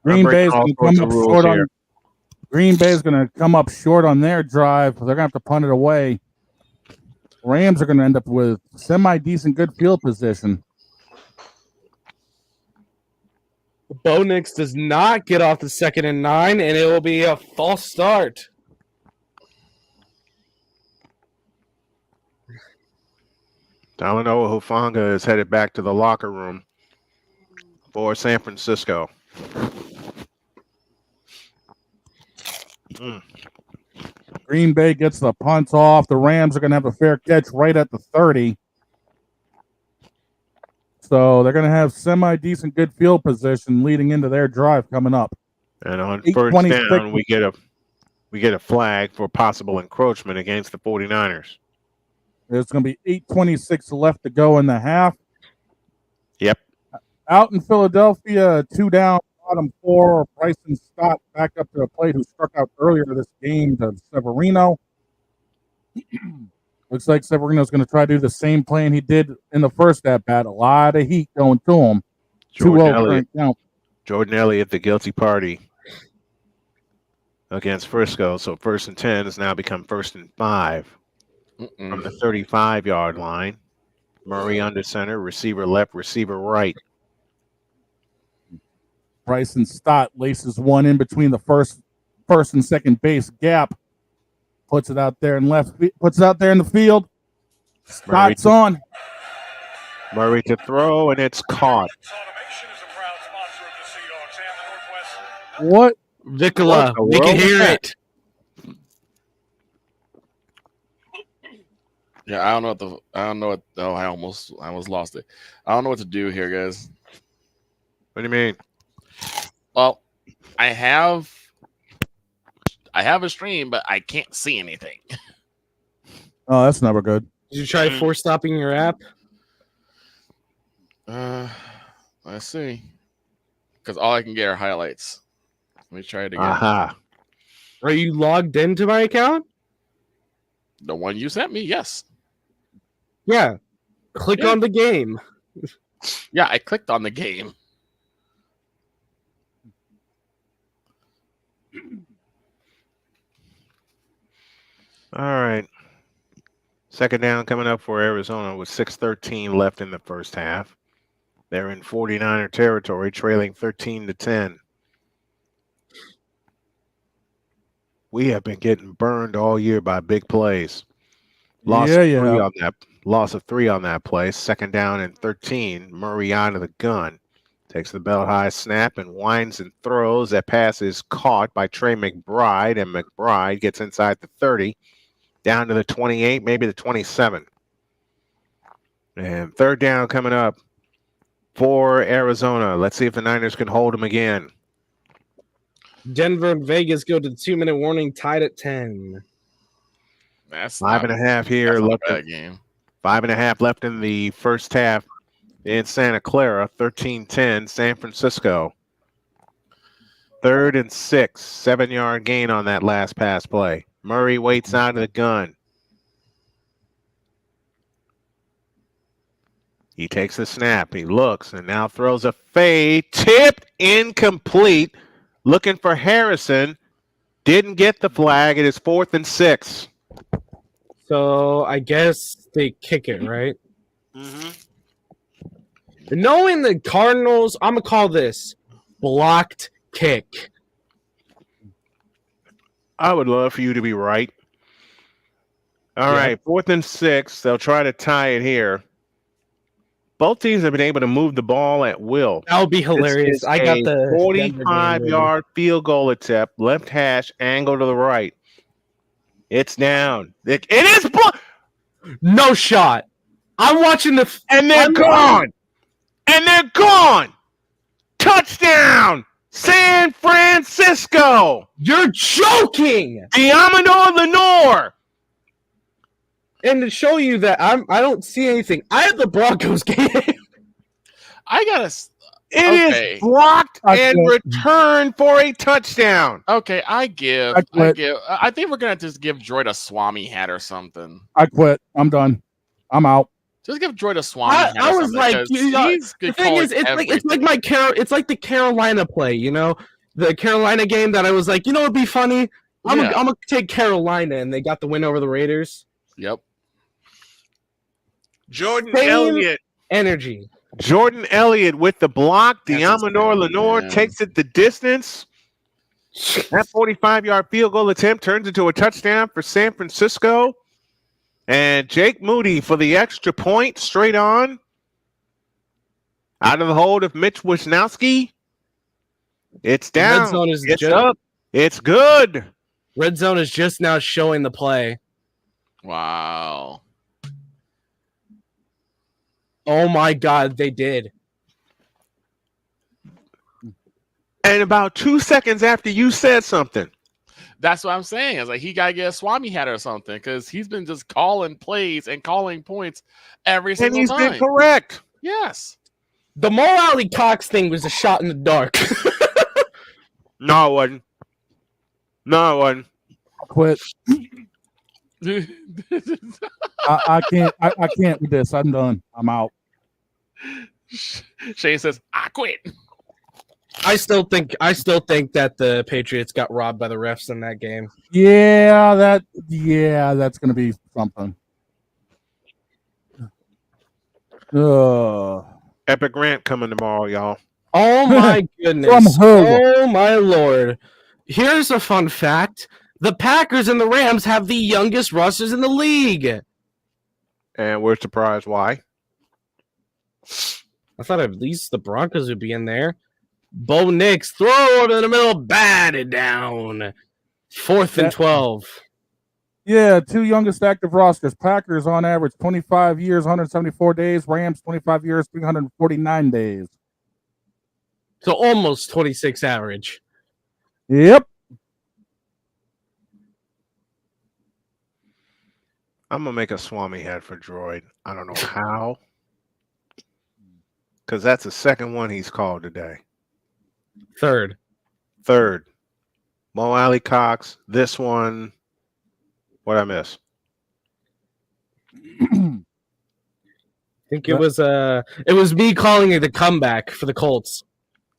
Green Bay's gonna come up short on. Green Bay's gonna come up short on their drive. They're gonna have to punt it away. Rams are gonna end up with semi-decent good field position. Bo Nix does not get off the 2nd and 9, and it will be a false start. Domino Hufanga is headed back to the locker room for San Francisco. Green Bay gets the punt off. The Rams are going to have a fair catch right at the 30. So they're going to have semi-decent good field position leading into their drive coming up. And on first down, we get a flag for possible encroachment against the 49ers. There's going to be 8:26 left to go in the half. Yep. Out in Philadelphia, 2 down, bottom 4. Bryson Stott back up to the plate, who struck out earlier this game to Severino. Looks like Severino's going to try to do the same plan he did in the first at-bat. A lot of heat going to him. 2-0 count. Jordan Elliott, the guilty party against Frisco. So 1st and 10 has now become 1st and 5 from the 35-yard line. Murray under center, receiver left, receiver right. Bryson Stott laces one in between the first and second base gap. Puts it out there in the field. Stott's on. Murray to throw, and it's caught. What? Vicola, we can hear it. Yeah, I almost lost it. I don't know what to do here, guys. What do you mean? Well, I have a stream, but I can't see anything. Oh, that's never good. Did you try force stopping your app? Let's see. Because all I can get are highlights. Let me try it again. Aha. Are you logged into my account? The one you sent me, yes. Yeah. Click on the game. Yeah, I clicked on the game. All right. 2nd down coming up for Arizona with 6:13 left in the first half. They're in 49er territory, trailing 13-10. We have been getting burned all year by big plays. Loss of 3 on that play. 2nd down and 13. Murray out of the gun. Takes the belt high snap and winds and throws. That pass is caught by Trey McBride, and McBride gets inside the 30. Down to the 28, maybe the 27. And 3rd down coming up for Arizona. Let's see if the Niners can hold them again. Denver and Vegas go to the 2-minute warning, tied at 10. That's 5.5 here left. That game. 5.5 left in the first half in Santa Clara. 13-10 San Francisco. 3rd and 6. 7-yard gain on that last pass play. Murray waits out of the gun. He takes the snap. He looks and now throws a fade. Tipped, incomplete. Looking for Harrison. Didn't get the flag. It is 4th and 6. So I guess they kick it, right? Mm-hmm. Knowing the Cardinals, I'm going to call this blocked kick. I would love for you to be right. All right, 4th and 6. They'll try to tie it here. Both teams have been able to move the ball at will. That would be hilarious. I got the 45-yard field goal attempt, left hash, angle to the right. It's down. It is no shot. I'm watching and they're gone. And they're gone. Touchdown, San Francisco. You're joking. Diamond Lenore. And to show you that I don't see anything, I have the Broncos game. It is blocked and returned for a touchdown. Okay, I think we're gonna just give Droid a Swami hat or something. I quit. I'm done. I'm out. Just give Droid a Swami hat. I was like, the thing is, it's like the Carolina play, you know, the Carolina game that I was like, you know, it'd be funny. I'm gonna take Carolina, and they got the win over the Raiders. Yep. Jordan Elliott energy. Jordan Elliott with the block. That's Diamonor insane, Lenore man. takes it the distance. That 45-yard field goal attempt turns into a touchdown for San Francisco. And Jake Moody for the extra point, straight on. Out of the hold of Mitch Wisnowski. It's down. Red Zone is it's up. It's good. Red Zone is just now showing the play. Wow. Oh my God, they did. And about 2 seconds after you said something. That's what I'm saying. It's like he got to get a Swami hat or something because he's been just calling plays and calling points every single And he's time. been correct. Yes. The Mo Alley Cox thing was a shot in the dark. No, it wasn't. No, it wasn't. Quit. I can't. I can't with this. I'm done. I'm out. Shane says, "I quit." I still think that the Patriots got robbed by the refs in that game. Yeah, that's gonna be something. Epic Grant coming tomorrow, y'all. Oh my goodness. From who? Oh my Lord. Here's a fun fact. The Packers and the Rams have the youngest rosters in the league. And we're surprised why. I thought at least the Broncos would be in there. Bo Nix, throw it in the middle, batted down. 4th and 12. Yeah, 2 youngest active rosters. Packers on average 25 years, 174 days. Rams 25 years, 349 days. So almost 26 average. Yep. I'm going to make a Swami hat for Droid. I don't know how. Because that's the second one he's called today. Third. Mo Alley Cox. This one. What'd I miss? I think it was me calling it the comeback for the Colts.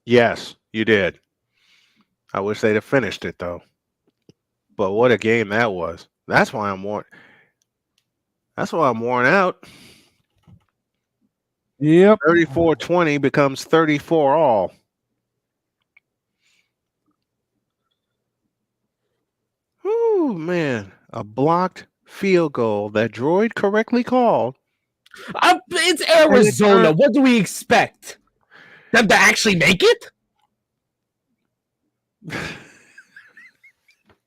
Yes, you did. I wish they'd have finished it, though. But what a game that was. That's why I'm worn out. Yep. 34-20 becomes 34 all. Ooh, man. A blocked field goal that Droid correctly called. It's Arizona. What do we expect? Them to actually make it?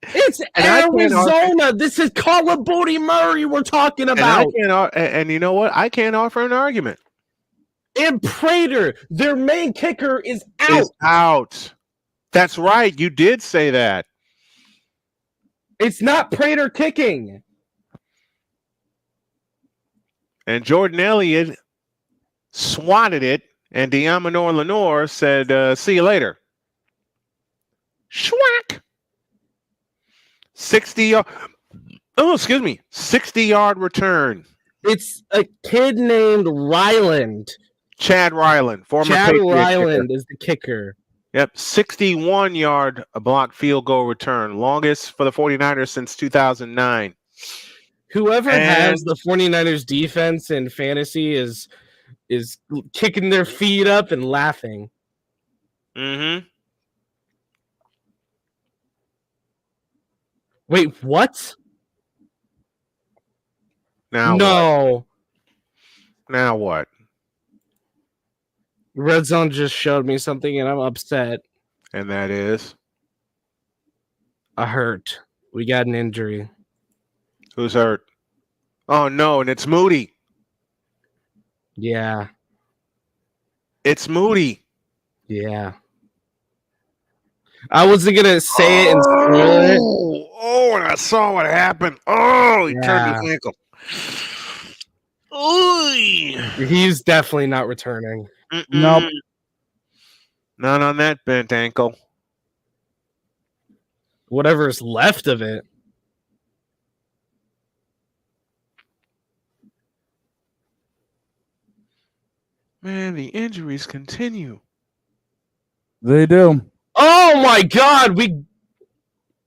It's Arizona. This is Colin Booty Murray we're talking about. And you know what? I can't offer an argument. And Prater, their main kicker, is out. That's right. You did say that. It's not Prater kicking. And Jordan Elliott swatted it, and Diamonor Lenore said, see you later. Schwack. 60-yard return. It's a kid named Ryland. Chad Ryland, former Patriot Ryland is the kicker. Yep, 61-yard blocked field goal return, longest for the 49ers since 2009. Whoever has the 49ers defense in fantasy is kicking their feet up and laughing. Mm-hmm. Wait, what? Now no. What? Now what? RedZone just showed me something, and I'm upset. And that is? A hurt. We got an injury. Who's hurt? Oh, no, and it's Moody. Yeah. It's Moody. Yeah. I wasn't going to say it and spoil it. Oh, and I saw what happened. Oh, he turned his ankle. Ooh. He's definitely not returning. Nope. Not on that bent ankle. Whatever's left of it. Man, the injuries continue. They do. Oh my God!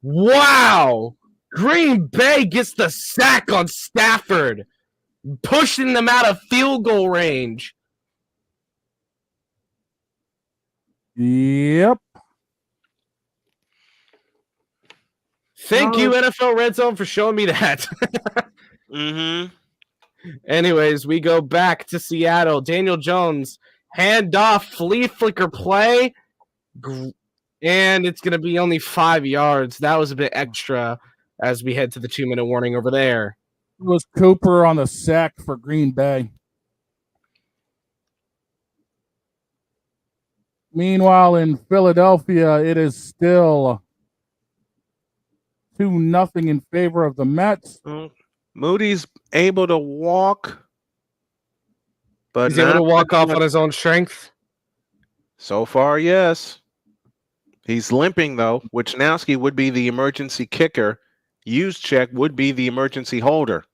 Wow! Green Bay gets the sack on Stafford, pushing them out of field goal range. Yep. Thank you, NFL Red Zone, for showing me that. Mm-hmm. Anyways, we go back to Seattle. Daniel Jones, handoff, flea flicker play, and it's going to be only 5 yards. That was a bit extra as we head to the 2-minute warning over there. It was Cooper on the sack for Green Bay. Meanwhile, in Philadelphia, it is still 2-0 in favor of the Mets. Moody's able to walk, but he's able to walk off on his own strength. So far, yes. He's limping, though. Wisnowski would be the emergency kicker. Juszczyk would be the emergency holder.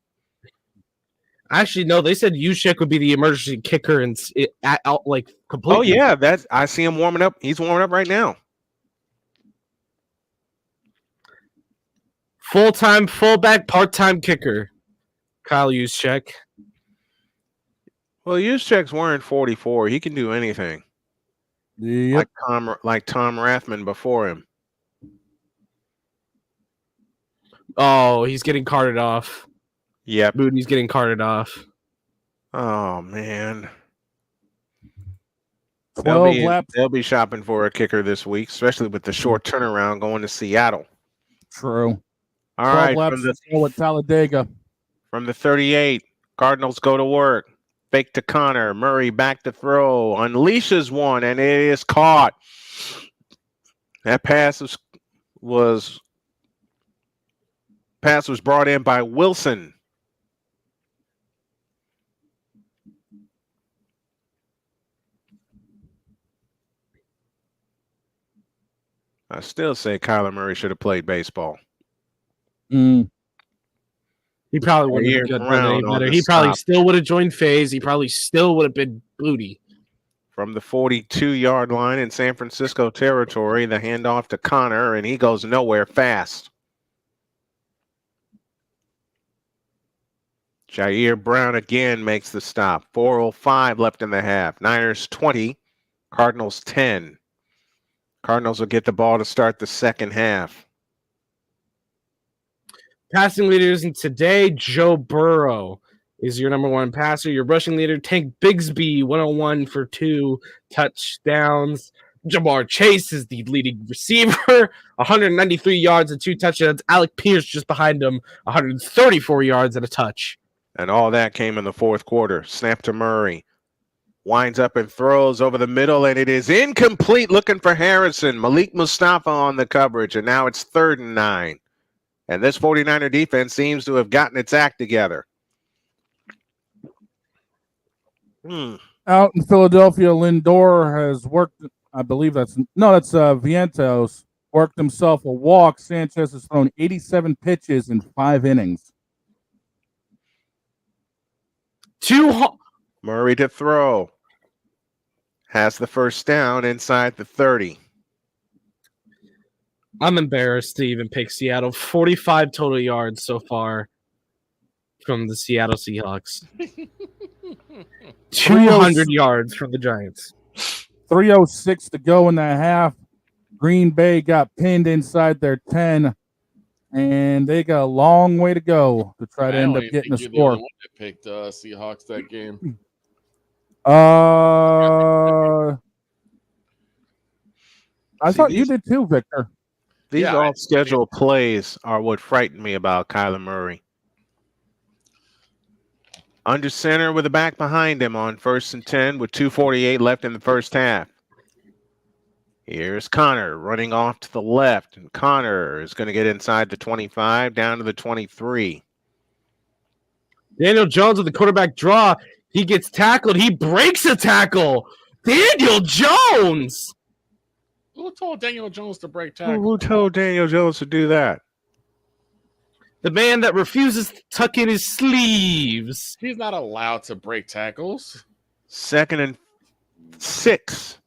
Actually, no, they said Juszczyk would be the emergency kicker and out completely. Oh, yeah, I see him warming up. He's warming up right now. Full-time fullback, part-time kicker. Kyle Juszczyk. Well, Juszczyk's wearing 44. He can do anything. Yep. Like Tom Rathman before him. Oh, he's getting carted off. Yep. Moody's getting carted off. Oh, man. 12 laps. They'll be shopping for a kicker this week, especially with the short turnaround going to Seattle. True. All right. Laps with Talladega. From the 38, Cardinals go to work. Fake to Connor. Murray back to throw. Unleashes one, and it is caught. That pass was brought in by Wilson. I still say Kyler Murray should have played baseball. He probably wouldn't have done any better. He probably still would have joined FaZe. He probably still would have been booty. From the 42-yard line in San Francisco territory, the handoff to Connor, and he goes nowhere fast. Jair Brown again makes the stop. 4:05 left in the half. Niners 20, Cardinals 10. Cardinals will get the ball to start the second half. Passing leaders in today, Joe Burrow is your number one passer. Your rushing leader, Tank Bigsby, 101 for 2 touchdowns. Jamar Chase is the leading receiver, 193 yards and 2 touchdowns. Alec Pierce just behind him, 134 yards and a touch. And all that came in the fourth quarter. Snap to Murray. Winds up and throws over the middle, and it is incomplete, looking for Harrison. Malik Mustafa on the coverage, and now it's 3rd and 9. And this 49er defense seems to have gotten its act together. Out in Philadelphia, Lindor has worked, I believe that's Vientos, worked himself a walk. Sanchez has thrown 87 pitches in 5 innings. Murray to throw. Has the first down inside the 30. I'm embarrassed to even pick Seattle. 45 total yards so far from the Seattle Seahawks. 200 yards from the Giants. 3:06 to go in the half. Green Bay got pinned inside their 10, and they got a long way to go to try to end up getting a score. The one that picked Seahawks that game. I thought you did too, Victor. These off-schedule plays are what frightened me about Kyler Murray. Under center with the back behind him on 1st and 10 with 2:48 left in the first half. Here's Connor running off to the left, and Connor is going to get inside the 25, down to the 23. Daniel Jones with the quarterback draw. He gets tackled. He breaks a tackle. Daniel Jones! Who told Daniel Jones to break tackle? Who told Daniel Jones to do that? The man that refuses to tuck in his sleeves. He's not allowed to break tackles. 2nd and 6.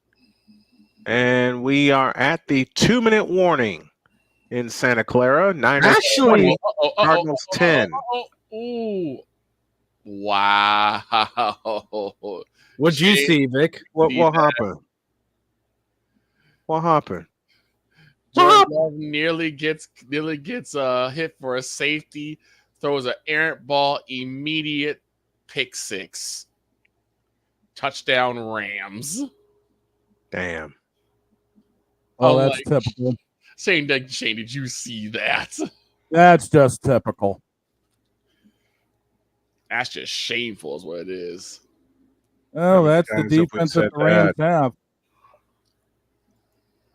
And we are at the 2-minute warning in Santa Clara. Niners 20, Cardinals 10. Ooh. Wow. What'd you see, Vic? What happened? What happened? Jordan Love nearly gets hit for a safety, throws an errant ball, immediate pick six. Touchdown Rams. Damn. Oh, that's typical. Shane, did you see that? That's just typical. That's just shameful is what it is. Oh, that's the defense that the Rams have.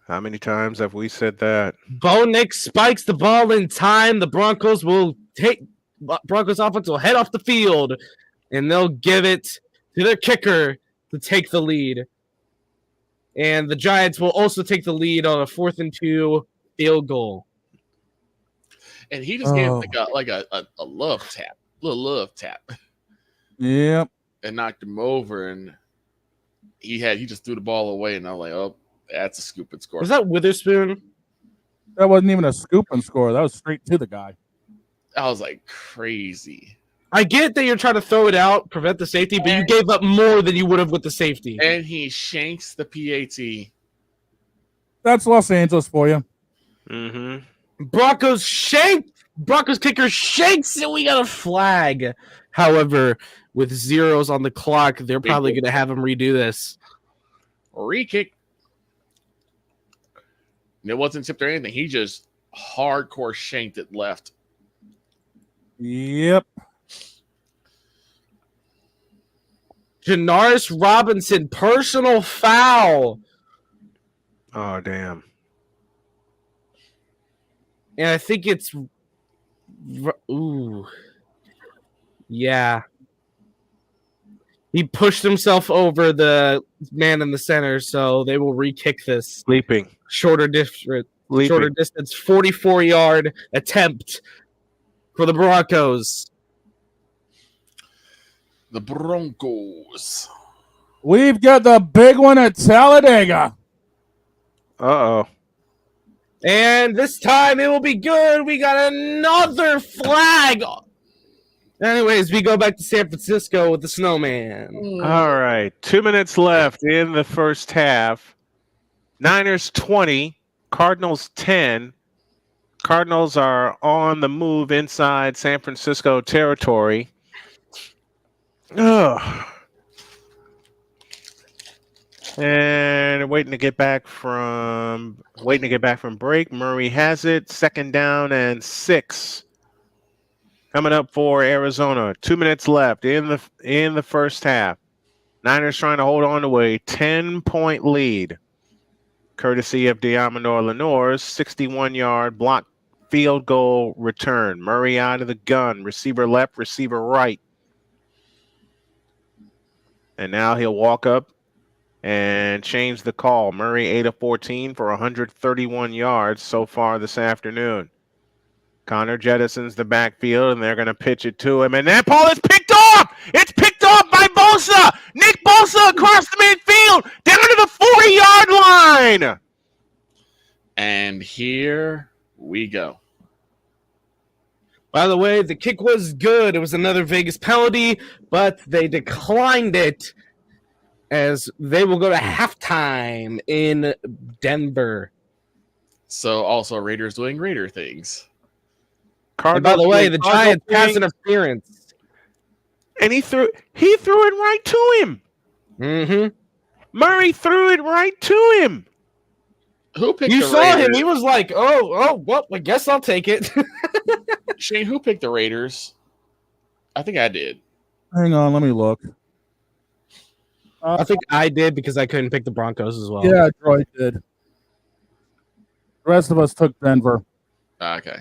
How many times have we said that? Bo Nix spikes the ball in time. The Broncos offense will head off the field, and they'll give it to their kicker to take the lead. And the Giants will also take the lead on a 4th and 2 field goal. And he just gave like a love tap, little love tap. Yep. And knocked him over, and he just threw the ball away, and I'm like, oh, that's a scoop and score. Was that Witherspoon? That wasn't even a scoop and score. That was straight to the guy. I was like crazy. I get that you're trying to throw it out, prevent the safety, but you gave up more than you would have with the safety. And he shanks the PAT. That's Los Angeles for you. Mm-hmm. Broncos kicker shakes, and we got a flag. However, with zeros on the clock, they're probably going to have him redo this. Re-kick. And it wasn't tipped or anything. He just hardcore shanked it left. Yep. Janaris Robinson, personal foul. Oh, damn. And I think it's... Ooh. Yeah. He pushed himself over the man in the center, so they will re-kick this. Leaping. Shorter distance, 44-yard attempt for the Broncos. The Broncos. We've got the big one at Talladega. Uh-oh. And this time it will be good. We got another flag. Anyways, we go back to San Francisco with the Snowman. All right. 2 minutes left in the first half. Niners 20, Cardinals 10. Cardinals are on the move inside San Francisco territory. And waiting to get back from break. Murray has it. 2nd down and 6. Coming up for Arizona. 2 minutes left in the first half. Niners trying to hold on to a 10-point lead. Courtesy of Diamondor Lenoir's 61-yard block field goal return. Murray out of the gun. Receiver left, receiver right. And now he'll walk up and change the call. Murray 8 of 14 for 131 yards so far this afternoon. Connor jettisons the backfield, and they're going to pitch it to him. And that ball is picked off! It's picked off by Bosa! Nick Bosa across the midfield, down to the 40-yard line! And here we go. By the way, the kick was good. It was another Vegas penalty, but they declined it as they will go to halftime in Denver. So also Raiders doing Raider things. And by the way, the Giants pass interference. And he threw it right to him. Mm-hmm. Murray threw it right to him. Who picked you the saw Raiders? him. He was like, well, I guess I'll take it. Shane, who picked the Raiders? I think I did. Hang on, let me look. I think I did because I couldn't pick the Broncos as well. Yeah, Troy did. The rest of us took Denver. Okay.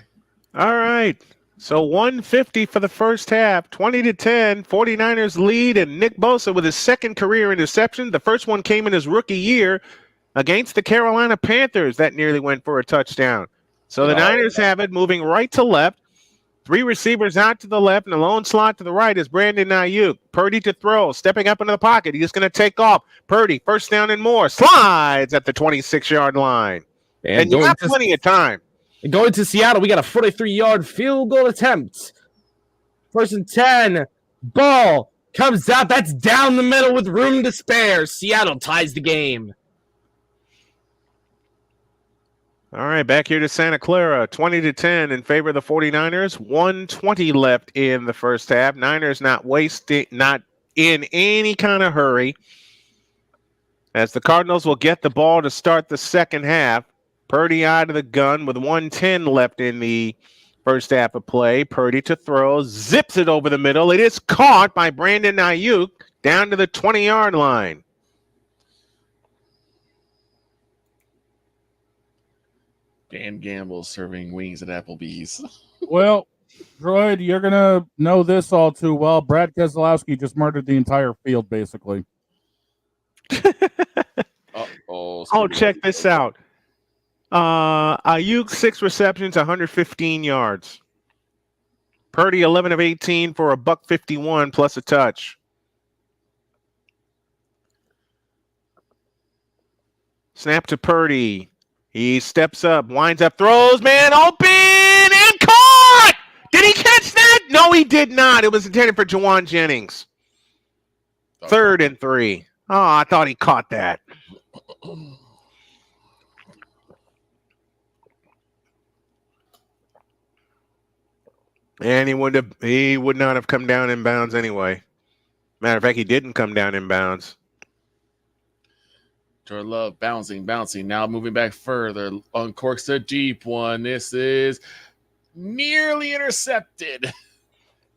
All right. So 150 for the first half, 20-10, 49ers lead, and Nick Bosa with his 2nd career interception. The first one came in his rookie year against the Carolina Panthers. That nearly went for a touchdown. So the Niners have it moving right to left. 3 receivers out to the left, and the lone slot to the right is Brandon Ayuk. Purdy to throw, stepping up into the pocket. He's going to take off. Purdy, 1st down and more, slides at the 26-yard line. And you have plenty of time. Going to Seattle, we got a 43-yard field goal attempt. 1st and 10. Ball comes out. That's down the middle with room to spare. Seattle ties the game. All right, back here to Santa Clara, 20-10 in favor of the 49ers. 1:20 left in the first half. Niners not in any kind of hurry, as the Cardinals will get the ball to start the second half. Purdy out of the gun with 1:10 left in the first half of play. Purdy to throw, zips it over the middle. It is caught by Brandon Ayuk down to the 20-yard line. Dan Gamble serving wings at Applebee's. Well, Droid, you're going to know this all too well. Brad Keselowski just murdered the entire field, basically. Oh, check this out. Ayuk, 6 receptions, 115 yards. Purdy, 11 of 18 for a $151 plus a touch. Snap to Purdy. He steps up, winds up, throws, man, open, and caught! Did he catch that? No, he did not. It was intended for Juwan Jennings. 3rd and 3. Oh, I thought he caught that. And he would not have come down in bounds anyway. Matter of fact, he didn't come down in bounds. Jordan Love bouncing. Now moving back further. Uncorks a deep one. This is nearly intercepted.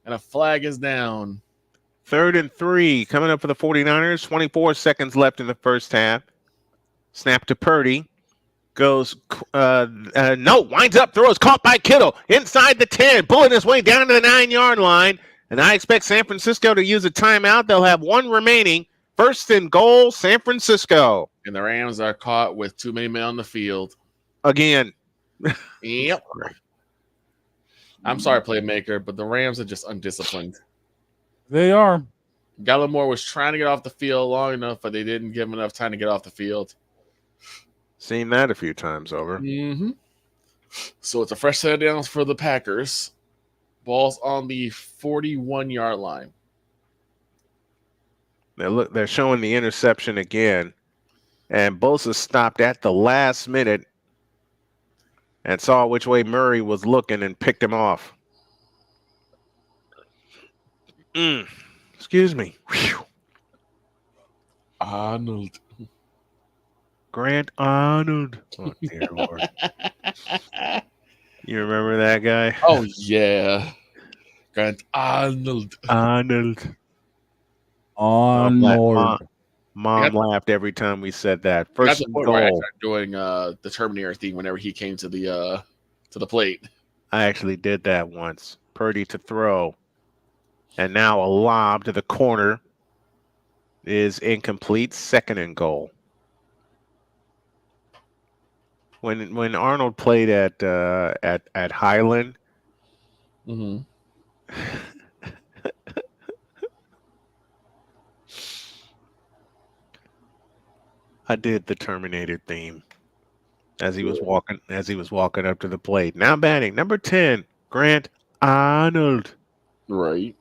And a flag is down. 3rd and 3 coming up for the 49ers. 24 seconds left in the first half. Snap to Purdy. Goes, winds up, throws, caught by Kittle. Inside the 10, pulling his way down to the 9-yard line. And I expect San Francisco to use a timeout. They'll have one remaining. 1st and goal, San Francisco. And the Rams are caught with too many men on the field. Again. Yep. I'm sorry, playmaker, but the Rams are just undisciplined. They are. Gallimore was trying to get off the field long enough, but they didn't give him enough time to get off the field. Seen that a few times over. Mm-hmm. So it's a fresh set of downs for the Packers. Ball's on the 41-yard line. They're showing the interception again. And Bosa stopped at the last minute and saw which way Murray was looking and picked him off. Excuse me. Whew. Arnold. Grant Arnold. Oh, dear Lord. You remember that guy? Oh, yeah. Grant Arnold. Arnold. Arnold. Mom laughed every time we said that. First and goal. I started doing the Terminator theme whenever he came to the plate. I actually did that once. Purdy to throw. And now a lob to the corner is incomplete. 2nd and goal. When Arnold played at Highland, I did the Terminator theme as he was walking up to the plate. Now batting number 10, Grant Arnold. Right.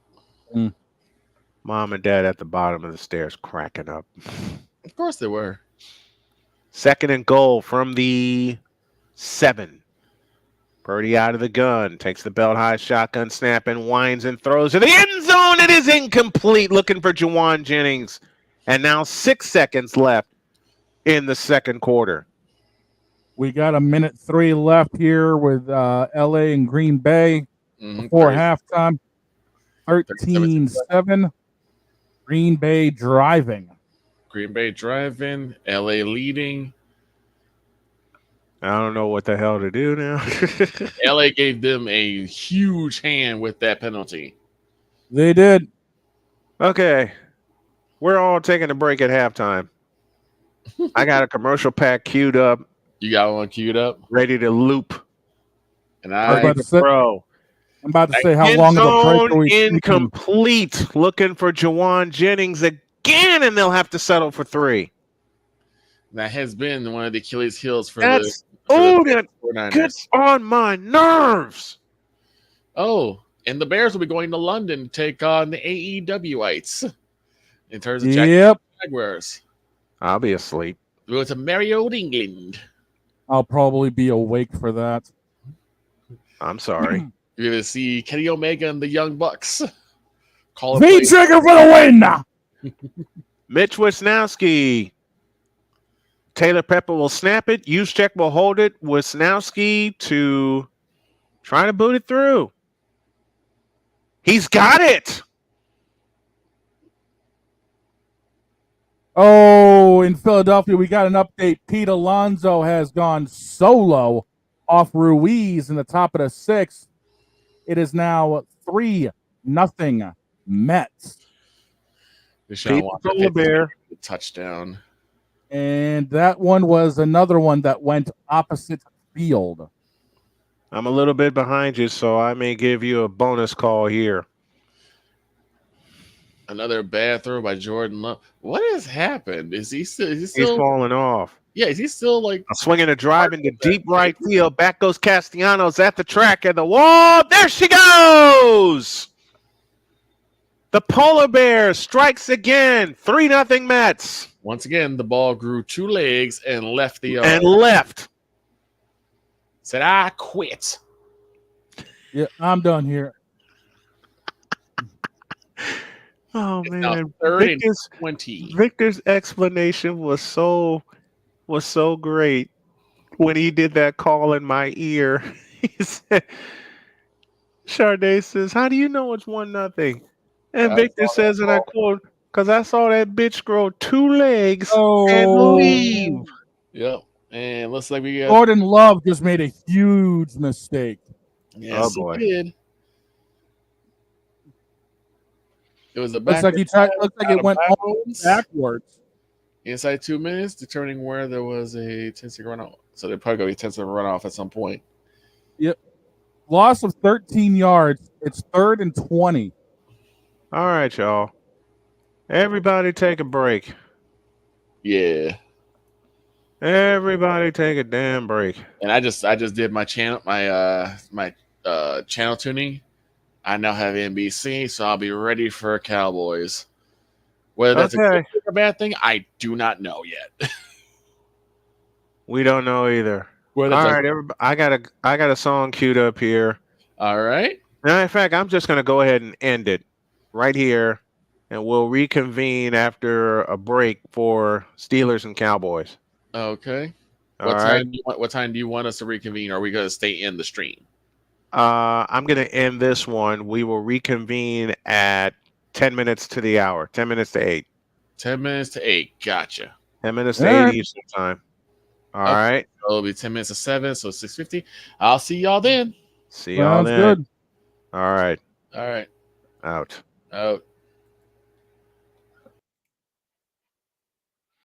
Mom and Dad at the bottom of the stairs cracking up. Of course they were. 2nd and goal from the 7. Purdy out of the gun, takes the belt high shotgun snap and winds and throws to the end zone. It is incomplete, looking for Juwan Jennings. And now 6 seconds left in the second quarter. We got 1:03 left here with LA and Green Bay before halftime. 13-7. Green Bay driving. LA leading. I don't know what the hell to do now. LA gave them a huge hand with that penalty. They did. Okay. We're all taking a break at halftime. I got a commercial pack queued up. You got one queued up? Ready to loop. And I'm about to say how long of a break are we incomplete. Looking for Juwan Jennings again, and they'll have to settle for 3. That has been one of the Achilles heels for that gets on my nerves. Oh, and the Bears will be going to London to take on the AEWites in terms of Jaguars. I'll be asleep. We go to merry old England. I'll probably be awake for that. I'm sorry. You're gonna see Kenny Omega and the Young Bucks. Call it V Trigger for the win! Mitch Wisnowski. Taylor Pepper will snap it. Juszczyk will hold it. Wisnowski to try to boot it through. He's got it. Oh, in Philadelphia, we got an update. Pete Alonso has gone solo off Ruiz in the top of the sixth. It is now 3-0 Mets. Deshaun Watson Bear. Touchdown. And that one was another one that went opposite field. I'm a little bit behind you, so I may give you a bonus call here. Another bad throw by Jordan Love. What has happened? Is he still? He's falling off. Yeah, is he still like A swing and a drive into deep right field. Back goes Castellanos at the track and the wall. There she goes. The Polar Bear strikes again. 3-0 Mets. Once again, the ball grew 2 legs and left the yard. And left. Said, I quit. Yeah, I'm done here. Oh It's now man, 3rd and 20. Victor's explanation was so great when he did that call in my ear. He said, Sade says, "How do you know it's 1-0?" And Victor says, and I quote, "Because I saw that bitch grow 2 legs and leave." Yep. And looks like we got Jordan Love just made a huge mistake. Yes, Oh, boy. he did. It was a Looks like it went backwards. Inside 2 minutes, determining where there was a 10-second runoff. So they're probably going to be 10-second runoff at some point. Yep. Loss of 13 yards. It's 3rd and 20. All right, y'all. Everybody take a break. Yeah. Everybody take a damn break. And I just did my channel, my channel tuning. I now have NBC, so I'll be ready for Cowboys. Whether that's a good thing or a bad thing, I do not know yet. We don't know either. All right, everybody, I got a song queued up here. All right. Now, in fact, I'm just going to go ahead and end it right here, and we'll reconvene after a break for Steelers and Cowboys. Okay. All right. What time do you want us to reconvene? Or are we going to stay in the stream? I'm going to end this one. We will reconvene at 10 minutes to the hour, 10 minutes to 8. 10 minutes to 8. Gotcha. 10 minutes to 8 Eastern time. All right. So it'll be 10 minutes to 7, so 6:50. I'll see y'all then. See y'all then. Good. All right. All right. Out. Out.